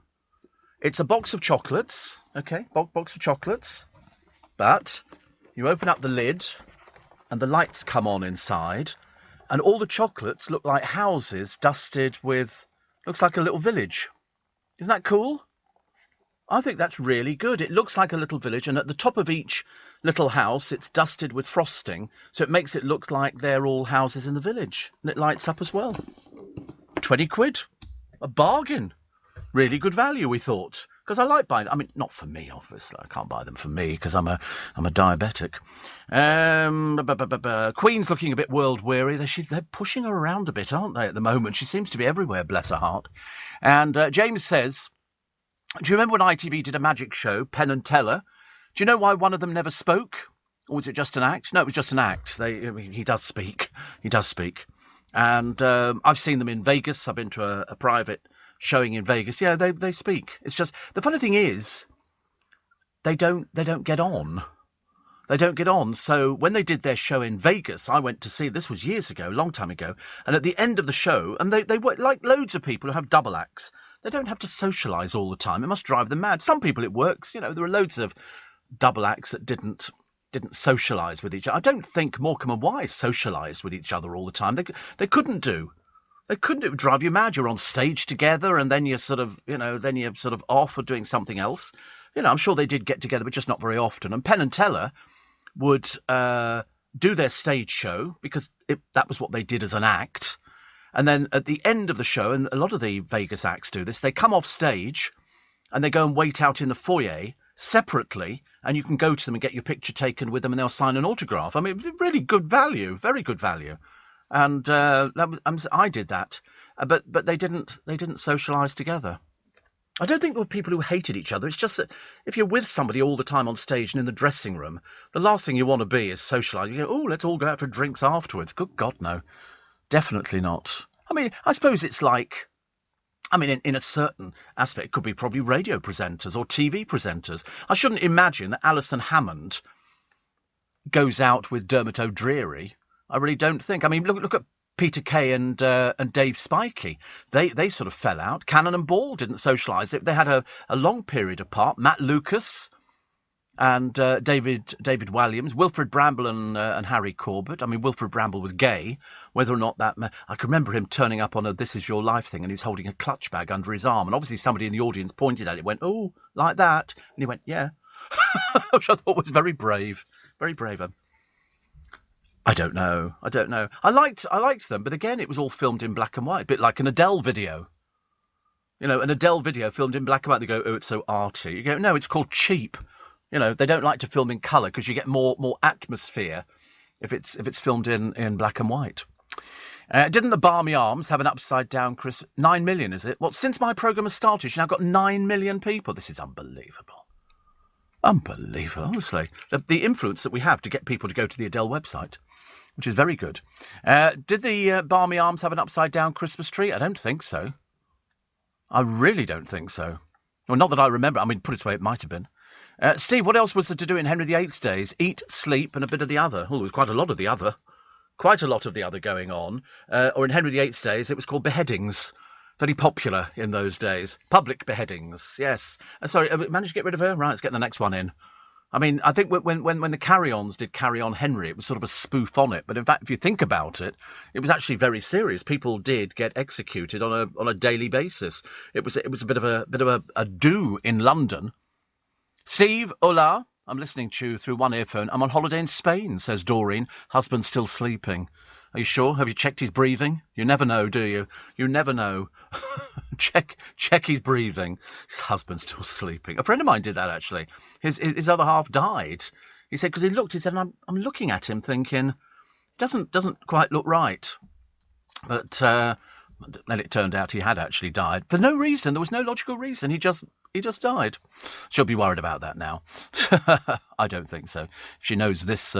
It's a box of chocolates, okay, box of chocolates, but you open up the lid and the lights come on inside, and all the chocolates look like houses dusted with, looks like a little village. Isn't that cool? I think that's really good. It looks like a little village, and at the top of each little house, it's dusted with frosting, so it makes it look like they're all houses in the village, and it lights up as well. 20 quid. A bargain. Really good value, we thought. Because I like buying... not for me, obviously. I can't buy them for me, because I'm a diabetic. Queen's looking a bit world-weary. They're pushing her around a bit, aren't they, at the moment? She seems to be everywhere, bless her heart. And James says, do you remember when ITV did a magic show, Penn and Teller? Do you know why one of them never spoke? Or was it just an act? No, it was just an act. He does speak. He does speak. And I've seen them in Vegas. I've been to a private showing in Vegas. Yeah, they speak. It's just the funny thing is they don't get on. They don't get on. So when they did their show in Vegas, I went to see. This was years ago, a long time ago. And at the end of the show, and they were like loads of people who have double acts. They don't have to socialise all the time. It must drive them mad. Some people it works. There are loads of double acts that didn't socialise with each other. I don't think Morecambe and Wise socialised with each other all the time. They couldn't do. They couldn't. It would drive you mad. You're on stage together, and then you're sort of, off or doing something else. I'm sure they did get together, but just not very often. And Penn and Teller would do their stage show, because that was what they did as an act. And then at the end of the show, and a lot of the Vegas acts do this, they come off stage and they go and wait out in the foyer separately, and you can go to them and get your picture taken with them, and they'll sign an autograph. Really good value, very good value. And I did that, but they didn't socialise together. I don't think there were people who hated each other. It's just that if you're with somebody all the time on stage and in the dressing room, the last thing you want to be is socialising. You go, oh, let's all go out for drinks afterwards. Good God, no. Definitely not. I suppose it's like... in a certain aspect, it could be probably radio presenters or TV presenters. I shouldn't imagine that Alison Hammond goes out with Dermot O'Dreary. I really don't think. Look at Peter Kay and Dave Spikey. They sort of fell out. Cannon and Ball didn't socialise. They had a long period apart. Matt Lucas and David Walliams, Wilfred Bramble and Harry Corbett. Wilfred Bramble was gay. Whether or not that... I can remember him turning up on a This Is Your Life thing, and he was holding a clutch bag under his arm. And obviously somebody in the audience pointed at it, went, oh, like that. And he went, yeah. Which I thought was very brave. Very brave. I don't know. I liked them, but again, it was all filmed in black and white, a bit like an Adele video. You know, an Adele video filmed in black and white. They go, oh, it's so arty. You go, no, it's called cheap. You know, they don't like to film in colour because you get more atmosphere if it's filmed in black and white. Didn't the Barmy Arms have an upside down Christmas? 9 million, is it? Well, since my programme has started, she's now got 9 million people. This is unbelievable. Unbelievable, honestly. The influence that we have to get people to go to the Adele website, which is very good. Did the Barmy Arms have an upside down Christmas tree? I don't think so. I really don't think so. Well, not that I remember. I mean, put it away, it might have been. Steve, what else was there to do in Henry VIII's days? Eat, sleep, and a bit of the other. Oh, there was quite a lot of the other. Quite a lot of the other going on. Or in Henry VIII's days, it was called beheadings. Very popular in those days. Public beheadings, yes. Sorry, managed to get rid of her? Right, let's get the next one in. I mean, I think when the Carry-Ons did Carry On Henry, it was sort of a spoof on it. But in fact, if you think about it, it was actually very serious. People did get executed on a daily basis. It was a bit of a do in London. Steve, hola. I'm listening to you through one earphone. I'm on holiday in Spain, says Doreen. Husband's still sleeping. Are you sure? Have you checked his breathing? You never know, do you? You never know. Check his breathing. His husband's still sleeping. A friend of mine did that, actually. His other half died. He said, because he said, I'm looking at him thinking, doesn't quite look right. But then it turned out he had actually died. For no reason. There was no logical reason. He just died. She'll be worried about that now. I don't think so. She knows this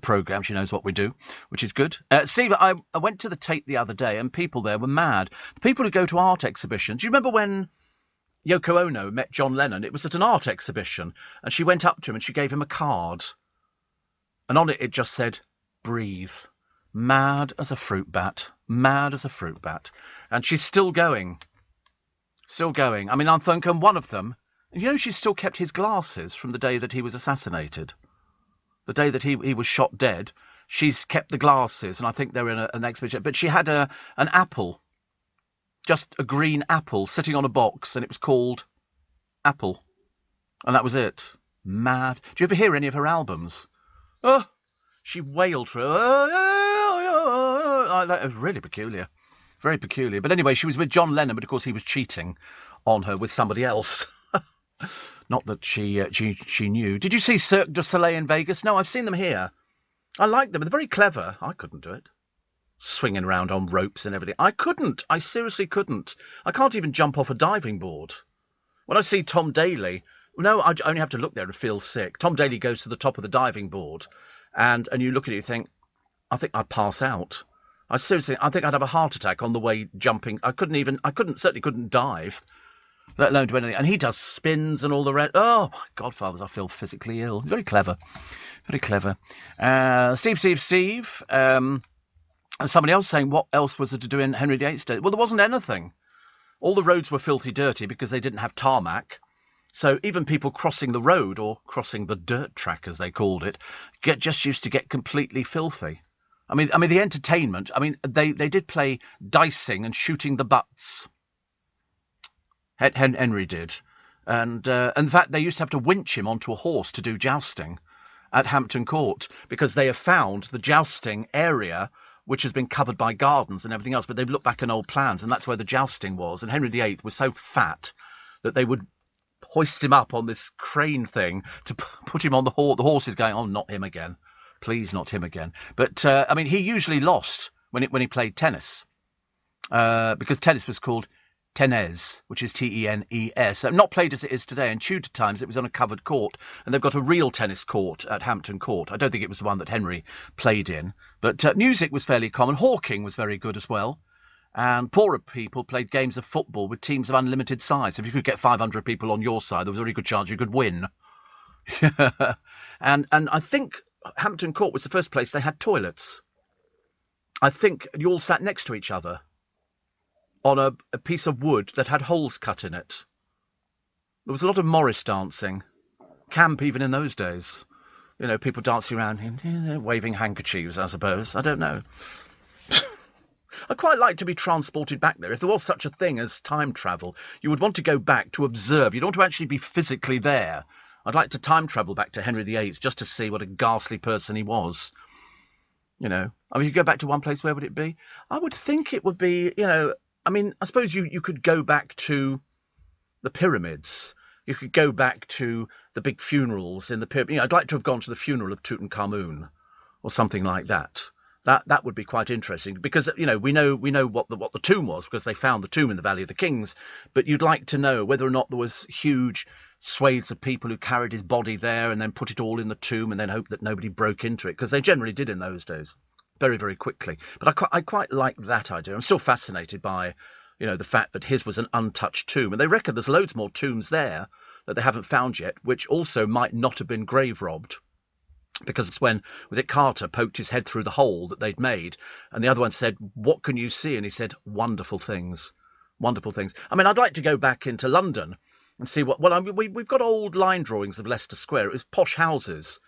programme. She knows what we do, which is good. Steve, I went to the Tate the other day and people there were mad. The people who go to art exhibitions. Do you remember when Yoko Ono met John Lennon? It was at an art exhibition and she went up to him and she gave him a card. And on it just said, breathe. Mad as a fruit bat. Mad as a fruit bat. And she's still going. Still going. I mean, I'm thinking one of them, you know, she's still kept his glasses from the day that he was assassinated. The day that he was shot dead, she's kept the glasses, and I think they're in an exhibition. But she had an apple, just a green apple, sitting on a box, and it was called Apple. And that was it. Mad. Do you ever hear any of her albums? Oh, she wailed for it. That was really peculiar. Very peculiar. But anyway, she was with John Lennon, but of course he was cheating on her with somebody else. Not that she knew. Did you see Cirque du Soleil in Vegas? No, I've seen them here. I like them. They're very clever. I couldn't do it. Swinging around on ropes and everything. I couldn't. I seriously couldn't. I can't even jump off a diving board. When I see Tom Daley, no, I only have to look there and feel sick. Tom Daley goes to the top of the diving board and you look at it and you think, I think I'd pass out. I think I'd have a heart attack on the way jumping. I certainly couldn't dive, let alone do anything. And he does spins and all the rest. Oh, my godfathers, I feel physically ill. Very clever. Very clever. Steve. And somebody else saying, what else was there to do in Henry VIII's day? Well, there wasn't anything. All the roads were filthy dirty because they didn't have tarmac. So even people crossing the road, or crossing the dirt track, as they called it, just used to get completely filthy. I mean, the entertainment. I mean, they did play dicing and shooting the butts. Henry did, and in fact, they used to have to winch him onto a horse to do jousting at Hampton Court because they have found the jousting area, which has been covered by gardens and everything else. But they've looked back in old plans, and that's where the jousting was. And Henry VIII was so fat that they would hoist him up on this crane thing to put him on the horse. The horse is going, oh, not him again. Please, not him again. But, I mean, he usually lost when he played tennis, because tennis was called tennis, which is T-E-N-E-S. Not played as it is today. In Tudor times, it was on a covered court, and they've got a real tennis court at Hampton Court. I don't think it was the one that Henry played in. But music was fairly common. Hawking was very good as well. And poorer people played games of football with teams of unlimited size. If you could get 500 people on your side, there was a very good chance you could win. And I think Hampton Court was the first place they had toilets. I think you all sat next to each other on a piece of wood that had holes cut in it. There was a lot of Morris dancing. Camp even in those days. You know, people dancing around, waving handkerchiefs, I suppose. I don't know. I'd quite like to be transported back there. If there was such a thing as time travel, you would want to go back to observe. You don't want to actually be physically there. I'd like to time travel back to Henry VIII just to see what a ghastly person he was. You know, I mean, you go back to one place, where would it be? I would think it would be, you know, I mean, I suppose you could go back to the pyramids. You could go back to the big funerals in the pyramid. You know, I'd like to have gone to the funeral of Tutankhamun or something like that. That would be quite interesting, because, you know, we know what the tomb was, because they found the tomb in the Valley of the Kings. But you'd like to know whether or not there was huge swathes of people who carried his body there and then put it all in the tomb and then hope that nobody broke into it, because they generally did in those days, very, very quickly. But I quite like that idea. I'm still fascinated by, you know, the fact that his was an untouched tomb, and they reckon there's loads more tombs there that they haven't found yet, which also might not have been grave robbed. Because it's when, was it Carter, poked his head through the hole that they'd made, and the other one said, "What can you see?" And he said, "Wonderful things, wonderful things." I mean, I'd like to go back into London and see what. Well, I mean, we've got old line drawings of Leicester Square. It was posh houses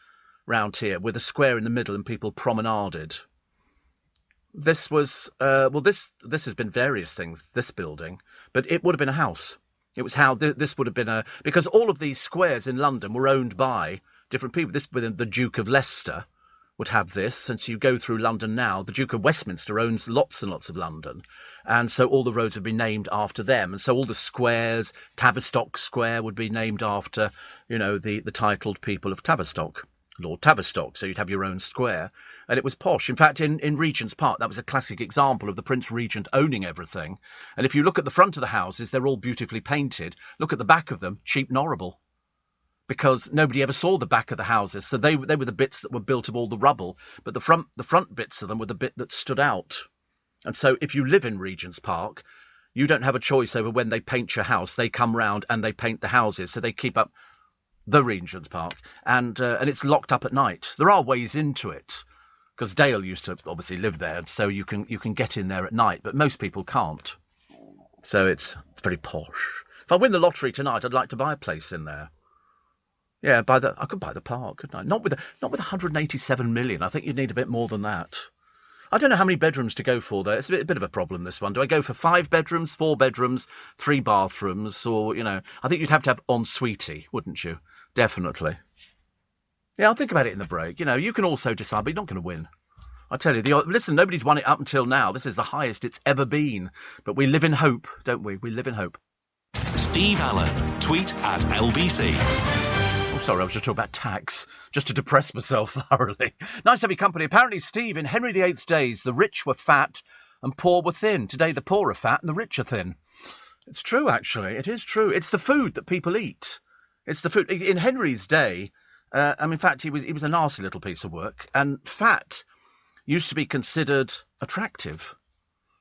round here with a square in the middle, and people promenaded. This was this has been various things. This building, but it would have been a house. It was how this would have been because all of these squares in London were owned by different people. This, within the Duke of Leicester would have this, and so you go through London now, the Duke of Westminster owns lots and lots of London, and so all the roads would be named after them, and so all the squares, Tavistock Square would be named after, you know, the titled people of Tavistock, Lord Tavistock, so you'd have your own square, and it was posh. In fact, in Regent's Park, that was a classic example of the Prince Regent owning everything, and if you look at the front of the houses, they're all beautifully painted. Look at the back of them, cheap and horrible, because nobody ever saw the back of the houses. So they were the bits that were built of all the rubble, but the front bits of them were the bit that stood out. And so if you live in Regent's Park, you don't have a choice over when they paint your house. They come round and they paint the houses, so they keep up the Regent's Park, and it's locked up at night. There are ways into it, because Dale used to obviously live there, so you can get in there at night, but most people can't. So it's very posh. If I win the lottery tonight, I'd like to buy a place in there. Yeah, I could buy the park, couldn't I? Not with 187 million. I think you'd need a bit more than that. I don't know how many bedrooms to go for there. It's a bit of a problem, this one. Do I go for 5 bedrooms, 4 bedrooms, 3 bathrooms, or, you know, I think you'd have to have ensuite, wouldn't you? Definitely. Yeah, I'll think about it in the break. You know, you can also decide, but you're not going to win. I tell you, listen, nobody's won it up until now. This is the highest it's ever been. But we live in hope, don't we? We live in hope. Steve Allen, tweet at LBCs. Sorry, I was just talking about tax, just to depress myself thoroughly. Nice to have your company. Apparently, Steve, in Henry VIII's days, the rich were fat and poor were thin. Today, the poor are fat and the rich are thin. It's true, actually. It is true. It's the food that people eat. It's the food. In Henry's day, in fact, he was a nasty little piece of work, and fat used to be considered attractive.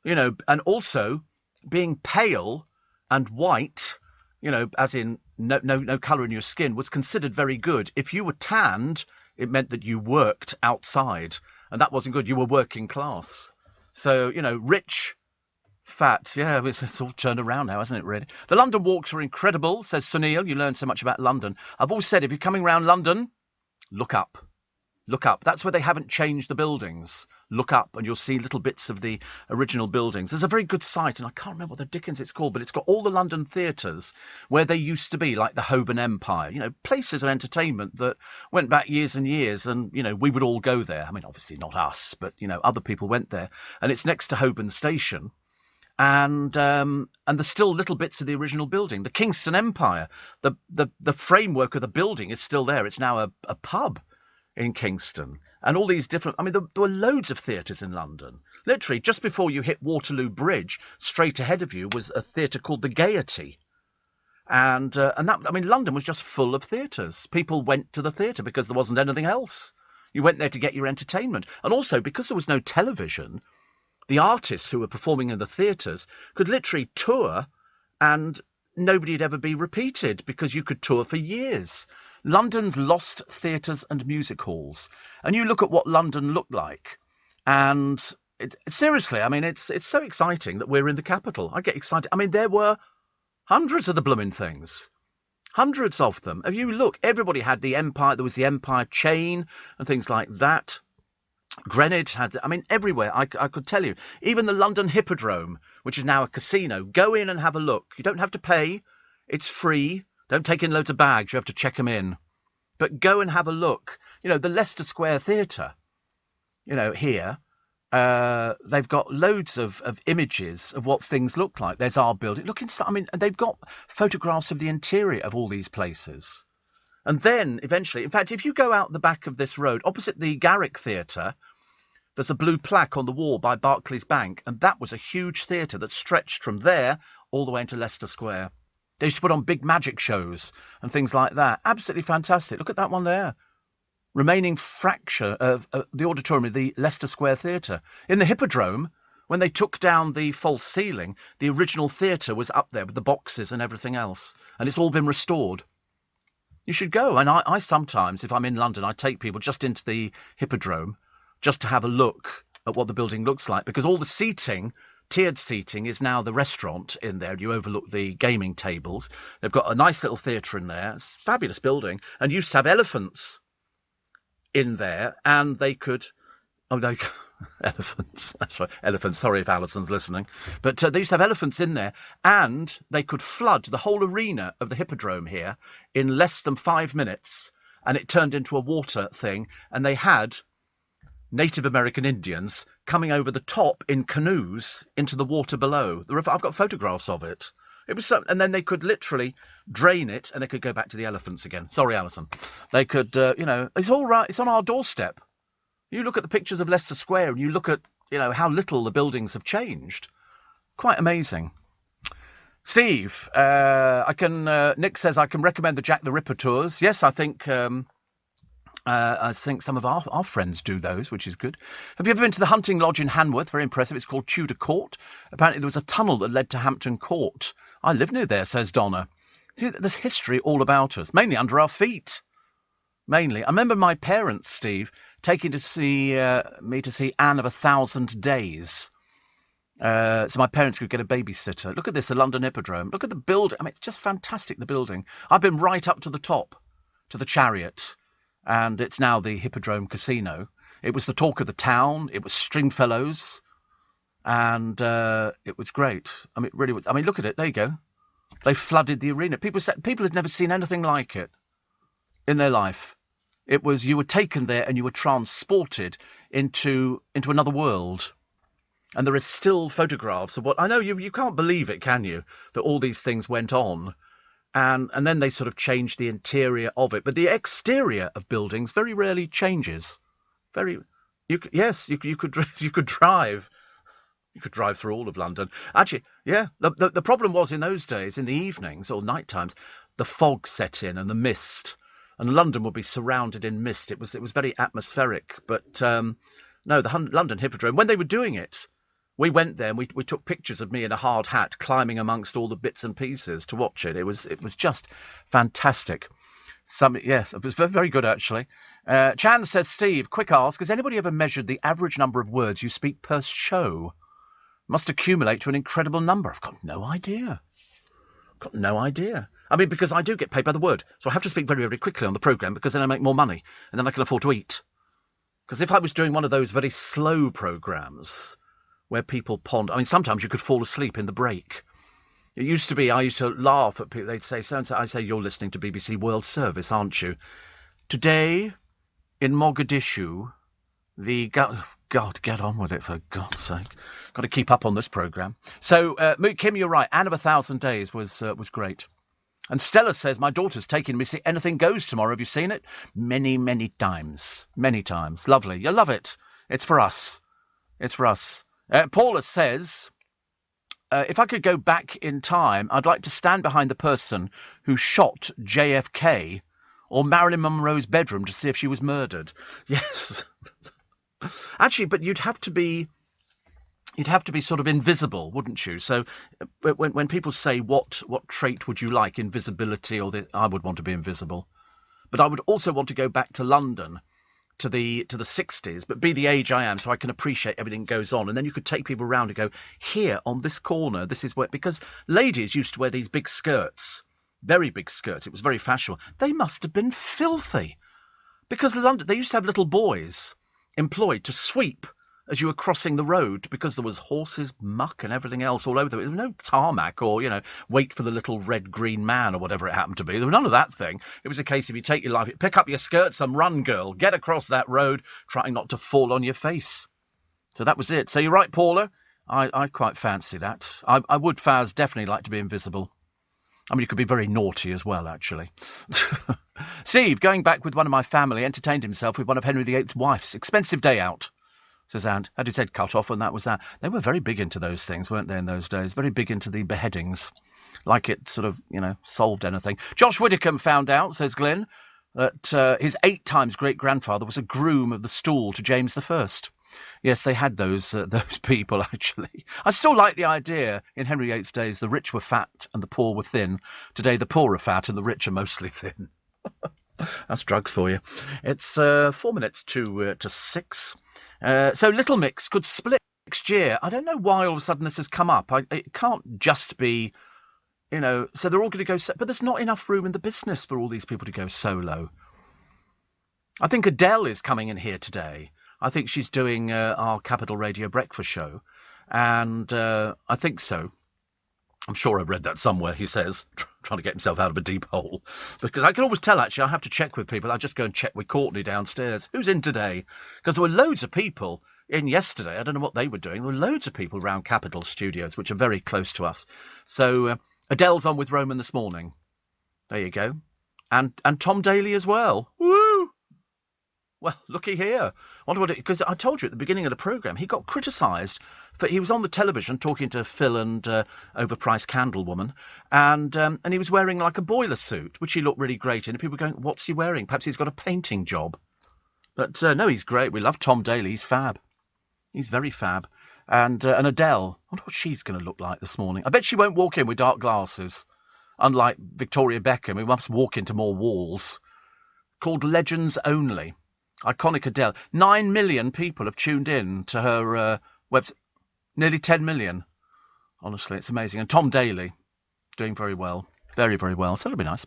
You know, and also being pale and white, you know, as in no colour in your skin, was considered very good. If you were tanned, it meant that you worked outside, and that wasn't good. You were working class. So, you know, rich, fat, yeah, it's all turned around now, hasn't it, really? The London walks are incredible, says Sunil. You learn so much about London. I've always said, if you're coming around London, look up. Look up. That's where they haven't changed the buildings. Look up and you'll see little bits of the original buildings. There's a very good site, and I can't remember what the dickens it's called, but it's got all the London theatres where they used to be, like the Holborn Empire. You know, places of entertainment that went back years and years, and, you know, we would all go there. I mean, obviously not us, but, you know, other people went there. And it's next to Holborn Station. And there's still little bits of the original building. The Kingston Empire, the framework of the building is still there. It's now a pub in Kingston, and all these different, I mean, there were loads of theatres in London. Literally, just before you hit Waterloo Bridge, straight ahead of you was a theatre called the Gaiety. And that, I mean, London was just full of theatres. People went to the theatre because there wasn't anything else. You went there to get your entertainment. And also, because there was no television, the artists who were performing in the theatres could literally tour, and nobody would ever be repeated, because you could tour for years. London's lost theatres and music halls. And you look at what London looked like, and seriously, I mean, it's so exciting that we're in the capital. I get excited. I mean, there were hundreds of the blooming things. Hundreds of them. If you look, everybody had the Empire. There was the Empire chain and things like that. Greenwich had, I mean, everywhere. I could tell you. Even the London Hippodrome, which is now a casino. Go in and have a look. You don't have to pay. It's free. Don't take in loads of bags. You have to check them in. But go and have a look. You know, the Leicester Square Theatre. here, they've got loads of images of what things look like. There's our building. Look inside. I mean, they've got photographs of the interior of all these places. And then eventually, in fact, if you go out the back of this road, opposite the Garrick Theatre, there's a blue plaque on the wall by Barclays Bank. And that was a huge theatre that stretched from there all the way into Leicester Square. They used to put on big magic shows and things like that. Absolutely fantastic. Look at that one there. Remaining fracture of the auditorium of the Leicester Square Theatre. In the Hippodrome, when they took down the false ceiling, the original theatre was up there with the boxes and everything else. And it's all been restored. You should go. And I sometimes, if I'm in London, I take people just into the Hippodrome just to have a look at what the building looks like. Because all the seating, tiered seating, is now the restaurant in there. You overlook the gaming tables. They've got a nice little theatre in there. It's a fabulous building. And used to have elephants in there, and they could elephants. That's right, elephants. Sorry if Alison's listening, but they used to have elephants in there, and they could flood the whole arena of the Hippodrome here in less than 5 minutes, and it turned into a water thing. And they had Native American Indians coming over the top in canoes into the water below the river. I've got photographs of it. It was so, and then they could literally drain it, and they could go back to the elephants again. Sorry, Alison. They could, it's all right. It's on our doorstep. You look at the pictures of Leicester Square, and you look at, how little the buildings have changed. Quite amazing. Steve, Nick says I can recommend the Jack the Ripper tours. Yes, I think some of our friends do those, which is good. Have you ever been to the hunting lodge in Hanworth? Very impressive. It's called Tudor Court. Apparently there was a tunnel that led to Hampton Court. I live near there, says Donna. See, there's history all about us, mainly under our feet. Mainly. I remember my parents, Steve, taking me to see Anne of 1,000 Days. So my parents could get a babysitter. Look at this, the London Hippodrome. Look at the building. I mean, it's just fantastic, the building. I've been right up to the top, to the Chariot. And it's now the Hippodrome Casino. It was the talk of the town. It was Stringfellows. And it was great. I mean, really. I mean, look at it. There you go. They flooded the arena. People had never seen anything like it in their life. It was, you were taken there and you were transported into another world. And there are still photographs of what, I know you can't believe it, can you? That all these things went on. And then they sort of changed the interior of it. But the exterior of buildings very rarely changes. You could drive. You could drive through all of London. Actually, yeah, the problem was in those days, in the evenings or night times, the fog set in and the mist. And London would be surrounded in mist. It was very atmospheric. But no, the London Hippodrome, when they were doing it, we went there and we took pictures of me in a hard hat climbing amongst all the bits and pieces to watch it. It was just fantastic. It was very, very good, actually. Chan says, Steve, quick ask, has anybody ever measured the average number of words you speak per show? Must accumulate to an incredible number. I've got no idea. I mean, because I do get paid by the word. So I have to speak very, very quickly on the programme because then I make more money and then I can afford to eat. Because if I was doing one of those very slow programmes where people ponder, I mean, sometimes you could fall asleep in the break. It used to be, I used to laugh at people. They'd say, so-and-so. I'd say, you're listening to BBC World Service, aren't you? Today, in Mogadishu, God, get on with it, for God's sake. Got to keep up on this programme. So, Kim, you're right. Anne of 1,000 Days was great. And Stella says, my daughter's taking me to see Anything Goes tomorrow. Have you seen it? Many, many times. Many times. Lovely. You'll love it. It's for us. Paula says, if I could go back in time, I'd like to stand behind the person who shot JFK or Marilyn Monroe's bedroom to see if she was murdered. Yes. Actually, but you'd have to be sort of invisible, wouldn't you? So when people say what trait would you like, invisibility I would want to be invisible. But I would also want to go back to London to the 60s, but be the age I am so I can appreciate everything that goes on. And then you could take people around and go, here on this corner, this is where, because ladies used to wear these big skirts, very big skirts. It was very fashionable. They must have been filthy because London, they used to have little boys employed to sweep as you were crossing the road because there was horses, muck and everything else all over there. There was no tarmac or, wait for the little red-green man or whatever it happened to be. There was none of that thing. It was a case of you take your life, pick up your skirts and run, girl. Get across that road, trying not to fall on your face. So that was it. So you're right, Paula. I quite fancy that. I would, Faz, definitely like to be invisible. I mean, you could be very naughty as well, actually. Steve, going back with one of my family, entertained himself with one of Henry VIII's wives. Expensive day out, says Ant. Had his head cut off, and that was that. They were very big into those things, weren't they, in those days? Very big into the beheadings. Like it sort of, solved anything. Josh Widdicombe found out, says Glyn, that his 8 times great-grandfather was a groom of the stool to James I. Yes, they had those people, actually. I still like the idea, in Henry VIII's days, the rich were fat and the poor were thin. Today, the poor are fat and the rich are mostly thin. That's drugs for you. It's 4 minutes to 6. So Little Mix could split next year. I don't know why all of a sudden this has come up. It can't just be, so they're all going to go... But there's not enough room in the business for all these people to go solo. I think Adele is coming in here today. I think she's doing our Capital Radio breakfast show, and I think so. I'm sure I've read that somewhere, he says, trying to get himself out of a deep hole. Because I can always tell, actually, I have to check with people. I just go and check with Courtney downstairs. Who's in today? Because there were loads of people in yesterday. I don't know what they were doing. There were loads of people around Capital Studios, which are very close to us. So Adele's on with Roman this morning. There you go. And Tom Daly as well. Woo! Well, looky here. Because I told you at the beginning of the programme, he got criticised. He was on the television talking to Phil and overpriced candle woman, and he was wearing like a boiler suit, which he looked really great in. And people were going, what's he wearing? Perhaps he's got a painting job. But no, he's great. We love Tom Daly. He's fab. He's very fab. And Adele, I wonder what she's going to look like this morning. I bet she won't walk in with dark glasses. Unlike Victoria Beckham, who must walk into more walls. Called Legends Only. Iconic Adele. 9 million people have tuned in to her website. Nearly 10 million. Honestly, it's amazing. And Tom Daly, doing very well. Very, very well. So that'll be nice.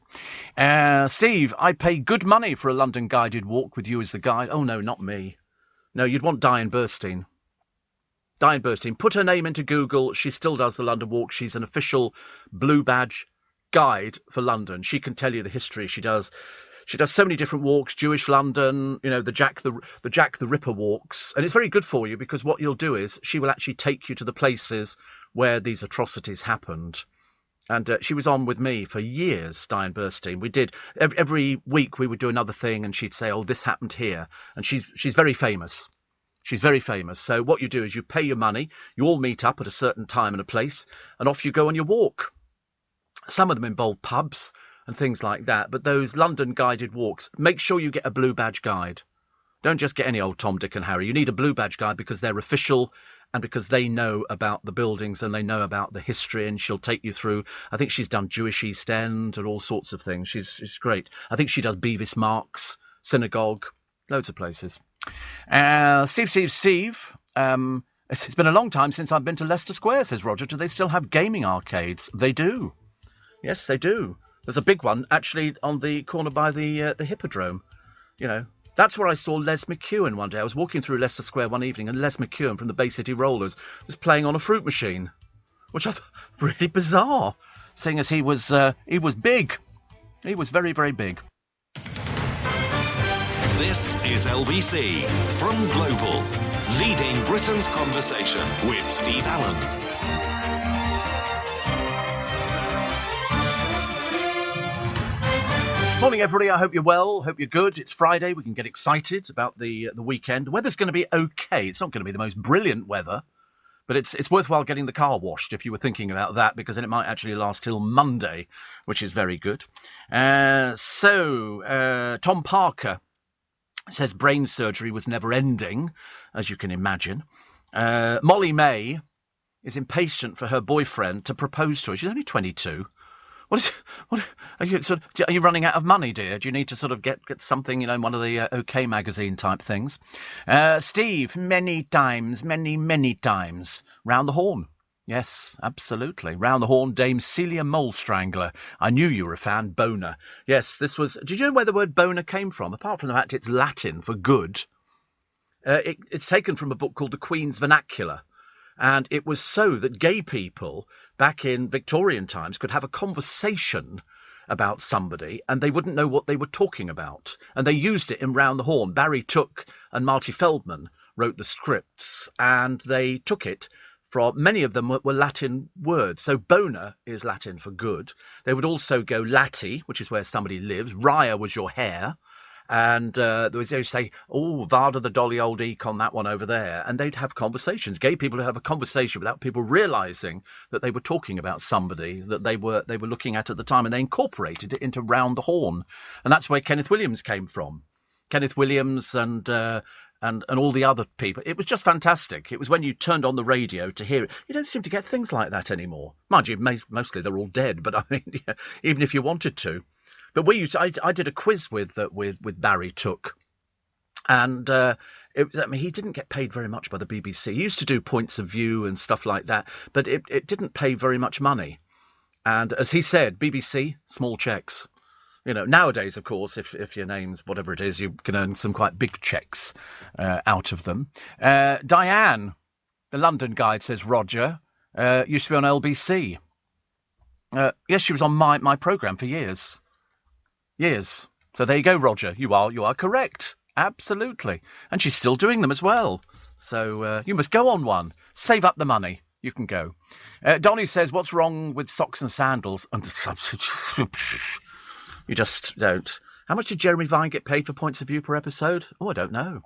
Steve, I pay good money for a London guided walk with you as the guide. Oh, no, not me. No, you'd want Diane Burstein. Diane Burstein. Put her name into Google. She still does the London walk. She's an official blue badge guide for London. She can tell you the history. She does so many different walks, Jewish London, the Jack the Ripper walks. And it's very good for you because what you'll do is she will actually take you to the places where these atrocities happened. And she was on with me for years, Diane Burstein. We did every week we would do another thing and she'd say, oh, this happened here. And she's very famous. She's very famous. So what you do is you pay your money, you all meet up at a certain time and a place, and off you go on your walk. Some of them involve pubs and things like that. But those London guided walks, make sure you get a blue badge guide. Don't just get any old Tom, Dick and Harry. You need a blue badge guide because they're official and because they know about the buildings and they know about the history, and she'll take you through. I think she's done Jewish East End and all sorts of things. She's great. I think she does Bevis Marks, Synagogue, loads of places. Steve. It's been a long time since I've been to Leicester Square, says Roger. Do they still have gaming arcades? They do. Yes, they do. There's a big one, actually, on the corner by the Hippodrome. That's where I saw Les McEwen one day. I was walking through Leicester Square one evening, and Les McEwen from the Bay City Rollers was playing on a fruit machine, which I thought really bizarre, seeing as he was big. He was very, very big. This is LBC from Global, leading Britain's conversation with Steve Allen. Morning, everybody. I hope you're well. Hope you're good. It's Friday. We can get excited about the weekend. The weather's going to be okay. It's not going to be the most brilliant weather, but it's worthwhile getting the car washed if you were thinking about that, because then it might actually last till Monday, which is very good. Tom Parker says brain surgery was never ending, as you can imagine. Molly May is impatient for her boyfriend to propose to her. She's only 22. Are you running out of money, dear? Do you need to sort of get something, in one of the OK magazine type things? Steve, many times, round the horn. Yes, absolutely. Round the horn, Dame Celia Mole Strangler. I knew you were a fan. Boner. Yes, this was... Did you know where the word boner came from? Apart from the fact it's Latin for good. It's taken from a book called The Queen's Vernacular. And it was so that gay people back in Victorian times could have a conversation about somebody and they wouldn't know what they were talking about. And they used it in Round the Horn. Barry Took and Marty Feldman wrote the scripts, and they took it from, many of them were Latin words. So bona is Latin for good. They would also go lati, which is where somebody lives. Raya was your hair. And they would say, oh, Varda the dolly old econ, that one over there. And they'd have conversations. Gay people would have a conversation without people realising that they were talking about somebody that they were looking at the time. And they incorporated it into Round the Horn. And that's where Kenneth Williams came from. Kenneth Williams and all the other people. It was just fantastic. It was when you turned on the radio to hear it. You don't seem to get things like that anymore. Mind you, mostly they're all dead. But I mean, yeah, even if you wanted to. But I did a quiz with Barry Took, and he didn't get paid very much by the BBC. He used to do Points of View and stuff like that, but it didn't pay very much money. And as he said, BBC, small checks. You know, nowadays, of course, if your name's whatever it is, you can earn some quite big checks out of them. Diane, the London Guide, says Roger, used to be on LBC. Yes, she was on my programme for years. Years. So there you go, Roger. You are correct. Absolutely. And she's still doing them as well. So you must go on one. Save up the money. You can go. Donnie says, what's wrong with socks and sandals? You just don't. How much did Jeremy Vine get paid for Points of View per episode? Oh, I don't know.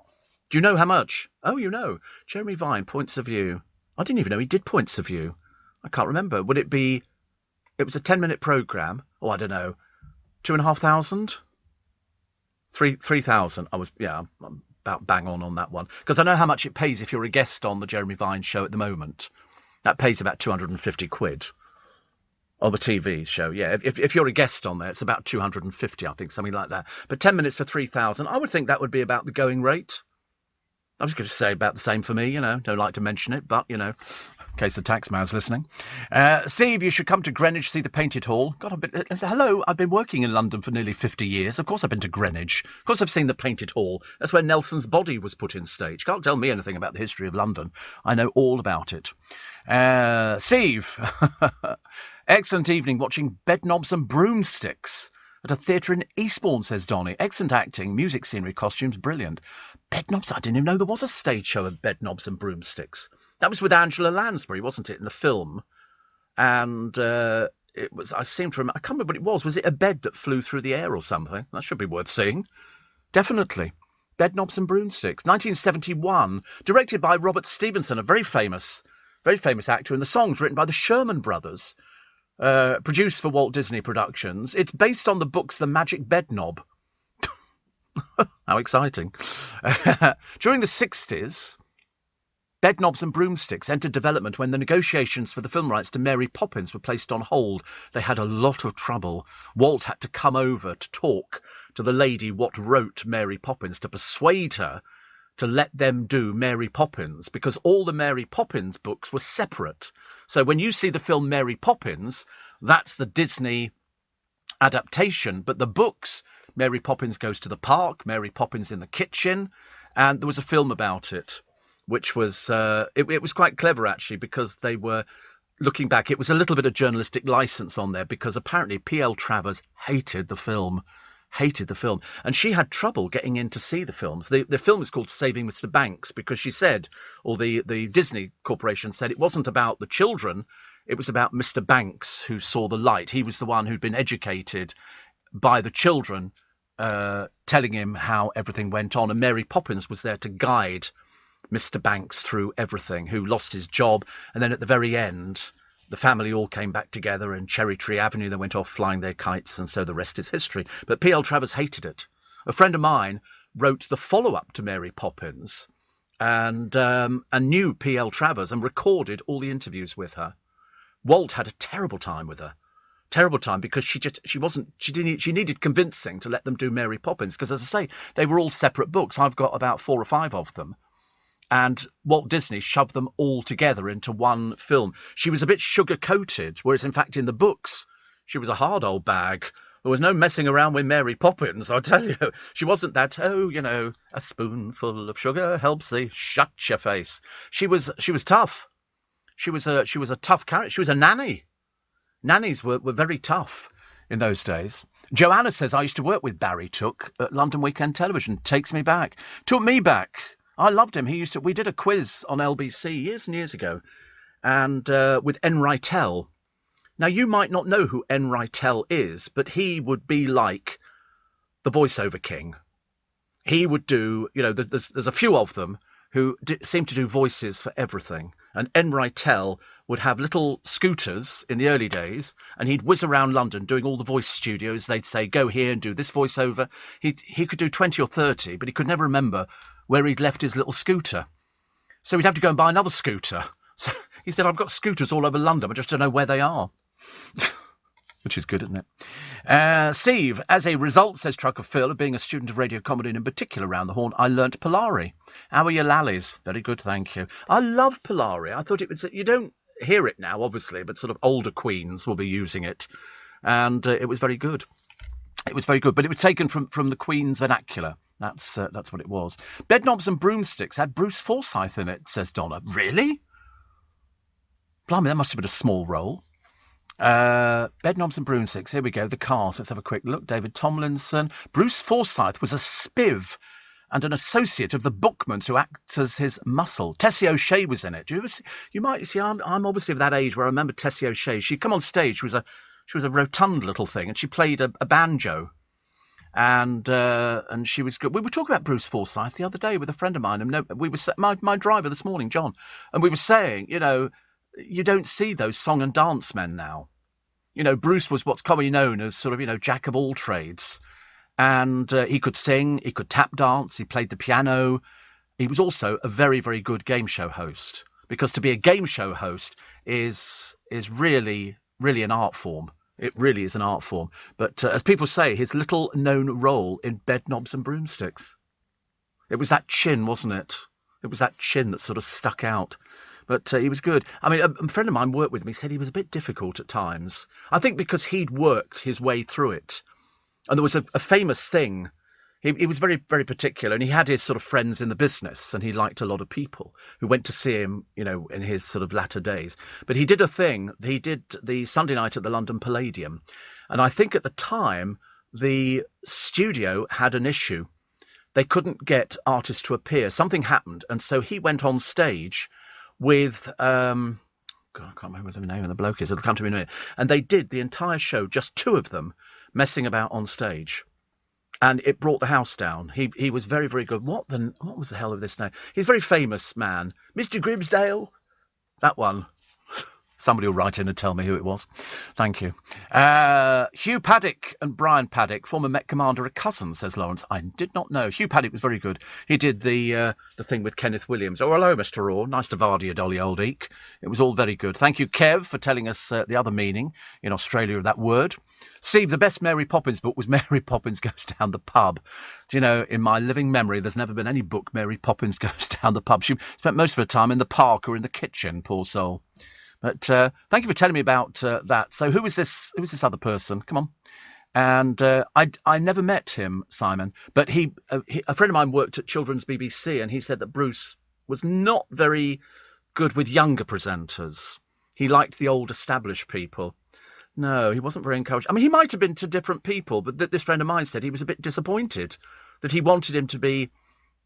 Do you know how much? Oh, you know. Jeremy Vine, Points of View. I didn't even know he did Points of View. I can't remember. Would it be... It was a 10-minute programme. Oh, I don't know. 2,500? 3,000. I'm about bang on that one. Because I know how much it pays if you're a guest on the Jeremy Vine show at the moment. That pays about 250 quid. Of a TV show, yeah. If you're a guest on there, it's about 250, I think, something like that. But 10 minutes for 3,000, I would think that would be about the going rate. I was going to say about the same for me, you know. Don't like to mention it, but, you know, in case the taxman's listening. Steve, you should come to Greenwich, see the Painted Hall. Hello, I've been working in London for nearly 50 years. Of course I've been to Greenwich. Of course I've seen the Painted Hall. That's where Nelson's body was put in stage. Can't tell me anything about the history of London. I know all about it. Steve, excellent evening watching Bedknobs and Broomsticks at a theatre in Eastbourne, says Donny. Excellent acting, music, scenery, costumes, brilliant. Bedknobs, I didn't even know there was a stage show of Bedknobs and Broomsticks. That was with Angela Lansbury, wasn't it, in the film? And it was, I seem to remember, I can't remember what it was. Was it a bed that flew through the air or something? That should be worth seeing. Definitely. Bedknobs and Broomsticks, 1971, directed by Robert Stevenson, a very famous actor, and the songs written by the Sherman Brothers. Produced for Walt Disney Productions. It's based on the books The Magic Bedknob. How exciting. During the 60s, Bedknobs and Broomsticks entered development when the negotiations for the film rights to Mary Poppins were placed on hold. They had a lot of trouble. Walt had to come over to talk to the lady what wrote Mary Poppins to persuade her to let them do Mary Poppins, because all the Mary Poppins books were separate. So when you see the film Mary Poppins, that's the Disney adaptation. But the books, Mary Poppins Goes to the Park, Mary Poppins in the Kitchen, and there was a film about it, which was, it was quite clever, actually, because they were, looking back, it was a little bit of journalistic license on there, because apparently P.L. Travers hated the film. And she had trouble getting in to see the films. The film is called Saving Mr. Banks because she said, or the Disney Corporation said, it wasn't about the children, it was about Mr. Banks who saw the light. He was the one who'd been educated by the children, telling him how everything went on. And Mary Poppins was there to guide Mr. Banks through everything, who lost his job. And then at the very end, the family all came back together in Cherry Tree Avenue. They went off flying their kites, and so the rest is history. But P.L. Travers hated it. A friend of mine wrote the follow-up to Mary Poppins and knew P.L. Travers and recorded all the interviews with her. Walt had a terrible time with her. Terrible time, because she needed convincing to let them do Mary Poppins, because, as I say, they were all separate books. I've got about 4 or 5 of them. And Walt Disney shoved them all together into one film. She was a bit sugar-coated, whereas, in fact, in the books, she was a hard old bag. There was no messing around with Mary Poppins, I tell you. She wasn't that, a spoonful of sugar helps thee shut your face. She was tough. She was a tough character. She was a nanny. Nannies were very tough in those days. Joanna says, I used to work with Barry Took at London Weekend Television. Takes me back. Took me back. I loved him. We did a quiz on LBC years and years ago, and with Enritel. Now, you might not know who Enritel is, but he would be like the voiceover king. He would do, there's a few of them who seem to do voices for everything. And Enritel would have little scooters in the early days, and he'd whiz around London doing all the voice studios. They'd say, go here and do this voiceover. He could do 20 or 30, but he could never remember where he'd left his little scooter. So he'd have to go and buy another scooter. So he said, I've got scooters all over London, I just don't know where they are. Which is good, isn't it? Steve, as a result, says Trucker Phil, of being a student of radio comedy and in particular Round the Horn, I learnt Polari. How are your lallies? Very good, thank you. I love Polari. I thought it was... You don't hear it now, obviously, but sort of older queens will be using it. And it was very good. It was very good, but it was taken from the Queen's vernacular. That's what it was. Bedknobs and Broomsticks had Bruce Forsyth in it, says Donna. Really? Blimey, that must have been a small role. Bedknobs and Broomsticks. Here we go. The cast. Let's have a quick look. David Tomlinson. Bruce Forsyth was a spiv and an associate of the Bookmans who acts as his muscle. Tessie O'Shea was in it. You might see. I'm obviously of that age where I remember Tessie O'Shea. She'd come on stage. She was a rotund little thing, and she played a banjo. And she was good. We were talking about Bruce Forsyth the other day with a friend of mine. And we were my driver this morning, John, and we were saying, you don't see those song and dance men now. Bruce was what's commonly known as sort of, jack of all trades. And he could sing, he could tap dance, he played the piano. He was also a very, very good game show host. Because to be a game show host is really, really an art form. It really is an art form. But as people say, his little known role in Bedknobs and Broomsticks. It was that chin, wasn't it? It was that chin that sort of stuck out. But he was good. I mean, a friend of mine worked with him. He said he was a bit difficult at times. I think because he'd worked his way through it. And there was a famous thing. He was very, very particular. And he had his sort of friends in the business. And he liked a lot of people who went to see him, in his sort of latter days. But he did a thing. He did the Sunday night at the London Palladium. And I think at the time, the studio had an issue. They couldn't get artists to appear. Something happened. And so he went on stage with God, I can't remember what the name of the bloke is. It'll come to me in a minute. And they did the entire show, just two of them, messing about on stage, and it brought the house down. He was very, very good. What was the hell of this name? He's a very famous man, Mr. Grimsdale. That one. Somebody will write in and tell me who it was. Thank you. Hugh Paddock and Brian Paddock, former Met Commander, are cousins, says Lawrence. I did not know. Hugh Paddock was very good. He did the thing with Kenneth Williams. Oh, hello, Mr. Raw. Nice to vardy you, Dolly Old Eek. It was all very good. Thank you, Kev, for telling us the other meaning in Australia of that word. Steve, the best Mary Poppins book was Mary Poppins Goes Down the Pub. Do you know, in my living memory, there's never been any book Mary Poppins Goes Down the Pub. She spent most of her time in the park or in the kitchen, poor soul. But thank you for telling me about that. So who was this other person? Come on. And I never met him, Simon. But a friend of mine worked at Children's BBC, and he said that Bruce was not very good with younger presenters. He liked the old established people. No, he wasn't very encouraged. I mean, he might have been to different people, but this friend of mine said he was a bit disappointed that he wanted him to be,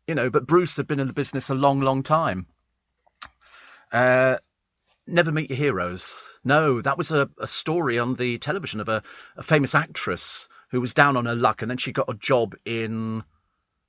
but Bruce had been in the business a long, long time. Never Meet Your Heroes. No, that was a story on the television of a famous actress who was down on her luck, and then she got a job in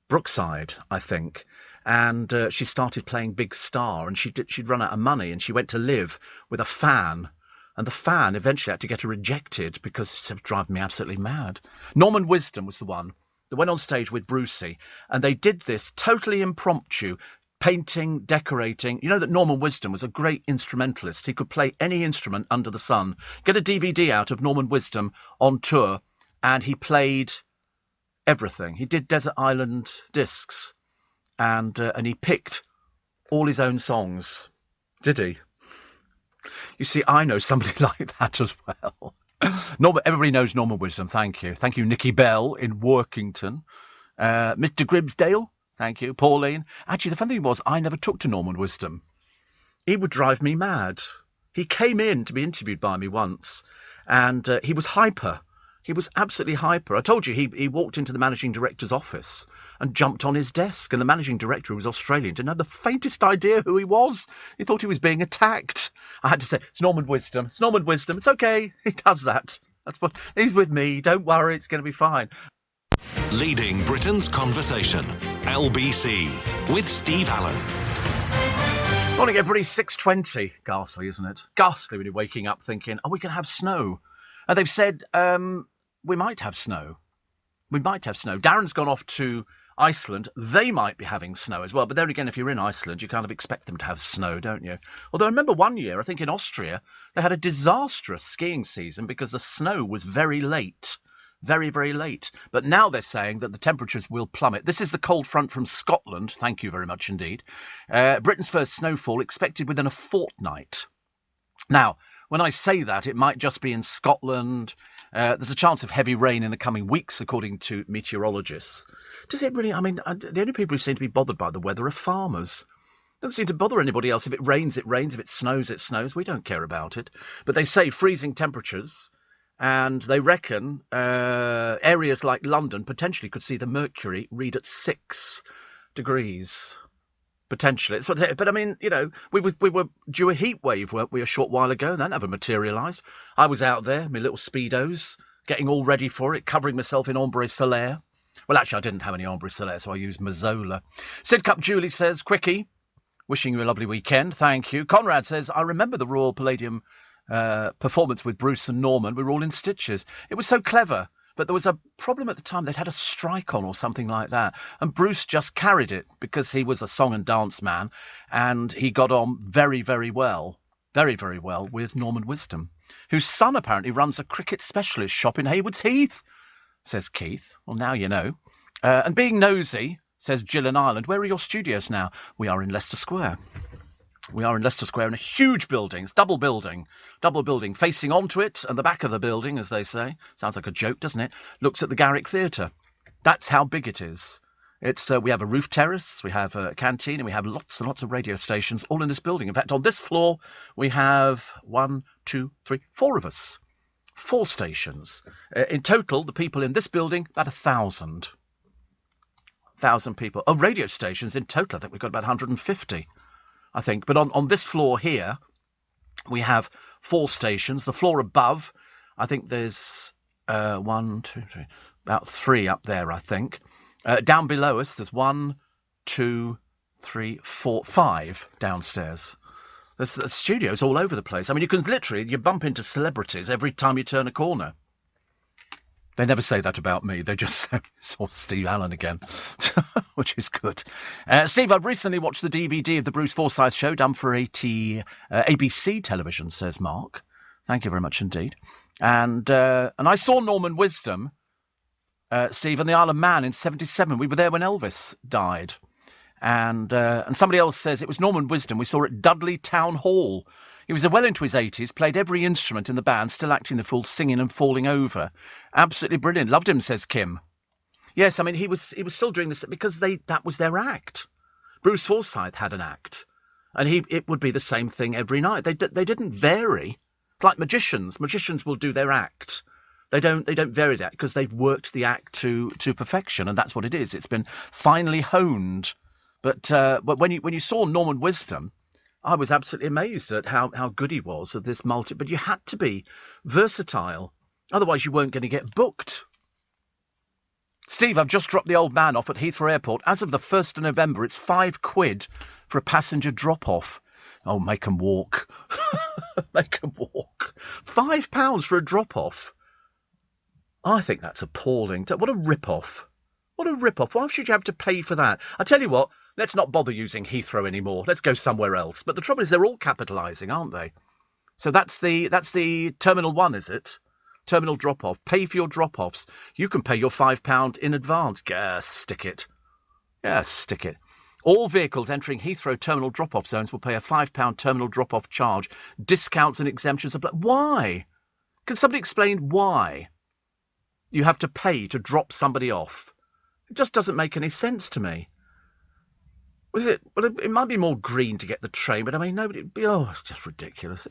Brookside, I think. And she started playing Big Star, and she'd run out of money, and she went to live with a fan. And the fan eventually had to get her rejected because it was driving me absolutely mad. Norman Wisdom was the one that went on stage with Brucey, and they did this totally impromptu, painting, decorating. You know that Norman Wisdom was a great instrumentalist. He could play any instrument under the sun. Get a DVD out of Norman Wisdom on tour, and he played everything. He did Desert Island Discs, and he picked all his own songs. Did he? You see, I know somebody like that as well. Everybody knows Norman Wisdom. Thank you. Thank you, Nikki Bell in Workington. Mr. Gribsdale. Thank you. Pauline. Actually, the funny thing was, I never took to Norman Wisdom. He would drive me mad. He came in to be interviewed by me once, and he was hyper. He was absolutely hyper. I told you, he walked into the managing director's office and jumped on his desk, and the managing director, who was Australian, didn't have the faintest idea who he was. He thought he was being attacked. I had to say, it's Norman Wisdom. It's Norman Wisdom. It's okay. He does that. That's what he's with me. Don't worry. It's going to be fine. Leading Britain's Conversation, LBC, with Steve Allen. Morning, everybody. 6:20. Ghastly, isn't it? Ghastly when you're waking up thinking, are we going to have snow? And they've said, we might have snow. We might have snow. Darren's gone off to Iceland. They might be having snow as well. But then again, if you're in Iceland, you kind of expect them to have snow, don't you? Although I remember one year, I think in Austria, they had a disastrous skiing season because the snow was very late. Very, very late. But now they're saying that the temperatures will plummet. This is the cold front from Scotland. Thank you very much indeed. Britain's first snowfall expected within a fortnight. Now, when I say that, it might just be in Scotland. There's a chance of heavy rain in the coming weeks, according to meteorologists. Does it really? I mean, the only people who seem to be bothered by the weather are farmers. Doesn't seem to bother anybody else. If it rains, it rains. If it snows, it snows. We don't care about it. But they say freezing temperatures. And they reckon areas like London potentially could see the mercury read at 6 degrees. Potentially. But I mean, you know, we were due a heat wave, weren't we, a short while ago? That never materialised. I was out there, my little Speedos, getting all ready for it, covering myself in ombre solaire. Well, actually, I didn't have any ombre solaire, so I used Mazola. Sidcup Julie says, Quickie, wishing you a lovely weekend. Thank you. Conrad says, I remember the Royal Palladium performance with Bruce and Norman. We were all in stitches. It was so clever, but there was a problem at the time. They'd had a strike on or something like that, and Bruce just carried it because he was a song and dance man, and he got on very, very well with Norman Wisdom, whose son apparently runs a cricket specialist shop in Haywards Heath, says Keith. Well, now you know. And being nosy, says Jill in Ireland, where are your studios now? We are in Leicester Square. We are in Leicester Square in a huge building. It's double building, facing onto it, and the back of the building, as they say, sounds like a joke, doesn't it, looks at the Garrick Theatre. That's how big it is. It's we have a roof terrace, we have a canteen, and we have lots and lots of radio stations all in this building. In fact, on this floor, we have 1, 2, 3, 4 of us. 4 stations. In total, the people in this building, about 1,000. 1,000 people. Oh, radio stations in total, I think we've got about 150. I think. But on this floor here, we have 4 stations. The floor above, I think there's 1, 2, 3, about 3 up there, I think. Down below us, there's 1, 2, 3, 4, 5 downstairs. There's studios all over the place. I mean, you bump into celebrities every time you turn a corner. They never say that about me. They just say, saw Steve Allen again, which is good. Steve, I've recently watched the DVD of the Bruce Forsyth show done for ABC television, says Mark. Thank you very much indeed. And I saw Norman Wisdom, Steve, on the Isle of Man in 1977. We were there when Elvis died. And somebody else says it was Norman Wisdom we saw at Dudley Town Hall. He was well into his 80s, played every instrument in the band, still acting the fool, singing and falling over. Absolutely brilliant. Loved him, says Kim. Yes, I mean, he was still doing this because that was their act. Bruce Forsyth had an act, and it would be the same thing every night. They didn't vary. It's like magicians. Magicians will do their act. They don't vary that because they've worked the act to perfection, and that's what it is. It's been finely honed. But when you saw Norman Wisdom, I was absolutely amazed at how good he was at this but you had to be versatile. Otherwise, you weren't going to get booked. Steve, I've just dropped the old man off at Heathrow Airport. As of the 1st of November, it's £5 for a passenger drop-off. Oh, make 'em walk. Make 'em walk. £5 for a drop-off. I think that's appalling. What a rip-off. What a rip-off. Why should you have to pay for that? I tell you what, let's not bother using Heathrow anymore. Let's go somewhere else. But the trouble is they're all capitalising, aren't they? So that's the Terminal 1, is it? Terminal drop-off. Pay for your drop-offs. You can pay your £5 in advance. Stick it. Yeah, stick it. All vehicles entering Heathrow terminal drop-off zones will pay a £5 terminal drop-off charge. Discounts and exemptions apply. Why? Can somebody explain why you have to pay to drop somebody off? It just doesn't make any sense to me. Well, it might be more green to get the train, but I mean, nobody. It's just ridiculous.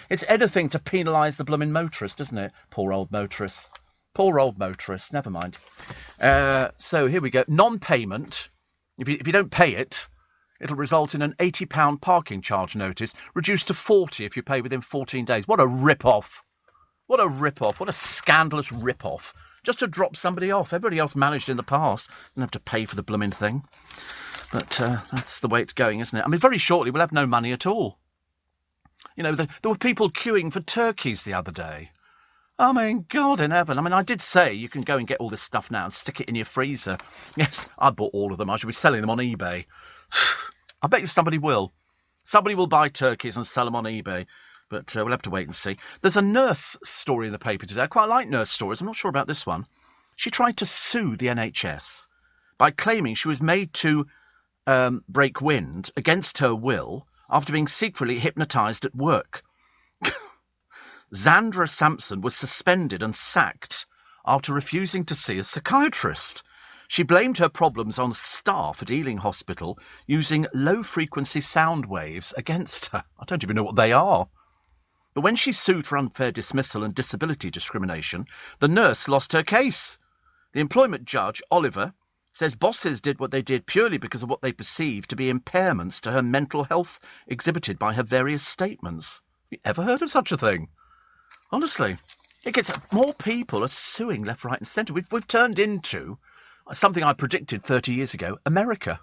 It's anything to penalise the blooming motorist, isn't it? Poor old motorists. Poor old motorists. Never mind. So here we go. Non-payment. If you don't pay it, it'll result in an £80 parking charge notice, reduced to 40 if you pay within 14 days. What a rip-off. What a rip-off. What a scandalous rip-off. Just to drop somebody off. Everybody else managed in the past. Didn't have to pay for the blooming thing. But that's the way it's going, isn't it? I mean, very shortly we'll have no money at all. You know, there were people queuing for turkeys the other day. I mean, God in heaven. I mean, I did say you can go and get all this stuff now and stick it in your freezer. Yes, I bought all of them. I should be selling them on eBay. I bet you somebody will. Somebody will buy turkeys and sell them on eBay. But we'll have to wait and see. There's a nurse story in the paper today. I quite like nurse stories. I'm not sure about this one. She tried to sue the NHS by claiming she was made to break wind against her will after being secretly hypnotised at work. Zandra Sampson was suspended and sacked after refusing to see a psychiatrist. She blamed her problems on staff at Ealing Hospital using low-frequency sound waves against her. I don't even know what they are. But when she sued for unfair dismissal and disability discrimination, the nurse lost her case. The employment judge, Oliver, says bosses did what they did purely because of what they perceived to be impairments to her mental health exhibited by her various statements. Have you ever heard of such a thing? Honestly, it gets more people are suing left, right and centre. We've turned into something I predicted 30 years ago, America.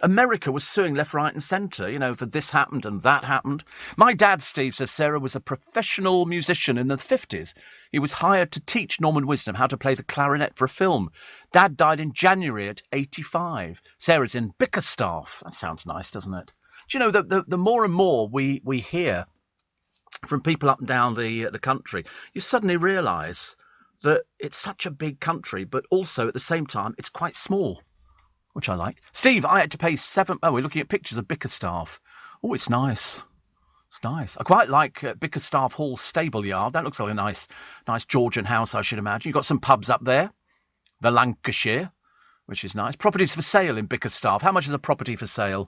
America was suing left, right and centre, you know, for this happened and that happened. My dad, Steve, says Sarah was a professional musician in the 50s. He was hired to teach Norman Wisdom how to play the clarinet for a film. Dad died in January at 85. Sarah's in Bickerstaff. That sounds nice, doesn't it? Do you know, the more and more we hear from people up and down the country, you suddenly realise that it's such a big country, but also at the same time, it's quite small. Which I like. Steve, I had to pay we're looking at pictures of Bickerstaff. Oh, it's nice. It's nice. I quite like Bickerstaff Hall Stable Yard. That looks like a nice Georgian house, I should imagine. You've got some pubs up there. The Lancashire, which is nice. Properties for sale in Bickerstaff. How much is a property for sale?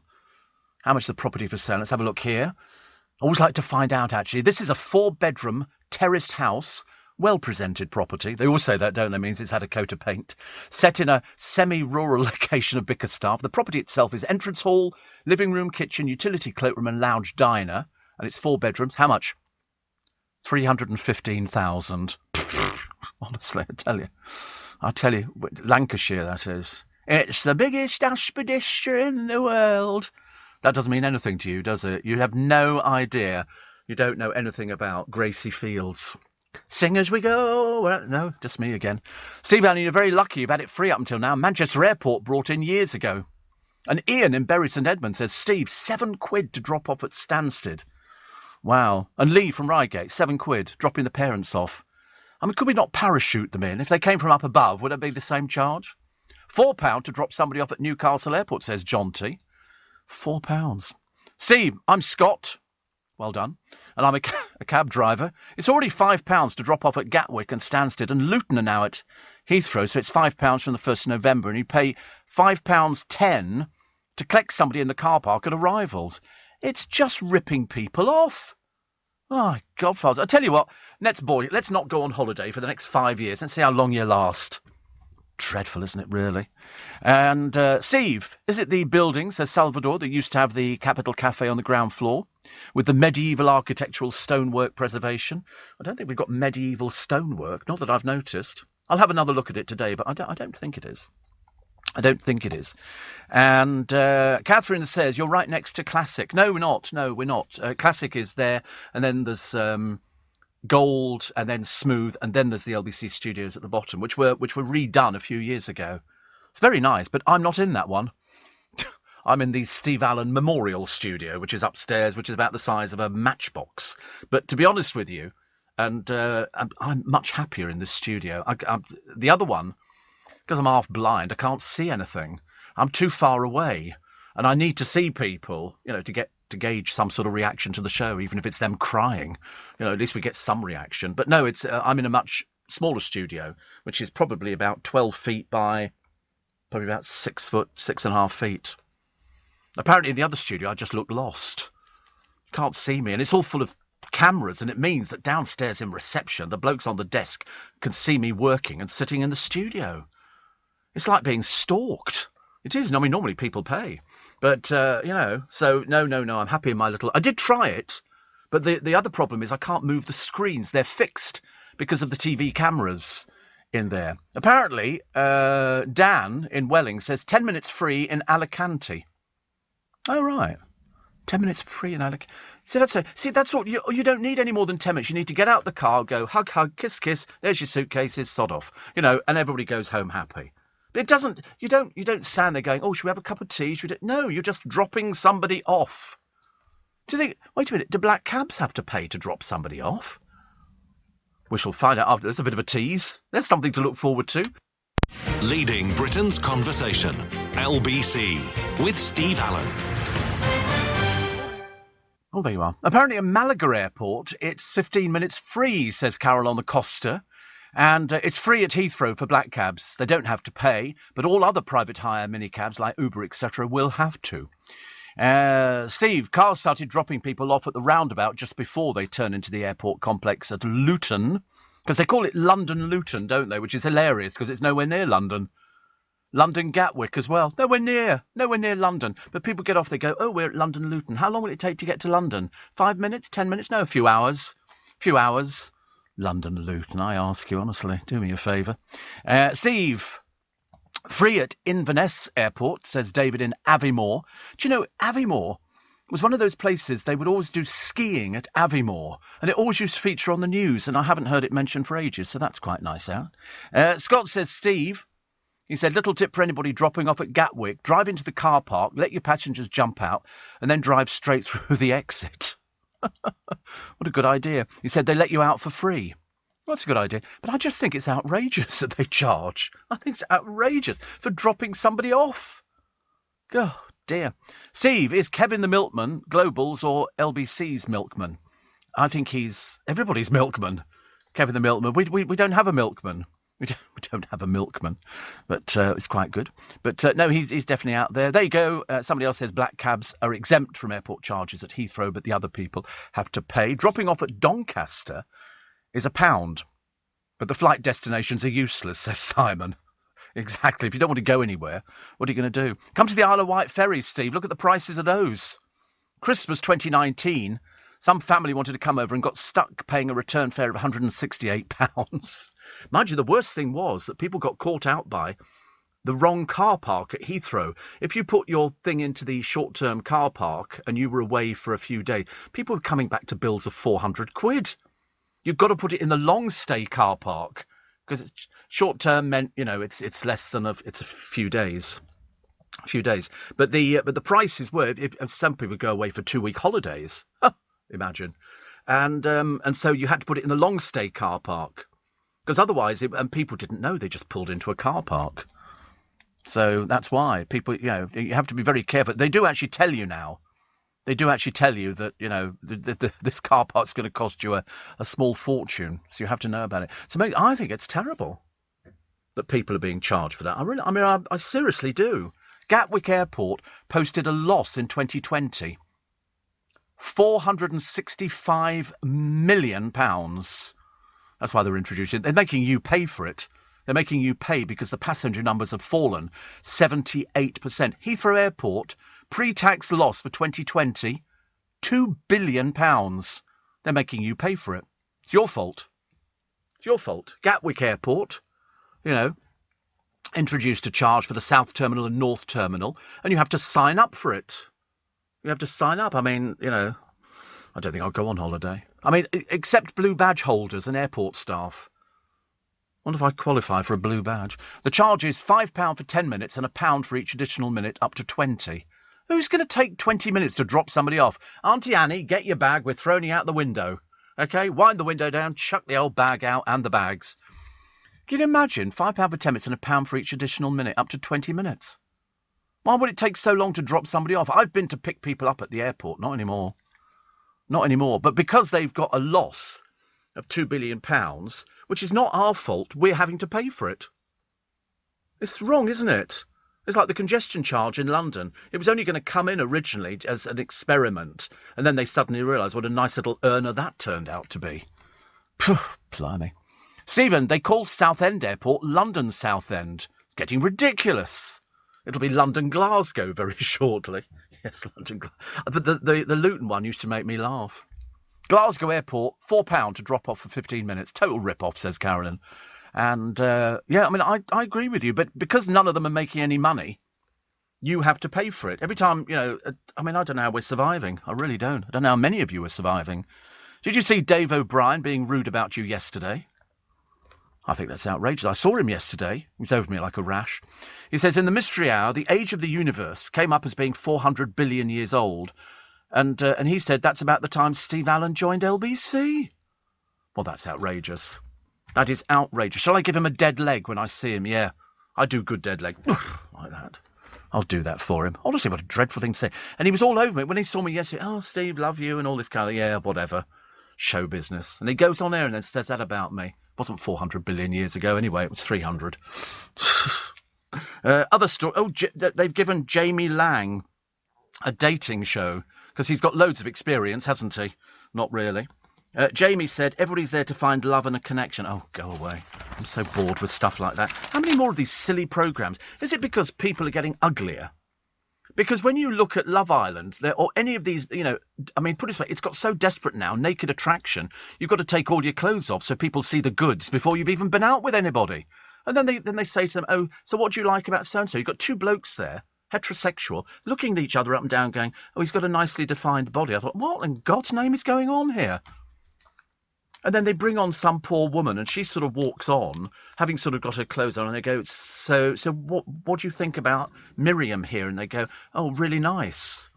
How much is a property for sale? Let's have a look here. I always like to find out, actually. This is a 4-bedroom terraced house. Well-presented property. They always say that, don't they? Means it's had a coat of paint. Set in a semi-rural location of Bickerstaff. The property itself is entrance hall, living room, kitchen, utility cloakroom and lounge diner. And it's 4 bedrooms. How much? 315,000. Honestly, I tell you, Lancashire, that is. It's the biggest aspidistra in the world. That doesn't mean anything to you, does it? You have no idea. You don't know anything about Gracie Fields. Sing as we go. Well, no, just me again. Steve Allen, you're very lucky you've had it free up until now. Manchester Airport brought in years ago. And Ian in Bury St Edmunds says, Steve, £7 to drop off at Stansted. Wow. And Lee from Reigate, £7, dropping the parents off. I mean, could we not parachute them in? If they came from up above, would it be the same charge? £4 to drop somebody off at Newcastle Airport, says John T. £4. Steve, I'm Scott. Well done. And I'm a cab driver. It's already £5 to drop off at Gatwick and Stansted, and Luton are now at Heathrow, so it's £5 from the 1st of November, and you pay £5.10 to collect somebody in the car park at arrivals. It's just ripping people off. Oh, Godfather. I tell you what, let's not go on holiday for the next 5 years and see how long you last. Dreadful, isn't it, really? And Steve, is it the building, says Salvador, that used to have the Capital Cafe on the ground floor with the medieval architectural stonework preservation? I don't think we've got medieval stonework, not that I've noticed. I'll have another look at it today, but I don't think it is. I don't think it is. And Catherine says, you're right next to Classic. No, we're not. No, we're not. Classic is there, and then there's Gold, and then Smooth, and then there's the LBC Studios at the bottom, which were redone a few years ago. It's very nice, but I'm not in that one. I'm in the Steve Allen Memorial Studio, which is upstairs, which is about the size of a matchbox. But to be honest with you, and I'm much happier in this studio. The other one, because I'm half blind, I can't see anything. I'm too far away, and I need to see people, you know, to get to gauge some sort of reaction to the show, even if it's them crying. At least we get some reaction. But no, it's I'm in a much smaller studio, which is probably about 12 feet by probably about 6 foot, 6.5 feet. Apparently in the other studio, I just look lost. You can't see me, and it's all full of cameras, and it means that downstairs in reception, the blokes on the desk can see me working and sitting in the studio. It's like being stalked. It is. I mean, normally people pay. But, so no, I'm happy in my little... I did try it, but the other problem is I can't move the screens. They're fixed because of the TV cameras in there. Apparently, Dan in Welling says 10 minutes free in Alicante. Oh, right. 10 minutes free in Alicante. That's what you don't need any more than 10 minutes. You need to get out the car, go hug, hug, kiss, kiss. There's your suitcases, sod off. And everybody goes home happy. But it doesn't. You don't stand there going, oh, should we have a cup of tea? No, you're just dropping somebody off. Do you think? Wait a minute. Do black cabs have to pay to drop somebody off? We shall find out after. There's a bit of a tease. There's something to look forward to. Leading Britain's conversation, LBC, with Steve Allen. Oh, there you are. Apparently at Malaga Airport, it's 15 minutes free, says Carol on the Costa. And it's free at Heathrow for black cabs. They don't have to pay, but all other private hire minicabs like Uber, etc. will have to. Steve, cars started dropping people off at the roundabout just before they turn into the airport complex at Luton. Because they call it London Luton, don't they? Which is hilarious because it's nowhere near London. London Gatwick as well. Nowhere near London. But people get off, they go, oh, we're at London Luton. How long will it take to get to London? 5 minutes? 10 minutes? No, a few hours. London Luton, I ask you, honestly. Do me a favour. Steve, free at Inverness Airport, says David in Aviemore. Do you know, Aviemore was one of those places they would always do skiing at Aviemore, and it always used to feature on the news, and I haven't heard it mentioned for ages, so that's quite nice out. Scott says, Steve, he said, little tip for anybody dropping off at Gatwick, drive into the car park, let your passengers jump out, and then drive straight through the exit. What a good idea. He said they let you out for free. Well, that's a good idea. But I just think it's outrageous that they charge. I think it's outrageous for dropping somebody off. Oh, dear. Steve, is Kevin the milkman Global's or LBC's milkman? I think he's everybody's milkman. Kevin the milkman. We don't have a milkman. We don't have a milkman, but it's quite good. But no, he's definitely out there. There you go. Somebody else says black cabs are exempt from airport charges at Heathrow, but the other people have to pay. Dropping off at Doncaster is £1, but the flight destinations are useless, says Simon. Exactly. If you don't want to go anywhere, what are you going to do? Come to the Isle of Wight ferries, Steve. Look at the prices of those. Christmas 2019, some family wanted to come over and got stuck paying a return fare of £168. Mind you, the worst thing was that people got caught out by the wrong car park at Heathrow. If you put your thing into the short-term car park and you were away for a few days, people were coming back to bills of £400. You've got to put it in the long-stay car park because short-term meant, it's less than it's a few days. But the prices were, if some people go away for 2-week holidays, imagine, and so you had to put it in the long-stay car park. Because otherwise, and people didn't know, they just pulled into a car park. So that's why people, you have to be very careful. They do actually tell you now. They do actually tell you that, this car park's going to cost you a small fortune. So you have to know about it. So I think it's terrible that people are being charged for that. I seriously do. Gatwick Airport posted a loss in 2020. £465 million. That's why they're introducing it. They're making you pay for it. They're making you pay because the passenger numbers have fallen 78%. Heathrow Airport, pre-tax loss for 2020, £2 billion. They're making you pay for it. It's your fault. It's your fault. Gatwick Airport, introduced a charge for the South Terminal and North Terminal, and you have to sign up for it. You have to sign up. I mean, I don't think I'll go on holiday. I mean, except blue badge holders and airport staff. I wonder if I qualify for a blue badge. The charge is £5 for 10 minutes and £1 for each additional minute, up to 20. Who's going to take 20 minutes to drop somebody off? Auntie Annie, get your bag. We're throwing you out the window. OK, wind the window down, chuck the old bag out and the bags. Can you imagine? £5 for 10 minutes and £1 for each additional minute, up to 20 minutes. Why would it take so long to drop somebody off? I've been to pick people up at the airport. Not anymore. Not anymore. But because they've got a loss of £2 billion, which is not our fault, we're having to pay for it. It's wrong, isn't it? It's like the congestion charge in London. It was only going to come in originally as an experiment, and then they suddenly realised what a nice little earner that turned out to be. Phew, blimey. Stephen, they call Southend Airport London Southend. It's getting ridiculous. It'll be London Glasgow very shortly. Yes, London Glasgow. But the Luton one used to make me laugh. Glasgow Airport, £4 to drop off for 15 minutes. Total rip-off, says Carolyn. And, I agree with you. But because none of them are making any money, you have to pay for it. Every time, I don't know how we're surviving. I really don't. I don't know how many of you are surviving. Did you see Dave O'Brien being rude about you yesterday? I think that's outrageous. I saw him yesterday. He was over me like a rash. He says, in the Mystery Hour, the age of the universe came up as being 400 billion years old. And he said that's about the time Steve Allen joined LBC. Well, that's outrageous. That is outrageous. Shall I give him a dead leg when I see him? Yeah, I do good dead leg. Like that. I'll do that for him. Honestly, what a dreadful thing to say. And he was all over me. When he saw me yesterday, oh, Steve, love you, and all this kind of, yeah, whatever. Show business. And he goes on there and then says that about me. It wasn't 400 billion years ago anyway, it was 300. Other story. Oh, they've given Jamie Lang a dating show because he's got loads of experience, hasn't he? Not really. Jamie said, everybody's there to find love and a connection. Oh, go away. I'm so bored with stuff like that. How many more of these silly programmes? Is it because people are getting uglier? Because when you look at Love Island, or any of these, put it this way, it's got so desperate now, Naked Attraction, you've got to take all your clothes off so people see the goods before you've even been out with anybody. And then they say to them, oh, so what do you like about so-and-so? You've got two blokes there, heterosexual, looking at each other up and down going, oh, he's got a nicely defined body. I thought, what in God's name is going on here? And then they bring on some poor woman and she sort of walks on, having sort of got her clothes on, and they go, so what do you think about Miriam here? And they go, oh, really nice.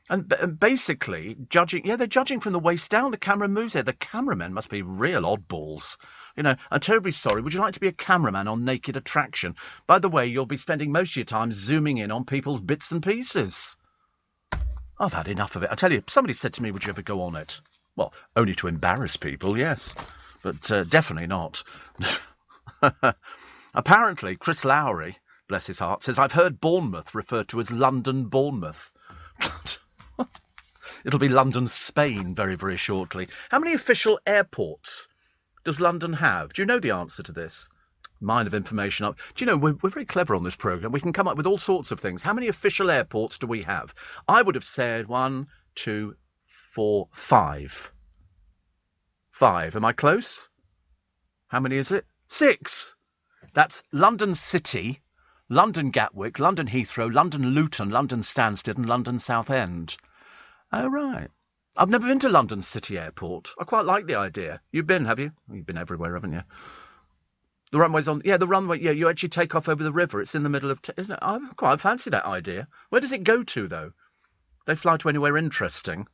And basically, they're judging from the waist down. The camera moves there. The cameramen must be real oddballs. I'm terribly sorry. Would you like to be a cameraman on Naked Attraction? By the way, you'll be spending most of your time zooming in on people's bits and pieces. I've had enough of it. I tell you, somebody said to me, would you ever go on it? Well, only to embarrass people, yes. But definitely not. Apparently, Chris Lowry, bless his heart, says, I've heard Bournemouth referred to as London Bournemouth. It'll be London, Spain very, very shortly. How many official airports does London have? Do you know the answer to this? Mine of information. Do you know, we're very clever on this programme. We can come up with all sorts of things. How many official airports do we have? I would have said 1, 2, 4, 5. 5. Am I close? How many is it? 6. That's London City, London Gatwick, London Heathrow, London Luton, London Stansted and London Southend. Oh, right. I've never been to London City Airport. I quite like the idea. You've been, have you? You've been everywhere, haven't you? The runway's on... Yeah, the runway... Yeah, you actually take off over the river. It's in the middle of... Isn't it? I quite fancy that idea. Where does it go to, though? They fly to anywhere interesting.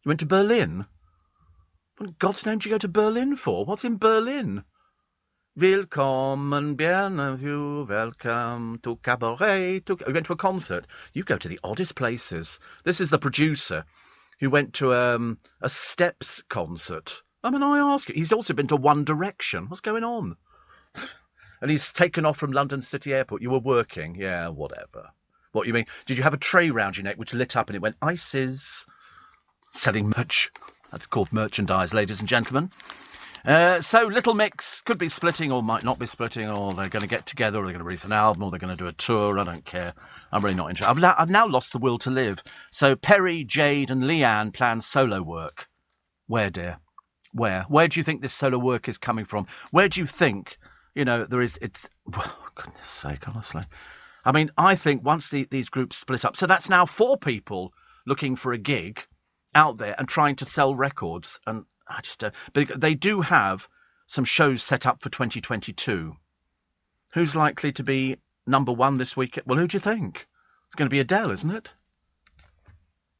You went to Berlin? What in God's name do you go to Berlin for? What's in Berlin? Willkommen, bienvenue, welcome to cabaret. You went to a concert. You go to the oddest places. This is the producer who went to a Steps concert. I ask you, he's also been to One Direction. What's going on? And he's taken off from London City Airport. You were working. Yeah, whatever. What you mean? Did you have a tray round your neck which lit up and it went, ISIS? Selling merch. That's called merchandise, ladies and gentlemen. So Little Mix could be splitting or might not be splitting, or they're going to get together, or they're going to release an album, or they're going to do a tour. I don't care. I'm really not interested. I've now lost the will to live. So Perry, Jade and Leanne plan solo work. Where, dear? Where? Where do you think this solo work is coming from? Where do you think, there is... It's... Oh, goodness sake, honestly. I think once these groups split up... So that's now 4 people looking for a gig out there and trying to sell records, and I just but they do have some shows set up for 2022. Who's likely to be number 1 this week? Well, who do you think? It's going to be Adele, isn't it?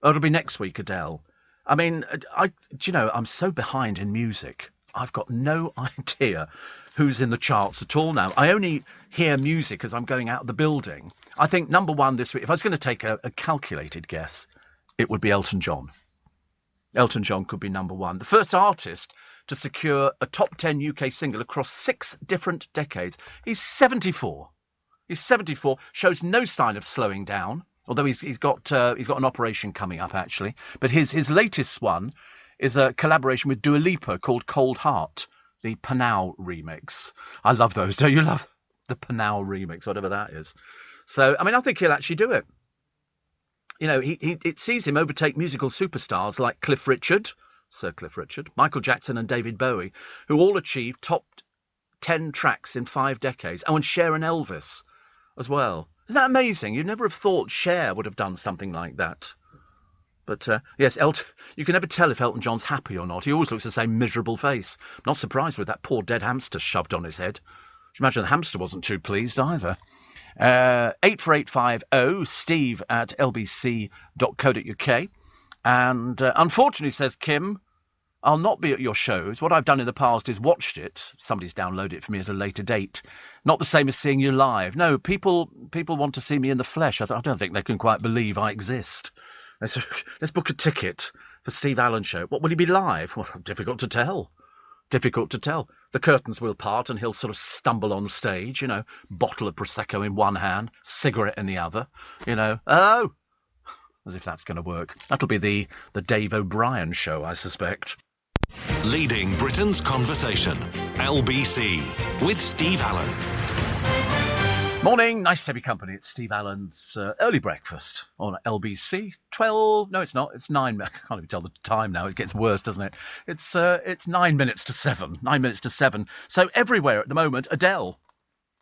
Oh, it'll be next week, Adele. I'm so behind in music. I've got no idea who's in the charts at all now. I only hear music as I'm going out of the building. I think number one this week, if I was going to take a calculated guess, it would be Elton John. Elton John could be number one. The first artist to secure a top 10 UK single across 6 different decades. He's 74. He's 74, shows no sign of slowing down, although he's got an operation coming up, actually. But his latest one is a collaboration with Dua Lipa called Cold Heart, the Panau remix. I love those. Don't you love the Panau remix, whatever that is? So, I mean, I think he'll actually do it. You know, it sees him overtake musical superstars like Cliff Richard, Sir Cliff Richard, Michael Jackson and David Bowie, who all achieved top 10 tracks in 5 decades. Oh, and Cher and Elvis as well. Isn't that amazing? You'd never have thought Cher would have done something like that. But, yes, you can never tell if Elton John's happy or not. He always looks the same miserable face. I'm not surprised with that poor dead hamster shoved on his head. I imagine the hamster wasn't too pleased either. 84850 steve@lbc.co.uk. And unfortunately, says Kim, I'll not be at your shows. What I've done in the past is watched it. Somebody's downloaded it for me at a later date. Not the same as seeing you live. No, people want to see me in the flesh. I don't think they can quite believe I exist. Let's book a ticket for Steve Allen show. What will he be live? Well, difficult to tell. Difficult to tell. The curtains will part and he'll sort of stumble on stage, you know, bottle of Prosecco in one hand, cigarette in the other, you know. Oh! As if that's going to work. That'll be the Dave O'Brien show, I suspect. Leading Britain's conversation. LBC with Steve Allen. Morning, nice to have your company. It's Steve Allen's early breakfast on LBC. 12, no, it's not. It's 9. I can't even tell the time now. It gets worse, doesn't it? It's 9 minutes to 7. 9 minutes to 7. So everywhere at the moment, Adele.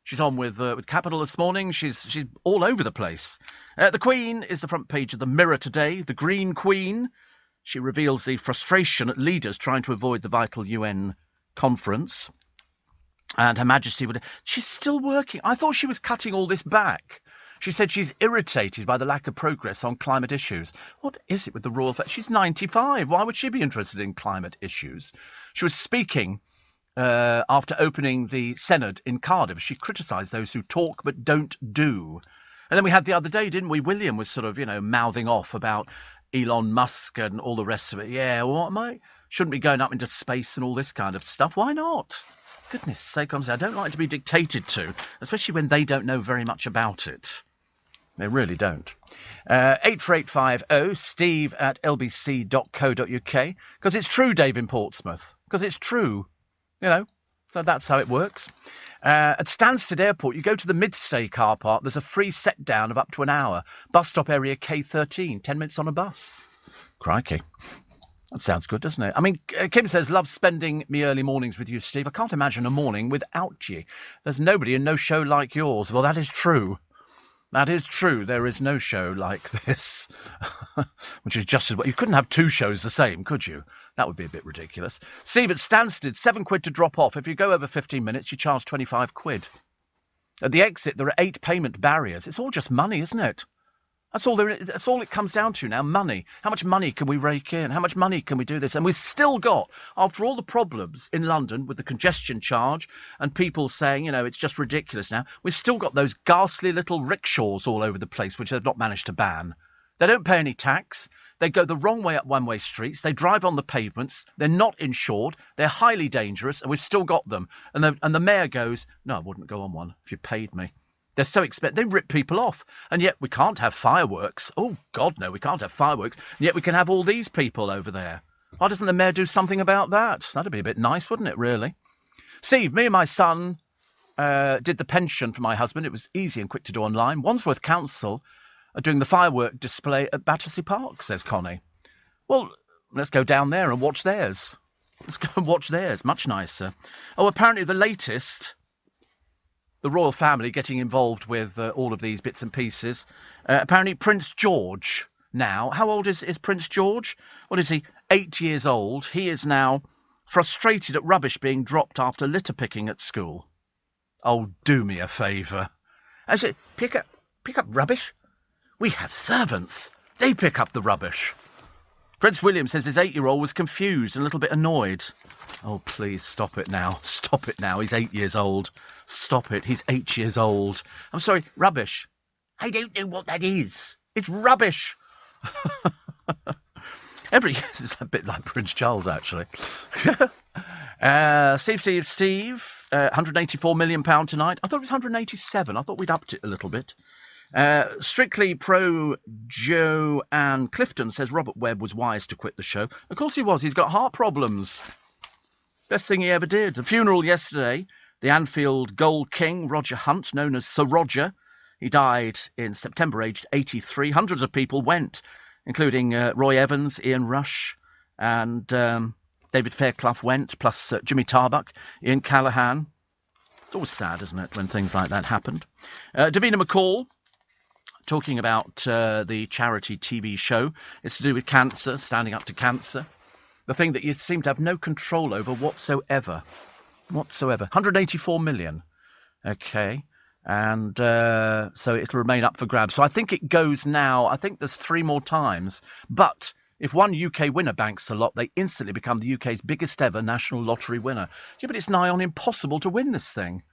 She's on with Capital this morning. She's all over the place. The Queen is the front page of the Mirror today. The Green Queen. She reveals the frustration at leaders trying to avoid the vital UN conference. And Her Majesty she's still working. I thought she was cutting all this back. She said she's irritated by the lack of progress on climate issues. What is it with the royal family? She's 95. Why would she be interested in climate issues? She was speaking after opening the Senedd in Cardiff. She criticised those who talk but don't do. And then we had the other day, didn't we? William was sort of, mouthing off about Elon Musk and all the rest of it. Yeah, shouldn't be going up into space and all this kind of stuff. Why not? Goodness sake, honestly, I don't like to be dictated to, especially when they don't know very much about it. They really don't. 84850 steve@lbc.co.uk. Because it's true, Dave in Portsmouth. Because it's true. So that's how it works. At Stansted Airport, you go to the mid-stay car park. There's a free set down of up to an hour. Bus stop area K13. 10 minutes on a bus. Crikey. That sounds good, doesn't it? I mean, Kim says, love spending me early mornings with you, Steve. I can't imagine a morning without you. There's nobody and no show like yours. Well, that is true. That is true. There is no show like this, which is just as well. You couldn't have 2 shows the same, could you? That would be a bit ridiculous. Steve, at Stansted, £7 to drop off. If you go over 15 minutes, you charge £25. At the exit, there are 8 payment barriers. It's all just money, isn't it? That's all it comes down to now, money. How much money can we rake in? How much money can we do this? And we've still got, after all the problems in London with the congestion charge and people saying, it's just ridiculous now, we've still got those ghastly little rickshaws all over the place, which they've not managed to ban. They don't pay any tax. They go the wrong way up one-way streets. They drive on the pavements. They're not insured. They're highly dangerous, and we've still got them. And the mayor goes, no, I wouldn't go on one if you paid me. They're so expensive. They rip people off. And yet we can't have fireworks. Oh, God, no, we can't have fireworks. And yet we can have all these people over there. Why doesn't the mayor do something about that? That'd be a bit nice, wouldn't it, really? Steve, me and my son did the pension for my husband. It was easy and quick to do online. Wandsworth Council are doing the firework display at Battersea Park, says Connie. Well, let's go down there and watch theirs. Let's go and watch theirs. Much nicer. Oh, apparently the latest... The royal family getting involved with all of these bits and pieces. Apparently Prince George now. How old is Prince George? What is he? 8 years old. He is now frustrated at rubbish being dropped after litter picking at school. Oh, do me a favour. I said, pick up rubbish? We have servants. They pick up the rubbish. Prince William says his 8-year-old was confused and a little bit annoyed. Oh, please, stop it now. Stop it now. He's 8 years old. Stop it. He's 8 years old. I'm sorry, rubbish. I don't know what that is. It's rubbish. It's a bit like Prince Charles, actually. Steve, £184 million tonight. I thought it was 187. I thought we'd upped it a little bit. Strictly pro Joe and Clifton says Robert Webb was wise to quit the show. Of course he was. He's got heart problems. Best thing he ever did. The funeral yesterday. The Anfield Gold King, Roger Hunt, known as Sir Roger. He died in September, aged 83. Hundreds of people went, including Roy Evans, Ian Rush, and David Fairclough went, plus Jimmy Tarbuck, Ian Callaghan. It's always sad, isn't it, when things like that happened. Davina McCall, talking about the charity TV show. It's to do with cancer, standing up to cancer. The thing that you seem to have no control over whatsoever. 184 million. Okay. And so it'll remain up for grabs. So I think it goes now. I think there's 3 more times. But if one UK winner banks the lot, they instantly become the UK's biggest ever national lottery winner. Yeah, but it's nigh on impossible to win this thing.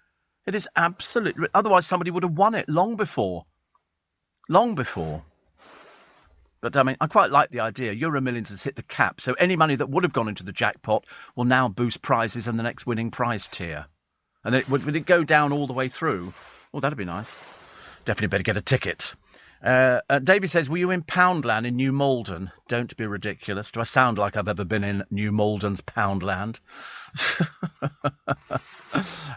It is absolutely... Otherwise, somebody would have won it long before. Long before. But, I mean, I quite like the idea. Euro Millions has hit the cap, so any money that would have gone into the jackpot will now boost prizes in the next winning prize tier. And then would it go down all the way through? Oh, that'd be nice. Definitely better get a ticket. Davey says, were you in Poundland in New Malden? Don't be ridiculous. Do I sound like I've ever been in New Malden's Poundland?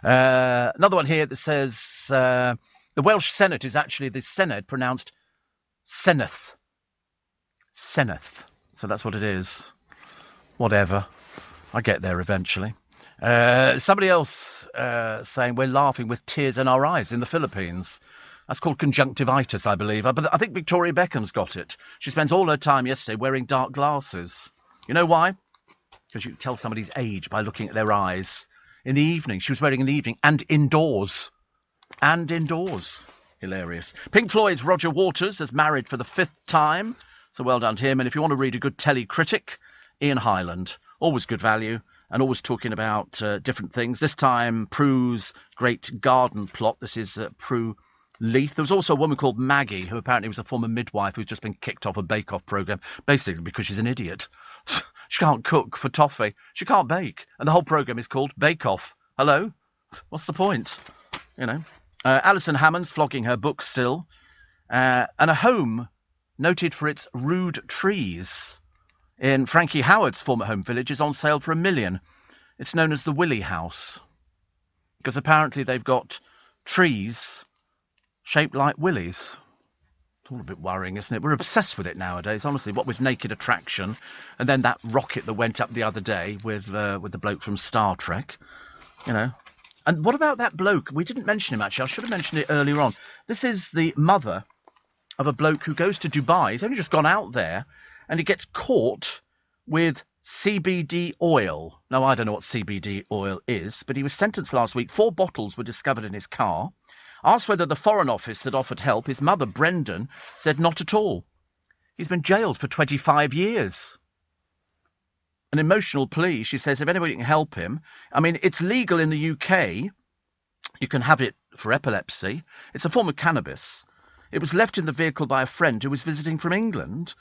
Another one here that says, the Welsh Senate is actually the Senedd pronounced Seneth. Seneth. So that's what it is. Whatever. I get there eventually. Somebody else saying we're laughing with tears in our eyes in the Philippines. That's called conjunctivitis, I believe. But I think Victoria Beckham's got it. She spends all her time yesterday wearing dark glasses. You know why? Because you can tell somebody's age by looking at their eyes. In the evening. She was wearing in the evening and indoors. Hilarious. Pink Floyd's Roger Waters is married for the 5th time. So well done to him. And if you want to read a good telly critic, Ian Hyland. Always good value. And always talking about different things. This time, Prue's great garden plot. This is Prue Leith. There was also a woman called Maggie, who apparently was a former midwife who's just been kicked off a bake-off programme, basically because she's an idiot. She can't cook for toffee. She can't bake. And the whole programme is called Bake Off. Hello? What's the point? You know. Alison Hammond's flogging her book still. And a home noted for its rude trees in Frankie Howard's former home village is on sale for $1 million. It's known as the Willie House. Because apparently they've got trees shaped like willies. It's all a bit worrying, isn't it? We're obsessed with it nowadays, honestly. What with Naked Attraction, and then that rocket that went up the other day with the bloke from Star Trek, you know. And what about that bloke? We didn't mention him, actually. I should have mentioned it earlier on. This is the mother of a bloke who goes to Dubai. He's only just gone out there, and he gets caught with CBD oil. Now, I don't know what CBD oil is, but he was sentenced last week. 4 bottles were discovered in his car. Asked whether the Foreign Office had offered help, his mother, Brendan, said not at all. He's been jailed for 25 years. An emotional plea. She says if anybody can help him. I mean, it's legal in the UK. You can have it for epilepsy. It's a form of cannabis. It was left in the vehicle by a friend who was visiting from England.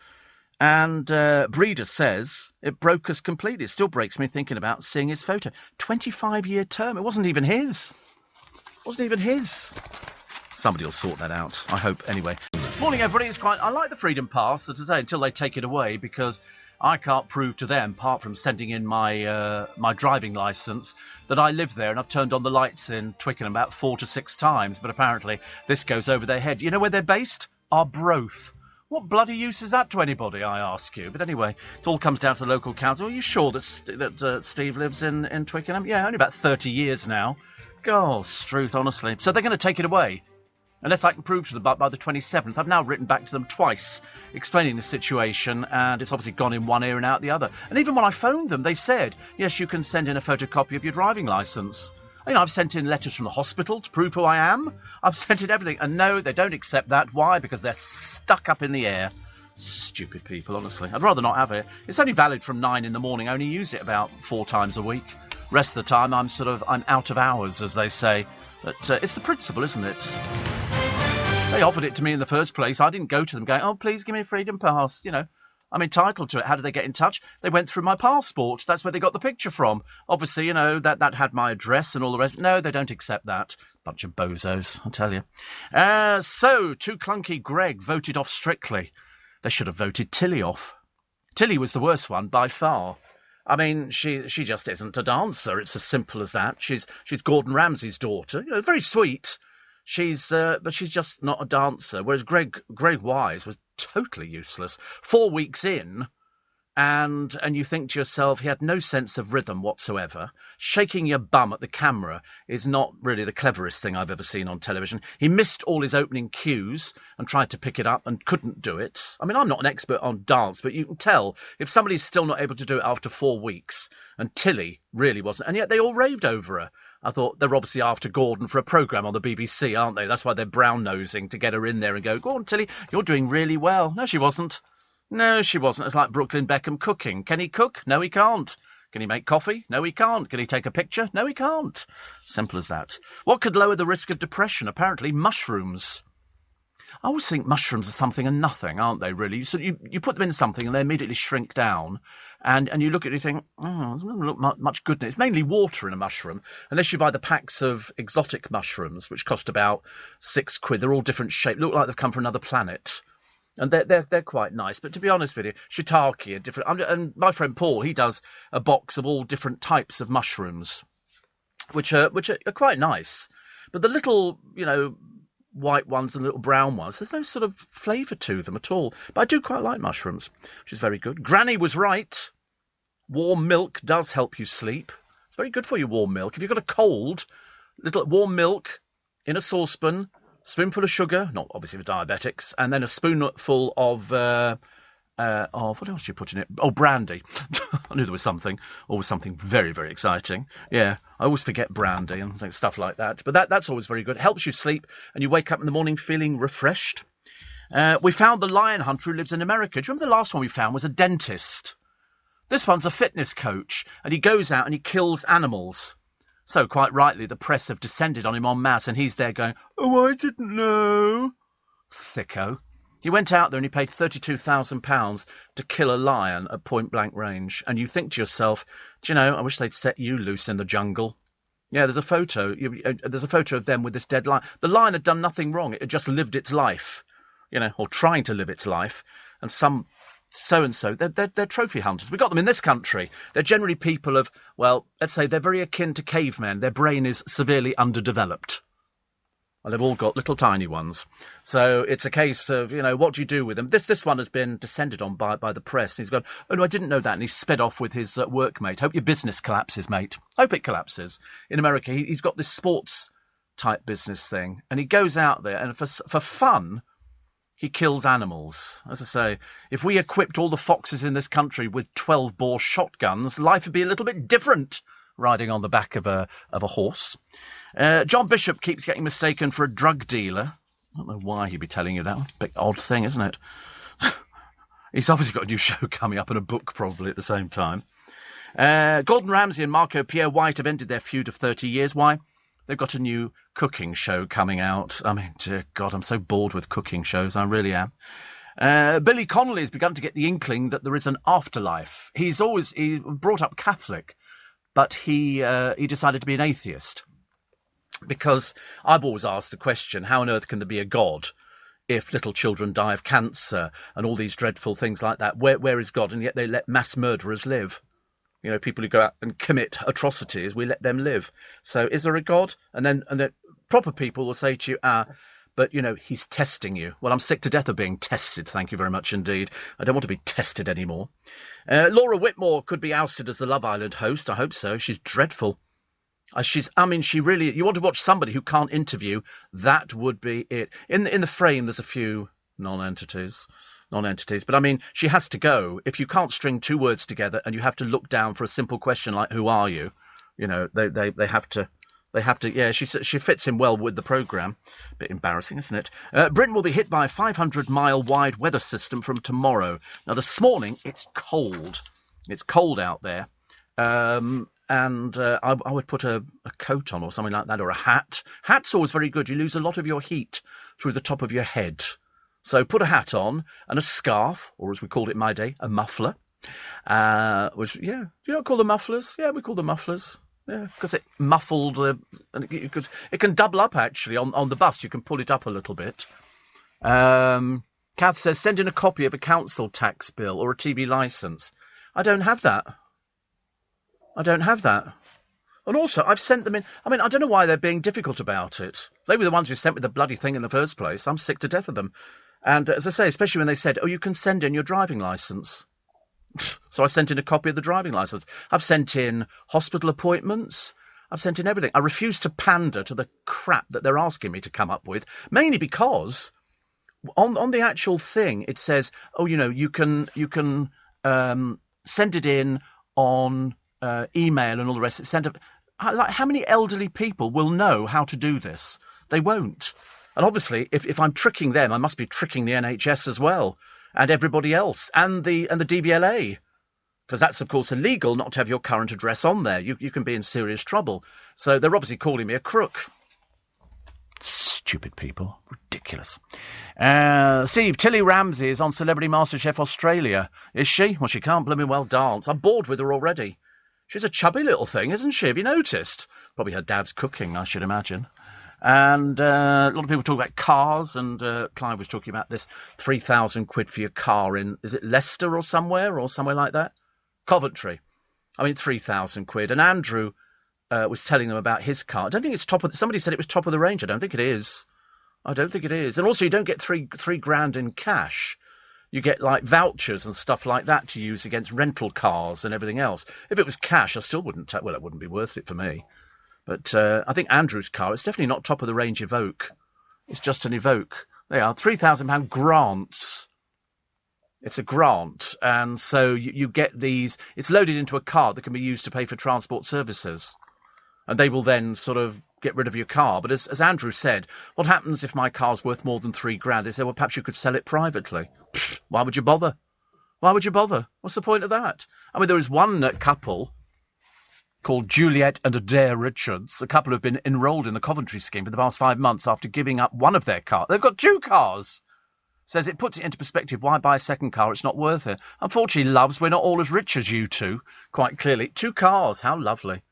And Breeder says it broke us completely. It still breaks me thinking about seeing his photo. 25-year term. It wasn't even his. Somebody will sort that out, I hope, anyway. Morning, everybody. I like the Freedom Pass, as I say, until they take it away, because I can't prove to them, apart from sending in my my driving licence, that I live there, and I've turned on the lights in Twickenham about 4 to 6 times, but apparently this goes over their head. You know where they're based? Arbroath. What bloody use is that to anybody, I ask you? But anyway, it all comes down to the local council. Are you sure that Steve lives in Twickenham? Yeah, only about 30 years now. God, Struth, honestly. So they're going to take it away. Unless I can prove to them by the 27th. I've now written back to them twice, explaining the situation, and it's obviously gone in one ear and out the other. And even when I phoned them, they said, yes, you can send in a photocopy of your driving licence. You know, I've sent in letters from the hospital to prove who I am. I've sent in everything. And no, they don't accept that. Why? Because they're stuck up in the air. Stupid people, honestly. I'd rather not have it. It's only valid from 9 in the morning. I only use it about 4 times a week. Rest of the time, I'm out of hours, as they say. But it's the principle, isn't it? They offered it to me in the first place. I didn't go to them going, oh, please give me a freedom pass. You know, I'm entitled to it. How did they get in touch? They went through my passport. That's where they got the picture from. Obviously, you know, that had my address and all the rest. No, they don't accept that. Bunch of bozos, I'll tell you. So, too clunky Greg voted off Strictly. They should have voted Tilly off. Tilly was the worst one by far. I mean, she just isn't a dancer. It's as simple as that. She's Gordon Ramsay's daughter. You know, very sweet. But she's just not a dancer. Whereas Greg Wise was totally useless. 4 weeks in, and you think to yourself, he had no sense of rhythm whatsoever. Shaking your bum at the camera is not really the cleverest thing I've ever seen on television. He missed all his opening cues and tried to pick it up and couldn't do it. I mean, I'm not an expert on dance, but you can tell if somebody's still not able to do it after 4 weeks, and Tilly really wasn't, and yet they all raved over her. I thought they're obviously after Gordon for a programme on the BBC, aren't they? That's why they're brown-nosing, to get her in there and go, go on, Tilly, you're doing really well. No, she wasn't. No, she wasn't. It's like Brooklyn Beckham cooking. Can he cook? No, he can't. Can he make coffee? No, he can't. Can he take a picture? No, he can't. Simple as that. What could lower the risk of depression? Apparently, mushrooms. I always think mushrooms are something and nothing, aren't they, really? So you put them in something and they immediately shrink down, and you look at it and you think, oh, it doesn't look much good in it. It's mainly water in a mushroom, unless you buy the packs of exotic mushrooms, which cost about £6. They're all different shapes, look like they've come from another planet. And they're quite nice. But to be honest with you, shiitake are different. And my friend Paul, he does a box of all different types of mushrooms, which are quite nice. But the little, you know, white ones and little brown ones, there's no sort of flavour to them at all. But I do quite like mushrooms, which is very good. Granny was right. Warm milk does help you sleep. It's very good for you, warm milk. If you've got a cold, little warm milk in a saucepan, spoonful of sugar, not obviously for diabetics, and then a spoonful of what else do you put in it? Oh, brandy. I knew there was something. Always something very, very exciting. Yeah, I always forget brandy and stuff like that. But that's always very good. It helps you sleep, and you wake up in the morning feeling refreshed. We found the lion hunter who lives in America. Do you remember the last one we found was a dentist? This one's a fitness coach, and he goes out and he kills animals. So, quite rightly, the press have descended on him en masse, and he's there going, oh, I didn't know. Thicko. He went out there and he paid £32,000 to kill a lion at point-blank range. And you think to yourself, do you know, I wish they'd set you loose in the jungle. Yeah, there's a photo. There's a photo of them with this dead lion. The lion had done nothing wrong. It had just lived its life, you know, or trying to live its life. And some so-and-so, they're trophy hunters. We got them in this country. They're generally people of, well, let's say they're very akin to cavemen. Their brain is severely underdeveloped. And they've all got little tiny ones. So it's a case of, you know, what do you do with them? This one has been descended on by the press. And he's gone, oh, no, I didn't know that. And he's sped off with his workmate. Hope your business collapses, mate. Hope it collapses. In America, he's got this sports-type business thing. And he goes out there, and for fun, he kills animals. As I say, if we equipped all the foxes in this country with 12-bore shotguns, life would be a little bit different, riding on the back of a horse. John Bishop keeps getting mistaken for a drug dealer. I don't know why he'd be telling you that. Big odd thing, isn't it? He's obviously got a new show coming up and a book probably at the same time. Gordon Ramsay and Marco Pierre White have ended their feud of 30 years. Why? They've got a new cooking show coming out. I mean, dear God, I'm so bored with cooking shows. I really am. Billy Connolly has begun to get the inkling that there is an afterlife. He's brought up Catholic, but he decided to be an atheist. Because I've always asked the question, how on earth can there be a God if little children die of cancer and all these dreadful things like that? Where is God? And yet they let mass murderers live. You know, people who go out and commit atrocities, we let them live. So is there a God? And then proper people will say to you, but, you know, he's testing you. Well, I'm sick to death of being tested, thank you very much indeed. I don't want to be tested anymore. Laura Whitmore could be ousted as the Love Island host. I hope so. She's dreadful. She really, you want to watch somebody who can't interview, that would be it. In the frame, there's a few non-entities, but I mean, she has to go. If you can't string two words together and you have to look down for a simple question like, who are you? You know, they have to They have to, yeah, she fits in well with the programme. Bit embarrassing, isn't it? Britain will be hit by a 500-mile wide weather system from tomorrow. Now, this morning, it's cold. It's cold out there. I would put a coat on or something like that, or a hat. Hat's always very good. You lose a lot of your heat through the top of your head. So put a hat on and a scarf, or as we called it in my day, a muffler. Which, yeah, do you not call them mufflers? Yeah, we call them mufflers. Yeah, because it muffled, and it can double up, actually, on the bus. You can pull it up a little bit. Kath says, send in a copy of a council tax bill or a TV licence. I don't have that. And also, I've sent them in. I mean, I don't know why they're being difficult about it. They were the ones who sent me the bloody thing in the first place. I'm sick to death of them. And as I say, especially when they said, oh, you can send in your driving licence. So I sent in a copy of the driving licence. I've sent in hospital appointments. I've sent in everything. I refuse to pander to the crap that they're asking me to come up with, mainly because on the actual thing it says, oh, you know, you can send it in on email and all the rest. Like, how many elderly people will know how to do this? They won't. And obviously, if I'm tricking them, I must be tricking the NHS as well. And everybody else, and the DVLA, because that's, of course, illegal not to have your current address on there. You can be in serious trouble. So they're obviously calling me a crook. Stupid people. Ridiculous. Steve, Tilly Ramsey is on Celebrity MasterChef Australia. Is she? Well, she can't blooming well dance. I'm bored with her already. She's a chubby little thing, isn't she? Have you noticed? Probably her dad's cooking, I should imagine. And a lot of people talk about cars, and Clive was talking about this 3,000 quid for your car in, is it Leicester or somewhere like that? Coventry. I mean, 3,000 quid. And Andrew was telling them about his car. I don't think it's somebody said it was top of the range. I don't think it is. And also, you don't get three grand in cash. You get, like, vouchers and stuff like that to use against rental cars and everything else. If it was cash, I still wouldn't well, it wouldn't be worth it for me. But I think Andrew's car, it's definitely not top-of-the-range Evoque. It's just an Evoque. They are £3,000 grants. It's a grant. And so you get these. It's loaded into a card that can be used to pay for transport services. And they will then sort of get rid of your car. But as Andrew said, what happens if my car's worth more than £3,000? They said, well, perhaps you could sell it privately. Why would you bother? What's the point of that? I mean, there is one couple called Juliet and Adair Richards. A couple have been enrolled in the Coventry scheme for the past 5 months after giving up one of their cars. They've got 2 cars. Says it puts it into perspective. Why buy a second car? It's not worth it. Unfortunately, loves, we're not all as rich as you two, quite clearly. 2 cars. How lovely.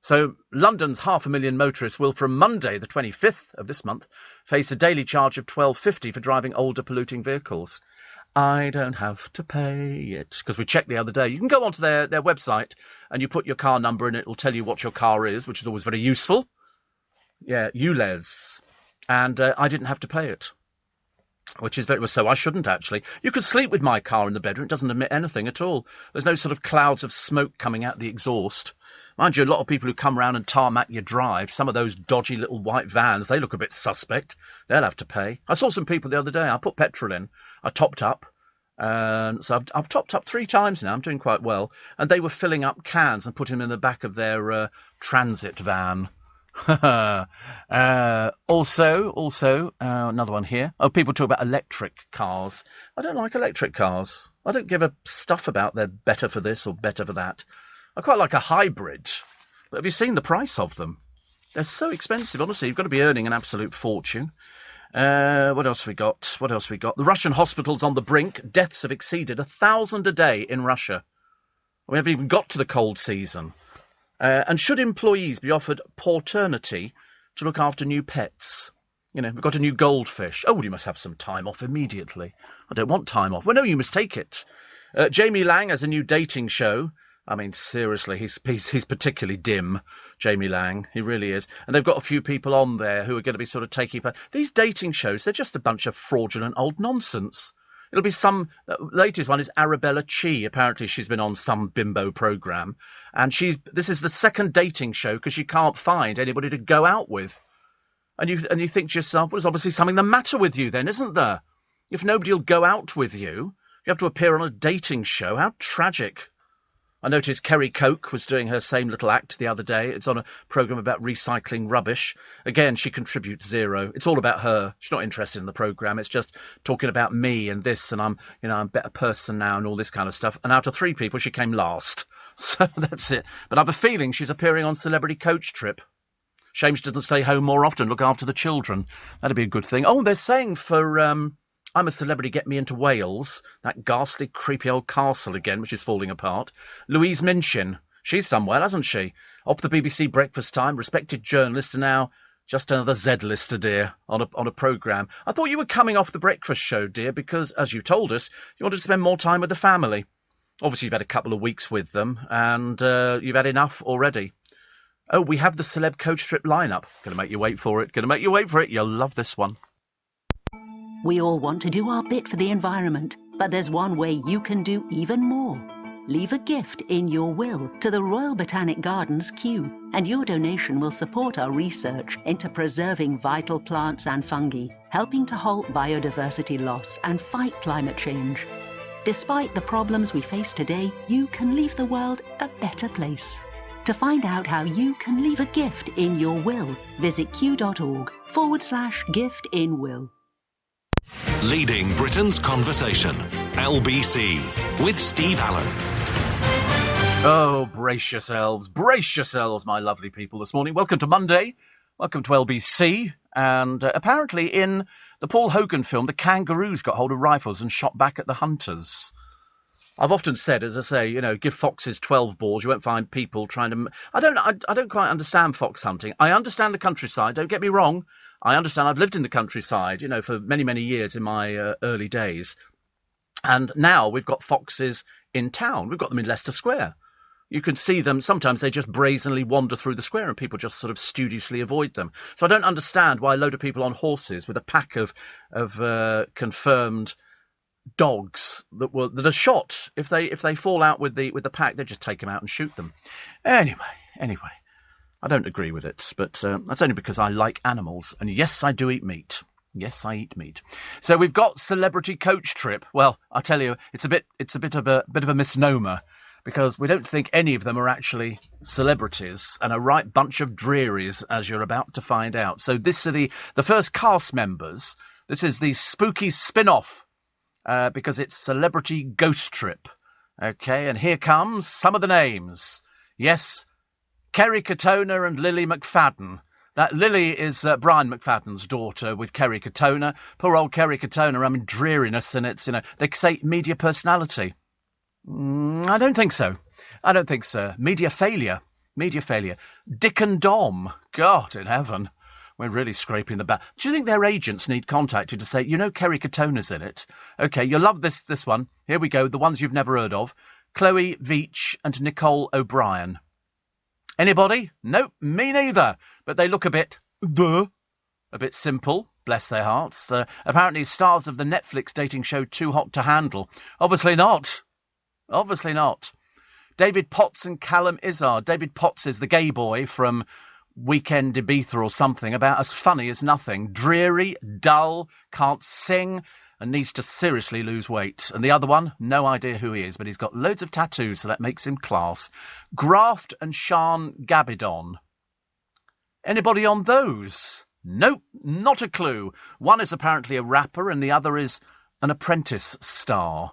So London's 500,000 motorists will, from Monday, the 25th of this month, face a daily charge of £12.50 for driving older polluting vehicles. I don't have to pay it, because we checked the other day. You can go onto their website and you put your car number and it will tell you what your car is, which is always very useful. Yeah, ULEZ. And I didn't have to pay it, which is very... So I shouldn't, actually. You could sleep with my car in the bedroom. It doesn't emit anything at all. There's no sort of clouds of smoke coming out the exhaust. Mind you, a lot of people who come round and tarmac your drive, some of those dodgy little white vans, they look a bit suspect. They'll have to pay. I saw some people the other day. I put petrol in. I topped up. So I've topped up 3 times now. I'm doing quite well. And they were filling up cans and putting them in the back of their transit van. Also, another one here. Oh, people talk about electric cars. I don't like electric cars. I don't give a stuff about they're better for this or better for that. I quite like a hybrid. But have you seen the price of them? They're so expensive, honestly. You've got to be earning an absolute fortune. What else we got? The Russian hospitals on the brink. Deaths have exceeded 1,000 a day in Russia. We haven't even got to the cold season. And should employees be offered paternity to look after new pets? You know, we've got a new goldfish. Oh, well, you must have some time off immediately. I don't want time off. Well, no, you must take it. Jamie Lang has a new dating show. I mean, seriously, he's particularly dim, Jamie Lang. He really is. And they've got a few people on there who are going to be sort of taking... These dating shows, they're just a bunch of fraudulent old nonsense. It'll be the latest one is Arabella Chi. Apparently she's been on some bimbo programme. And this is the second dating show because she can't find anybody to go out with. And you think to yourself, well, there's obviously something the matter with you then, isn't there? If nobody will go out with you, you have to appear on a dating show. How tragic. I noticed Kerry Coke was doing her same little act the other day. It's on a programme about recycling rubbish. Again, she contributes zero. It's all about her. She's not interested in the programme. It's just talking about me and this, and I'm a better person now and all this kind of stuff. And out of 3 people, she came last. So that's it. But I have a feeling she's appearing on Celebrity Coach Trip. Shame she doesn't stay home more often, look after the children. That'd be a good thing. Oh, they're saying for I'm a Celebrity, Get Me Into Wales, that ghastly, creepy old castle again, which is falling apart. Louise Minchin, she's somewhere, hasn't she? Off the BBC Breakfast Time, respected journalist, and now just another Z-lister, dear, on a programme. I thought you were coming off the breakfast show, dear, because, as you told us, you wanted to spend more time with the family. Obviously, you've had a couple of weeks with them, and you've had enough already. Oh, we have the Celeb Coach Trip lineup. Going to make you wait for it. Going to make you wait for it. You'll love this one. We all want to do our bit for the environment, but there's one way you can do even more. Leave a gift in your will to the Royal Botanic Gardens Kew, and your donation will support our research into preserving vital plants and fungi, helping to halt biodiversity loss and fight climate change. Despite the problems we face today, you can leave the world a better place. To find out how you can leave a gift in your will, visit kew.org/gift in will. Leading Britain's conversation, LBC, with Steve Allen. Oh, brace yourselves, my lovely people this morning. Welcome to Monday, welcome to LBC, and apparently in the Paul Hogan film, the kangaroos got hold of rifles and shot back at the hunters. I've often said, as I say, give foxes 12 balls, you won't find people trying to... I don't quite understand fox hunting. I understand the countryside, don't get me wrong. I understand. I've lived in the countryside, for many, many years in my early days. And now we've got foxes in town. We've got them in Leicester Square. You can see them. Sometimes they just brazenly wander through the square and people just sort of studiously avoid them. So I don't understand why a load of people on horses with a pack of confirmed dogs that are shot, if they fall out with the pack, they just take them out and shoot them. Anyway, I don't agree with it, but that's only because I like animals, and yes, I do eat meat. Yes, I eat meat. So we've got Celebrity Coach Trip. Well, I tell you, it's a bit of a misnomer, because we don't think any of them are actually celebrities, and a right bunch of drearies, as you're about to find out. So this are the first cast members. This is the spooky spin-off. Because it's Celebrity Ghost Trip. Okay, and here comes some of the names. Yes, Kerry Katona and Lily McFadden. That Lily is Brian McFadden's daughter with Kerry Katona. Poor old Kerry Katona, dreariness, and it's, they say media personality. I don't think so. Media failure. Dick and Dom. God in heaven. We're really scraping the back. Do you think their agents need contacted to say, Kerry Katona's in it? OK, you'll love this one. Here we go, the ones you've never heard of. Chloe Veitch and Nicole O'Brien. Anybody? Nope, me neither. But they look a bit simple, bless their hearts. Apparently stars of the Netflix dating show Too Hot to Handle. Obviously not. David Potts and Callum Izzard. David Potts is the gay boy from Weekend Ibiza or something, about as funny as nothing. Dreary, dull, can't sing, and needs to seriously lose weight. And the other one, no idea who he is, but he's got loads of tattoos, so that makes him class. Graft and Sian Gabidon. Anybody on those? Nope, not a clue. One is apparently a rapper and the other is an Apprentice star.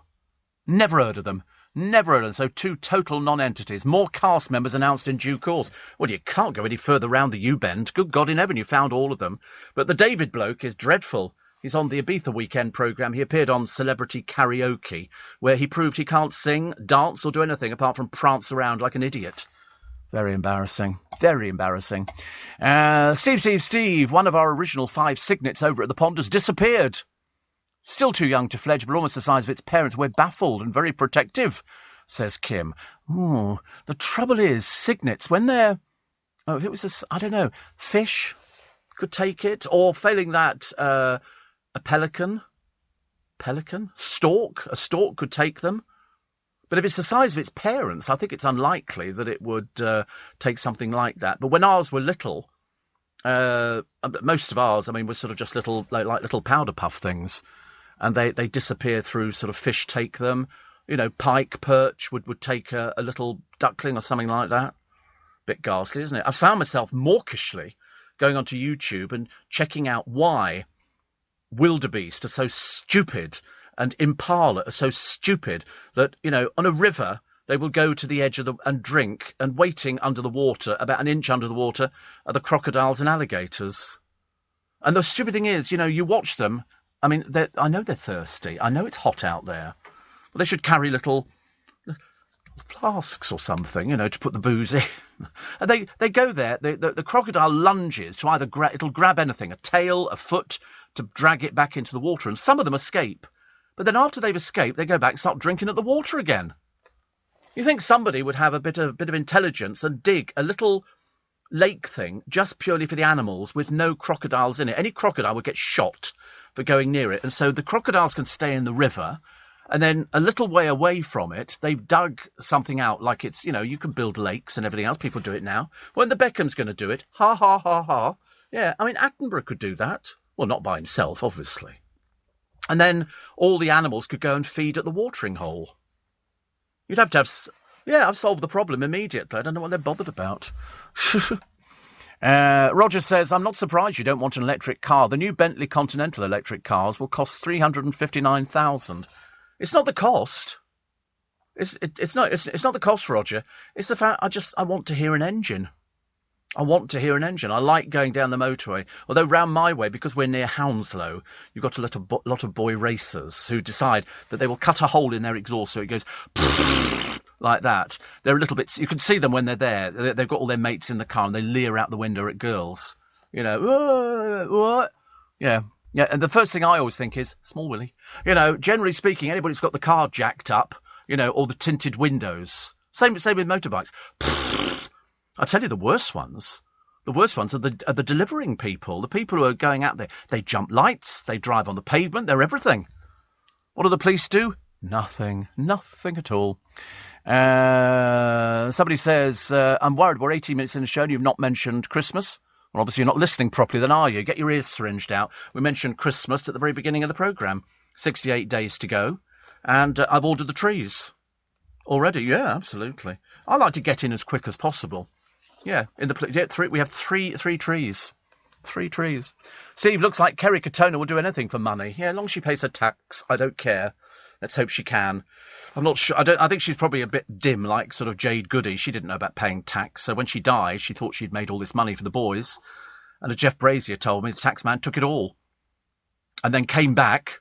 Never heard of them. So 2 total non-entities. More cast members announced in due course. Well, you can't go any further round the U-bend. Good God in heaven, you found all of them. But the David bloke is dreadful. He's on the Ibiza Weekend programme. He appeared on Celebrity Karaoke, where he proved he can't sing, dance or do anything apart from prance around like an idiot. Very embarrassing. Steve, one of our original 5 signets over at the pond has disappeared. Still too young to fledge, but almost the size of its parents. We're baffled and very protective, says Kim. Oh, the trouble is, cygnets, when they're... Oh, if it was fish could take it, or failing that, a pelican? Stork? A stork could take them. But if it's the size of its parents, I think it's unlikely that it would take something like that. But when ours were little, most of ours, were sort of just little, like little powder puff things. And they disappear through sort of fish take them, pike, perch would take a little duckling or something like that. Bit ghastly, isn't it? I found myself mawkishly going onto YouTube and checking out why wildebeest are so stupid and impala are so stupid that, on a river they will go to the edge and drink, and waiting under the water, about an inch under the water, are the crocodiles and alligators. And the stupid thing is, you watch them. I mean, I know they're thirsty. I know it's hot out there. But they should carry little flasks or something, to put the booze in. And they go there. The crocodile lunges to either it'll grab anything, a tail, a foot, to drag it back into the water. And some of them escape. But then after they've escaped, they go back and start drinking at the water again. You think somebody would have a bit of intelligence and dig a little lake thing just purely for the animals with no crocodiles in it. Any crocodile would get shot for going near it. And so the crocodiles can stay in the river. And then a little way away from it, they've dug something out like it's, you can build lakes and everything else. People do it now. When the Beckham's going to do it, ha, ha, ha, ha. Yeah, I mean, Attenborough could do that. Well, not by himself, obviously. And then all the animals could go and feed at the watering hole. You'd have to have... Yeah, I've solved the problem immediately. I don't know what they're bothered about. Roger says, I'm not surprised you don't want an electric car. The new Bentley Continental electric cars will cost $359,000. It's not the cost. It's not the cost, Roger. It's the fact I want to hear an engine. I want to hear an engine. I like going down the motorway. Although round my way, because we're near Hounslow, you've got a lot of boy racers who decide that they will cut a hole in their exhaust so it goes like that. They're a little bit... You can see them when they're there. They've got all their mates in the car and they leer out the window at girls. What? Yeah. Yeah, and the first thing I always think is, small Willie. Generally speaking, anybody who's got the car jacked up, or the tinted windows. Same with motorbikes. I tell you, the worst ones are the delivering people, the people who are going out there. They jump lights, they drive on the pavement, they're everything. What do the police do? Nothing at all. Somebody says, I'm worried we're 18 minutes in the show and you've not mentioned Christmas. Well, obviously you're not listening properly then, are you? Get your ears syringed out. We mentioned Christmas at the very beginning of the programme. 68 days to go. And I've ordered the trees. Already? Yeah, absolutely. I like to get in as quick as possible. Yeah, we have three trees. 3 trees. Steve, looks like Kerry Katona will do anything for money. Yeah, as long as she pays her tax, I don't care. Let's hope she can. I'm not sure. I think she's probably a bit dim, like sort of Jade Goody. She didn't know about paying tax, so when she died, she thought she'd made all this money for the boys. And as Jeff Brazier told me, the tax man took it all, and then came back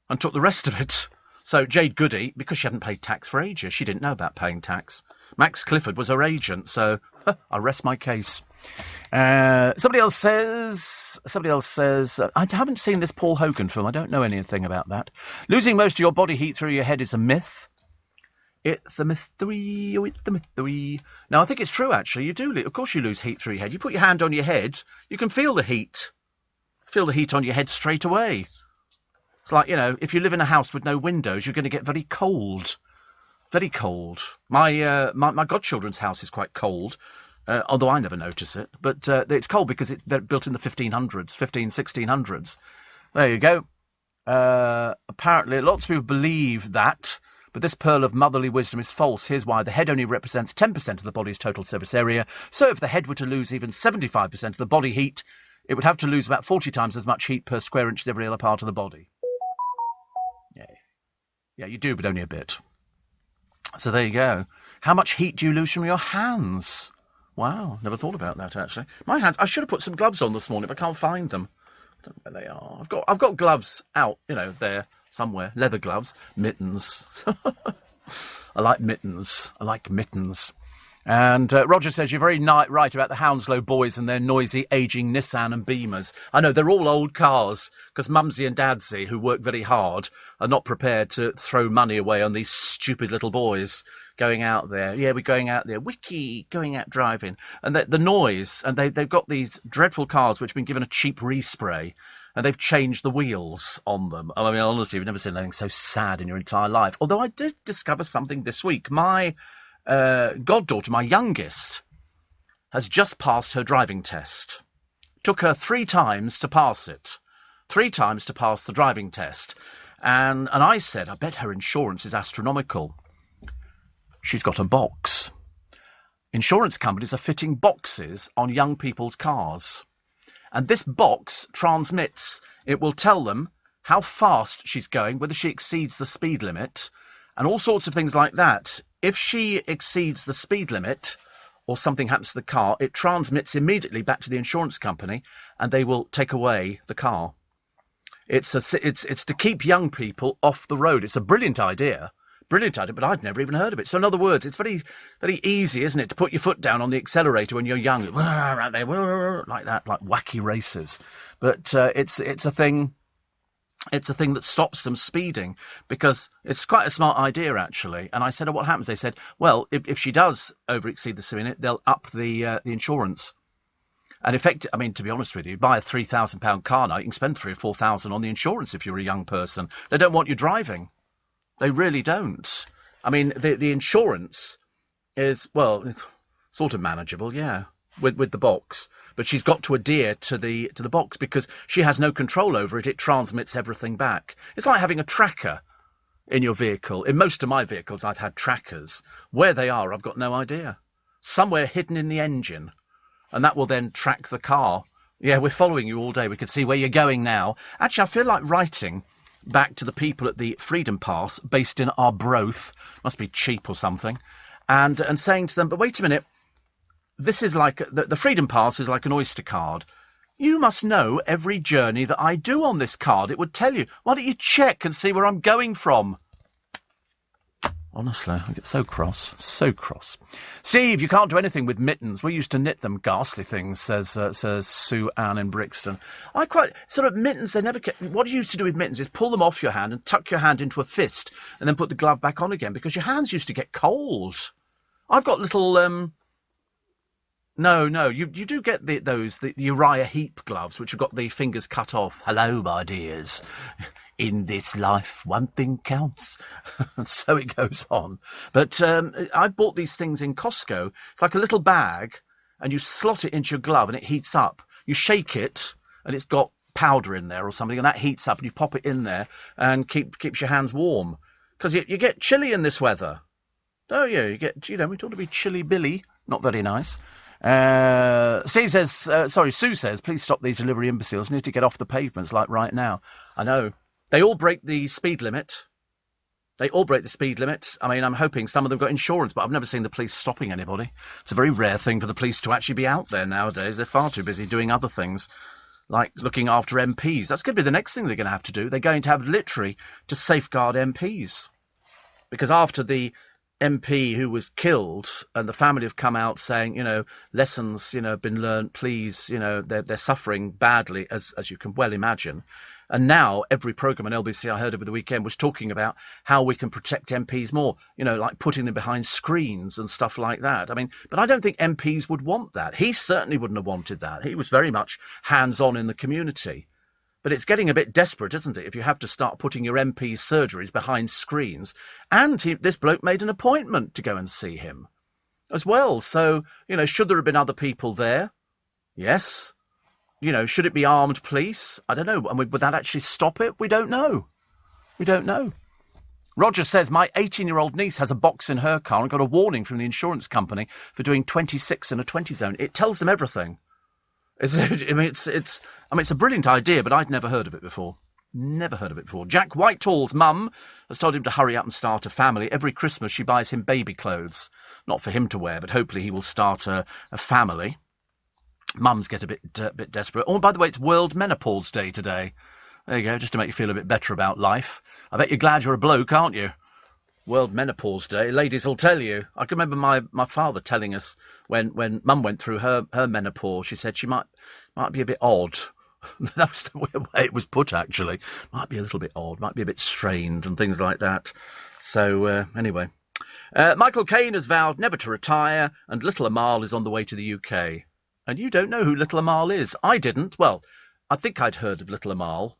and took the rest of it. So Jade Goody, because she hadn't paid tax for ages, she didn't know about paying tax. Max Clifford was her agent, so I rest my case. Somebody else says, I haven't seen this Paul Hogan film. I don't know anything about that. Losing most of your body heat through your head is a myth. It's a mystery. Oh, it's the mystery. No, I think it's true, actually. You do. Of course you lose heat through your head. You put your hand on your head, you can feel the heat. Feel the heat on your head straight away. It's like, if you live in a house with no windows, you're going to get very cold. Very cold. My godchildren's house is quite cold, although I never notice it. But it's cold because they're built in the 1600s. There you go. Apparently, lots of people believe that, but this pearl of motherly wisdom is false. Here's why. The head only represents 10% of the body's total surface area. So if the head were to lose even 75% of the body heat, it would have to lose about 40 times as much heat per square inch as every other part of the body. Yeah, you do, but only a bit. So there you go. How much heat do you lose from your hands? Wow, never thought about that, actually. My hands, I should have put some gloves on this morning, but I can't find them. I don't know where they are. I've got gloves out, there somewhere. Leather gloves. Mittens. I like mittens. And Roger says, you're very right about the Hounslow boys and their noisy, ageing Nissan and Beamers. I know, they're all old cars, because Mumsy and Dadsy, who work very hard, are not prepared to throw money away on these stupid little boys going out there. Yeah, we're going out there. Wiki, going out driving. And the noise, and they've got these dreadful cars which have been given a cheap respray, and they've changed the wheels on them. I mean, honestly, you've never seen anything so sad in your entire life. Although I did discover something this week. My goddaughter, my youngest, has just passed her driving test. Took her 3 times to pass it. 3 times to pass the driving test. And I said, I bet her insurance is astronomical. She's got a box. Insurance companies are fitting boxes on young people's cars. And this box transmits. It will tell them how fast she's going, whether she exceeds the speed limit, and all sorts of things like that. If she exceeds the speed limit or something happens to the car, it transmits immediately back to the insurance company and they will take away the car. It's to keep young people off the road. It's a brilliant idea, but I'd never even heard of it. So in other words, it's very, very easy, isn't it, to put your foot down on the accelerator when you're young, right there, like that, like wacky races. But it's a thing. It's a thing that stops them speeding, because it's quite a smart idea, actually. And I said, oh, what happens? They said, well, if she does over-exceed the speed limit, they'll up the insurance. And I mean, to be honest with you, buy a £3,000 car now, you can spend £3,000 or £4,000 on the insurance if you're a young person. They don't want you driving. They really don't. I mean, the insurance is, well, it's sort of manageable, yeah, with the box. But she's got to adhere to the box because she has no control over it. It transmits everything back. It's like having a tracker in your vehicle. In most of my vehicles, I've had trackers. Where they are, I've got no idea. Somewhere hidden in the engine. And that will then track the car. Yeah, we're following you all day. We can see where you're going now. Actually, I feel like writing back to the people at the Freedom Pass, based in Arbroath, must be cheap or something, and saying to them, but wait a minute, this is like, the Freedom Pass is like an Oyster card. You must know every journey that I do on this card. It would tell you. Why don't you check and see where I'm going from? Honestly, I get so cross. So cross. Steve, you can't do anything with mittens. We used to knit them. Ghastly things, says Sue Ann in Brixton. I quite... Sort of mittens, they never... What you used to do with mittens is pull them off your hand and tuck your hand into a fist and then put the glove back on again, because your hands used to get cold. I've got little... No, you do get the Uriah Heep gloves, which have got the fingers cut off. Hello, my dears. In this life, one thing counts. And so it goes on. But I bought these things in Costco. It's like a little bag, and you slot it into your glove, and it heats up. You shake it, and it's got powder in there or something, and that heats up, and you pop it in there, and keeps your hands warm. Because you get chilly in this weather. Oh, yeah, we don't want to be chilly Billy. Not very nice. Steve says, Sue says, please stop these delivery imbeciles. Need to get off the pavements like right now. I know. They all break the speed limit. I mean, I'm hoping some of them got insurance, but I've never seen the police stopping anybody. It's a very rare thing for the police to actually be out there nowadays. They're far too busy doing other things, like looking after MPs. That's going to be the next thing they're going to have to do. They're going to have literally to safeguard MPs. Because after the MP who was killed and the family have come out saying, lessons, have been learned, please, they're suffering badly, as you can well imagine. And now every programme on LBC I heard over the weekend was talking about how we can protect MPs more, like putting them behind screens and stuff like that. I mean, but I don't think MPs would want that. He certainly wouldn't have wanted that. He was very much hands-on in the community. But it's getting a bit desperate, isn't it, if you have to start putting your MP's surgeries behind screens. And this bloke made an appointment to go and see him as well. So, should there have been other people there? Yes. Should it be armed police? I don't know. And would that actually stop it? We don't know. Roger says, my 18-year-old niece has a box in her car and got a warning from the insurance company for doing 26 in a 20 zone. It tells them everything. It's a brilliant idea, but I'd never heard of it before. Jack Whitehall's mum has told him to hurry up and start a family. Every Christmas she buys him baby clothes. Not for him to wear, but hopefully he will start a family. Mums get a bit desperate. Oh, by the way, it's World Menopause Day today. There you go, just to make you feel a bit better about life. I bet you're glad you're a bloke, aren't you? World Menopause Day. Ladies will tell you. I can remember my father telling us when Mum went through her menopause, she said she might be a bit odd. That was the way it was put, actually. Might be a little bit odd, might be a bit strained and things like that. So, anyway. Michael Caine has vowed never to retire, and Little Amal is on the way to the UK. And you don't know who Little Amal is. I didn't. Well, I think I'd heard of Little Amal.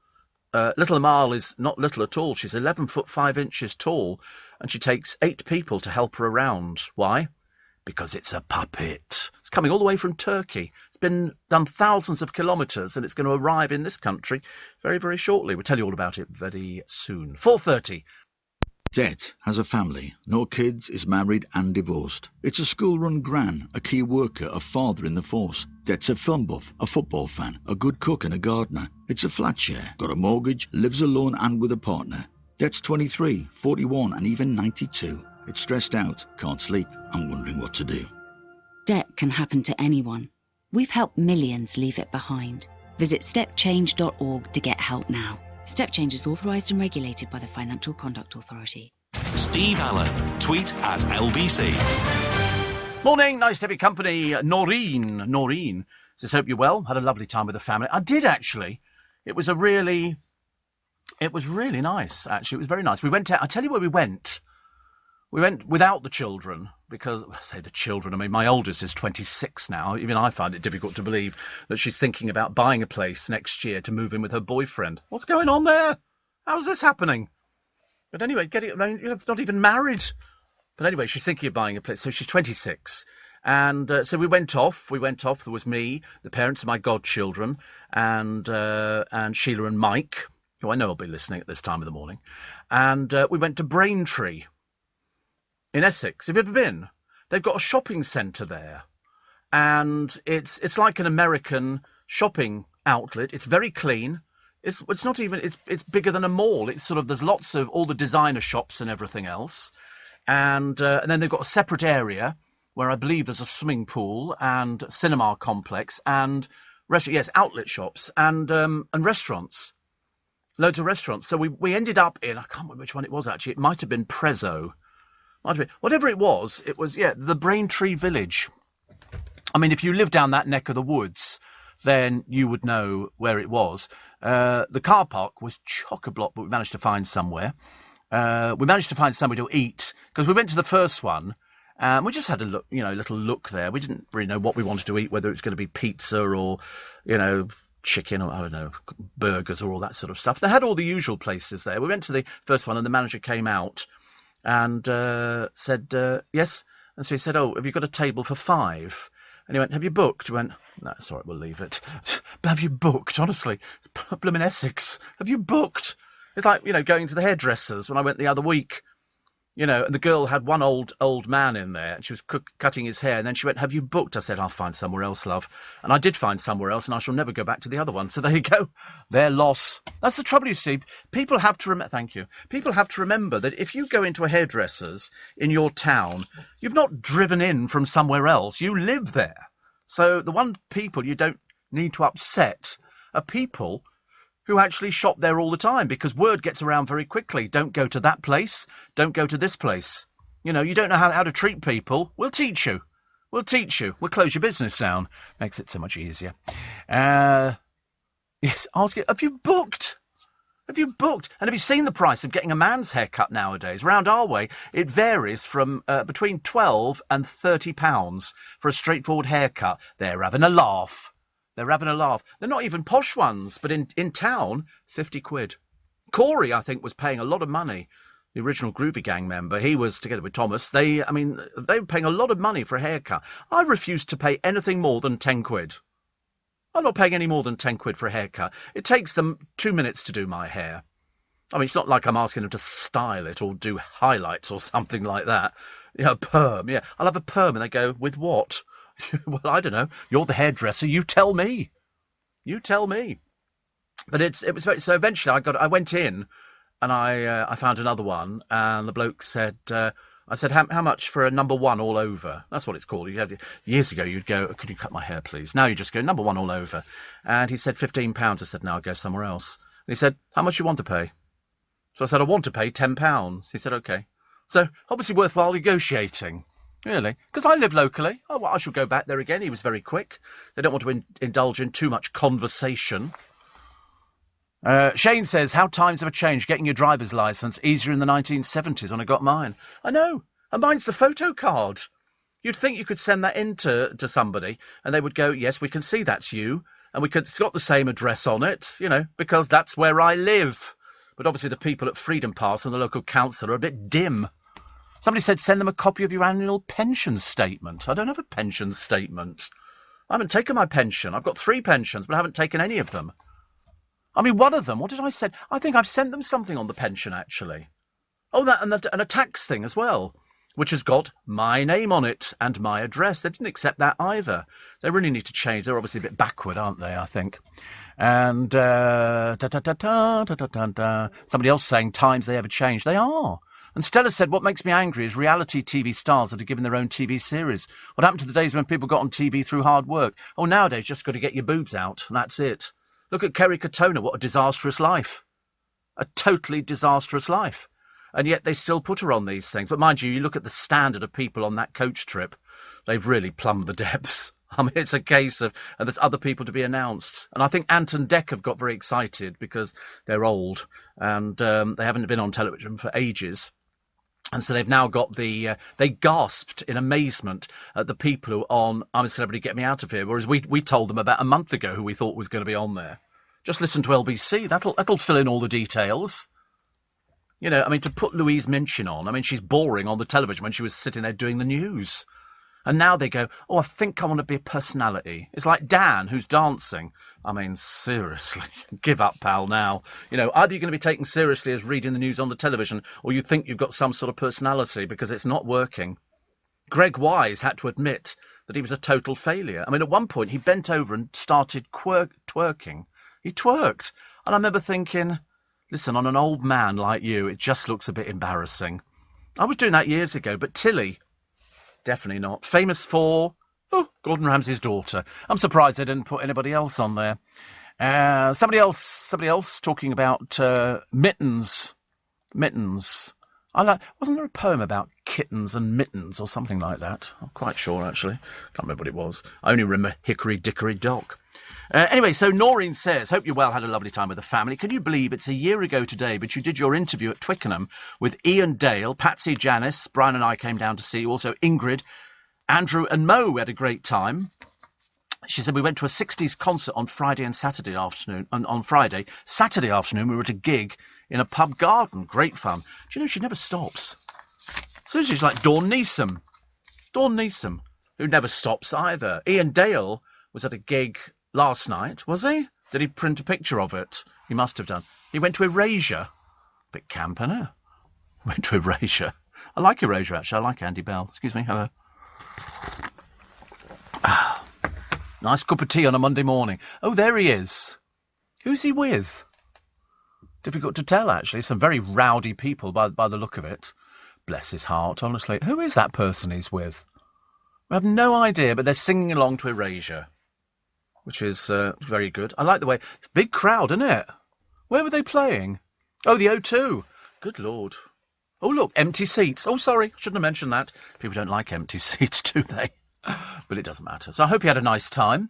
Little Amal is not little at all. She's 11 foot 5 inches tall, and she takes 8 people to help her around. Why? because it's a puppet. It's coming all the way from Turkey. It's been done thousands of kilometres, and it's going to arrive in this country very, very shortly. We'll tell you all about it very soon. 4:30. Det has a family, no kids, is married and divorced. It's a school-run gran, a key worker, a father in the force. Det's a film buff, a football fan, a good cook and a gardener. It's a flat share, got a mortgage, lives alone and with a partner. Det's 23, 41 and even 92. It's stressed out, can't sleep and wondering what to do. Debt can happen to anyone. We've helped millions leave it behind. Visit stepchange.org to get help now. StepChange is authorised and regulated by the Financial Conduct Authority. Steve Allen. Tweet at LBC. Morning, nice to have your company. Noreen says, hope you're well. Had a lovely time with the family. I did, actually. It was really nice, actually. It was very nice. We went out. I'll tell you where we went. We went without the children because, I say the children, I mean, my oldest is 26 now. Even I find it difficult to believe that she's thinking about buying a place next year to move in with her boyfriend. What's going on there? How's this happening? But anyway, you're not even married. But anyway, she's thinking of buying a place. So she's 26. And so we went off. There was me, the parents of my godchildren, and Sheila and Mike, who I know will be listening at this time of the morning. And we went to Braintree in Essex. Have you ever been? They've got a shopping centre there, and it's like an American shopping outlet. It's very clean. It's not even it's bigger than a mall. It's sort of there's lots of all the designer shops and everything else, and then they've got a separate area where I believe there's a swimming pool and cinema complex and outlet shops and restaurants. Loads of restaurants. So we ended up in, I can't remember which one it was actually. It might have been Prezzo. Whatever it was, the Braintree Village. I mean, if you live down that neck of the woods, then you would know where it was. The car park was chock-a-block, but we managed to find somewhere. We managed to find somewhere to eat, because we went to the first one, and we just had a look, little look there. We didn't really know what we wanted to eat, whether it's going to be pizza or, chicken or, I don't know, burgers or all that sort of stuff. They had all the usual places there. We went to the first one, and the manager came out and said, yes. And so he said, oh, have you got a table for 5? And he went, have you booked? We went, no, it's all right, we'll leave it. But have you booked? Honestly, it's a problem in Essex. Have you booked? It's like, going to the hairdressers when I went the other week. And the girl had one old man in there, and she was cutting his hair, and then she went, have you booked? I said, I'll find somewhere else, love. And I did find somewhere else, and I shall never go back to the other one. So there you go. Their loss. That's the trouble, you see. People have to thank you. People have to remember that if you go into a hairdresser's in your town, you've not driven in from somewhere else. You live there. So the one people you don't need to upset are people who actually shop there all the time, because word gets around very quickly. Don't go to that place. Don't go to this place. You don't know how to treat people. We'll teach you. We'll teach you. We'll close your business down. Makes it so much easier. Yes, ask it. Have you booked? Have you booked? And have you seen the price of getting a man's haircut nowadays? Round our way, it varies from between £12 and £30 for a straightforward haircut. They're having a laugh. They're having a laugh. They're not even posh ones, but in town, 50 quid. Corey, I think, was paying a lot of money. The original Groovy Gang member, he was together with Thomas. They were paying a lot of money for a haircut. I refused to pay anything more than 10 quid. I'm not paying any more than 10 quid for a haircut. It takes them 2 minutes to do my hair. I mean, it's not like I'm asking them to style it or do highlights or something like that. Perm, yeah. I'll have a perm, and they go, with what? Well, I don't know. You're the hairdresser. You tell me. You tell me. But it was very. So eventually, I went in, and I found another one, and the bloke said, I said, how much for a number 1 all over? That's what it's called. Years ago, you'd go, could you cut my hair, please? Now you just go number 1 all over, and he said £15. I said, no, I'll go somewhere else. And he said, how much you want to pay? So I said, I want to pay £10. He said, okay. So obviously worthwhile negotiating. Really? Because I live locally. Oh, well, I shall go back there again. He was very quick. They don't want to indulge in too much conversation. Shane says, how times have changed. Getting your driver's licence easier in the 1970s when I got mine. I know. And mine's the photo card. You'd think you could send that in to somebody and they would go, yes, we can see that's you. And it's got the same address on it, because that's where I live. But obviously the people at Freedom Pass and the local council are a bit dim. Somebody said send them a copy of your annual pension statement. I don't have a pension statement. I haven't taken my pension. I've got 3 pensions, but I haven't taken any of them. I mean, one of them, what did I send? I think I've sent them something on the pension, actually. Oh, that and a tax thing as well, which has got my name on it and my address. They didn't accept that either. They really need to change. They're obviously a bit backward, aren't they, I think. And somebody else saying times they ever change. They are. And Stella said, what makes me angry is reality TV stars that are given their own TV series. What happened to the days when people got on TV through hard work? Oh, nowadays, just got to get your boobs out, and that's it. Look at Kerry Katona, what a disastrous life. A totally disastrous life. And yet they still put her on these things. But mind you, you look at the standard of people on that coach trip, they've really plumbed the depths. I mean, it's a case of, and there's other people to be announced. And I think Ant and Dec have got very excited because they're old and they haven't been on television for ages. And so they've now got they gasped in amazement at the people who are on I'm a Celebrity, Get Me Out of Here, whereas we told them about a month ago who we thought was going to be on there. Just listen to LBC. That'll fill in all the details. You know, I mean, to put Louise Minchin on, I mean, she's boring on the television when she was sitting there doing the news. And now they go, oh, I think I want to be a personality. It's like Dan, who's dancing. I mean, seriously, give up, pal, now. You know, either you're going to be taken seriously as reading the news on the television, or you think you've got some sort of personality, because it's not working. Greg Wise had to admit that he was a total failure. I mean, at one point, he bent over and started twerking. He twerked. And I remember thinking, listen, on an old man like you, it just looks a bit embarrassing. I was doing that years ago, but Tilly, definitely not. Famous for, Gordon Ramsay's daughter. I'm surprised they didn't put anybody else on there. Somebody else talking about mittens. Mittens. Wasn't there a poem about kittens and mittens or something like that? I'm quite sure, actually. Can't remember what it was. I only remember Hickory Dickory Dock. Anyway, so Noreen says, hope you're well, had a lovely time with the family. Can you believe it's a year ago today, but you did your interview at Twickenham with Ian Dale, Patsy, Janice, Brian and I came down to see you, also Ingrid, Andrew and Mo. We had a great time. She said we went to a 60s concert on Friday and Saturday afternoon. And on Friday, Saturday afternoon, we were at a gig in a pub garden. Great fun. Do you know she never stops? So she's like Dawn Neeson. Dawn Neeson, who never stops either. Ian Dale was at a gig last night, was he? Did he print a picture of it? He must have done. He went to Erasure. Bit camp, innit? Went to Erasure. I like Erasure, actually. I like Andy Bell. Excuse me, hello. Nice cup of tea on a Monday morning. Oh, there he is. Who's he with? Difficult to tell, actually. Some very rowdy people by the look of it. Bless his heart, honestly. Who is that person he's with? I have no idea, but they're singing along to Erasure, which is very good. I like the way... Big crowd, isn't it? Where were they playing? Oh, the O2. Good Lord. Oh, look, empty seats. Oh, sorry, shouldn't have mentioned that. People don't like empty seats, do they? But it doesn't matter. So I hope you had a nice time.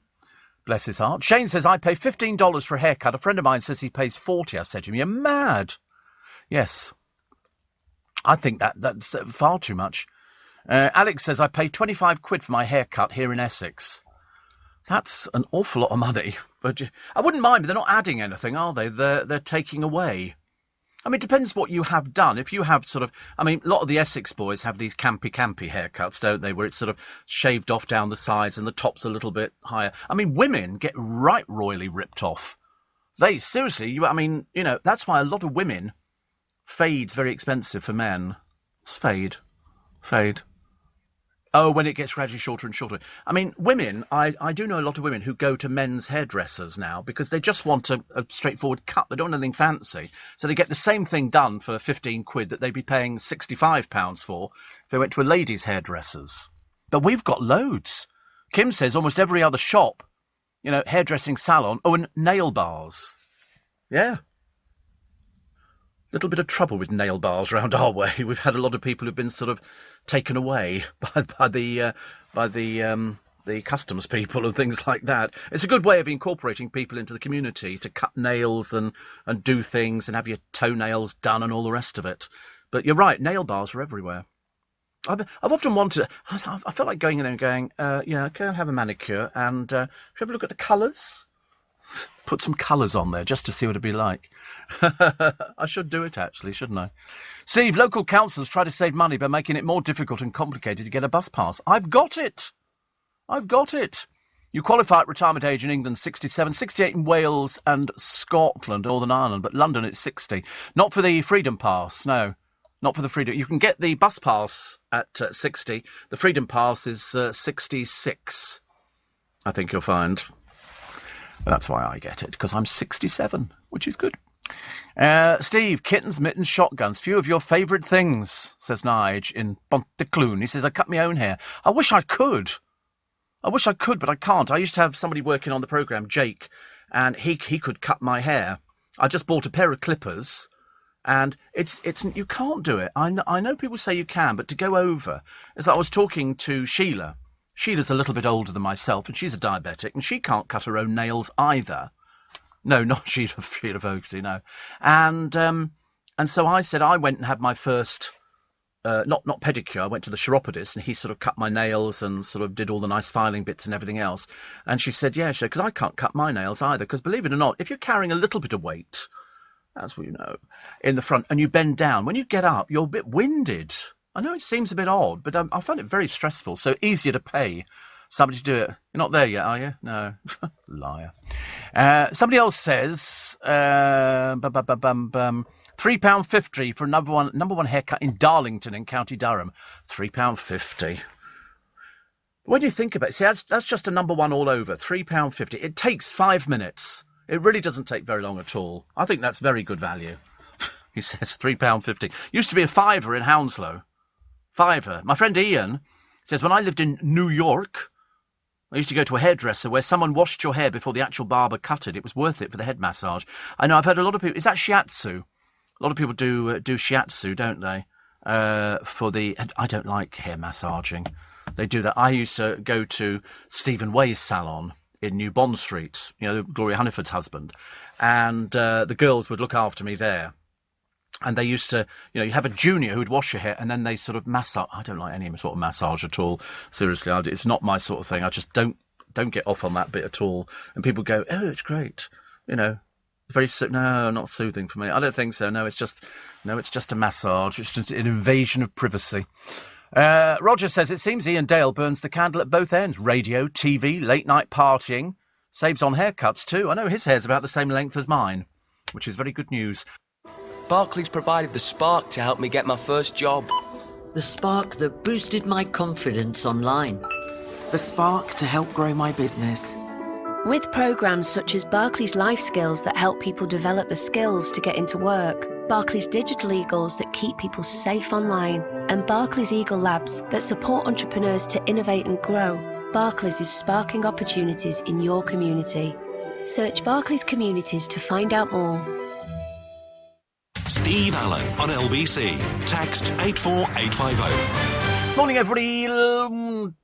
Bless his heart. Shane says, I pay $15 for a haircut. A friend of mine says he pays $40. I said to him, you're mad. Yes. I think that's far too much. Alex says, I pay 25 quid for my haircut here in Essex. That's an awful lot of money. But I wouldn't mind, but they're not adding anything, are they? They're taking away. I mean, it depends what you have done. If you have sort of... I mean, a lot of the Essex boys have these campy haircuts, don't they, where it's sort of shaved off down the sides and the top's a little bit higher. I mean, women get right royally ripped off. They, seriously, I mean, you know, that's why a lot of women... Fade's very expensive for men. What's fade? Fade. Oh, when it gets gradually shorter and shorter. I mean, women, I do know a lot of women who go to men's hairdressers now because they just want a straightforward cut. They don't want anything fancy. So they get the same thing done for 15 quid that they'd be paying £65 for if they went to a lady's hairdresser's. But we've got loads. Kim says almost every other shop, you know, hairdressing salon. Oh, and nail bars. Yeah. Little bit of trouble with nail bars around our way. We've had a lot of people who've been sort of taken away by the customs people and things like that. It's a good way of incorporating people into the community to cut nails and do things and have your toenails done and all the rest of it. But you're right, nail bars are everywhere. I've often wanted... I felt like going in there and going, yeah, okay, I'll have a manicure and should we have a look at the colours? Put some colours on there just to see what it'd be like. I should do it, actually, shouldn't I? Steve, local councils try to save money by making it more difficult and complicated to get a bus pass. I've got it. You qualify at retirement age in England, 67, 68 in Wales and Scotland, Northern Ireland, but London it's 60. Not for the Freedom Pass, no. Not for the Freedom. You can get the bus pass at 60. The Freedom Pass is 66, I think you'll find. That's why I get it, because I'm 67, which is good. Steve, kittens, mittens, shotguns, few of your favourite things, says Nige in Pontecloun. He says, I cut my own hair. I wish I could, but I can't. I used to have somebody working on the programme, Jake, and he could cut my hair. I just bought a pair of clippers, and it's you can't do it. I know people say you can, but to go over, it's like I was talking to Sheila. Sheila's a little bit older than myself, and she's a diabetic, and she can't cut her own nails either. No, not Sheila Fogarty, no. And so I said I went and had my first, not pedicure, I went to the chiropodist, and he sort of cut my nails and sort of did all the nice filing bits and everything else. And she said, yeah, because I can't cut my nails either, because believe it or not, if you're carrying a little bit of weight, as we know, in the front, and you bend down, when you get up, you're a bit winded. I know it seems a bit odd, but I find it very stressful, so easier to pay somebody to do it. You're not there yet, are you? No. Liar. Somebody else says, £3.50 for a number one haircut in Darlington in County Durham. £3.50. When you think about it, see, that's just a number one all over. £3.50. It takes 5 minutes. It really doesn't take very long at all. I think that's very good value. He says £3.50. Used to be a £5 in Hounslow. £5. My friend Ian says, when I lived in New York, I used to go to a hairdresser where someone washed your hair before the actual barber cut it. It was worth it for the head massage. I know I've heard a lot of people... Is that shiatsu? A lot of people do shiatsu, don't they? For the... I don't like hair massaging. They do that. I used to go to Stephen Way's salon in New Bond Street, Gloria Hunniford's husband. And the girls would look after me there. And they used to, you have a junior who would wash your hair and then they sort of massage. I don't like any sort of massage at all. Seriously, it's not my sort of thing. I just don't get off on that bit at all. And people go, oh, it's great. Very no, not soothing for me. I don't think so. No, it's just a massage. It's just an invasion of privacy. Roger says, it seems Ian Dale burns the candle at both ends. Radio, TV, late night partying. Saves on haircuts too. I know his hair's about the same length as mine, which is very good news. Barclays provided the spark to help me get my first job. The spark that boosted my confidence online. The spark to help grow my business. With programs such as Barclays Life Skills that help people develop the skills to get into work, Barclays Digital Eagles that keep people safe online, and Barclays Eagle Labs that support entrepreneurs to innovate and grow, Barclays is sparking opportunities in your community. Search Barclays Communities to find out more. Steve Allen on LBC. Text 84850. Morning, everybody. 11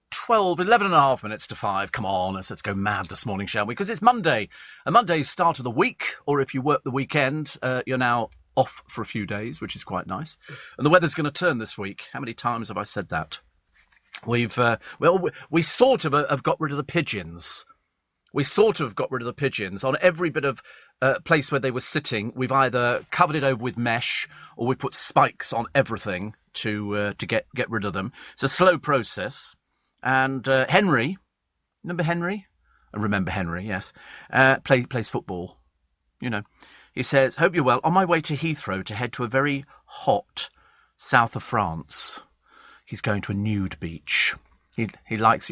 and a half minutes to 5. Come on, let's go mad this morning, shall we? Because it's Monday. A Monday's start of the week, or if you work the weekend, you're now off for a few days, which is quite nice. And the weather's going to turn this week. How many times have I said that? We sort of have got rid of the pigeons. On every bit of place where they were sitting. We've either covered it over with mesh or we put spikes on everything to get rid of them. It's a slow process. And Henry, remember Henry? I remember Henry, yes. Plays football. He says, hope you're well. On my way to Heathrow to head to a very hot south of France. He's going to a nude beach. He likes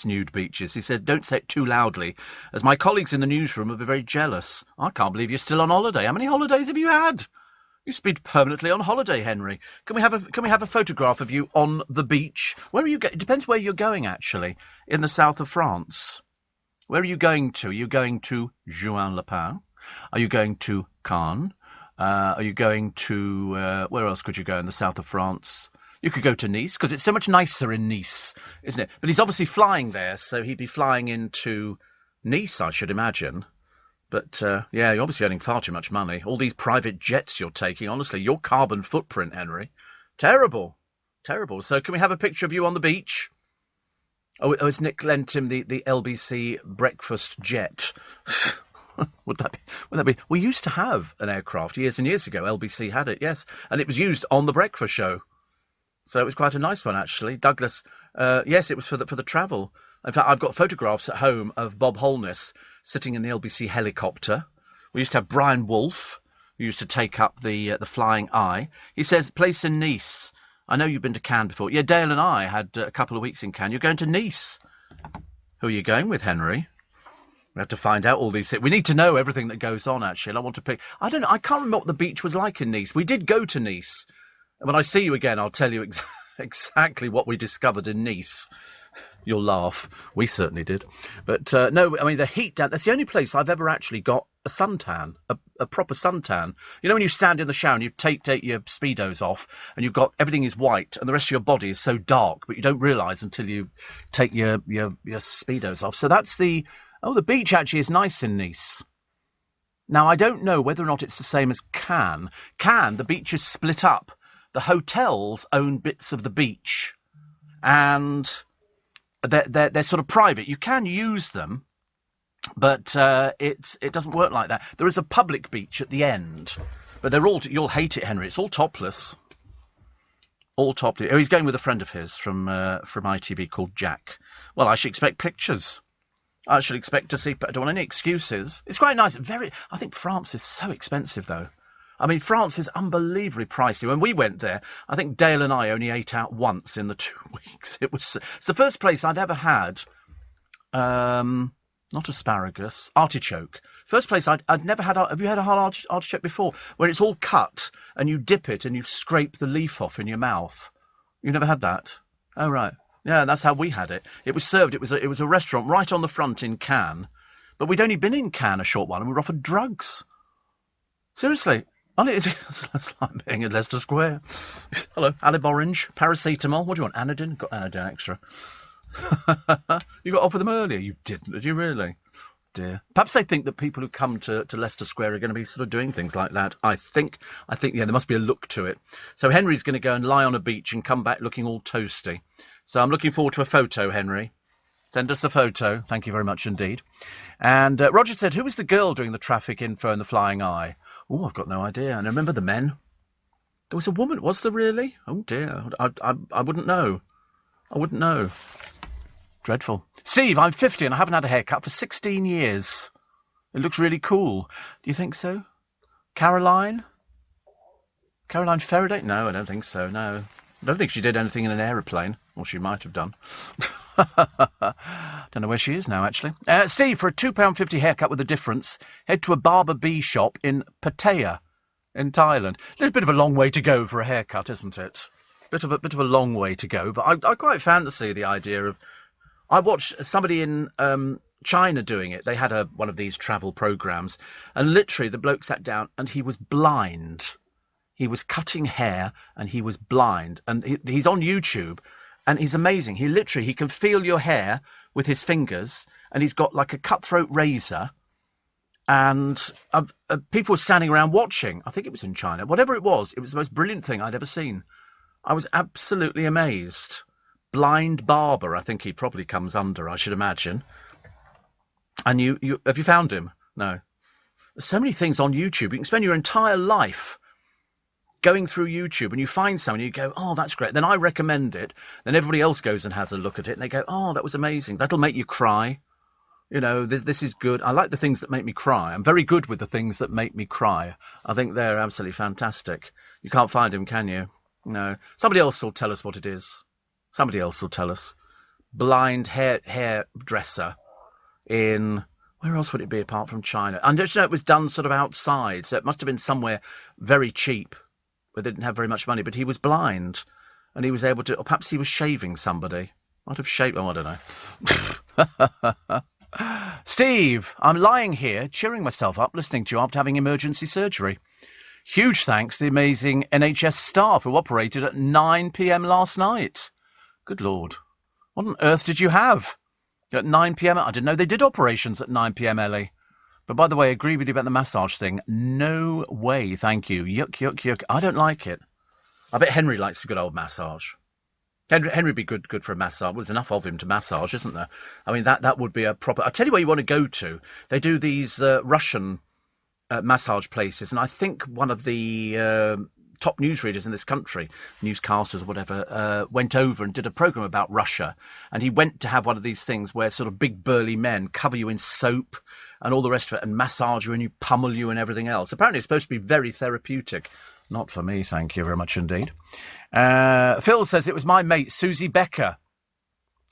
nude beaches. He says, don't say it too loudly, as my colleagues in the newsroom will be very jealous. I can't believe you're still on holiday. How many holidays have you had? You should be permanently on holiday, Henry. Can we have a photograph of you on the beach? Where are you going? It depends where you're going, actually. In the south of France. Where are you going to? Are you going to Juan-les-Pins? Are you going to Cannes? Are you going to... where else could you go in the south of France? You could go to Nice, because it's so much nicer in Nice, isn't it? But he's obviously flying there, so he'd be flying into Nice, I should imagine. But, yeah, you're obviously earning far too much money. All these private jets you're taking, honestly, your carbon footprint, Henry. Terrible. Terrible. So can we have a picture of you on the beach? Oh, it's Nick lent him the LBC breakfast jet. Would that be? We used to have an aircraft years and years ago. LBC had it, yes, and it was used on the breakfast show. So it was quite a nice one, actually. Douglas, yes, it was for the travel. In fact, I've got photographs at home of Bob Holness sitting in the LBC helicopter. We used to have Brian Wolfe, who used to take up the Flying Eye. He says, place in Nice. I know you've been to Cannes before. Yeah, Dale and I had a couple of weeks in Cannes. You're going to Nice. Who are you going with, Henry? We have to find out all these things. We need to know everything that goes on, actually. And I want to pick... I don't know. I can't remember what the beach was like in Nice. We did go to Nice. And when I see you again, I'll tell you exactly what we discovered in Nice. You'll laugh. We certainly did. But, no, I mean, the heat down... That's the only place I've ever actually got a suntan, a proper suntan. You know when you stand in the shower and you take your Speedos off and you've got... Everything is white and the rest of your body is so dark, but you don't realise until you take your Speedos off. So that's the... Oh, the beach actually is nice in Nice. Now, I don't know whether or not it's the same as Cannes. Cannes, the beach is split up. The hotels own bits of the beach. And they're sort of private. You can use them, but it doesn't work like that. There is a public beach at the end, but they're all... You'll hate it, Henry. It's all topless. All topless. Oh, he's going with a friend of his from ITV called Jack. Well, I should expect pictures. I should expect to see... I don't want any excuses. It's quite nice. I think France is so expensive, though. I mean, France is unbelievably pricey. When we went there, I think Dale and I only ate out once in the 2 weeks. It's the first place I'd ever had, not asparagus, artichoke. First place I'd never had... Have you had a whole artichoke before? Where it's all cut, and you dip it, and you scrape the leaf off in your mouth. You've never had that? Oh, right. Yeah, that's how we had it. It was served. It was a restaurant right on the front in Cannes. But we'd only been in Cannes a short while and we were offered drugs. Seriously. It's like being at Leicester Square. Hello, Alib Orange, paracetamol. What do you want? Anodin? Got Anodin extra. You got offered them earlier. You didn't, did you really? Dear. Perhaps they think that people who come to Leicester Square are going to be sort of doing things like that. I think, yeah, there must be a look to it. So Henry's going to go and lie on a beach and come back looking all toasty. So I'm looking forward to a photo, Henry. Send us a photo. Thank you very much indeed. And Roger said, who was the girl doing the traffic info in the Flying Eye? Oh, I've got no idea. And I remember the men. There was a woman. Was there really? Oh, dear. I wouldn't know. I wouldn't know. Dreadful. Steve, I'm 50 and I haven't had a haircut for 16 years. It looks really cool. Do you think so? Caroline? Caroline Faraday? No, I don't think so, no. I don't think she did anything in an aeroplane. Or she might have done. Don't know where she is now, actually. Steve, for a £2.50 haircut with a difference, head to a Barber B shop in Pattaya in Thailand. A little bit of a long way to go for a haircut, isn't it? Bit of a long way to go. But I quite fancy the idea of... I watched somebody in China doing it. They had one of these travel programmes. And literally the bloke sat down and he was blind. He was cutting hair and he was blind. And he's on YouTube and he's amazing. He can feel your hair with his fingers and he's got like a cutthroat razor. And people were standing around watching. I think it was in China. Whatever it was the most brilliant thing I'd ever seen. I was absolutely amazed. Blind barber, I think he probably comes under, I should imagine. And you have you found him? No. There's so many things on YouTube. You can spend your entire life going through YouTube and you find someone and you go, oh, that's great. Then I recommend it. Then everybody else goes and has a look at it and they go, oh, that was amazing. That'll make you cry. You know, this is good. I like the things that make me cry. I'm very good with the things that make me cry. I think they're absolutely fantastic. You can't find him, can you? No. Somebody else will tell us what it is. Somebody else will tell us. Blind hairdresser in... Where else would it be apart from China? I just know it was done sort of outside, so it must have been somewhere very cheap where they didn't have very much money, but he was blind and he was able to... Or perhaps he was shaving somebody. Might have shaved... Oh, I don't know. Steve, I'm lying here, cheering myself up, listening to you after having emergency surgery. Huge thanks to the amazing NHS staff who operated at 9 p.m. last night. Good Lord. What on earth did you have? At 9 p.m? I didn't know they did operations at 9 p.m, Ellie. But by the way, I agree with you about the massage thing. No way, thank you. Yuck, yuck, yuck. I don't like it. I bet Henry likes a good old massage. Henry would be good for a massage. Well, there's enough of him to massage, isn't there? I mean, that would be a proper... I'll tell you where you want to go to. They do these Russian massage places, and I think one of the top newsreaders in this country, newscasters or whatever, went over and did a programme about Russia, and he went to have one of these things where sort of big burly men cover you in soap and all the rest of it, and massage you and you pummel you and everything else. Apparently it's supposed to be very therapeutic. Not for me, thank you very much indeed. Phil says it was my mate Susie Becker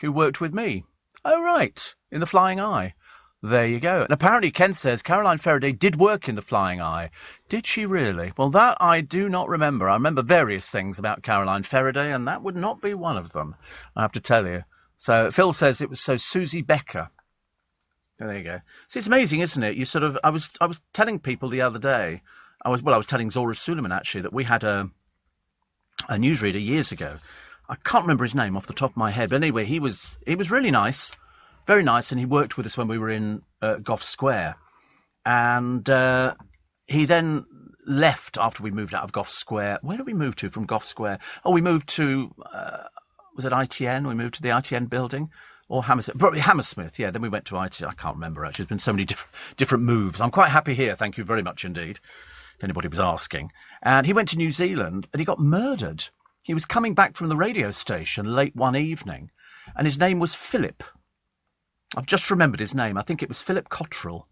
who worked with me. Oh, right, in the Flying Eye. There you go. And apparently Ken says Caroline Faraday did work in the Flying Eye. Did she really? Well, that I do not remember. I remember various things about Caroline Faraday, and that would not be one of them, I have to tell you. So Phil says it was Susie Becker. There you go. See, it's amazing, isn't it? You sort of... I was telling people the other day... I was telling Zora Suleiman, actually, that we had a newsreader years ago. I can't remember his name off the top of my head, but anyway, he was really nice, very nice, and he worked with us when we were in Gough Square. And he then left after we moved out of Gough Square. Where did we move to from Gough Square? Oh, we moved to, was it ITN? We moved to the ITN building? Or Hammersmith? Probably Hammersmith, yeah. Then we went to ITN. I can't remember, actually. There's been so many different moves. I'm quite happy here, thank you very much indeed, if anybody was asking. And he went to New Zealand and he got murdered. He was coming back from the radio station late one evening, and his name was Philip. I've just remembered his name. I think it was Philip Cottrell.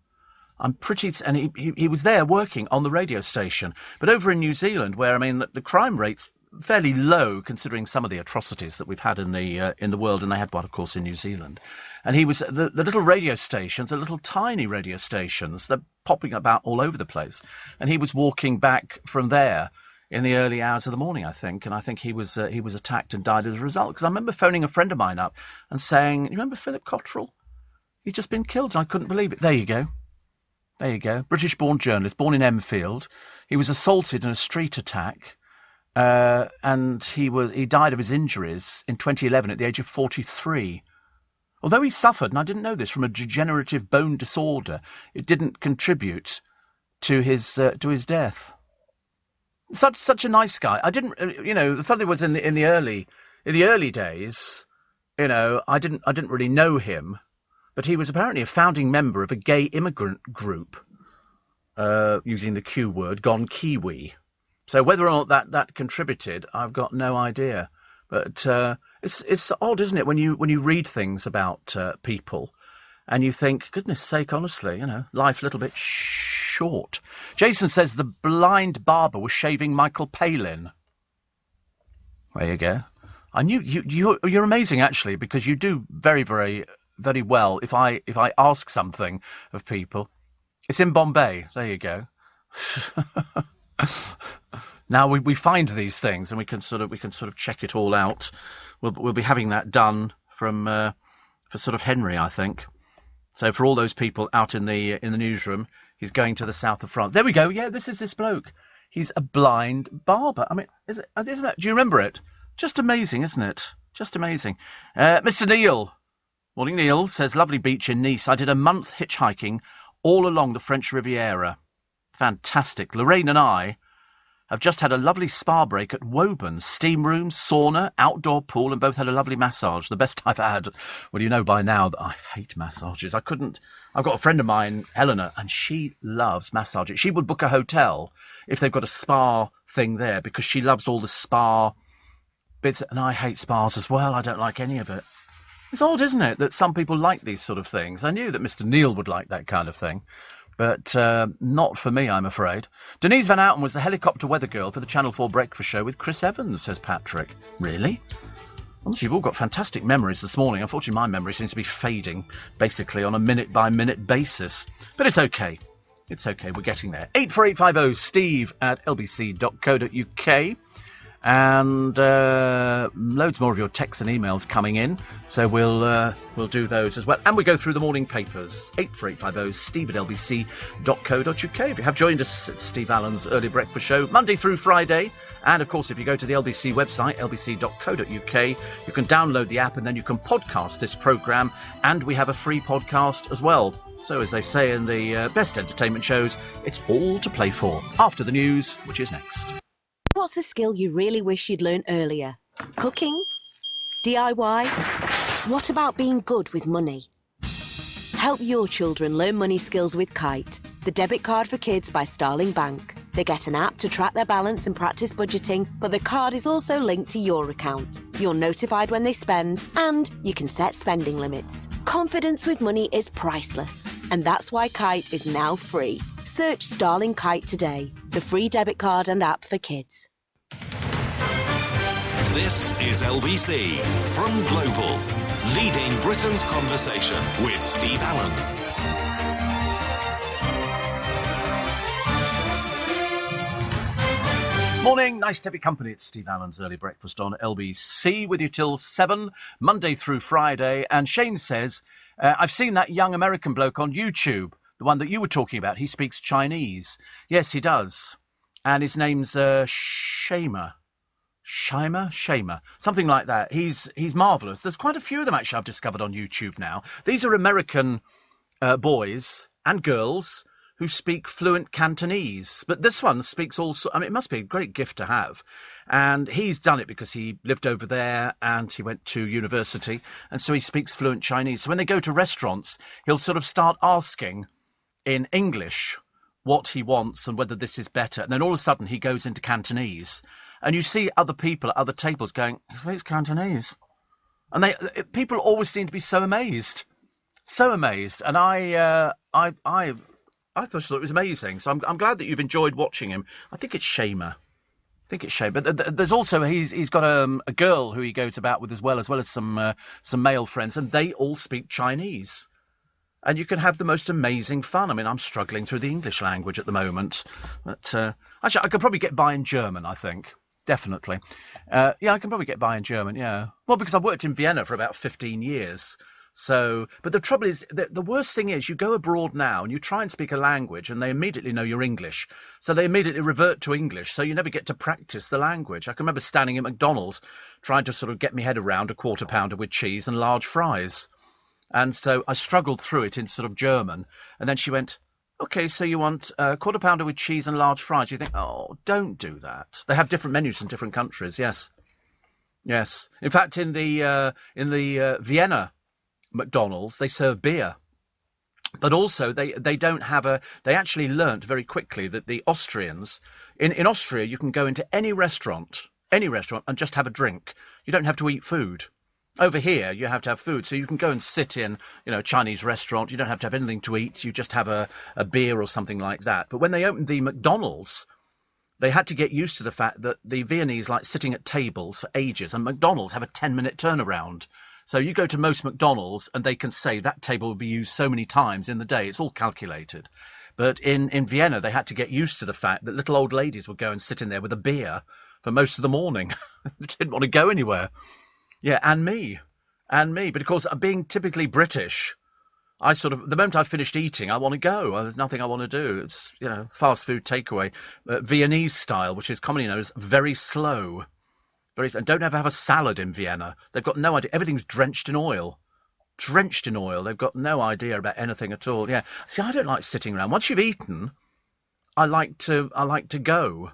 I'm pretty... And he was there working on the radio station. But over in New Zealand, where, I mean, the crime rate's fairly low, considering some of the atrocities that we've had in the world, and they had one, of course, in New Zealand. And he was... The little radio stations, the little tiny radio stations, they're popping about all over the place. And he was walking back from there in the early hours of the morning, I think, and I think he was attacked and died as a result. Because I remember phoning a friend of mine up and saying, "You remember Philip Cottrell? He'd just been killed." And I couldn't believe it. There you go. There you go. British-born journalist, born in Enfield. He was assaulted in a street attack, and he died of his injuries in 2011 at the age of 43. Although he suffered, and I didn't know this, from a degenerative bone disorder, it didn't contribute to his death. Such a nice guy. I didn't, the funny was in the early days, I didn't really know him, but he was apparently a founding member of a gay immigrant group, using the Q word, Gone Kiwi. So whether or not that contributed, I've got no idea. But it's odd, isn't it, when you read things about people, and you think, goodness sake, honestly, life a little bit short. Jason says the blind barber was shaving Michael Palin. There you go. I knew you're amazing, actually, because you do very, very, very well. If I ask something of people, it's in Bombay. There you go. Now we find these things, and we can sort of check it all out. We'll be having that done for sort of Henry, I think. So for all those people out in the newsroom, he's going to the south of France. There we go. Yeah, this is this bloke. He's a blind barber. I mean, isn't that? Do you remember it? Just amazing, isn't it? Just amazing. Mr. Neil, morning Neil, says lovely beach in Nice. I did a month hitchhiking all along the French Riviera. Fantastic. Lorraine and I have just had a lovely spa break at Woburn. Steam room, sauna, outdoor pool, and both had a lovely massage. The best I've had. Well, you know by now that I hate massages. I've got a friend of mine, Eleanor, and she loves massages. She would book a hotel if they've got a spa thing there, because she loves all the spa bits, and I hate spas as well. I don't like any of it. It's odd, isn't it, that some people like these sort of things. I knew that Mr. Neil would like that kind of thing. But not for me, I'm afraid. Denise Van Outen was the helicopter weather girl for the Channel 4 breakfast show with Chris Evans, says Patrick. Really? Well, you've all got fantastic memories this morning. Unfortunately, my memory seems to be fading, basically, on a minute-by-minute basis. But it's okay. It's okay, we're getting there. 84850 steve@lbc.co.uk. And loads more of your texts and emails coming in, so we'll do those as well. And we go through the morning papers. 84850 steve@lbc.co.uk. If you have joined us at Steve Allen's Early Breakfast Show, Monday through Friday, and of course if you go to the LBC website, lbc.co.uk, you can download the app and then you can podcast this programme, and we have a free podcast as well. So as they say in the best entertainment shows, it's all to play for. After the news, which is next. What's a skill you really wish you'd learned earlier? Cooking? DIY? What about being good with money? Help your children learn money skills with Kite, the debit card for kids by Starling Bank. They get an app to track their balance and practice budgeting, but the card is also linked to your account. You're notified when they spend, and you can set spending limits. Confidence with money is priceless, and that's why Kite is now free. Search Starling Kite today, the free debit card and app for kids. This is LBC from Global, leading Britain's conversation with Steve Allen. Morning, nice to have your company. It's Steve Allen's Early Breakfast on LBC with you till 7, Monday through Friday. And Shane says, I've seen that young American bloke on YouTube, the one that you were talking about. He speaks Chinese. Yes, he does. And his name's Shamer, something like that. He's marvellous. There's quite a few of them, actually, I've discovered on YouTube now. These are American boys and girls who speak fluent Cantonese. But this one speaks also, I mean, it must be a great gift to have. And he's done it because he lived over there and he went to university. And so he speaks fluent Chinese. So when they go to restaurants, he'll sort of start asking in English what he wants and whether this is better. And then all of a sudden he goes into Cantonese. And you see other people at other tables going, he speaks Cantonese. And people always seem to be so amazed. So amazed. And I thought it was amazing. So I'm glad that you've enjoyed watching him. I think it's Shamer. But there's also, he's got a girl who he goes about with as well as some male friends. And they all speak Chinese. And you can have the most amazing fun. I mean, I'm struggling through the English language at the moment. But actually, I could probably get by in German, I think. Definitely. Yeah, I can probably get by in German, yeah. Well, because I've worked in Vienna for about 15 years. So, but the trouble is, the worst thing is you go abroad now and you try and speak a language and they immediately know you're English. So they immediately revert to English. So you never get to practice the language. I can remember standing at McDonald's trying to sort of get my head around a quarter pounder with cheese and large fries. And so I struggled through it in sort of German. And then she went, OK, so you want a quarter pounder with cheese and large fries. You think, oh, don't do that. They have different menus in different countries. Yes. Yes. In fact, in the Vienna McDonald's, they serve beer. But also they don't have they actually learnt very quickly that the Austrians, in Austria, you can go into any restaurant and just have a drink. You don't have to eat food. Over here, you have to have food, so you can go and sit in, a Chinese restaurant. You don't have to have anything to eat. You just have a beer or something like that. But when they opened the McDonald's, they had to get used to the fact that the Viennese like sitting at tables for ages, and McDonald's have a 10-minute turnaround. So you go to most McDonald's, and they can say that table will be used so many times in the day. It's all calculated. But in Vienna, they had to get used to the fact that little old ladies would go and sit in there with a beer for most of the morning. They didn't want to go anywhere. Yeah, and me. But of course, being typically British, I sort of, the moment I've finished eating, I want to go. There's nothing I want to do. It's, fast food takeaway, Viennese style, which is commonly known as very slow. And don't ever have a salad in Vienna. They've got no idea. Everything's drenched in oil. They've got no idea about anything at all. Yeah. See, I don't like sitting around. Once you've eaten, I like to go.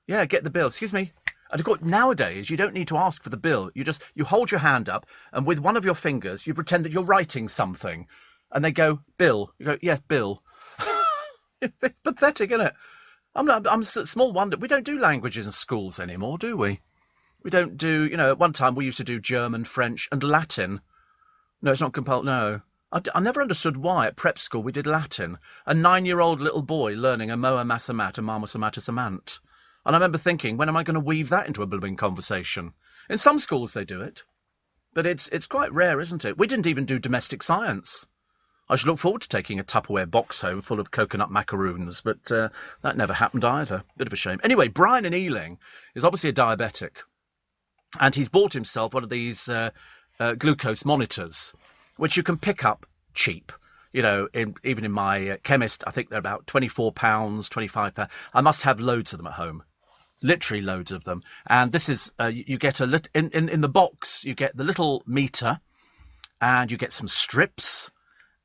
Yeah, get the bill. Excuse me. And of course, nowadays, you don't need to ask for the bill. You hold your hand up, and with one of your fingers, you pretend that you're writing something. And they go, bill. You go, yes, bill. It's pathetic, isn't it? I'm a small wonder. We don't do languages in schools anymore, do we? We don't do, at one time we used to do German, French and Latin. No, it's not compulsory, no. I never understood why at prep school we did Latin. A 9-year-old little boy learning a moa masamat, a mama samata samant. And I remember thinking, when am I going to weave that into a blooming conversation? In some schools they do it. But it's quite rare, isn't it? We didn't even do domestic science. I should look forward to taking a Tupperware box home full of coconut macaroons, but that never happened either. Bit of a shame. Anyway, Brian in Ealing is obviously a diabetic. And he's bought himself one of these glucose monitors, which you can pick up cheap. Even in my chemist, I think they're about £24, £25. I must have loads of them at home. Literally loads of them. And this is, you get in the box, you get the little meter, and you get some strips,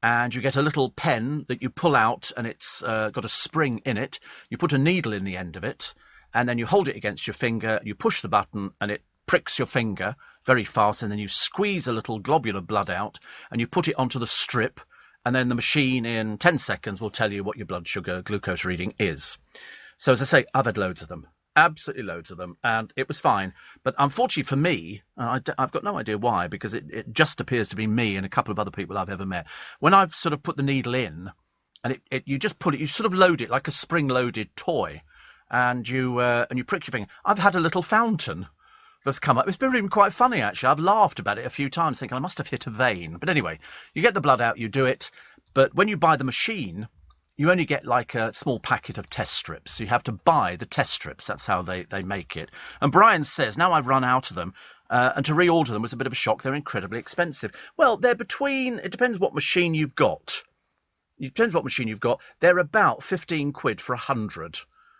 and you get a little pen that you pull out, and it's got a spring in it. You put a needle in the end of it, and then you hold it against your finger, you push the button, and it pricks your finger very fast, and then you squeeze a little globule of blood out, and you put it onto the strip, and then the machine in 10 seconds will tell you what your blood sugar glucose reading is. So as I say, I've had loads of them. Absolutely loads of them, and it was fine. But unfortunately for me, I've got no idea why, because it just appears to be me and a couple of other people I've ever met. When I've sort of put the needle in, and you just put it, you sort of load it like a spring-loaded toy, and you prick your finger. I've had a little fountain that's come up. It's been really quite funny, actually. I've laughed about it a few times, thinking I must have hit a vein. But anyway, you get the blood out, you do it. But when you buy the machine, you only get like a small packet of test strips. So you have to buy the test strips. That's how they make it. And Brian says, now I've run out of them, and to reorder them was a bit of a shock. They're incredibly expensive. Well, they're between, it depends what machine you've got. It depends what machine you've got. They're about 15 quid for 100,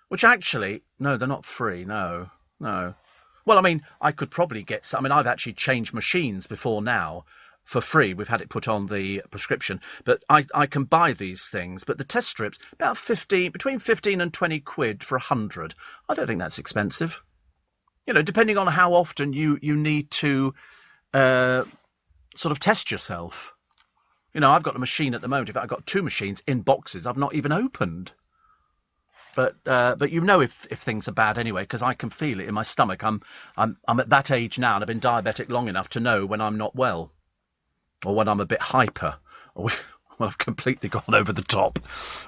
which actually, no, they're not free. No. Well, I mean, I could probably get some. I mean, I've actually changed machines before now for free. We've had it put on the prescription, but I can buy these things. But the test strips, about between 15 and 20 quid for 100. I don't think that's expensive. You know, depending on how often you need to sort of test yourself. You know, I've got a machine at the moment. In fact, I've got 2 machines in boxes I've not even opened. But you know if things are bad anyway, because I can feel it in my stomach. I'm at that age now, and I've been diabetic long enough to know when I'm not well. Or when I'm a bit hyper, or when I've completely gone over the top,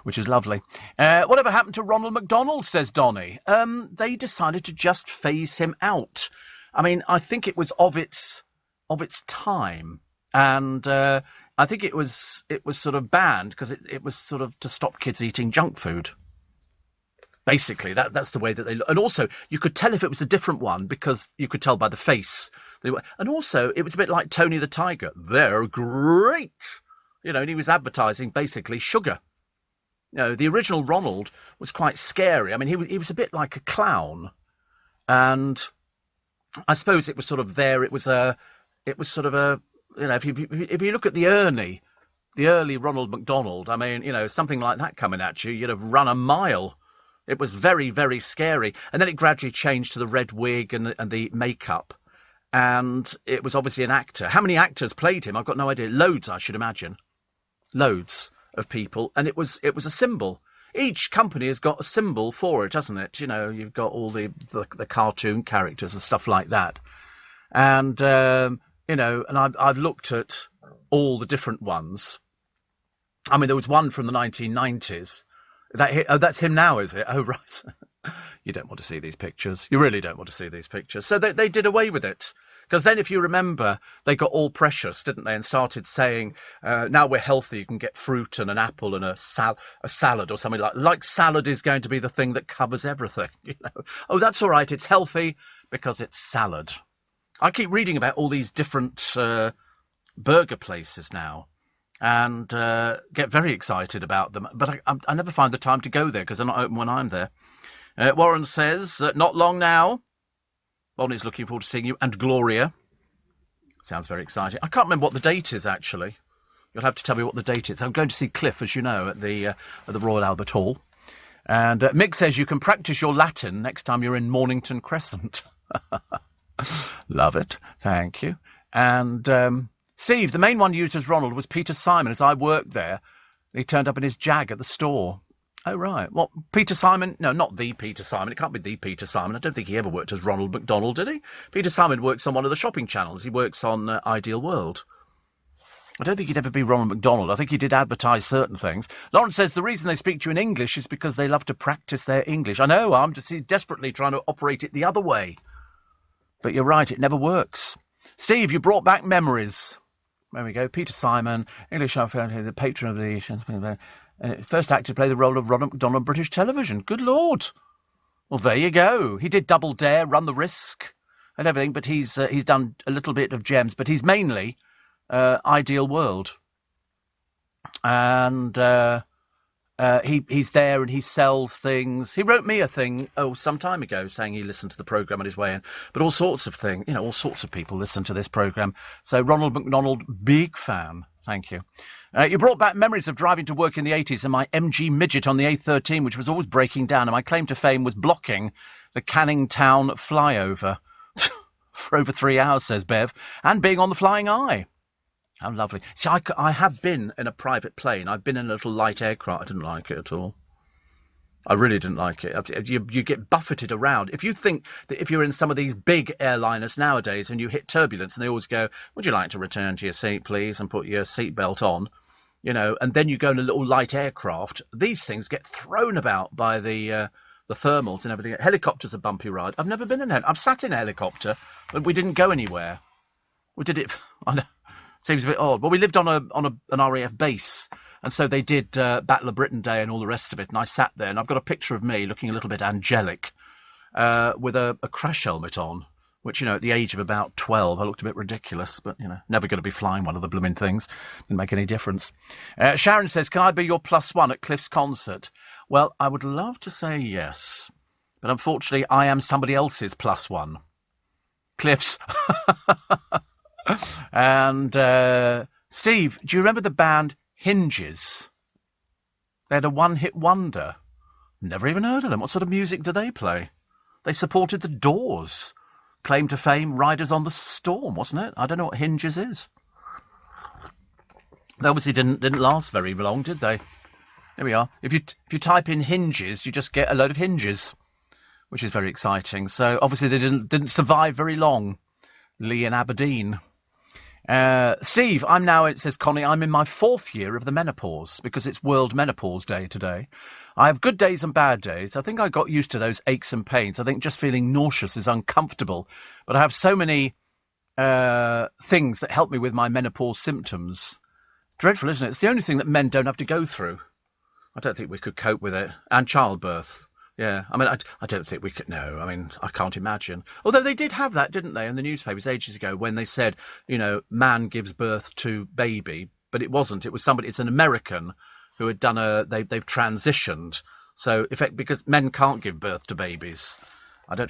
which is lovely. Whatever happened to Ronald McDonald, says Donny? They decided to just phase him out. I mean, I think it was of its time, and I think it was sort of banned because it was sort of to stop kids eating junk food. Basically, that's the way that they look. And also, you could tell if it was a different one because you could tell by the face. And also, it was a bit like Tony the Tiger. They're great. You know, and he was advertising basically sugar. You know, the original Ronald was quite scary. I mean, he was a bit like a clown. And I suppose it was sort of there. It was sort of a, you know, if you look at the early Ronald McDonald, I mean, you know, something like that coming at you, you'd have run a mile. It was very, very scary. And then it gradually changed to the red wig and the makeup. And it was obviously an actor. How many actors played him? I've got no idea. Loads, I should imagine. Loads of people. And it was a symbol. Each company has got a symbol for it, hasn't it? You know, you've got all the cartoon characters and stuff like that. And, you know, and I've looked at all the different ones. I mean, there was one from the 1990s. That's him now, is it? Oh, right. You don't want to see these pictures. You really don't want to see these pictures. So they did away with it. Because then, if you remember, they got all precious, didn't they? And started saying, now we're healthy, you can get fruit and an apple and a salad or something like salad is going to be the thing that covers everything. You know? Oh, that's all right. It's healthy because it's salad. I keep reading about all these different burger places now. And get very excited about them. But I never find the time to go there because they're not open when I'm there. Warren says, not long now. Bonnie's looking forward to seeing you. And Gloria. Sounds very exciting. I can't remember what the date is, actually. You'll have to tell me what the date is. I'm going to see Cliff, as you know, at the Royal Albert Hall. And Mick says you can practice your Latin next time you're in Mornington Crescent. Love it. Thank you. And... Steve, the main one used as Ronald was Peter Simon, as I worked there. He turned up in his Jag at the store. Oh, right. What, Peter Simon? No, not the Peter Simon. It can't be the Peter Simon. I don't think he ever worked as Ronald McDonald, did he? Peter Simon works on one of the shopping channels. He works on Ideal World. I don't think he'd ever be Ronald McDonald. I think he did advertise certain things. Lawrence says the reason they speak to you in English is because they love to practice their English. I know, I'm just desperately trying to operate it the other way. But you're right, it never works. Steve, you brought back memories. There we go. Peter Simon, English the patron of the first actor to play the role of Ronald McDonald on British television. Good Lord. Well, there you go. He did Double Dare, Run the Risk and everything, but he's done a little bit of Gems, but he's mainly Ideal World. And he's there and he sells things. He wrote me a thing, some time ago, saying he listened to the programme on his way in. But all sorts of things, you know, all sorts of people listen to this programme. So Ronald McDonald, big fan. Thank you. You brought back memories of driving to work in the 80s and my MG Midget on the A13, which was always breaking down. And my claim to fame was blocking the Canning Town flyover. for over 3 hours, says Bev, and being on the Flying Eye. How lovely. See, I have been in a private plane. I've been in a little light aircraft. I didn't like it at all. I really didn't like it. You get buffeted around. If you think that if you're in some of these big airliners nowadays and you hit turbulence and they always go, would you like to return to your seat, please, and put your seatbelt on, you know, and then you go in a little light aircraft, these things get thrown about by the thermals and everything. Helicopter's a bumpy ride. I've never been in it. I've sat in a helicopter, but we didn't go anywhere. We did it. I know, seems a bit odd. Well, we lived on an RAF base. And so they did Battle of Britain Day and all the rest of it, and I sat there, and I've got a picture of me looking a little bit angelic with a crash helmet on, which, you know, at the age of about 12, I looked a bit ridiculous, but, you know, never going to be flying one of the blooming things. Didn't make any difference. Sharon says, can I be your +1 at Cliff's concert? Well, I would love to say yes, but unfortunately I am somebody else's +1. Cliff's. And Steve, do you remember the band Hinges? They had a one-hit wonder. Never even heard of them. What sort of music do they play? They supported the Doors. Claim to fame, Riders on the Storm, wasn't it? I don't know what Hinges is. They obviously didn't last very long, did they? There we are. If you type in Hinges, you just get a load of hinges, which is very exciting. So obviously they didn't survive very long. Lee in Aberdeen. Steve, I'm now, it says Connie, I'm in my 4th year of the menopause because it's World Menopause Day today. I have good days and bad days. I think I got used to those aches and pains. I think just feeling nauseous is uncomfortable. But I have so many things that help me with my menopause symptoms. Dreadful, isn't it? It's the only thing that men don't have to go through. I don't think we could cope with it. And childbirth. Yeah, I mean, I don't think we could. No, I mean, I can't imagine. Although they did have that, didn't they, in the newspapers ages ago when they said, you know, man gives birth to baby, but it wasn't. It was somebody. It's an American who had done they've transitioned. So, because men can't give birth to babies.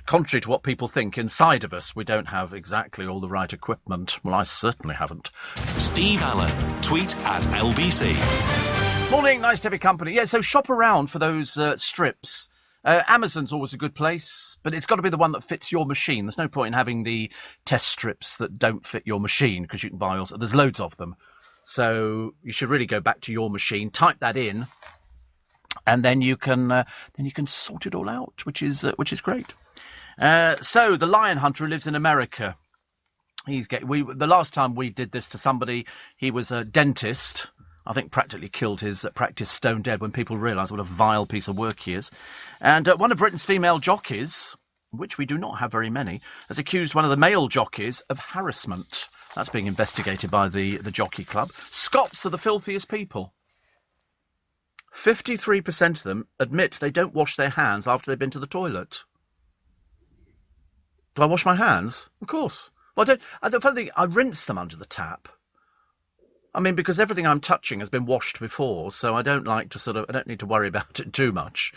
Contrary to what people think, inside of us, we don't have exactly all the right equipment. Well, I certainly haven't. Steve Allen, tweet at LBC. Morning, nice to have your company. Yeah, so shop around for those strips. Amazon's always a good place, but it's got to be the one that fits your machine. There's no point in having the test strips that don't fit your machine because you can buy also. There's loads of them. So you should really go back to your machine, type that in, and then you can sort it all out, which is great. So the Lion Hunter who lives in America, the last time we did this to somebody, he was a dentist. I think practically killed his practice stone dead when people realised what a vile piece of work he is. And one of Britain's female jockeys, which we do not have very many, has accused one of the male jockeys of harassment. That's being investigated by the Jockey Club. Scots are the filthiest people. 53% of them admit they don't wash their hands after they've been to the toilet. Do I wash my hands? Of course. Well, the funny thing, I rinse them under the tap. I mean, because everything I'm touching has been washed before, so I don't like to I don't need to worry about it too much.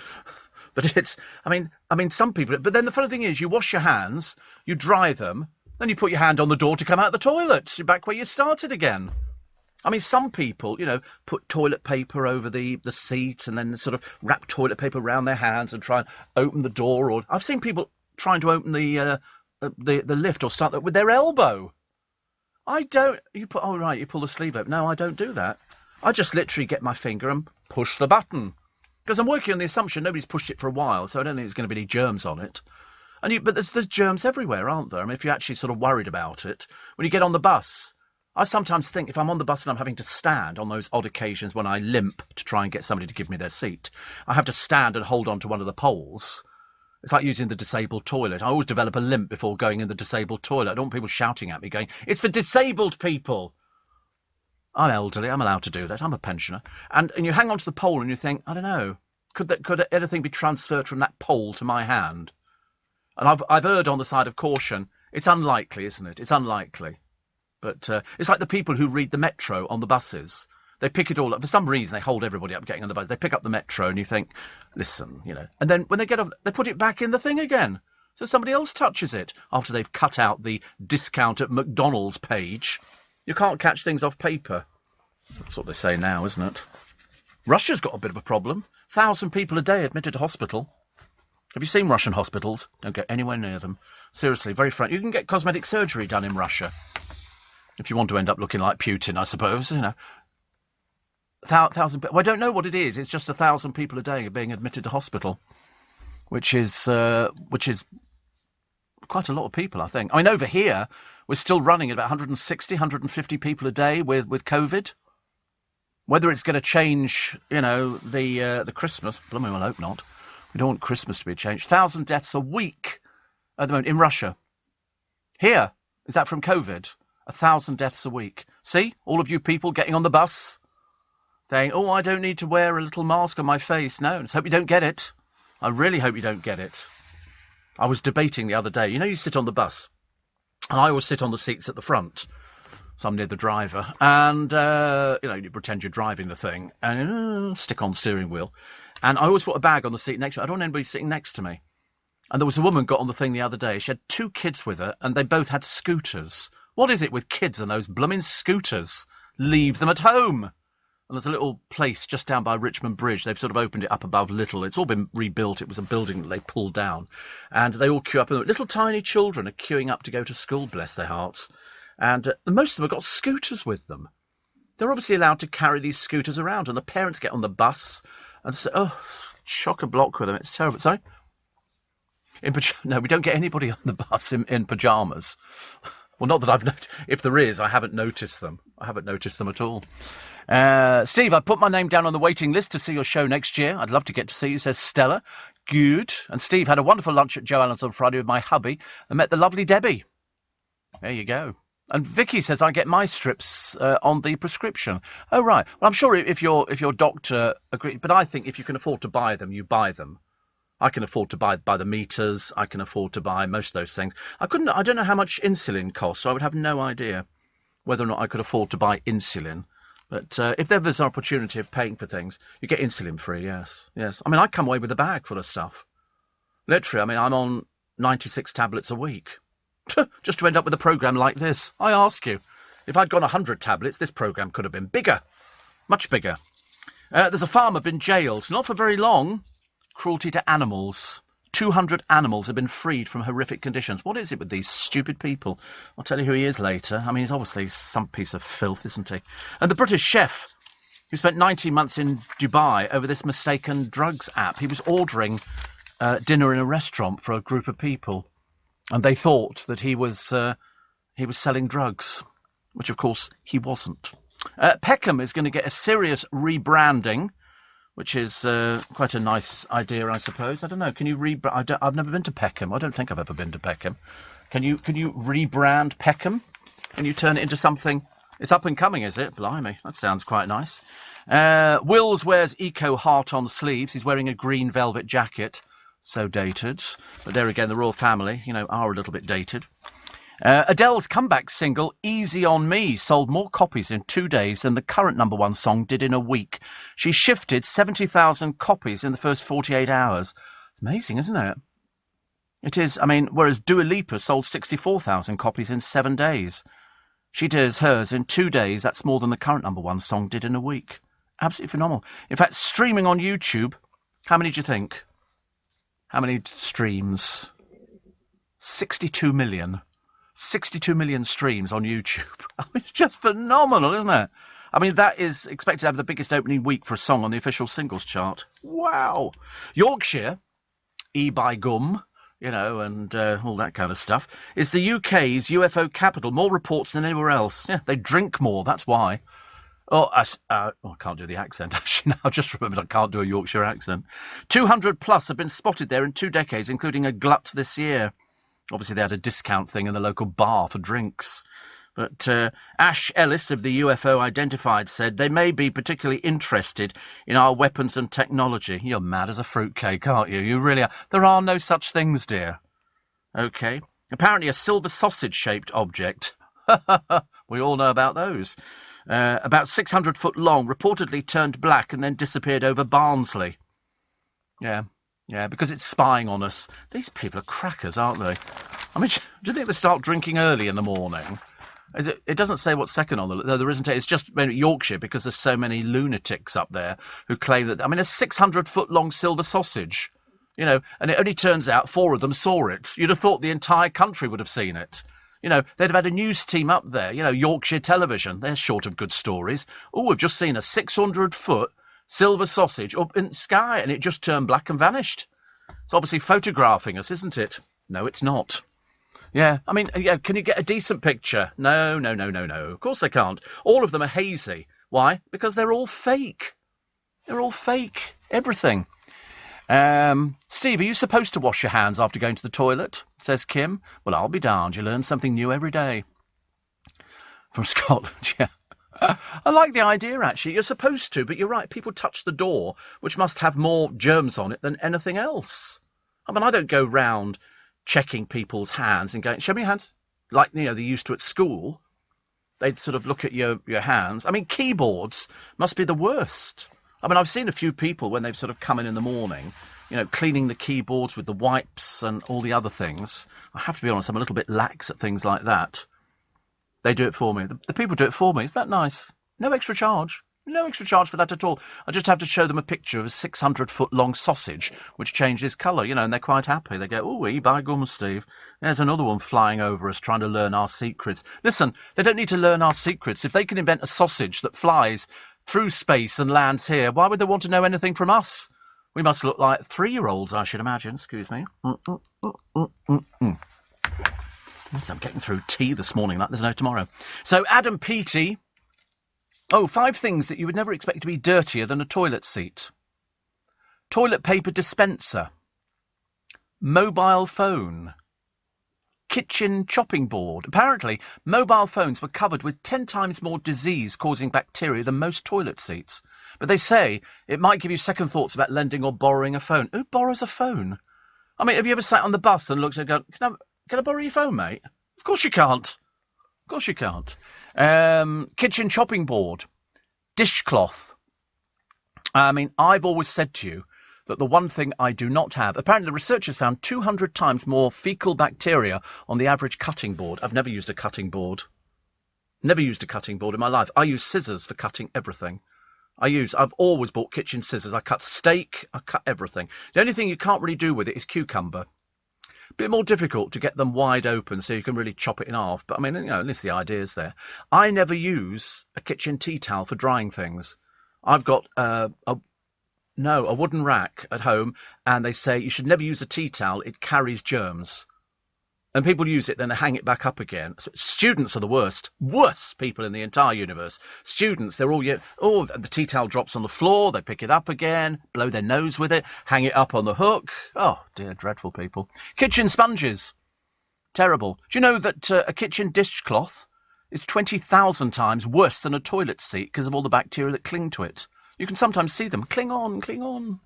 But I mean, some people, but then the funny thing is you wash your hands, you dry them, then you put your hand on the door to come out the toilet. You're back where you started again. I mean, some people, you know, put toilet paper over the seat and then sort of wrap toilet paper around their hands and try and open the door. Or I've seen people trying to open the lift or start that with their elbow. I don't. You pull the sleeve up. No, I don't do that. I just literally get my finger and push the button. Because I'm working on the assumption nobody's pushed it for a while, so I don't think there's going to be any germs on it. But there's germs everywhere, aren't there? I mean, if you're actually sort of worried about it. When you get on the bus, I sometimes think if I'm on the bus and I'm having to stand on those odd occasions when I limp to try and get somebody to give me their seat, I have to stand and hold on to one of the poles. It's like using the disabled toilet. I always develop a limp before going in the disabled toilet. I don't want people shouting at me going, it's for disabled people. I'm elderly. I'm allowed to do that. I'm a pensioner. And you hang on to the pole and you think, I don't know, could anything be transferred from that pole to my hand? And I've erred on the side of caution. It's unlikely, isn't it? It's unlikely. But it's like the people who read the Metro on the buses. They pick it all up. For some reason, they hold everybody up getting on the bus. They pick up the Metro and you think, listen, you know. And then when they get off, they put it back in the thing again. So somebody else touches it after they've cut out the discount at McDonald's page. You can't catch things off paper. That's what they say now, isn't it? Russia's got a bit of a problem. 1,000 people a day admitted to hospital. Have you seen Russian hospitals? Don't go anywhere near them. Seriously, very frank. You can get cosmetic surgery done in Russia. If you want to end up looking like Putin, I suppose, you know. 1,000. Well, I don't know what it is. It's just 1,000 people a day are being admitted to hospital, which is quite a lot of people, I think. I mean, over here, we're still running at about 160, 150 people a day with COVID. Whether it's going to change, you know, the Christmas, blooming well, I hope not. We don't want Christmas to be changed. 1,000 deaths a week at the moment in Russia. Here, is that from COVID? 1,000 deaths a week. See, all of you people getting on the bus, saying, oh, I don't need to wear a little mask on my face. No, let's hope you don't get it. I really hope you don't get it. I was debating the other day. You know, you sit on the bus, and I always sit on the seats at the front. So I'm near the driver, and, you know, you pretend you're driving the thing, and stick on steering wheel. And I always put a bag on the seat next to me. I don't want anybody sitting next to me. And there was a woman got on the thing the other day. She had 2 kids with her, and they both had scooters. What is it with kids and those blooming scooters? Leave them at home. And there's a little place just down by Richmond Bridge. They've sort of opened it up above Little. It's all been rebuilt. It was a building that they pulled down. And they all queue up. And little tiny children are queuing up to go to school, bless their hearts. And most of them have got scooters with them. They're obviously allowed to carry these scooters around. And the parents get on the bus and say, oh, chock-a-block with them. It's terrible. Sorry? No, we don't get anybody on the bus in pyjamas. Well, not that I've noticed. If there is, I haven't noticed them. I haven't noticed them at all. Steve, I put my name down on the waiting list to see your show next year. I'd love to get to see you, says Stella. Good. And Steve had a wonderful lunch at Joe Allen's on Friday with my hubby and met the lovely Debbie. There you go. And Vicky says I get my strips on the prescription. Oh, right. Well, I'm sure if your doctor agrees, but I think if you can afford to buy them, you buy them. I can afford to buy the meters. I can afford to buy most of those things. I don't know how much insulin costs, so I would have no idea whether or not I could afford to buy insulin. But if there was an opportunity of paying for things, you get insulin free, yes. I mean, I come away with a bag full of stuff. Literally, I mean, I'm on 96 tablets a week. Just to end up with a programme like this. I ask you, if I'd gone 100 tablets, this programme could have been bigger. Much bigger. There's a farmer been jailed, not for very long. Cruelty to animals. 200 animals have been freed from horrific conditions. What is it with these stupid people? I'll tell you who he is later. I mean, he's obviously some piece of filth, isn't he? And the British chef, who spent 19 months in Dubai over this mistaken drugs app. He was ordering dinner in a restaurant for a group of people. And they thought that he was selling drugs, which, of course, he wasn't. Peckham is going to get a serious rebranding, which is quite a nice idea, I suppose. I don't know. Can you I've never been to Peckham. I don't think I've ever been to Peckham. Can you rebrand Peckham? Can you turn it into something? It's up and coming, is it? Blimey, that sounds quite nice. Wills wears Eco Heart on sleeves. He's wearing a green velvet jacket. So dated. But there again, the royal family, you know, are a little bit dated. Adele's comeback single, Easy on Me, sold more copies in 2 days than the current #1 song did in a week. She shifted 70,000 copies in the first 48 hours. It's amazing, isn't it? It is. I mean, whereas Dua Lipa sold 64,000 copies in 7 days. She does hers in 2 days. That's more than the current #1 song did in a week. Absolutely phenomenal. In fact, streaming on YouTube, how many do you think? How many streams? 62 million. 62 million streams on YouTube. I mean, it's just phenomenal, isn't it? I mean, that is expected to have the biggest opening week for a song on the official singles chart. Wow. Yorkshire, E by Gum, you know, and all that kind of stuff, is the UK's UFO capital. More reports than anywhere else. Yeah, they drink more, that's why. Oh, I can't do the accent, actually. Now I just remembered I can't do a Yorkshire accent. 200 plus have been spotted there in 2 decades, including a glut this year. Obviously, they had a discount thing in the local bar for drinks. But Ash Ellis of the UFO Identified said they may be particularly interested in our weapons and technology. You're mad as a fruitcake, aren't you? You really are. There are no such things, dear. OK. Apparently a silver sausage-shaped object. We all know about those. About 600 foot long, reportedly turned black and then disappeared over Barnsley. Yeah, because it's spying on us. These people are crackers, aren't they? I mean, do you think they start drinking early in the morning? It doesn't say what second on the... No, there isn't. It's just Yorkshire because there's so many lunatics up there who claim that... I mean, a 600 foot long silver sausage. You know, and it only turns out 4 of them saw it. You'd have thought the entire country would have seen it. You know, they'd have had a news team up there. You know, Yorkshire Television, they're short of good stories. Oh, we've just seen a 600-foot silver sausage up in the sky, and it just turned black and vanished. It's obviously photographing us, isn't it? No, it's not. Yeah, I mean, yeah, can you get a decent picture? No. Of course they can't. All of them are hazy. Why? Because they're all fake. They're all fake. Everything. Steve, are you supposed to wash your hands after going to the toilet? Says Kim. Well, I'll be darned. You learn something new every day. From Scotland, yeah. I like the idea, actually. You're supposed to, but you're right. People touch the door, which must have more germs on it than anything else. I mean, I don't go round checking people's hands and going, show me your hands, like, you know, they used to at school. They'd sort of look at your hands. I mean, keyboards must be the worst. I mean, I've seen a few people when they've sort of come in the morning, you know, cleaning the keyboards with the wipes and all the other things. I have to be honest, I'm a little bit lax at things like that. They do it for me. The people do it for me. Is that nice? No extra charge. No extra charge for that at all. I just have to show them a picture of a 600-foot-long sausage, which changes colour, you know, and they're quite happy. They go, ooh, by gum, Steve. There's another one flying over us trying to learn our secrets. Listen, they don't need to learn our secrets. If they can invent a sausage that flies through space and lands here, why would they want to know anything from us? We must look like 3-year-olds, I should imagine. Excuse me. I'm getting through tea this morning like there's no tomorrow. So, Adam Peaty. 5 things that you would never expect to be dirtier than a toilet seat. Toilet paper dispenser. Mobile phone. Kitchen chopping board. Apparently, mobile phones were covered with 10 times more disease-causing bacteria than most toilet seats. But they say it might give you second thoughts about lending or borrowing a phone. Who borrows a phone? I mean, have you ever sat on the bus and looked and gone, can I borrow your phone, mate? Of course you can't. Of course you can't. Kitchen chopping board. Dishcloth. I mean, I've always said to you that the one thing I do not have... Apparently, the researchers found 200 times more fecal bacteria on the average cutting board. I've never used a cutting board. Never used a cutting board in my life. I use scissors for cutting everything. I've always bought kitchen scissors. I cut steak. I cut everything. The only thing you can't really do with it is cucumber. Bit more difficult to get them wide open so you can really chop it in half. But, I mean, you know, at least the idea's there. I never use a kitchen tea towel for drying things. I've got a wooden rack at home, and they say you should never use a tea towel. It carries germs. And people use it, then they hang it back up again. So students are the worst people in the entire universe. Students, they're all, the tea towel drops on the floor, they pick it up again, blow their nose with it, hang it up on the hook. Oh, dear, dreadful people. Kitchen sponges. Terrible. Do you know that a kitchen dishcloth is 20,000 times worse than a toilet seat because of all the bacteria that cling to it? You can sometimes see them. Cling on.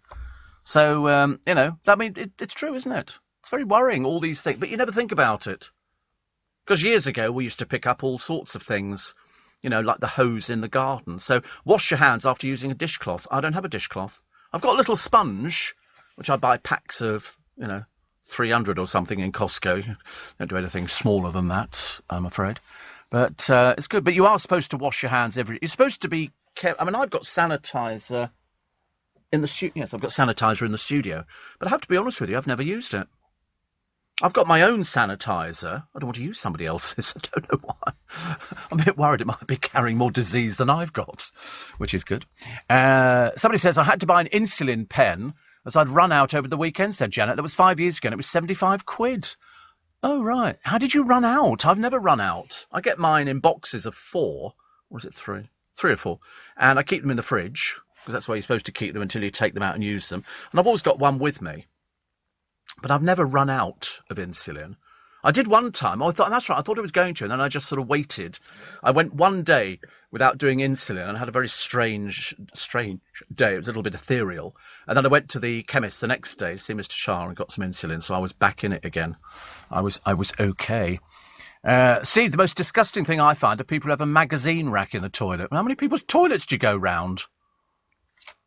So, it's true, isn't it? It's very worrying, all these things, but you never think about it. Because years ago, we used to pick up all sorts of things, you know, like the hose in the garden. So wash your hands after using a dishcloth. I don't have a dishcloth. I've got a little sponge, which I buy packs of, 300 or something in Costco. Don't do anything smaller than that, I'm afraid. But it's good. But you are supposed to wash your hands You're supposed to be careful. I mean, I've got sanitizer in the studio. Yes, I've got sanitizer in the studio. But I have to be honest with you, I've never used it. I've got my own sanitizer. I don't want to use somebody else's. I don't know why. I'm a bit worried it might be carrying more disease than I've got, which is good. Somebody says, I had to buy an insulin pen as I'd run out over the weekend, said Janet. That was 5 years ago, and it was 75 quid. Oh, right. How did you run out? I've never run out. I get mine in boxes of 4. Or is it 3? 3 or 4. And I keep them in the fridge, because that's where you're supposed to keep them until you take them out and use them. And I've always got one with me. But I've never run out of insulin. I did one time. I thought, that's right, I thought it was going to, and then I just sort of waited. I went one day without doing insulin and had a very strange day. It was a little bit ethereal. And then I went to the chemist the next day to see Mr. Shah and got some insulin, so I was back in it again. I was okay. Steve, the most disgusting thing I find are people who have a magazine rack in the toilet. How many people's toilets do you go round?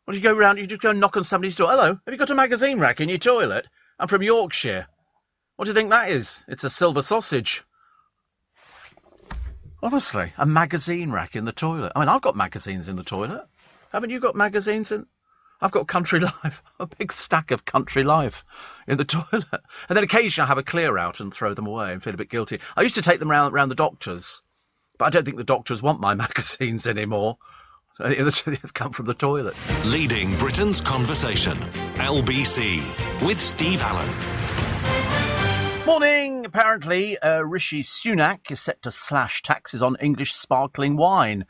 What do you go round? You just go and knock on somebody's door. Hello, have you got a magazine rack in your toilet? I'm from Yorkshire. What do you think that is? It's a silver sausage. Honestly, a magazine rack in the toilet. I mean, I've got magazines in the toilet. Haven't you got magazines in? I've got Country Life, a big stack of Country Life in the toilet. And then occasionally I have a clear out and throw them away and feel a bit guilty. I used to take them round the doctors, but I don't think the doctors want my magazines anymore. They've come from the toilet. Leading Britain's conversation. LBC with Steve Allen. Morning. Apparently, Rishi Sunak is set to slash taxes on English sparkling wine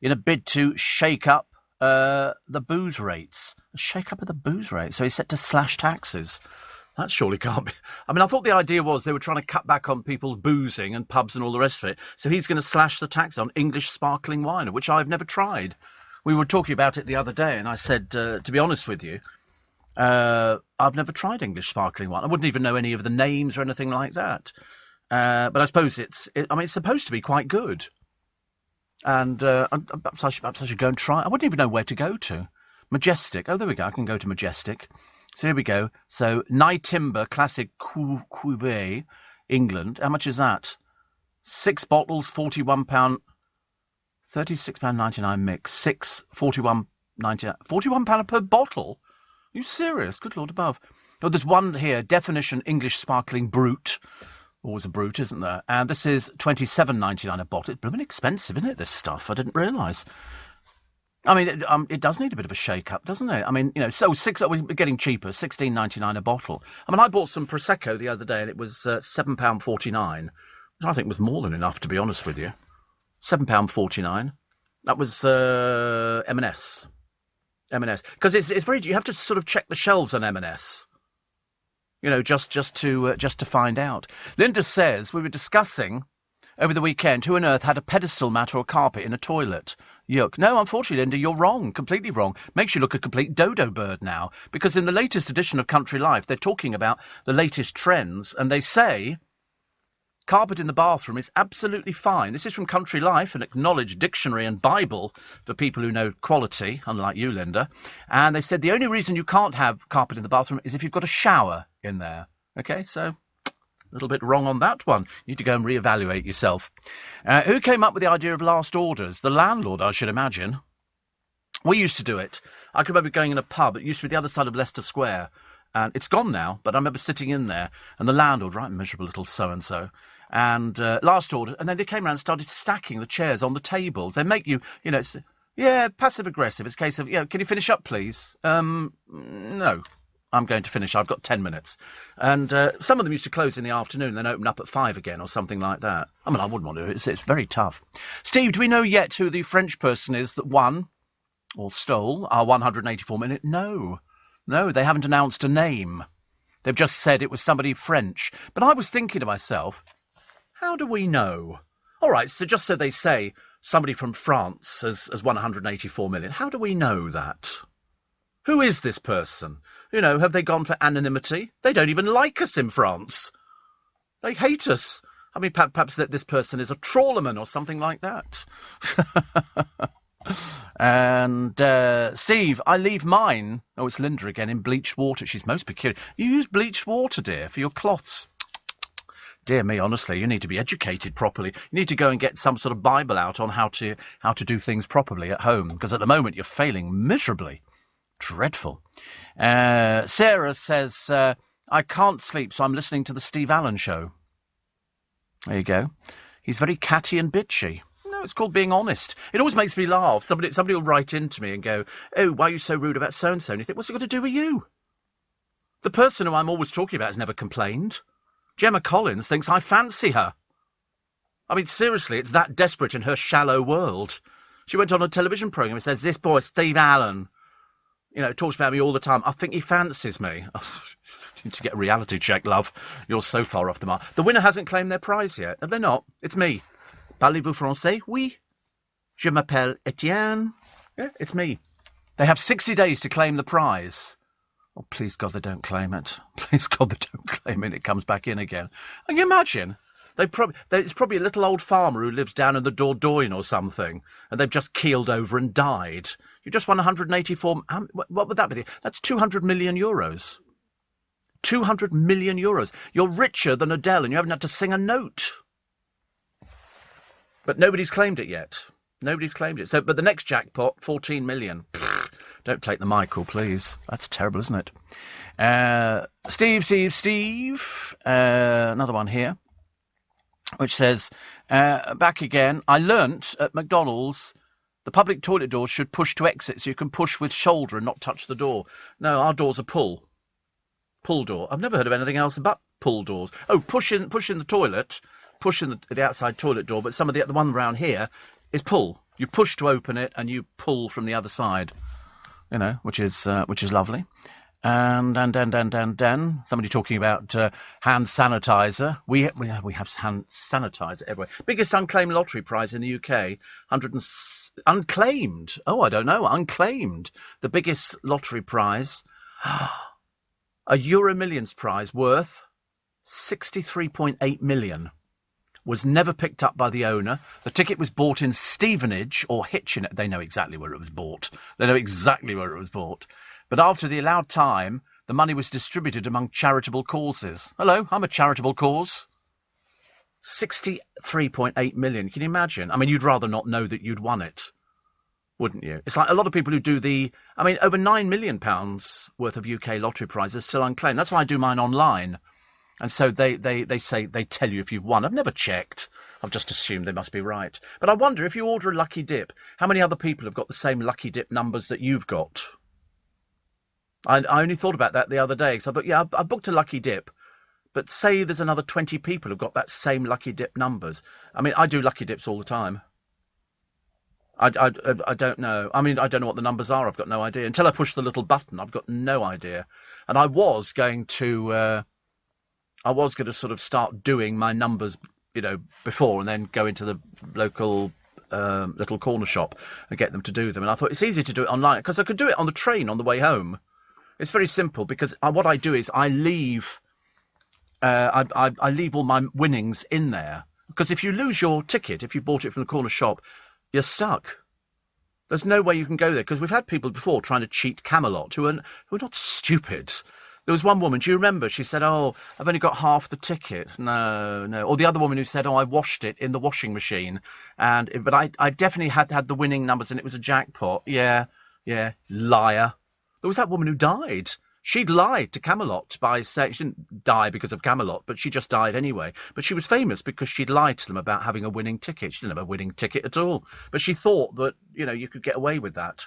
in a bid to shake up the booze rates. Shake up of the booze rates. So he's set to slash taxes. That surely can't be. I mean, I thought the idea was they were trying to cut back on people's boozing and pubs and all the rest of it. So he's going to slash the tax on English sparkling wine, which I've never tried. We were talking about it the other day, and I said, to be honest with you, I've never tried English sparkling wine. I wouldn't even know any of the names or anything like that. But I suppose it's supposed to be quite good. And perhaps I should go and try it. I wouldn't even know where to go to. Majestic. Oh, there we go. I can go to Majestic. So here we go. So, Nye Timber Classic Cuvée, England. How much is that? 6 bottles, £41. £36.99 mix. 6, £41.99. £41 per bottle? Are you serious? Good Lord above. Oh, there's one here. Definition English Sparkling Brut. Always a brute, isn't there? And this is £27.99 a bottle. It's blooming expensive, isn't it, this stuff? I didn't realise. I mean, it does need a bit of a shake-up, doesn't it? I mean, you know, we're getting cheaper, £16.99 a bottle. I mean, I bought some Prosecco the other day, and it was £7.49, which I think was more than enough, to be honest with you. £7.49. That was M&S. M&S. Because it's very... You have to sort of check the shelves on M&S. You know, just to find out. Linda says, we were discussing over the weekend who on earth had a pedestal mat or a carpet in a toilet. Yuck. No, unfortunately, Linda, you're wrong. Completely wrong. Makes you look a complete dodo bird now. Because in the latest edition of Country Life, they're talking about the latest trends, and they say carpet in the bathroom is absolutely fine. This is from Country Life, an acknowledged dictionary and Bible for people who know quality, unlike you, Linda. And they said the only reason you can't have carpet in the bathroom is if you've got a shower in there. Okay, so a little bit wrong on that one. You need to go and reevaluate yourself. Who came up with the idea of last orders? The landlord, I should imagine. We used to do it. I can remember going in a pub. It used to be the other side of Leicester Square. And it's gone now, but I remember sitting in there, and the landlord, right, miserable little so-and-so, and last order, and then they came around and started stacking the chairs on the tables. They make you, you know, it's, yeah, passive-aggressive. It's a case of, you know, can you finish up, please? No. I'm going to finish. I've got 10 minutes. And some of them used to close in the afternoon and then open up at 5 again or something like that. I mean, I wouldn't want to do it. It's very tough. Steve, do we know yet who the French person is that won or stole our 184 million? No. No, they haven't announced a name. They've just said it was somebody French. But I was thinking to myself, how do we know? All right, so just so they say somebody from France has won 184 million. How do we know that? Who is this person? You know, have they gone for anonymity? They don't even like us in France. They hate us. I mean, perhaps that this person is a trawlerman or something like that. And, Steve, I leave mine. Oh, it's Linda again, in bleached water. She's most peculiar. You use bleached water, dear, for your cloths. Dear me, honestly, you need to be educated properly. You need to go and get some sort of Bible out on how to do things properly at home, because at the moment you're failing miserably. Dreadful. Sarah says, I can't sleep, so I'm listening to the Steve Allen Show. There you go. He's very catty and bitchy. No, it's called being honest. It always makes me laugh. Somebody will write into me and go, oh, why are you so rude about so-and-so? And you think, what's it got to do with you? The person who I'm always talking about has never complained. Gemma Collins thinks I fancy her. I mean, seriously, it's that desperate in her shallow world. She went on a television programme and says, this boy, Steve Allen, you know, talks about me all the time. I think he fancies me. You need to get a reality check, love. You're so far off the mark. The winner hasn't claimed their prize yet. Have they not? It's me. Parlez-vous français? Oui. Je m'appelle Etienne. Yeah, it's me. They have 60 days to claim the prize. Oh, please God, they don't claim it. Please God, they don't claim it. It comes back in again. Can you imagine? It's probably a little old farmer who lives down in the Dordogne or something, and they've just keeled over and died. You just won 184... What would that be? That's 200 million euros. 200 million euros. You're richer than Adele, and you haven't had to sing a note. But nobody's claimed it yet. Nobody's claimed it. But the next jackpot, 14 million. Don't take the Michael, please. That's terrible, isn't it? Steve. Another one here, which says, back again. I learnt at McDonald's the public toilet doors should push to exit, so you can push with shoulder and not touch the door. No, our doors are pull door. I've never heard of anything else but pull doors. Oh, push in the toilet, push in the outside toilet door, but some of the one around here is pull. You push to open it and you pull from the other side, which is lovely. And somebody talking about hand sanitizer. We have hand sanitizer everywhere. Biggest unclaimed lottery prize in the UK, unclaimed. Oh, I don't know, unclaimed. The biggest lottery prize, a EuroMillions prize worth 63.8 million. Was never picked up by the owner. The ticket was bought in Stevenage or Hitchin. They know exactly where it was bought. But after the allowed time, the money was distributed among charitable causes. Hello, I'm a charitable cause. 63.8 million. Can you imagine? I mean, you'd rather not know that you'd won it, wouldn't you? It's like a lot of people who do over £9 million worth of UK lottery prizes still unclaimed. That's why I do mine online. And so they tell you if you've won. I've never checked. I've just assumed they must be right. But I wonder, if you order a lucky dip, how many other people have got the same lucky dip numbers that you've got? I only thought about that the other day, because I thought, I booked a lucky dip, but say there's another 20 people who've got that same lucky dip numbers. I mean, I do lucky dips all the time. I don't know. I mean, I don't know what the numbers are. I've got no idea. Until I push the little button, I've got no idea. And I was going to sort of start doing my numbers, before, and then go into the local little corner shop and get them to do them. And I thought it's easy to do it online, because I could do it on the train on the way home. It's very simple, because what I do is I leave I leave all my winnings in there. Because if you lose your ticket, if you bought it from the corner shop, you're stuck. There's no way you can go there, because we've had people before trying to cheat Camelot who are not stupid. There was one woman, do you remember? She said, I've only got half the ticket. No. Or the other woman who said, I washed it in the washing machine. But I definitely had the winning numbers and it was a jackpot. Yeah, liar. There was that woman who died. She'd lied to Camelot by saying, she didn't die because of Camelot, but she just died anyway. But she was famous because she'd lied to them about having a winning ticket. She didn't have a winning ticket at all. But she thought that, you could get away with that.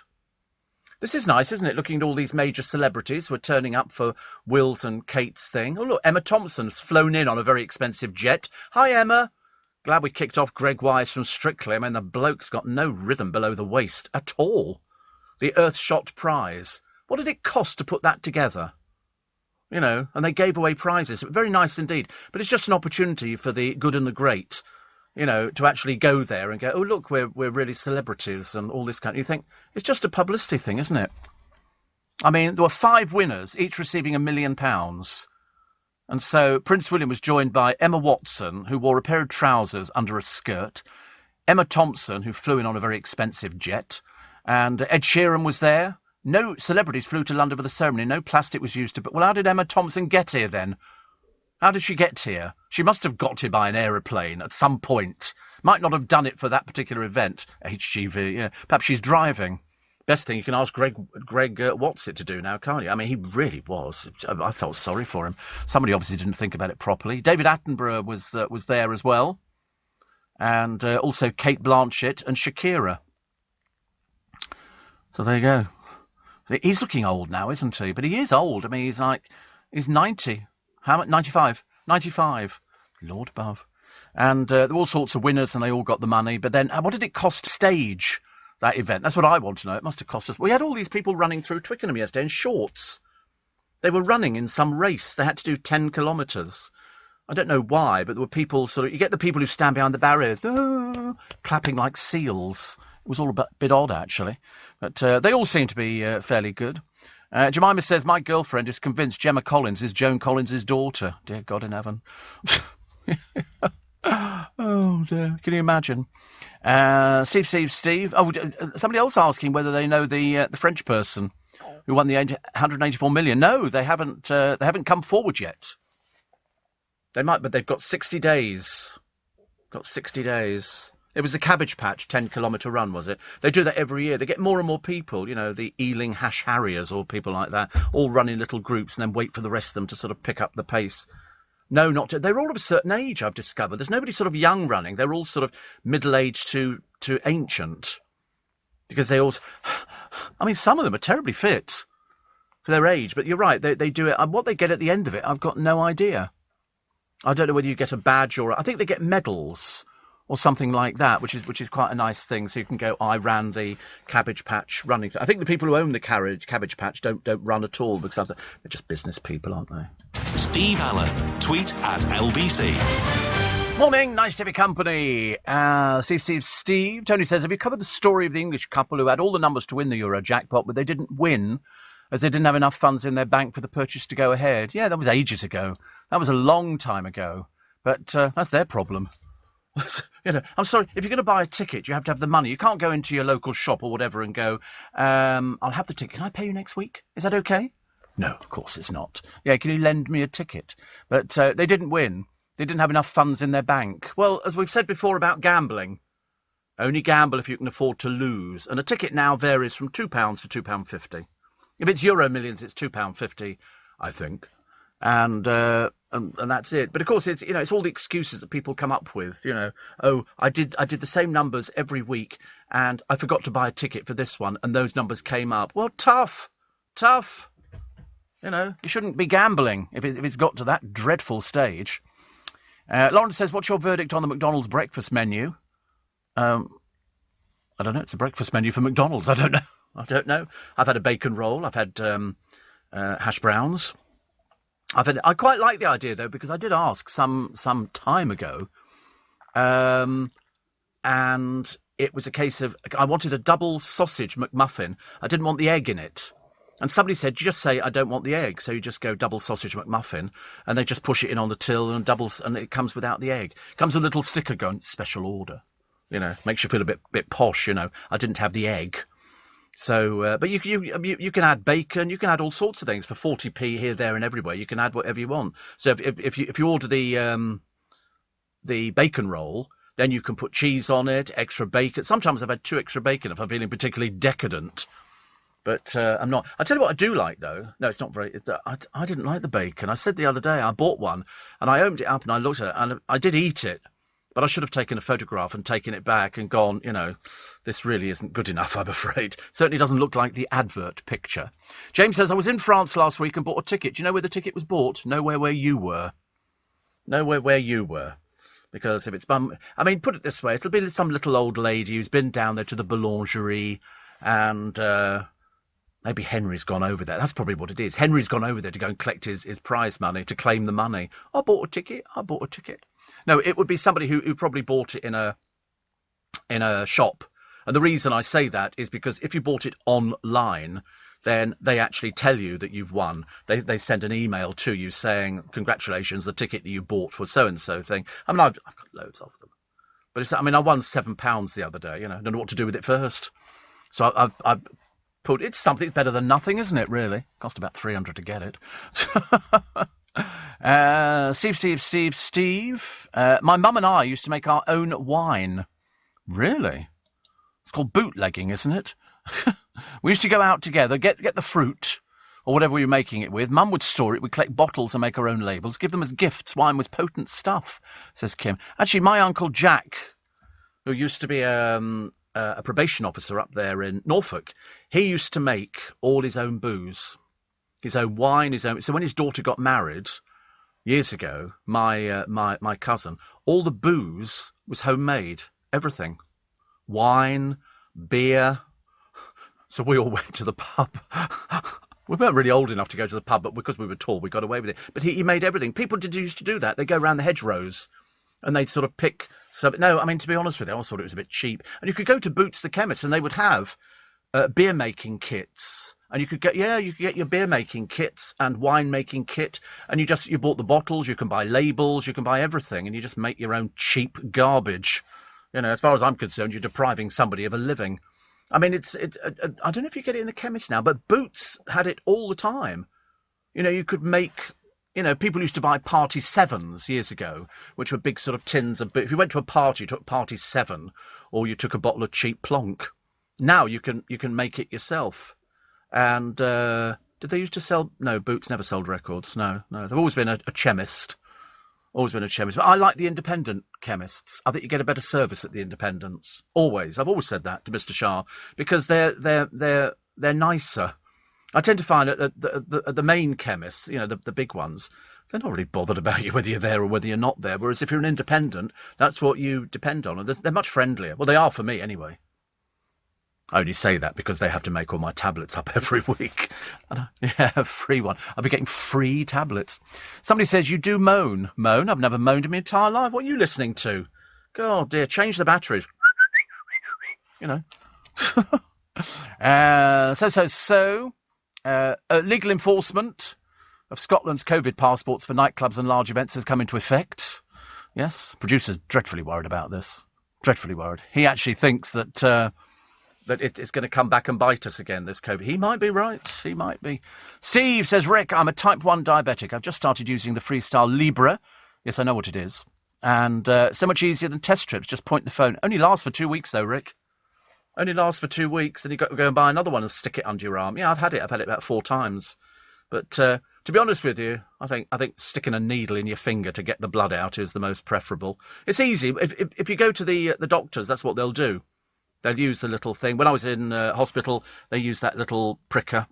This is nice, isn't it? Looking at all these major celebrities who are turning up for Will's and Kate's thing. Oh, look, Emma Thompson's flown in on a very expensive jet. Hi, Emma. Glad we kicked off Greg Wise from Strictly. I mean, the bloke's got no rhythm below the waist at all. The Earthshot prize. What did it cost to put that together? And they gave away prizes. Very nice indeed. But it's just an opportunity for the good and the great, to actually go there and go, oh, look, we're really celebrities and all this kind of... You think, it's just a publicity thing, isn't it? I mean, there were 5 winners, each receiving £1 million. And so Prince William was joined by Emma Watson, who wore a pair of trousers under a skirt, Emma Thompson, who flew in on a very expensive jet, and Ed Sheeran was there. No celebrities flew to London for the ceremony. No plastic was used to... But, well, how did Emma Thompson get here then? How did she get here? She must have got here by an aeroplane at some point. Might not have done it for that particular event. HGV, yeah. Perhaps she's driving. Best thing, you can ask Greg What's it to do now, can't you? I mean, he really was. I felt sorry for him. Somebody obviously didn't think about it properly. David Attenborough was there as well. And also Kate Blanchett and Shakira. So there you go. He's looking old now, isn't he? But he is old. I mean, he's 90. How much? 95. 95. Lord above. And there were all sorts of winners and they all got the money. But then what did it cost to stage that event? That's what I want to know. It must have cost us. We had all these people running through Twickenham yesterday in shorts. They were running in some race. They had to do 10 kilometres. I don't know why, but there were people you get the people who stand behind the barriers, clapping like seals. It was all a bit odd, actually. But they all seem to be fairly good. Jemima says, my girlfriend is convinced Gemma Collins is Joan Collins' daughter. Dear God in heaven. Oh, dear. Can you imagine? Steve. Oh, somebody else asking whether they know the French person who won the 184 million. No, they haven't come forward yet. They might, but they've got 60 days. Got 60 days. It was the Cabbage Patch 10-kilometre run, was it? They do that every year. They get more and more people, the Ealing Hash Harriers or people like that, all run in little groups and then wait for the rest of them to sort of pick up the pace. No, not to. They're all of a certain age, I've discovered. There's nobody sort of young running. They're all sort of middle-aged to ancient. Because they all... I mean, some of them are terribly fit for their age, but you're right, they do it. What they get at the end of it, I've got no idea. I don't know whether you get a badge or... I think they get medals or something like that, which is quite a nice thing. So you can go, I ran the Cabbage Patch running. I think the people who own the Cabbage Patch don't run at all because they're just business people, aren't they? Steve Allen, tweet at LBC. Morning, nice to have your company. Steve. Tony says, have you covered the story of the English couple who had all the numbers to win the Euro jackpot, but they didn't win as they didn't have enough funds in their bank for the purchase to go ahead? Yeah, that was ages ago. That was a long time ago. But that's their problem. I'm sorry, if you're going to buy a ticket, you have to have the money. You can't go into your local shop or whatever and go, I'll have the ticket. Can I pay you next week? Is that okay? No, of course it's not. Yeah, can you lend me a ticket? But they didn't win. They didn't have enough funds in their bank. Well, as we've said before about gambling, only gamble if you can afford to lose. And a ticket now varies from £2 to £2.50. If it's Euro Millions, it's £2.50, I think. And that's it. But of course, it's all the excuses that people come up with. Oh, I did the same numbers every week, and I forgot to buy a ticket for this one, and those numbers came up. Well, tough. You shouldn't be gambling if it's got to that dreadful stage. Lawrence says, what's your verdict on the McDonald's breakfast menu? I don't know. It's a breakfast menu for McDonald's. I don't know. I've had a bacon roll. I've had hash browns. I quite like the idea, though, because I did ask some time ago, and it was a case of I wanted a double sausage McMuffin. I didn't want the egg in it. And somebody said, just say, I don't want the egg. So you just go double sausage McMuffin, and they just push it in on the till and it comes without the egg. It comes with a little sticker going, special order. Makes you feel a bit posh, I didn't have the egg. So, but you can add bacon, you can add all sorts of things for 40p here, there, and everywhere. You can add whatever you want. So if you order the bacon roll, then you can put cheese on it, extra bacon. Sometimes I've had 2 extra bacon if I'm feeling particularly decadent. But I'm not. I tell you what I do like, though. No, it's not very. I didn't like the bacon. I said the other day I bought one and I opened it up and I looked at it and I did eat it. But I should have taken a photograph and taken it back and gone, this really isn't good enough, I'm afraid. Certainly doesn't look like the advert picture. James says, I was in France last week and bought a ticket. Do you know where the ticket was bought? Nowhere where you were. Nowhere where you were. Because if it's... put it this way. It'll be some little old lady who's been down there to the boulangerie and maybe Henry's gone over there. That's probably what it is. Henry's gone over there to go and collect his prize money, to claim the money. I bought a ticket. No, it would be somebody who probably bought it in a shop. And the reason I say that is because if you bought it online, then they actually tell you that you've won. They send an email to you saying, congratulations, the ticket that you bought for so-and-so thing. I've got loads of them. But I won £7 the other day, I don't know what to do with it first. So I've put, it's something better than nothing, isn't it, really? Cost about £300 to get it. Steve. My mum and I used to make our own wine. Really? It's called bootlegging, isn't it? We used to go out together, get the fruit, or whatever we were making it with. Mum would store it, we'd collect bottles and make our own labels, give them as gifts. Wine was potent stuff, says Kim. Actually, my Uncle Jack, who used to be a probation officer up there in Norfolk, he used to make all his own booze, his own wine, So when his daughter got married years ago, my cousin, all the booze was homemade, everything. Wine, beer. So we all went to the pub. We weren't really old enough to go to the pub, but because we were tall, we got away with it. But he made everything. People used to do that. They go around the hedgerows and they'd sort of pick some. No, to be honest with you, I always thought it was a bit cheap. And you could go to Boots the chemist and they would have beer making kits. And you could get your beer making kits and wine making kit. And you bought the bottles, you can buy labels, you can buy everything. And you just make your own cheap garbage. As far as I'm concerned, you're depriving somebody of a living. I don't know if you get it in the chemist now, but Boots had it all the time. You could make, You know, people used to buy Party 7s years ago, which were big sort of tins of... If you went to a party, you took Party 7, or you took a bottle of cheap Plonk. Now you can make it yourself. And did they used to sell... No, Boots never sold records. No. They've always been a chemist. Always been a chemist. But I like the independent chemists. I think you get a better service at the independents. Always. I've always said that to Mr. Shah, because they're nicer. I tend to find that the main chemists, you know, the big ones, they're not really bothered about you whether you're there or whether you're not there. Whereas if you're an independent, that's what you depend on. And they're much friendlier. Well, they are for me anyway. I only say that because they have to make all my tablets up every week. Yeah, free one. I'll be getting free tablets. Somebody says, you do moan. Moan? I've never moaned in my entire life. What are you listening to? God, dear, change the batteries. You know. Legal enforcement of Scotland's COVID passports for nightclubs and large events has come into effect. Yes, producer's dreadfully worried about this. Dreadfully worried. He actually thinks that that it's going to come back and bite us again, this COVID. He might be right. He might be. Steve says, Rick, I'm a type 1 diabetic. I've just started using the Freestyle Libre. Yes, I know what it is. And so much easier than test strips. Just point the phone. Only lasts for 2 weeks, though, Rick. Only lasts for 2 weeks, then you've got to go and buy another one and stick it under your arm. Yeah, I've had it about 4 times. But to be honest with you, I think sticking a needle in your finger to get the blood out is the most preferable. It's easy. If you go to the doctors, that's what they'll do. They'll use the little thing. When I was in hospital, they used that little pricker,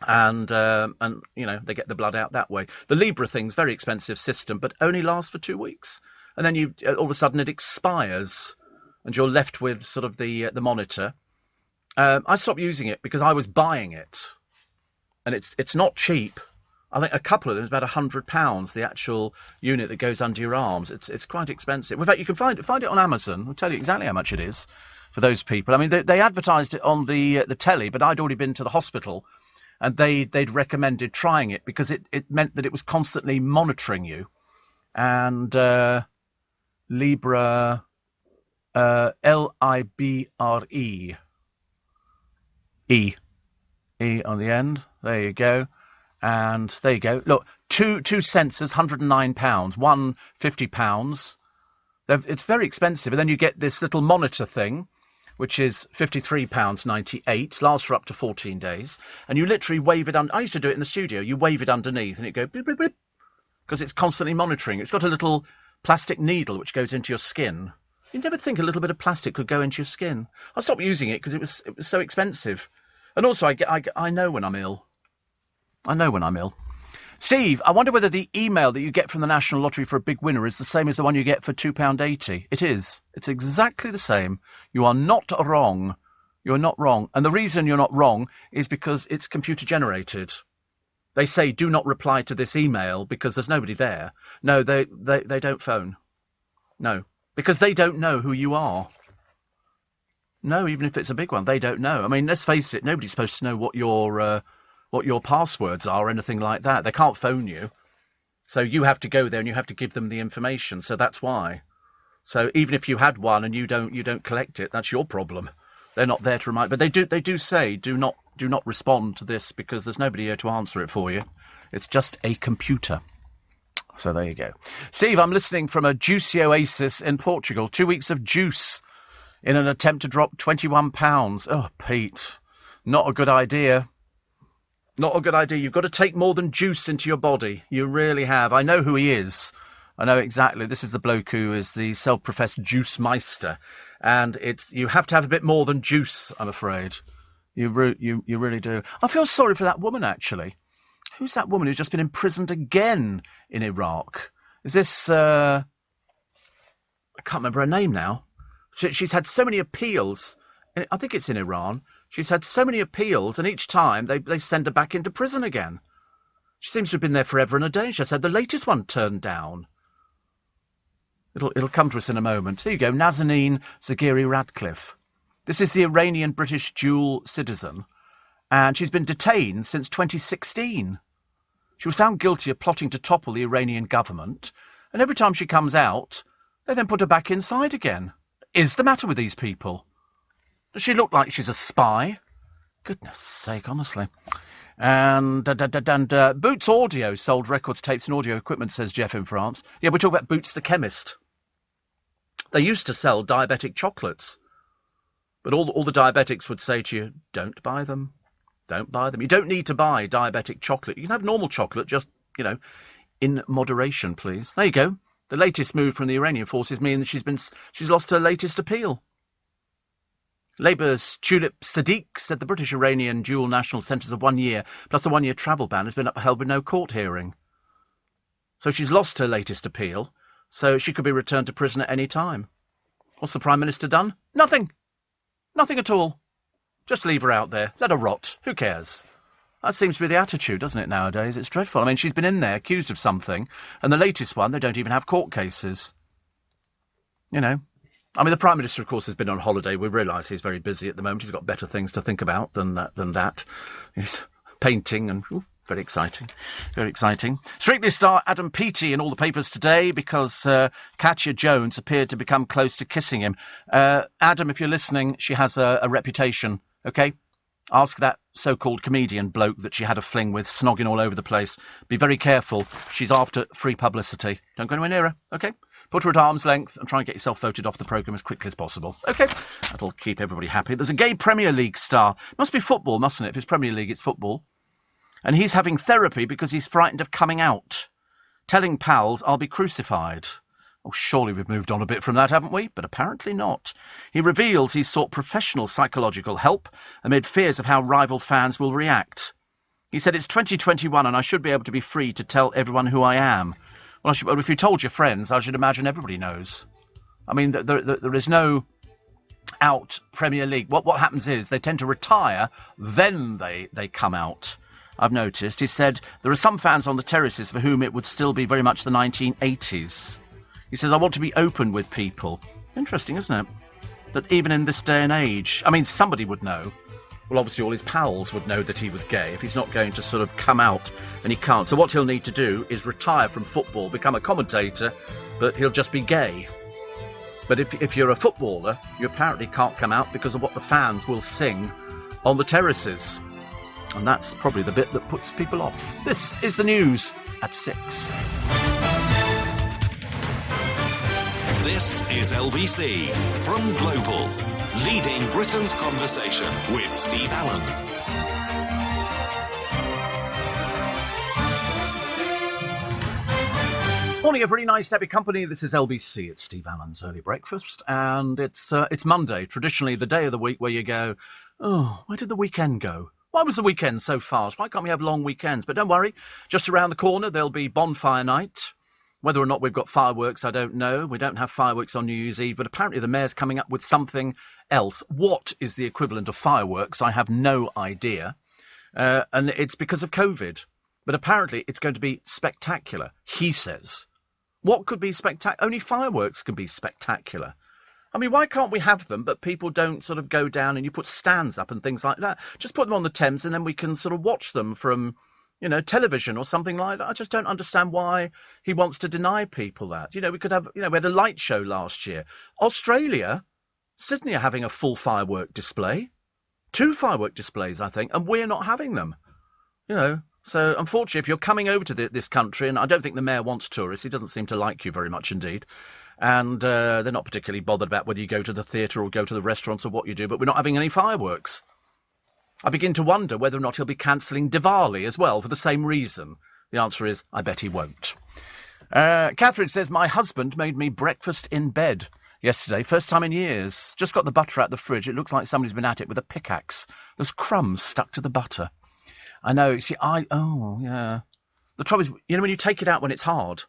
and you know, they get the blood out that way. The Libre thing's very expensive system, but only lasts for 2 weeks, and then all of a sudden it expires. And you're left with sort of the monitor. I stopped using it because I was buying it, and it's not cheap. I think a couple of them is about £100. The actual unit that goes under your arms. It's quite expensive. In fact, you can find it on Amazon. I'll tell you exactly how much it is for those people. I mean, they advertised it on the telly, but I'd already been to the hospital, and they'd recommended trying it because it meant that it was constantly monitoring you, and Libre. Libre. E on the end. There you go. And there you go. Look, two sensors, £109. One £50. It's very expensive. And then you get this little monitor thing, which is £53.98. Lasts for up to 14 days. And you literally wave it I used to do it in the studio. You wave it underneath and it goes blip, blip, blip, because it's constantly monitoring. It's got a little plastic needle which goes into your skin. You'd never think a little bit of plastic could go into your skin. I stopped using it because it was so expensive. And also, I know when I'm ill. I know when I'm ill. Steve, I wonder whether the email that you get from the National Lottery for a big winner is the same as the one you get for £2.80. It is. It's exactly the same. You are not wrong. You're not wrong. And the reason you're not wrong is because it's computer generated. They say, do not reply to this email because there's nobody there. No, they don't phone. No. Because they don't know who you are. No, even if it's a big one, they don't know. I mean, let's face it, nobody's supposed to know what your passwords are or anything like that. They can't phone you. So you have to go there and you have to give them the information. So that's why. So even if you had one and you don't collect it, that's your problem. They're not there to remind. But they do say, do not respond to this because there's nobody here to answer it for you. It's just a computer. So there you go. Steve, I'm listening from a juicy oasis in Portugal. 2 weeks of juice in an attempt to drop £21. Oh, Pete, not a good idea. Not a good idea. You've got to take more than juice into your body. You really have. I know who he is. I know exactly. This is the bloke who is the self-professed juice meister. And you have to have a bit more than juice, I'm afraid. You really do. I feel sorry for that woman, actually. Who's that woman who's just been imprisoned again in Iraq? Is this... I can't remember her name now. She's had so many appeals. I think it's in Iran. She's had so many appeals, and each time they send her back into prison again. She seems to have been there forever and a day. She had the latest one turned down. It'll come to us in a moment. Here you go, Nazanin Zaghari-Ratcliffe. This is the Iranian-British dual citizen, and she's been detained since 2016. She was found guilty of plotting to topple the Iranian government, and every time she comes out, they then put her back inside again. Is the matter with these people? Does she look like she's a spy? Goodness sake, honestly. And Boots Audio sold records, tapes and audio equipment, says Jeff in France. Yeah, we're talking about Boots the chemist. They used to sell diabetic chocolates. But all the diabetics would say to you, don't buy them. Don't buy them. You don't need to buy diabetic chocolate. You can have normal chocolate, just, in moderation, please. There you go. The latest move from the Iranian forces means she's lost her latest appeal. Labour's Tulip Sadiq said the British-Iranian dual national sentence of 1 year plus a 1-year travel ban has been upheld with no court hearing. So she's lost her latest appeal, so she could be returned to prison at any time. What's the Prime Minister done? Nothing. Nothing at all. Just leave her out there. Let her rot. Who cares? That seems to be the attitude, doesn't it, nowadays? It's dreadful. I mean, she's been in there accused of something, and the latest one, they don't even have court cases. I mean, the Prime Minister, of course, has been on holiday. We realise he's very busy at the moment. He's got better things to think about than that. He's painting and... Ooh, very exciting. Very exciting. Strictly star Adam Peaty in all the papers today because Katya Jones appeared to become close to kissing him. Adam, if you're listening, she has a reputation, OK? Ask that so-called comedian bloke that she had a fling with, snogging all over the place. Be very careful. She's after free publicity. Don't go anywhere near her, OK? Put her at arm's length and try and get yourself voted off the programme as quickly as possible. OK? That'll keep everybody happy. There's a gay Premier League star. Must be football, mustn't it? If it's Premier League, it's football. And he's having therapy because he's frightened of coming out. Telling pals, I'll be crucified. Oh, surely we've moved on a bit from that, haven't we? But apparently not. He reveals he's sought professional psychological help amid fears of how rival fans will react. He said, it's 2021 and I should be able to be free to tell everyone who I am. Well, if you told your friends, I should imagine everybody knows. I mean, there is no out Premier League. What happens is they tend to retire, then they come out. I've noticed. He said, there are some fans on the terraces for whom it would still be very much the 1980s. He says, I want to be open with people. Interesting, isn't it? That even in this day and age, I mean, somebody would know. Well, obviously all his pals would know that he was gay if he's not going to sort of come out, and he can't. So what he'll need to do is retire from football, become a commentator, but he'll just be gay. But if you're a footballer, you apparently can't come out because of what the fans will sing on the terraces. And that's probably the bit that puts people off. This is the news at 6. This is LBC from Global, leading Britain's conversation with Steve Allen. Morning, everybody. Nice to have your company. This is LBC. It's Steve Allen's Early Breakfast, and it's Monday, traditionally the day of the week where you go, oh, where did the weekend go? Why was the weekend so fast? Why can't we have long weekends? But don't worry, just around the corner there'll be bonfire night. Whether or not we've got fireworks, I don't know. We don't have fireworks on New Year's Eve, but apparently the mayor's coming up with something else. What is the equivalent of fireworks? I have no idea. And it's because of COVID. But apparently it's going to be spectacular, he says. What could be spectacular? Only fireworks can be spectacular. I mean, why can't we have them, but people don't sort of go down and you put stands up and things like that? Just put them on the Thames and then we can sort of watch them from, television or something like that. I just don't understand why he wants to deny people that. We could have, we had a light show last year. Australia, Sydney are having a full firework display. 2 firework displays, I think, and we're not having them. So unfortunately, if you're coming over to this country, and I don't think the mayor wants tourists, he doesn't seem to like you very much indeed. And they're not particularly bothered about whether you go to the theatre or go to the restaurants or what you do, but we're not having any fireworks. I begin to wonder whether or not he'll be cancelling Diwali as well for the same reason. The answer is, I bet he won't. Catherine says, my husband made me breakfast in bed yesterday, first time in years. Just got the butter out the fridge. It looks like somebody's been at it with a pickaxe. There's crumbs stuck to the butter. I know, see, yeah. The trouble is, when you take it out when it's hard,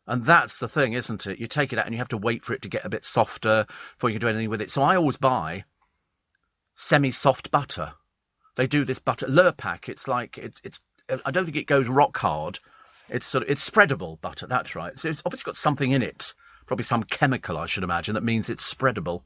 and that's the thing, isn't it? You take it out and you have to wait for it to get a bit softer before you can do anything with it. So I always buy semi-soft butter. They do this butter, Lurpak. It's like, it's. I don't think it goes rock hard. It's spreadable butter, that's right. So it's obviously got something in it, probably some chemical, I should imagine, that means it's spreadable.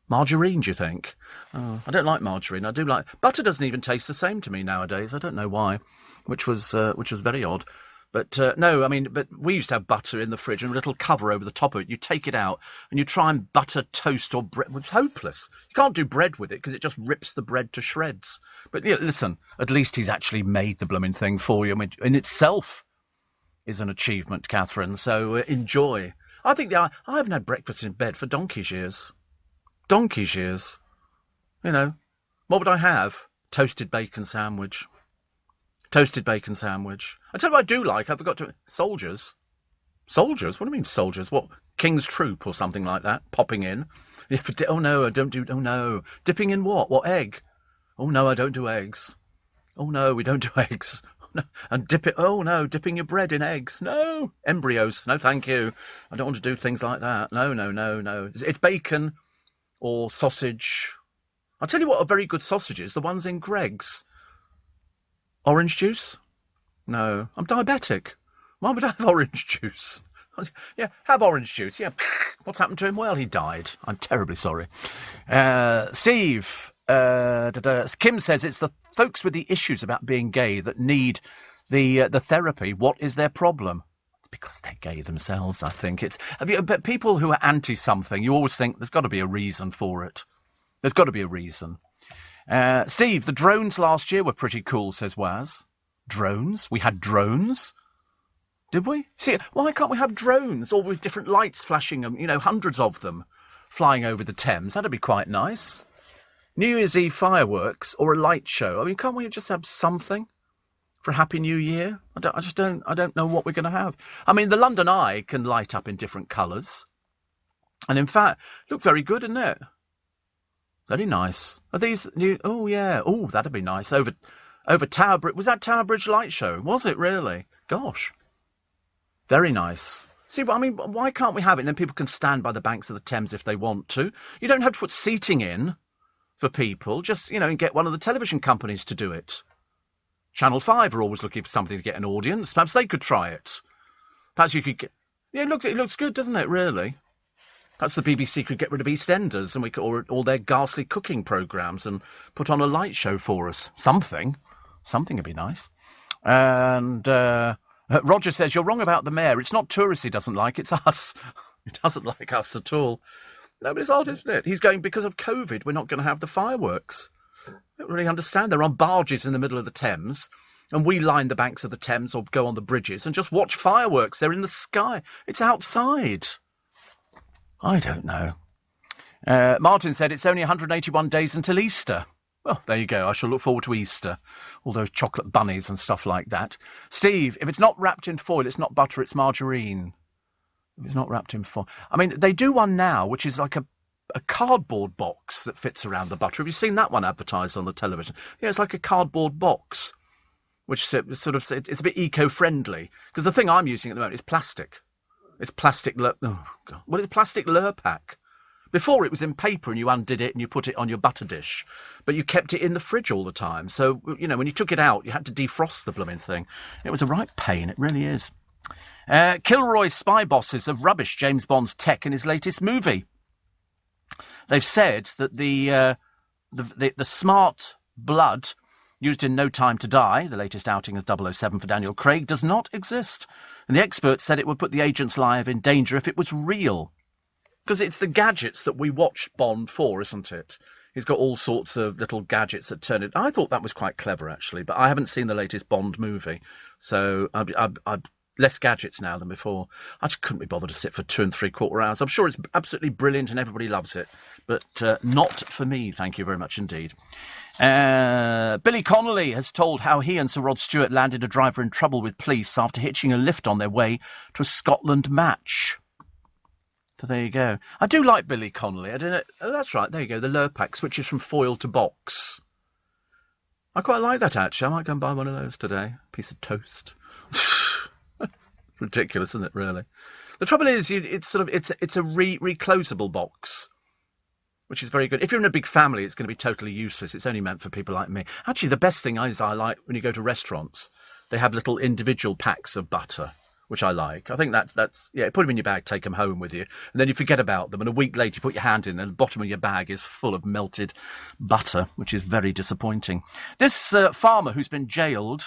Margarine, do you think? Oh, I don't like margarine. I do like... Butter doesn't even taste the same to me nowadays. I don't know why, which was very odd. But no, I mean, but we used to have butter in the fridge and a little cover over the top of it. You take it out and you try and butter toast or bread. It's hopeless. You can't do bread with it because it just rips the bread to shreds. But yeah, listen, at least he's actually made the blooming thing for you. I mean, in itself is an achievement, Catherine. So enjoy. I think I haven't had breakfast in bed for donkey's years. Donkey's years. You know, what would I have? Toasted bacon sandwich. Toasted bacon sandwich. I tell you what I do like. I forgot to... Soldiers. Soldiers? What do you mean soldiers? What? King's Troop or something like that? Popping in. Oh, no, I don't do... Oh, no. Dipping in what? What, egg? Oh, no, I don't do eggs. Oh, no, we don't do eggs. No. And dip it... Oh, no, dipping your bread in eggs. No. Embryos. No, thank you. I don't want to do things like that. No, no, no, no. It's bacon or sausage. I'll tell you what a very good sausage is. The ones in Greggs. Orange juice? No, I'm diabetic. Why would I have orange juice? Yeah, have orange juice. Yeah, what's happened to him? Well, he died. I'm terribly sorry. Steve, Kim says it's the folks with the issues about being gay that need the therapy. What is their problem? It's because they're gay themselves, I think. But people who are anti-something, you always think there's got to be a reason for it. There's got to be a reason. Steve, the drones last year were pretty cool, says Waz. Drones? We had drones? Did we? See, why can't we have drones, all with different lights flashing them, hundreds of them, flying over the Thames? That'd be quite nice. New Year's Eve fireworks or a light show. I mean, can't we just have something for a Happy New Year? I don't know what we're going to have. I mean, the London Eye can light up in different colours. And in fact, look very good, isn't it? Very nice. Are these new? Oh, yeah. Oh, that'd be nice. Over Tower Bridge. Was that Tower Bridge Light Show? Was it really? Gosh. Very nice. See, I mean, why can't we have it? And then people can stand by the banks of the Thames if they want to. You don't have to put seating in for people. Just, and get one of the television companies to do it. Channel 5 are always looking for something to get an audience. Perhaps they could try it. Perhaps you could get... Yeah, it looks good, doesn't it, really? Perhaps the BBC could get rid of EastEnders and we could, or all their ghastly cooking programmes and put on a light show for us. Something would be nice. And Roger says, you're wrong about the mayor. It's not tourists he doesn't like, it's us. He doesn't like us at all. No, but it's odd, isn't it? He's going, because of COVID, we're not going to have the fireworks. I don't really understand. They're on barges in the middle of the Thames, and we line the banks of the Thames or go on the bridges and just watch fireworks. They're in the sky. It's outside. I don't know. Martin said it's only 181 days until Easter. Well, there you go. I shall look forward to Easter. All those chocolate bunnies and stuff like that. Steve, if it's not wrapped in foil, it's not butter, it's margarine. If it's not wrapped in foil. I mean, they do one now, which is like a cardboard box that fits around the butter. Have you seen that one advertised on the television? Yeah, it's like a cardboard box, which it's a bit eco-friendly. Because the thing I'm using at the moment is plastic. It's plastic. It's plastic Lurpak. Before it was in paper and you undid it and you put it on your butter dish, but you kept it in the fridge all the time. So when you took it out, you had to defrost the blooming thing. It was a right pain. It really is. Kilroy's spy bosses have rubbished James Bond's tech in his latest movie. They've said that the smart blood used in No Time to Die, the latest outing as 007 for Daniel Craig, does not exist. And the experts said it would put the agent's life in danger if it was real. Because it's the gadgets that we watch Bond for, isn't it? He's got all sorts of little gadgets that turn it... I thought that was quite clever, actually, but I haven't seen the latest Bond movie. So I've less gadgets now than before. I just couldn't be bothered to sit for 2 3/4 hours. I'm sure it's absolutely brilliant and everybody loves it. But not for me, thank you very much indeed. Billy Connolly has told how he and Sir Rod Stewart landed a driver in trouble with police after hitching a lift on their way to a Scotland match. So there you go. I do like Billy Connolly. I don't know. Oh, that's right. There you go. The Lurpak switches from foil to box. I quite like that, actually. I might go and buy one of those today. Piece of toast. Ridiculous, isn't it, really? The trouble is, it's a reclosable box, which is very good. If you're in a big family, it's going to be totally useless. It's only meant for people like me. Actually, the best thing is I like when you go to restaurants, they have little individual packs of butter, which I like. I think that's put them in your bag, take them home with you, and then you forget about them. And a week later, you put your hand in, and the bottom of your bag is full of melted butter, which is very disappointing. This farmer who's been jailed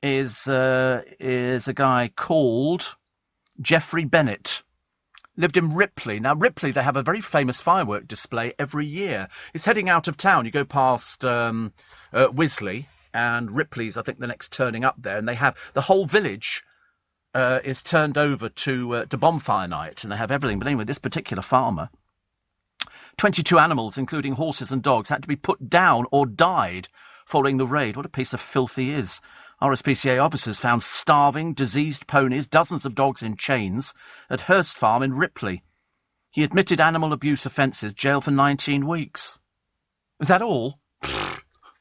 is a guy called Geoffrey Bennett. Lived in Ripley. Now, Ripley, they have a very famous firework display every year. It's heading out of town. You go past Wisley, and Ripley's, I think, the next turning up there. And they have the whole village is turned over to bonfire night, and they have everything. But anyway, this particular farmer, 22 animals, including horses and dogs, had to be put down or died following the raid. What a piece of filth he is. RSPCA officers found starving, diseased ponies, dozens of dogs in chains at Hurst Farm in Ripley. He admitted animal abuse offences, jail for 19 weeks. Is that all?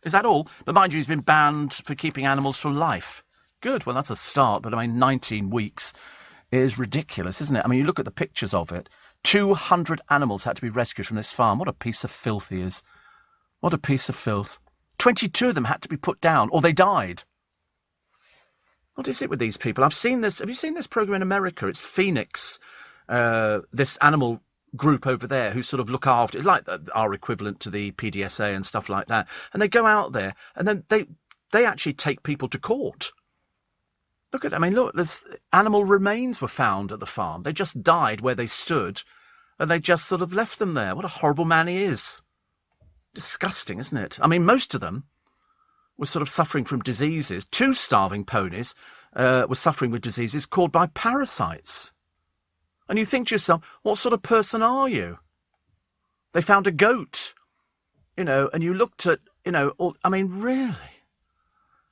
Is that all? But mind you, he's been banned for keeping animals for life. Good, well, that's a start, but I mean, 19 weeks is ridiculous, isn't it? I mean, you look at the pictures of it. 200 animals had to be rescued from this farm. What a piece of filth he is. What a piece of filth. 22 of them had to be put down, or they died. What is it with these people? I've seen this. Have you seen this program in America? It's Phoenix, this animal group over there who sort of look after, like our equivalent to the PDSA and stuff like that. And they go out there and then they actually take people to court. Look at that. I mean, look, there's animal remains were found at the farm. They just died where they stood and they just sort of left them there. What a horrible man he is. Disgusting, isn't it? I mean, most of them were sort of suffering from diseases. 2 starving ponies were suffering with diseases caused by parasites. And you think to yourself, what sort of person are you? They found a goat, and you looked at, I mean, really?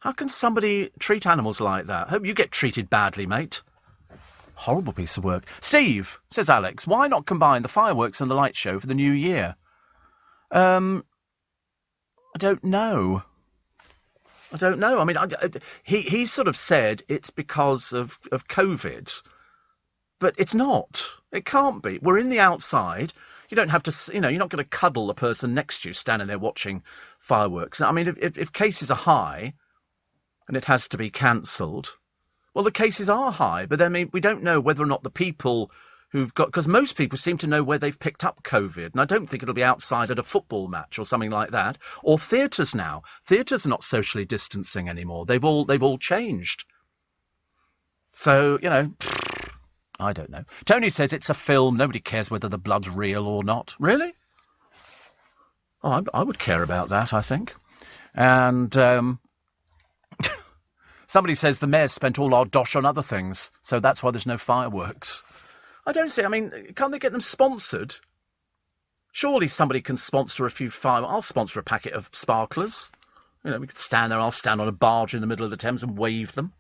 How can somebody treat animals like that? Hope you get treated badly, mate. Horrible piece of work. Steve, says Alex, why not combine the fireworks and the light show for the new year? I don't know. I mean, he sort of said it's because of COVID, but it's not. It can't be. We're in the outside. You don't have to, you're not going to cuddle the person next to you standing there watching fireworks. I mean, if cases are high and it has to be cancelled, well, the cases are high, but I mean, we don't know whether or not the people who've got, because most people seem to know where they've picked up COVID, and I don't think it'll be outside at a football match or something like that, or theatres now. Theatres are not socially distancing anymore. They've all changed. So, I don't know. Tony says it's a film. Nobody cares whether the blood's real or not. Really? Oh, I would care about that, I think. And somebody says the mayor's spent all our dosh on other things, so that's why there's no fireworks. I don't see. I mean, can't they get them sponsored? Surely somebody can sponsor a few fireworks. I'll sponsor a packet of sparklers. We can stand there. I'll stand on a barge in the middle of the Thames and wave them.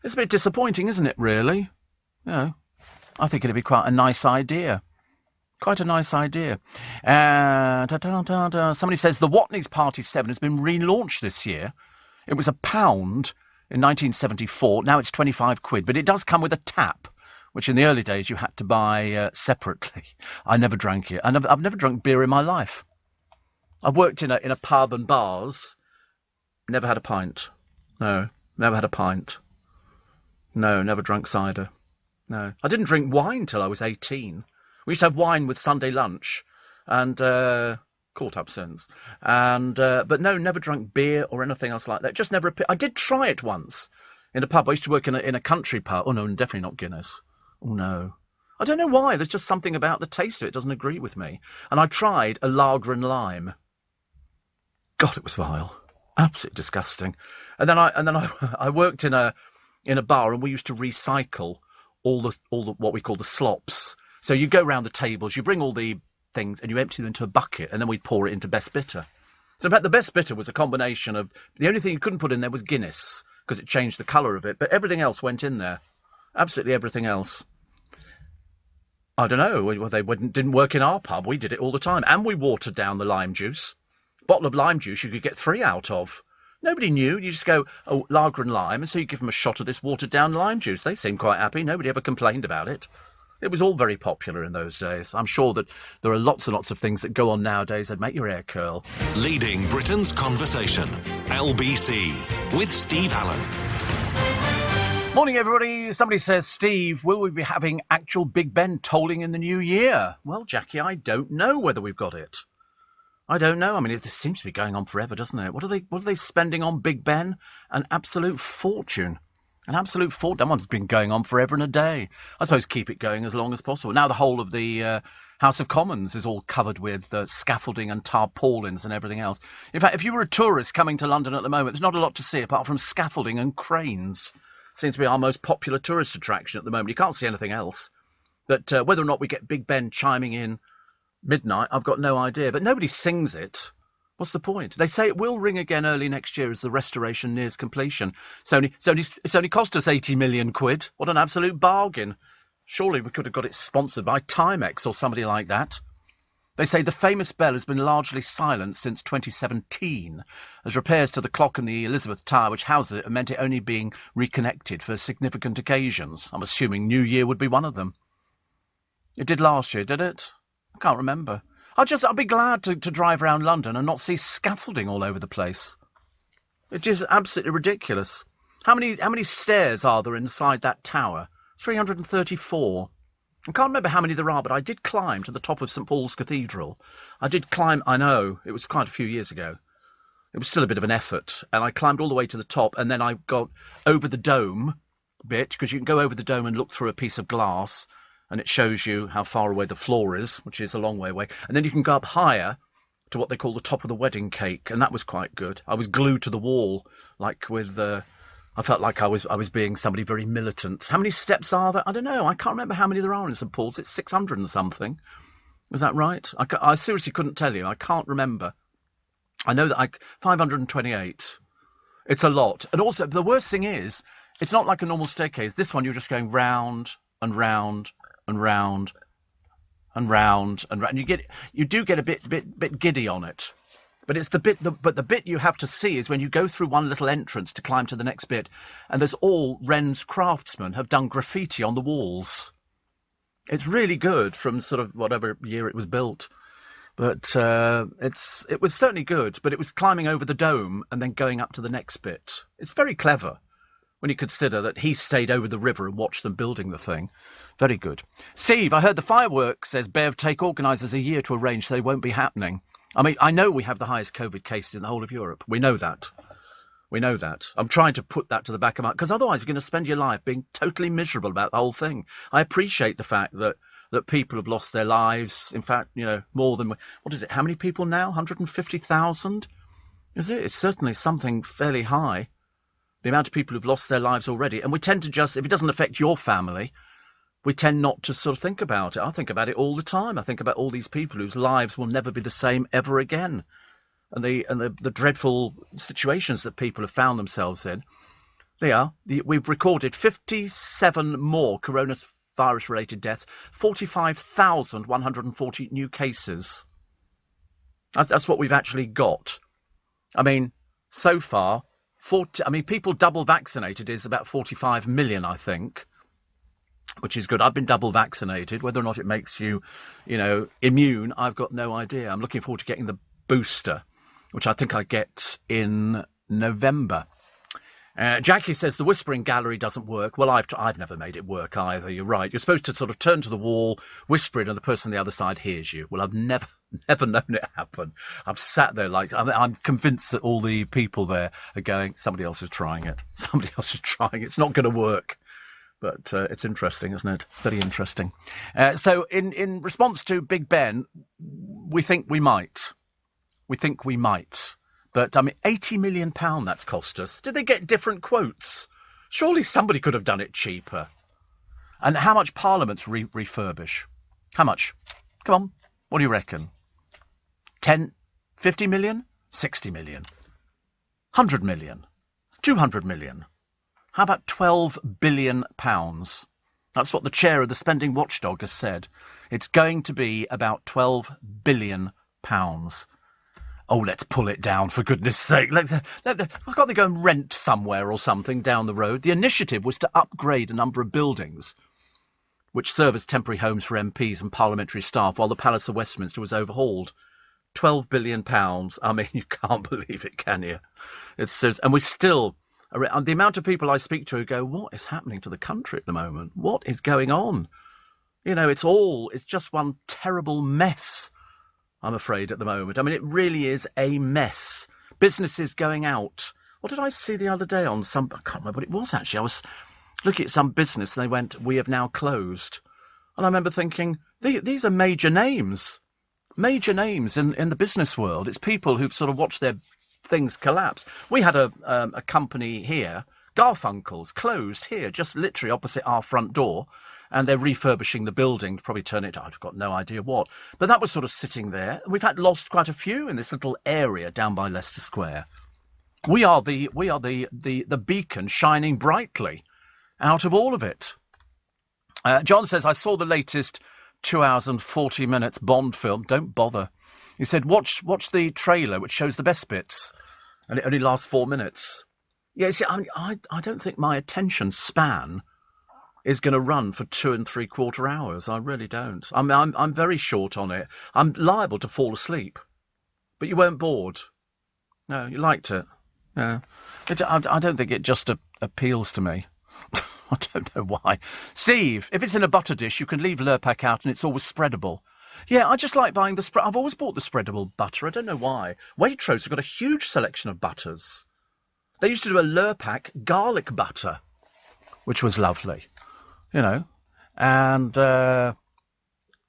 It's a bit disappointing, isn't it, really? I think it'd be quite a nice idea. Quite a nice idea. Somebody says the Watney's Party 7 has been relaunched this year. It was £1 in 1974. Now it's 25 quid. But it does come with a tap, which in the early days you had to buy separately. I never drank it. I've never drunk beer in my life. I've worked in a pub and bars. Never had a pint. No, never had a pint. No, never drunk cider. No. I didn't drink wine till I was 18. We used to have wine with Sunday lunch and caught up since. And but no, never drunk beer or anything else like that. Just never. I did try it once in a pub. I used to work in a country pub. Oh no, definitely not Guinness. Oh no. I don't know why. There's just something about the taste of it doesn't agree with me. And I tried a lager and lime. God, it was vile. Absolutely disgusting. And then I worked in a bar and we used to recycle all the what we call the slops. So you go round the tables, you bring all the things and you empty them into a bucket and then we'd pour it into Best Bitter. So in fact the Best Bitter was a combination of, the only thing you couldn't put in there was Guinness because it changed the colour of it, but everything else went in there. Absolutely everything else. I don't know, well, they didn't work in our pub. We did it all the time. And we watered down the lime juice. A bottle of lime juice you could get 3 out of. Nobody knew. You just go, oh, lager and lime, and so you give them a shot of this watered-down lime juice. They seemed quite happy. Nobody ever complained about it. It was all very popular in those days. I'm sure that there are lots and lots of things that go on nowadays that make your hair curl. Leading Britain's conversation, LBC, with Steve Allen. Morning, everybody. Somebody says, Steve, will we be having actual Big Ben tolling in the new year? Well, Jackie, I don't know whether we've got it. I don't know. I mean, this seems to be going on forever, doesn't it? What are they spending on Big Ben? An absolute fortune. An absolute fortune. That one's been going on forever and a day. I suppose keep it going as long as possible. Now the whole of the House of Commons is all covered with scaffolding and tarpaulins and everything else. In fact, if you were a tourist coming to London at the moment, there's not a lot to see apart from scaffolding and cranes. Seems to be our most popular tourist attraction at the moment. You can't see anything else. But whether or not we get Big Ben chiming in midnight, I've got no idea. But nobody sings it. What's the point? They say it will ring again early next year as the restoration nears completion. It's only cost us 80 million quid. What an absolute bargain. Surely we could have got it sponsored by Timex or somebody like that. They say the famous bell has been largely silent since 2017, as repairs to the clock in the Elizabeth Tower, which houses it, meant it only being reconnected for significant occasions. I'm assuming New Year would be one of them. It did last year, did it? I can't remember. I'd be glad to drive around London and not see scaffolding all over the place. It is absolutely ridiculous. How many stairs are there inside that tower? 334. I can't remember how many there are, but I did climb to the top of St Paul's Cathedral. I know, it was quite a few years ago. It was still a bit of an effort, and I climbed all the way to the top, and then I got over the dome bit, because you can go over the dome and look through a piece of glass, and it shows you how far away the floor is, which is a long way away. And then you can go up higher to what they call the top of the wedding cake, and that was quite good. I was glued to the wall, like with... I felt like I was being somebody very militant. How many steps are there? I don't know. I can't remember how many there are in St Paul's. It's 600 and something. Was that right? I seriously couldn't tell you. I can't remember. I know that 528. It's a lot. And also, the worst thing is, it's not like a normal staircase. This one, you're just going round and round and round and round and round. You do get a bit giddy on it. But it's the bit you have to see is when you go through one little entrance to climb to the next bit, and there's all Wren's craftsmen have done graffiti on the walls. It's really good from sort of whatever year it was built. But it was certainly good, but it was climbing over the dome and then going up to the next bit. It's very clever when you consider that he stayed over the river and watched them building the thing. Very good. Steve, I heard the fireworks, says Bev, take organisers a year to arrange, so they won't be happening. I mean, I know we have the highest COVID cases in the whole of Europe. We know that. I'm trying to put that to the back of my... Because otherwise you're going to spend your life being totally miserable about the whole thing. I appreciate the fact that people have lost their lives. In fact, more than... What is it? How many people now? 150,000? Is it? It's certainly something fairly high. The amount of people who've lost their lives already. And we tend to just... If it doesn't affect your family... We tend not to sort of think about it. I think about it all the time. I think about all these people whose lives will never be the same ever again. And the dreadful situations that people have found themselves in. We've recorded 57 more coronavirus-related deaths, 45,140 new cases. That's what we've actually got. I mean, so far, people double vaccinated is about 45 million, I think. Which is good. I've been double vaccinated. Whether or not it makes you, immune, I've got no idea. I'm looking forward to getting the booster, which I think I get in November. Jackie says the whispering gallery doesn't work. Well, I've never made it work either. You're right. You're supposed to sort of turn to the wall, whisper it, and the person on the other side hears you. Well, I've never known it happen. I've sat there like I'm convinced that all the people there are going, somebody else is trying it. Somebody else is trying it. It's not going to work. But it's interesting, isn't it? Very interesting. So in response to Big Ben, we think we might. But, I mean, £80 million that's cost us. Did they get different quotes? Surely somebody could have done it cheaper. And how much Parliament's refurbish? How much? Come on. What do you reckon? 10, 50 million? 60 million? 100 million? 200 million? How about £12 billion? That's what the chair of the spending watchdog has said. It's going to be about £12 billion. Oh, let's pull it down, for goodness sake. Why can't they go and rent somewhere or something down the road? The initiative was to upgrade a number of buildings, which serve as temporary homes for MPs and parliamentary staff, while the Palace of Westminster was overhauled. £12 billion. I mean, you can't believe it, can you? And we're still... And the amount of people I speak to who go, what is happening to the country at the moment? What is going on? It's just one terrible mess. I'm afraid, at the moment. I mean, it really is a mess. Businesses going out. What did I see the other day on some... I can't remember what it was, actually. I was looking at some business and they went, we have now closed. And I remember thinking, these are major names. Major names in the business world. It's people who've sort of watched their things collapse. We had a company here, Garfunkel's, closed here, just literally opposite our front door. And they're refurbishing the building to probably turn it to, I've got no idea what. But that was sort of sitting there. We've lost quite a few in this little area down by Leicester Square. We are the beacon shining brightly out of all of it. John says, I saw the latest 2 hours and 40 minutes Bond film. Don't bother. He said, watch the trailer, which shows the best bits. And it only lasts 4 minutes. Yeah, see, I don't think my attention span is going to run for 2 3/4 hours. I really don't. I'm very short on it. I'm liable to fall asleep. But you weren't bored. No, you liked it. Yeah. I don't think it just appeals to me. I don't know why. Steve, if it's in a butter dish, you can leave Lurpak out and it's always spreadable. Yeah, I just like buying the spread. I've always bought the spreadable butter. I don't know why. Waitrose have got a huge selection of butters. They used to do a Lurpak garlic butter, which was lovely. You know, and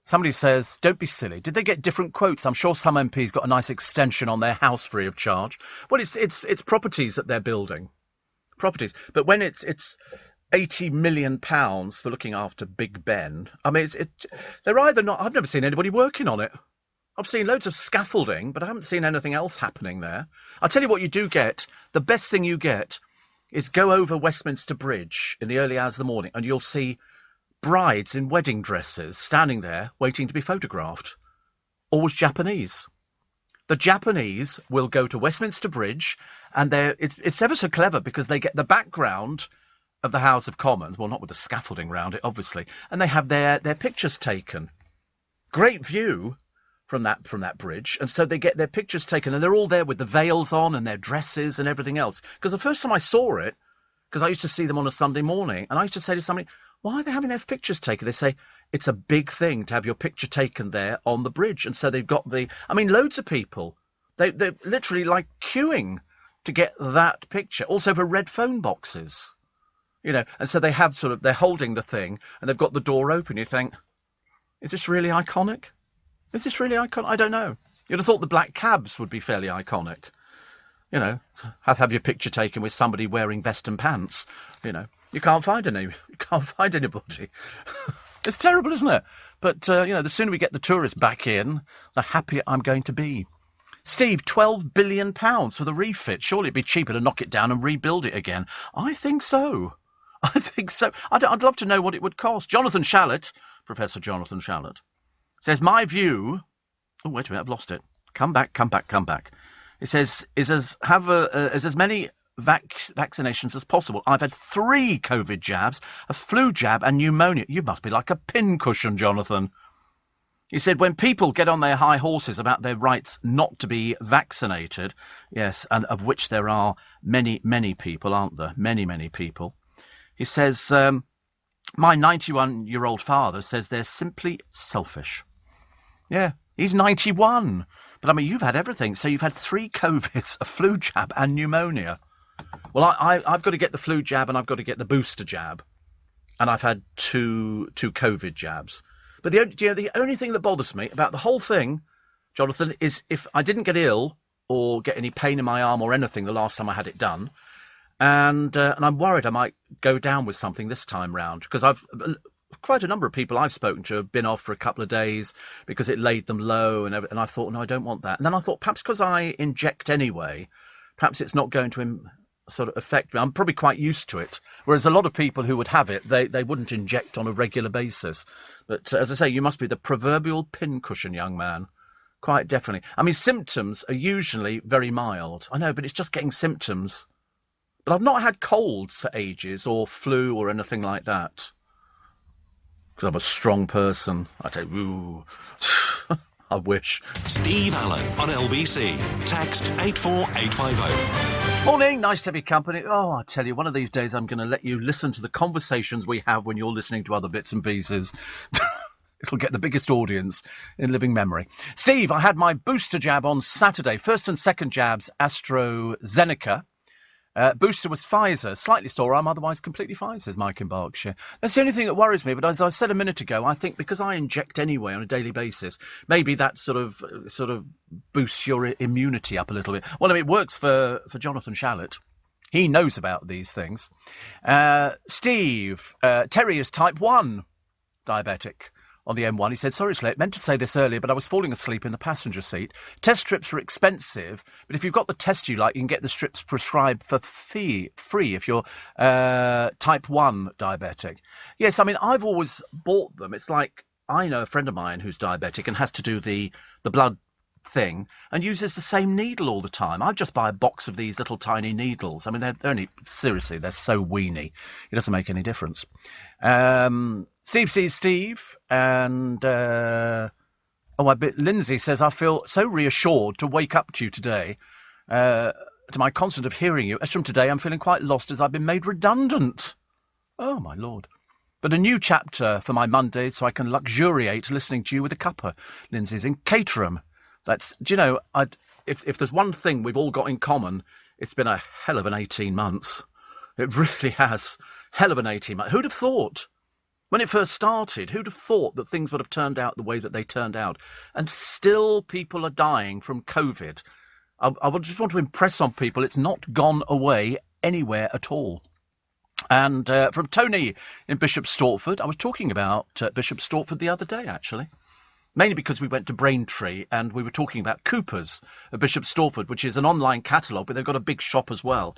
somebody says, don't be silly. Did they get different quotes? I'm sure some MPs got a nice extension on their house free of charge. Well, it's properties that they're building. Properties. But when it's £80 million for looking after Big Ben, I mean, they're either not... I've never seen anybody working on it. I've seen loads of scaffolding, but I haven't seen anything else happening there. I'll tell you what you do get. The best thing you get is go over Westminster Bridge in the early hours of the morning and you'll see brides in wedding dresses standing there waiting to be photographed. Always Japanese. The Japanese will go to Westminster Bridge and it's ever so clever because they get the background of the House of Commons, well, not with the scaffolding round it, obviously, and they have their pictures taken. Great view from that bridge, and so they get their pictures taken, and they're all there with the veils on and their dresses and everything else. Because the first time I saw it, because I used to see them on a Sunday morning, and I used to say to somebody, why are they having their pictures taken? They say, it's a big thing to have your picture taken there on the bridge. And so they've got loads of people, they're literally like queuing to get that picture. Also for red phone boxes, you know, and so they have they're holding the thing, and they've got the door open. You think, is this really iconic? Is this really iconic? I don't know. You'd have thought the black cabs would be fairly iconic. You know, have your picture taken with somebody wearing vest and pants. You know, you can't find anybody. It's terrible, isn't it? But, you know, the sooner we get the tourists back in, the happier I'm going to be. Steve, £12 billion for the refit. Surely it'd be cheaper to knock it down and rebuild it again. I think so. I'd love to know what it would cost. Jonathan Shallett, Professor Jonathan Shallett, says, my view... Oh, wait a minute, I've lost it. Come back. It says, is as many vaccinations as possible. I've had 3 COVID jabs, a flu jab and pneumonia. You must be like a pincushion, Jonathan. He said, when people get on their high horses about their rights not to be vaccinated, yes, and of which there are many, many people, aren't there? Many, many people. He says, my 91-year-old father says they're simply selfish. Yeah, he's 91. But, I mean, you've had everything. So you've had 3 COVIDs, a flu jab and pneumonia. Well, I've got to get the flu jab and I've got to get the booster jab. And I've had two COVID jabs. But the only thing that bothers me about the whole thing, Jonathan, is if I didn't get ill or get any pain in my arm or anything the last time I had it done, and I'm worried I might go down with something this time round, because quite a number of people I've spoken to have been off for a couple of days because it laid them low, and I thought, no, I don't want that. And then I thought, perhaps because I inject anyway, perhaps it's not going to sort of affect me. I'm probably quite used to it, whereas a lot of people who would have it, they wouldn't inject on a regular basis. But as I say, you must be the proverbial pincushion, young man. Quite definitely. I mean, symptoms are usually very mild. I know, but it's just getting symptoms. But I've not had colds for ages, or flu or anything like that. Because I'm a strong person. I say, ooh, I wish. Steve Allen on LBC. Text 84850. Morning, nice to have your company. Oh, I tell you, one of these days I'm going to let you listen to the conversations we have when you're listening to other bits and pieces. It'll get the biggest audience in living memory. Steve, I had my booster jab on Saturday. First and second jabs, AstraZeneca. Booster was Pfizer. Slightly sore arm, otherwise completely fine, says Mike in Berkshire. That's the only thing that worries me, but as I said a minute ago, I think because I inject anyway on a daily basis, maybe that sort of boosts your immunity up a little bit. Well, I mean, it works for Jonathan Shallett. He knows about these things. Steve, Terry is type 1 diabetic on the M1. He said, sorry, Slate, meant to say this earlier, but I was falling asleep in the passenger seat. Test strips are expensive, but if you've got the test you like, you can get the strips prescribed for free if you're type 1 diabetic. Yes, I mean, I've always bought them. It's like, I know a friend of mine who's diabetic and has to do the blood thing and uses the same needle all the time. I just buy a box of these little tiny needles. I mean, they're only, seriously, they're so weeny. It doesn't make any difference. Steve, and Lindsay says, I feel so reassured to wake up to you today, to my constant of hearing you. As from today, I'm feeling quite lost as I've been made redundant. Oh, my Lord. But a new chapter for my Monday so I can luxuriate listening to you with a cuppa. Lindsay's in Caterham. That's, do you know, if there's one thing we've all got in common, it's been a hell of an 18 months. It really has. Hell of an 18 months. Who'd have thought? When it first started, who'd have thought that things would have turned out the way that they turned out? And still people are dying from COVID. I would just want to impress on people, it's not gone away anywhere at all. And from Tony in Bishop Stortford, I was talking about Bishop Stortford the other day, actually. Mainly because we went to Braintree and we were talking about Cooper's at Bishop Stortford, which is an online catalogue, but they've got a big shop as well.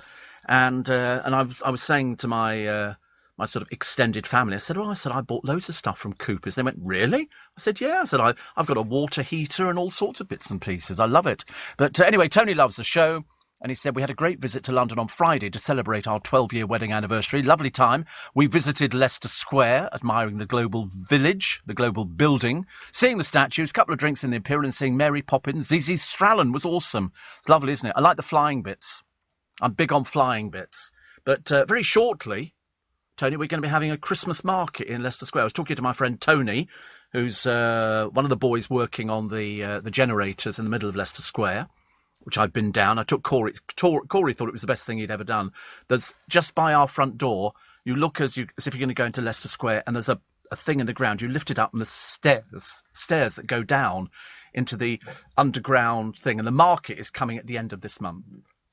And I was saying to my my sort of extended family, I said, I bought loads of stuff from Cooper's. They went, really? I said, yeah. I said, I've got a water heater and all sorts of bits and pieces. I love it. But anyway, Tony loves the show. And he said, we had a great visit to London on Friday to celebrate our 12-year wedding anniversary. Lovely time. We visited Leicester Square, admiring the global village, the global building, seeing the statues, a couple of drinks in the Imperial and seeing Mary Poppins. ZZ Strallen was awesome. It's lovely, isn't it? I like the flying bits. I'm big on flying bits. But very shortly, Tony, we're going to be having a Christmas market in Leicester Square. I was talking to my friend Tony, who's one of the boys working on the generators in the middle of Leicester Square, which I've been down. I took Corey. Corey thought it was the best thing he'd ever done. There's just by our front door, you look as if you're going to go into Leicester Square, and there's a thing in the ground. You lift it up, and there's stairs that go down into the underground thing. And the market is coming at the end of this month.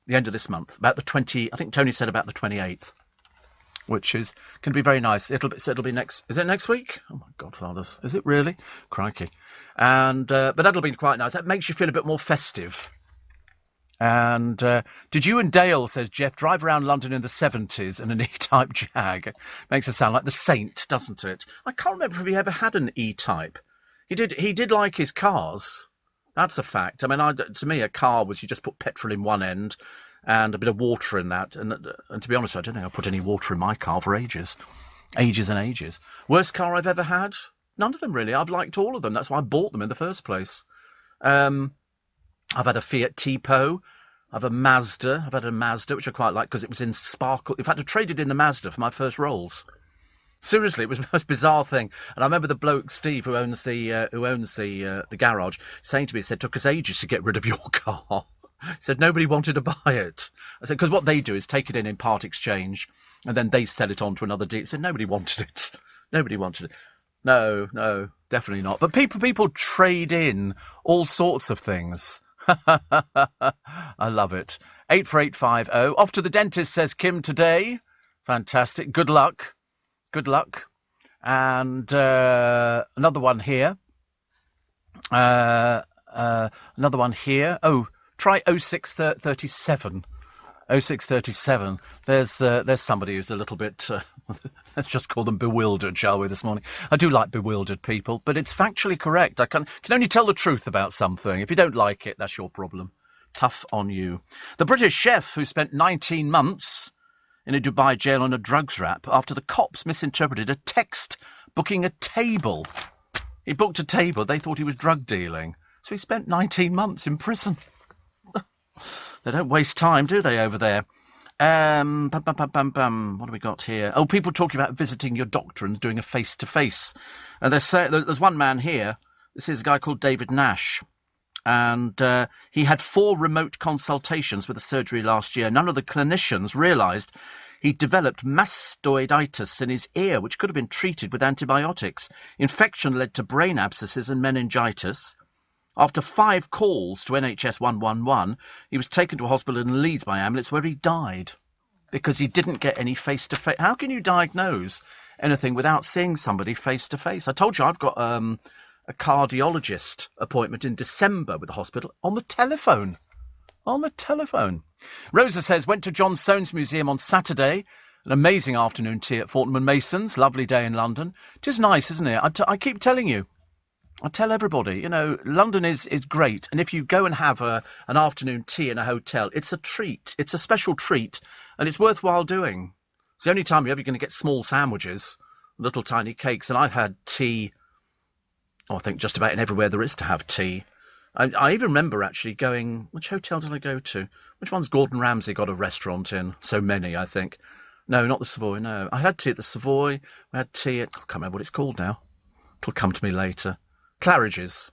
About the 20. I think Tony said about the 28th, which is going to be very nice. It'll be next. Is it next week? Oh my Godfathers! Is it really? Crikey! And but that'll be quite nice. That makes you feel a bit more festive. And did you and Dale, says Jeff, drive around London in the 70s in an E-Type Jag? Makes it sound like the Saint, doesn't it? I can't remember if he ever had an E-Type. He did like his cars. That's a fact. I mean, to me, a car was you just put petrol in one end and a bit of water in that. And to be honest, I don't think I put any water in my car for ages. Ages and ages. Worst car I've ever had? None of them, really. I've liked all of them. That's why I bought them in the first place. I've had a Fiat Tipo. I've had a Mazda, which I quite like because it was in sparkle. In fact, I traded in the Mazda for my first Rolls. Seriously, it was the most bizarre thing. And I remember the bloke, Steve, who owns the garage, saying to me, he said, took us ages to get rid of your car. He said, nobody wanted to buy it. I said, because what they do is take it in part exchange, and then they sell it on to another dealer. He said, nobody wanted it. Nobody wanted it. No, definitely not. But people trade in all sorts of things. I love it. 84850. Off to the dentist, says Kim today. Fantastic. Good luck. And another one here. Oh, try 0637. 0637. There's somebody who's a little bit, let's just call them bewildered, shall we, this morning. I do like bewildered people, but it's factually correct. I can only tell the truth about something. If you don't like it, that's your problem. Tough on you. The British chef who spent 19 months in a Dubai jail on a drugs rap after the cops misinterpreted a text booking a table. He booked a table. They thought he was drug dealing. So he spent 19 months in prison. They don't waste time, do they, over there? What do we got here? Oh, people talking about visiting your doctor and doing a face-to-face. And there's one man here. This is a guy called David Nash. And he had 4 remote consultations with a surgery last year. None of the clinicians realised he'd developed mastoiditis in his ear, which could have been treated with antibiotics. Infection led to brain abscesses and meningitis. After 5 calls to NHS 111, he was taken to a hospital in Leeds by ambulance where he died because he didn't get any face-to-face. How can you diagnose anything without seeing somebody face-to-face? I told you I've got a cardiologist appointment in December with the hospital on the telephone. On the telephone. Rosa says, went to John Soane's Museum on Saturday. An amazing afternoon tea at Fortnum & Mason's. Lovely day in London. It is nice, isn't it? I keep telling you. I tell everybody, you know, London is great. And if you go and have an afternoon tea in a hotel, it's a treat. It's a special treat. And it's worthwhile doing. It's the only time you're ever going to get small sandwiches, little tiny cakes. And I've had tea, I think just about in everywhere there is to have tea. I even remember actually going, which hotel did I go to? Which one's Gordon Ramsay got a restaurant in? So many, I think. No, not the Savoy, no. I had tea at the Savoy. We had tea at, I can't remember what it's called now. It'll come to me later. Claridge's,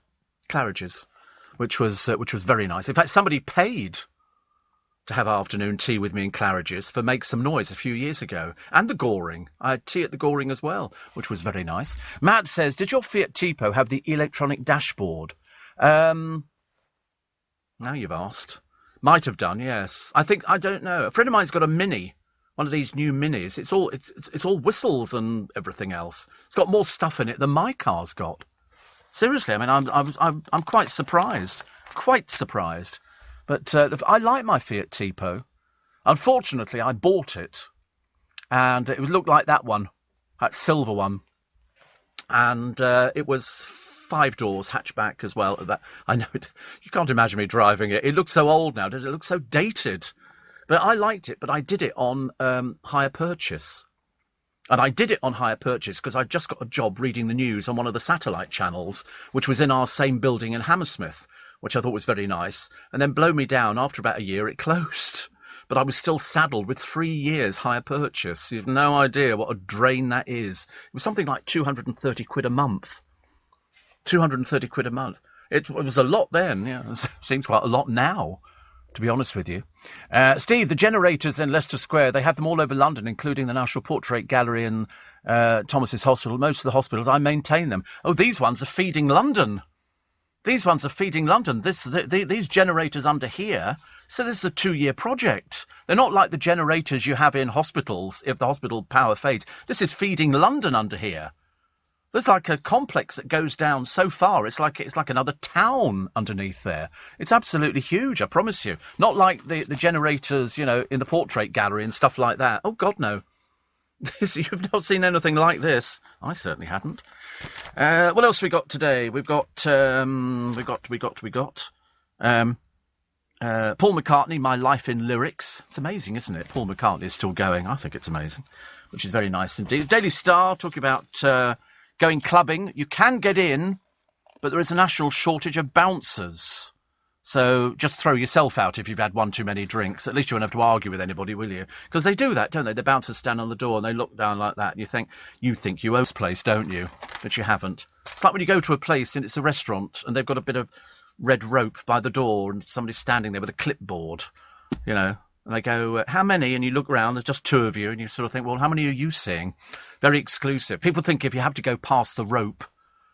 which was very nice. In fact, somebody paid to have afternoon tea with me in Claridge's for Make Some Noise a few years ago. And the Goring. I had tea at the Goring as well, which was very nice. Matt says, did your Fiat Tipo have the electronic dashboard? Now you've asked. Might have done, yes. I don't know. A friend of mine's got a Mini, one of these new Minis. It's all whistles and everything else. It's got more stuff in it than my car's got. Seriously, I mean, I'm quite surprised. Quite surprised. But I like my Fiat Tipo. Unfortunately, I bought it, and it looked like that one, that silver one. And it was 5 doors, hatchback as well. I know it. You can't imagine me driving it. It looks so old now. Does it look so dated? But I liked it. But I did it on hire purchase. And I did it on hire purchase because I just got a job reading the news on one of the satellite channels, which was in our same building in Hammersmith, which I thought was very nice. And then blow me down, after about a year, it closed. But I was still saddled with 3 years hire purchase. You've no idea what a drain that is. It was something like 230 quid a month. 230 quid a month. It was a lot then. Yeah, it seems quite a lot now, to be honest with you. Steve, the generators in Leicester Square, they have them all over London, including the National Portrait Gallery and Thomas's Hospital. Most of the hospitals, I maintain them. Oh, these ones are feeding London. These ones are feeding London. These generators under here, so this is a 2-year project. They're not like the generators you have in hospitals if the hospital power fades. This is feeding London under here. There's like a complex that goes down so far. It's like another town underneath there. It's absolutely huge, I promise you. Not like the generators, you know, in the Portrait Gallery and stuff like that. Oh God, no. You've not seen anything like this. I certainly hadn't. What else we got today? We've got Paul McCartney, My Life in Lyrics. It's amazing, isn't it? Paul McCartney is still going. I think it's amazing, which is very nice indeed. Daily Star talking about going clubbing. You can get in, but there is a national shortage of bouncers. So just throw yourself out if you've had one too many drinks. At least you won't have to argue with anybody, will you? Because they do that, don't they? The bouncers stand on the door and they look down like that. And you think you own this place, don't you? But you haven't. It's like when you go to a place and it's a restaurant and they've got a bit of red rope by the door and somebody's standing there with a clipboard, you know. And they go, how many? And you look around, there's just 2 of you. And you sort of think, well, how many are you seeing? Very exclusive. People think if you have to go past the rope,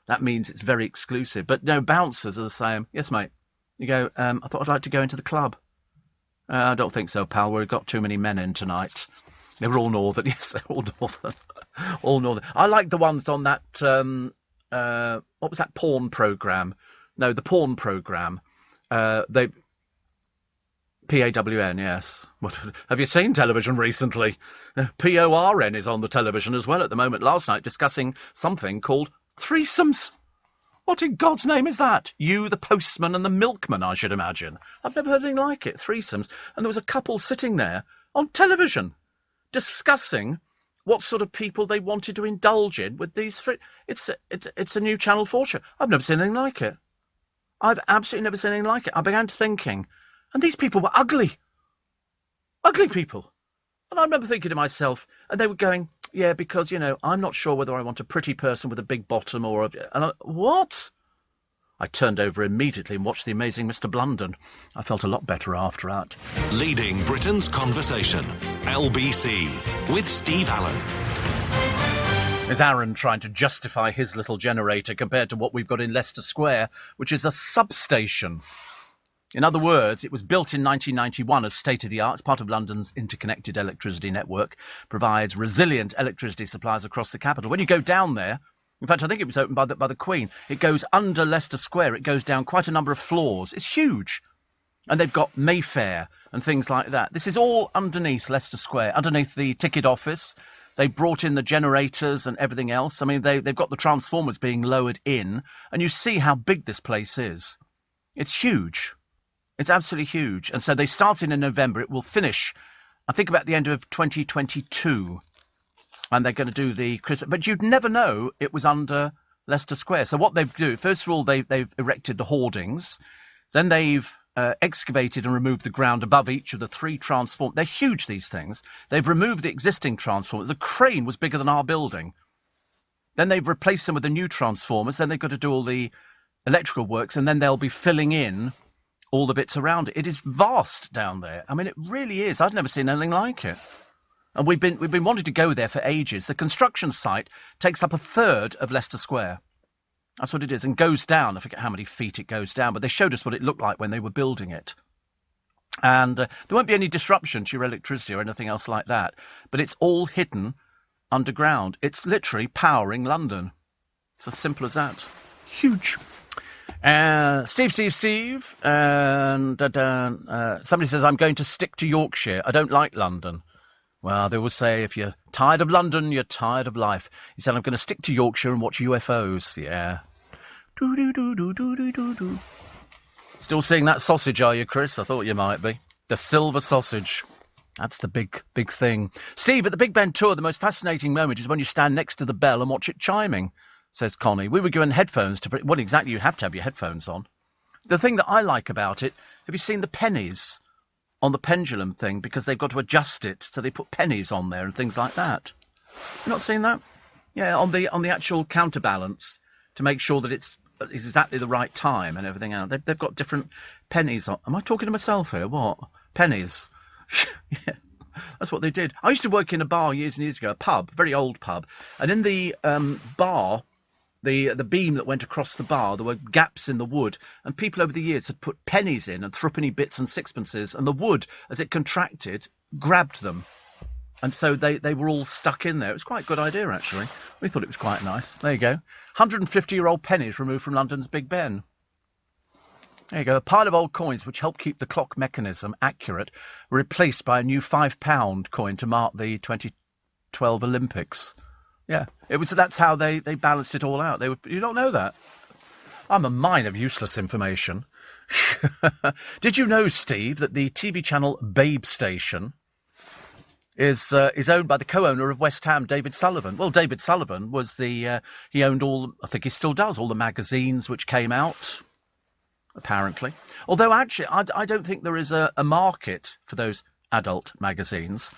that means it's very exclusive. But no, bouncers are the same. Yes, mate. You go, I thought I'd like to go into the club. I don't think so, pal. We've got too many men in tonight. They were all northern. Yes, they're all northern. All northern. I like the ones on that, what was that porn programme? No, the porn programme. PAWN, yes. What, have you seen television recently? PORN is on the television as well at the moment. Last night discussing something called threesomes. What in God's name is that? You, the postman and the milkman, I should imagine. I've never heard anything like it. Threesomes. And there was a couple sitting there on television discussing what sort of people they wanted to indulge in with these three. It's a new Channel 4 show. I've never seen anything like it. I've absolutely never seen anything like it. I began thinking, and these people were ugly. Ugly people. And I remember thinking to myself, and they were going, yeah, because, I'm not sure whether I want a pretty person with a big bottom or what? I turned over immediately and watched The Amazing Mr. Blunden. I felt a lot better after that. Leading Britain's conversation, LBC, with Steve Allen. Is Aaron trying to justify his little generator compared to what we've got in Leicester Square, which is a substation? In other words, it was built in 1991 as state-of-the-art. It's part of London's interconnected electricity network, provides resilient electricity supplies across the capital. When you go down there, in fact, I think it was opened by the Queen, it goes under Leicester Square. It goes down quite a number of floors. It's huge. And they've got Mayfair and things like that. This is all underneath Leicester Square, underneath the ticket office. They brought in the generators and everything else. I mean, they've got the transformers being lowered in, and you see how big this place is. It's huge. It's absolutely huge. And so they started in November. It will finish, I think, about the end of 2022. And they're going to do the Christmas. But you'd never know it was under Leicester Square. So what they've do, first of all, they've erected the hoardings. Then they've excavated and removed the ground above each of the 3 transformers. They're huge, these things. They've removed the existing transformers. The crane was bigger than our building. Then they've replaced them with the new transformers. Then they've got to do all the electrical works. And then they'll be filling in all the bits around it. It is vast down there. I mean, it really is. I've never seen anything like it. And we've been wanting to go there for ages. The construction site takes up a third of Leicester Square. That's what it is, and goes down. I forget how many feet it goes down, but they showed us what it looked like when they were building it. And there won't be any disruption to your electricity or anything else like that. But it's all hidden underground. It's literally powering London. It's as simple as that. Huge. Steve. And somebody says, I'm going to stick to Yorkshire. I don't like London. Well, they always say, if you're tired of London, you're tired of life. He said, I'm going to stick to Yorkshire and watch UFOs. Yeah. Do. Still seeing that sausage, are you, Chris? I thought you might be. The silver sausage. That's the big thing. Steve, at the Big Ben tour, the most fascinating moment is when you stand next to the bell and watch it chiming, says Connie. We were given headphones to... Well, exactly, you have to have your headphones on. The thing that I like about it, have you seen the pennies on the pendulum thing, because they've got to adjust it, so they put pennies on there and things like that? You not seen that? Yeah, on the actual counterbalance to make sure that it's exactly the right time and everything else. They've got different pennies on. Am I talking to myself here? What? Pennies. Yeah, that's what they did. I used to work in a bar years and years ago, a pub, very old pub, and in the bar, the beam that went across the bar, there were gaps in the wood, and people over the years had put pennies in and threepenny bits and sixpences, and the wood, as it contracted, grabbed them. And so they were all stuck in there. It was quite a good idea, actually. We thought it was quite nice. There you go. 150-year-old pennies removed from London's Big Ben. There you go. A pile of old coins which help keep the clock mechanism accurate were replaced by a new £5 coin to mark the 2012 Olympics. Yeah, that's how they balanced it all out. You don't know that? I'm a mine of useless information. Did you know, Steve, that the TV channel Babe Station is owned by the co-owner of West Ham, David Sullivan? Well, David Sullivan was he owned all, I think he still does, all the magazines which came out, apparently. Although, actually, I don't think there is a market for those adult magazines.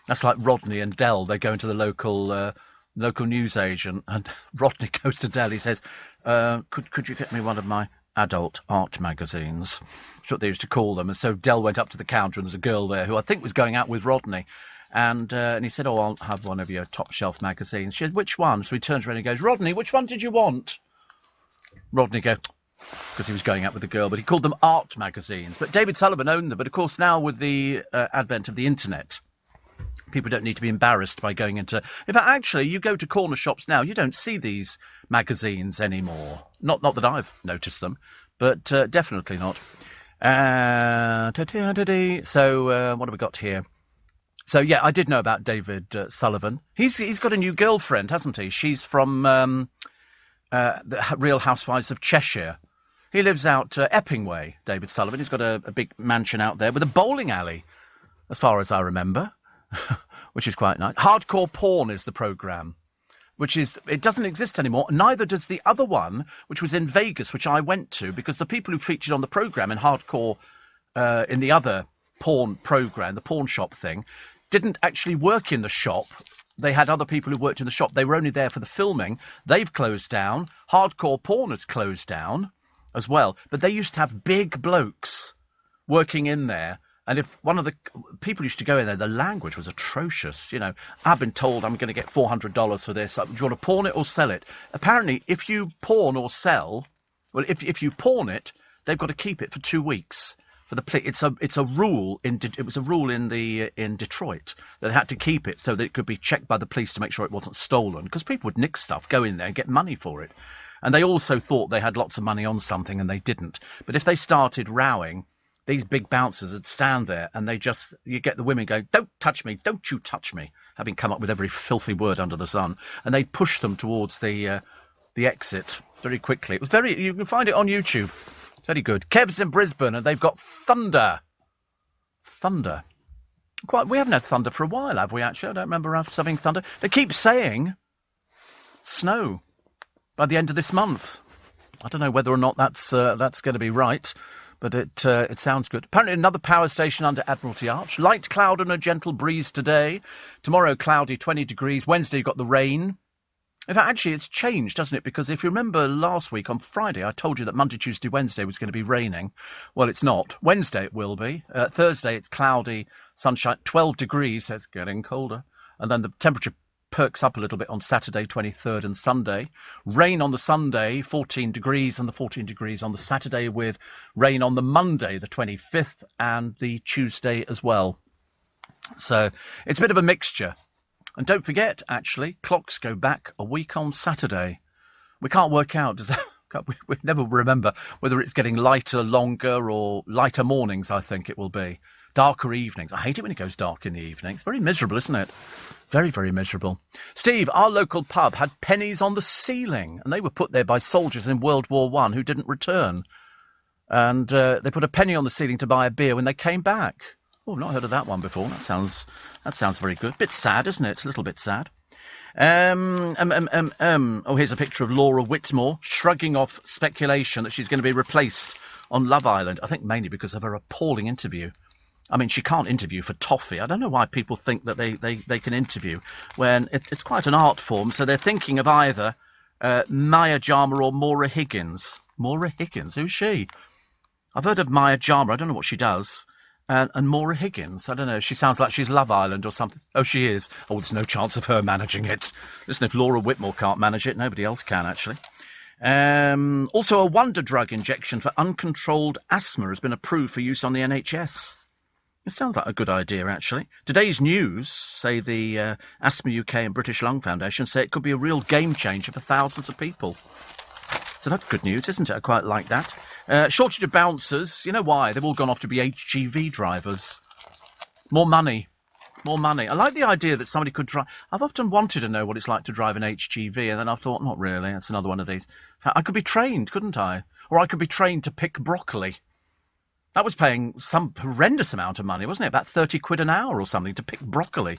That's like Rodney and Dell. They go into the local newsagent, and Rodney goes to Dell. He says, could you get me one of my adult art magazines? That's what they used to call them. And so Dell went up to the counter, and there's a girl there who I think was going out with Rodney. And he said, I'll have one of your top shelf magazines. She said, which one? So he turns around and goes, Rodney, which one did you want? Rodney goes, because he was going out with the girl, but he called them art magazines. But David Sullivan owned them. But of course, now with the advent of the internet, people don't need to be embarrassed by going into... In fact, actually, you go to corner shops now, you don't see these magazines anymore. Not that I've noticed them, but definitely not. So, what have we got here? So, yeah, I did know about David Sullivan. He's got a new girlfriend, hasn't he? She's from the Real Housewives of Cheshire. He lives out Epping Way, David Sullivan. He's got a big mansion out there with a bowling alley, as far as I remember. Which is quite nice. Hardcore Porn is the programme, it doesn't exist anymore. Neither does the other one, which was in Vegas, which I went to, because the people who featured on the programme in Hardcore, in the other porn programme, the pawn shop thing, didn't actually work in the shop. They had other people who worked in the shop. They were only there for the filming. They've closed down. Hardcore Porn has closed down as well. But they used to have big blokes working in there. And if one of the people used to go in there, the language was atrocious. You know, I've been told I'm going to get $400 for this. Do you want to pawn it or sell it? Apparently, if you pawn or sell, well, if you pawn it, they've got to keep it for 2 weeks. For the it's a rule it was a rule in Detroit that they had to keep it so that it could be checked by the police to make sure it wasn't stolen, because people would nick stuff, go in there and get money for it. And they also thought they had lots of money on something and they didn't. But if they started rowing, these big bouncers would stand there and you get the women going, don't touch me, don't you touch me, having come up with every filthy word under the sun. And they'd push them towards the exit very quickly. It was you can find it on YouTube. Very good. Kev's in Brisbane, and they've got thunder. Thunder. We haven't had thunder for a while, have we, actually? I don't remember us having thunder. They keep saying snow by the end of this month. I don't know whether or not that's going to be right, but it sounds good. Apparently another power station under Admiralty Arch. Light cloud and a gentle breeze today. Tomorrow, cloudy, 20 degrees. Wednesday, you've got the rain. In fact, actually, it's changed, doesn't it? Because if you remember last week on Friday, I told you that Monday, Tuesday, Wednesday was going to be raining. Well, it's not. Wednesday it will be. Thursday it's cloudy, sunshine, 12 degrees. So it's getting colder. And then the temperature perks up a little bit on Saturday, 23rd, and Sunday. Rain on the Sunday, 14 degrees, and the 14 degrees on the Saturday, with rain on the Monday, the 25th, and the Tuesday as well. So it's a bit of a mixture. And don't forget, actually, clocks go back a week on Saturday. We can't work out, we never remember whether it's getting lighter, longer, or lighter mornings, I think it will be. Darker evenings. I hate it when it goes dark in the evening. It's very miserable, isn't it? Very, very miserable. Steve, our local pub had pennies on the ceiling, and they were put there by soldiers in World War I who didn't return. And they put a penny on the ceiling to buy a beer when they came back. Oh, I've not heard of that one before. That sounds very good. Bit sad, isn't it? It's a little bit sad. Oh, here's a picture of Laura Whitmore shrugging off speculation that she's going to be replaced on Love Island. I think mainly because of her appalling interview. I mean, she can't interview for toffee. I don't know why people think that they can interview when it's quite an art form. So they're thinking of either Maya Jama or Maura Higgins. Maura Higgins? Who's she? I've heard of Maya Jama. I don't know what she does. And Maura Higgins, I don't know, she sounds like she's Love Island or something. Oh, she is. Oh, there's no chance of her managing it. Listen, if Laura Whitmore can't manage it, nobody else can, actually. Also, a wonder drug injection for uncontrolled asthma has been approved for use on the NHS. It sounds like a good idea, actually. Today's news, say the Asthma UK and British Lung Foundation, say it could be a real game changer for thousands of people. So that's good news, isn't it? I quite like that. Shortage of bouncers. You know why? They've all gone off to be HGV drivers. More money. More money. I like the idea that somebody could drive. I've often wanted to know what it's like to drive an HGV, and then I thought, not really. That's another one of these. I could be trained, couldn't I? Or I could be trained to pick broccoli. That was paying some horrendous amount of money, wasn't it? About 30 quid an hour or something to pick broccoli.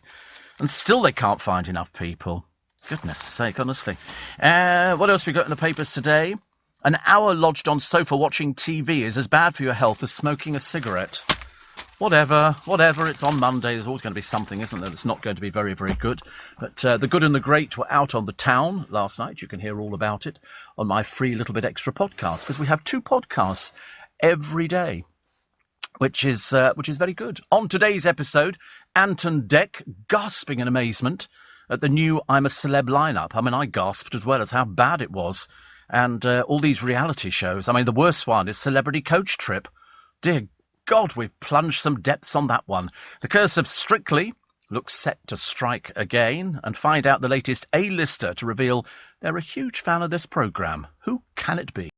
And still they can't find enough people. Goodness sake, honestly. What else have we got in the papers today? An hour lodged on sofa watching TV is as bad for your health as smoking a cigarette. Whatever, it's on Monday. There's always going to be something, isn't there, that's not going to be very, very good. But the good and the great were out on the town last night. You can hear all about it on my free Little Bit Extra podcast, because we have 2 podcasts every day, which is very good. On today's episode, Anton Deck gasping in amazement at the new I'm a Celeb lineup. I mean, I gasped as well as how bad it was. And all these reality shows. I mean, the worst one is Celebrity Coach Trip. Dear God, we've plunged some depths on that one. The Curse of Strictly looks set to strike again. And find out the latest A-lister to reveal they're a huge fan of this programme. Who can it be?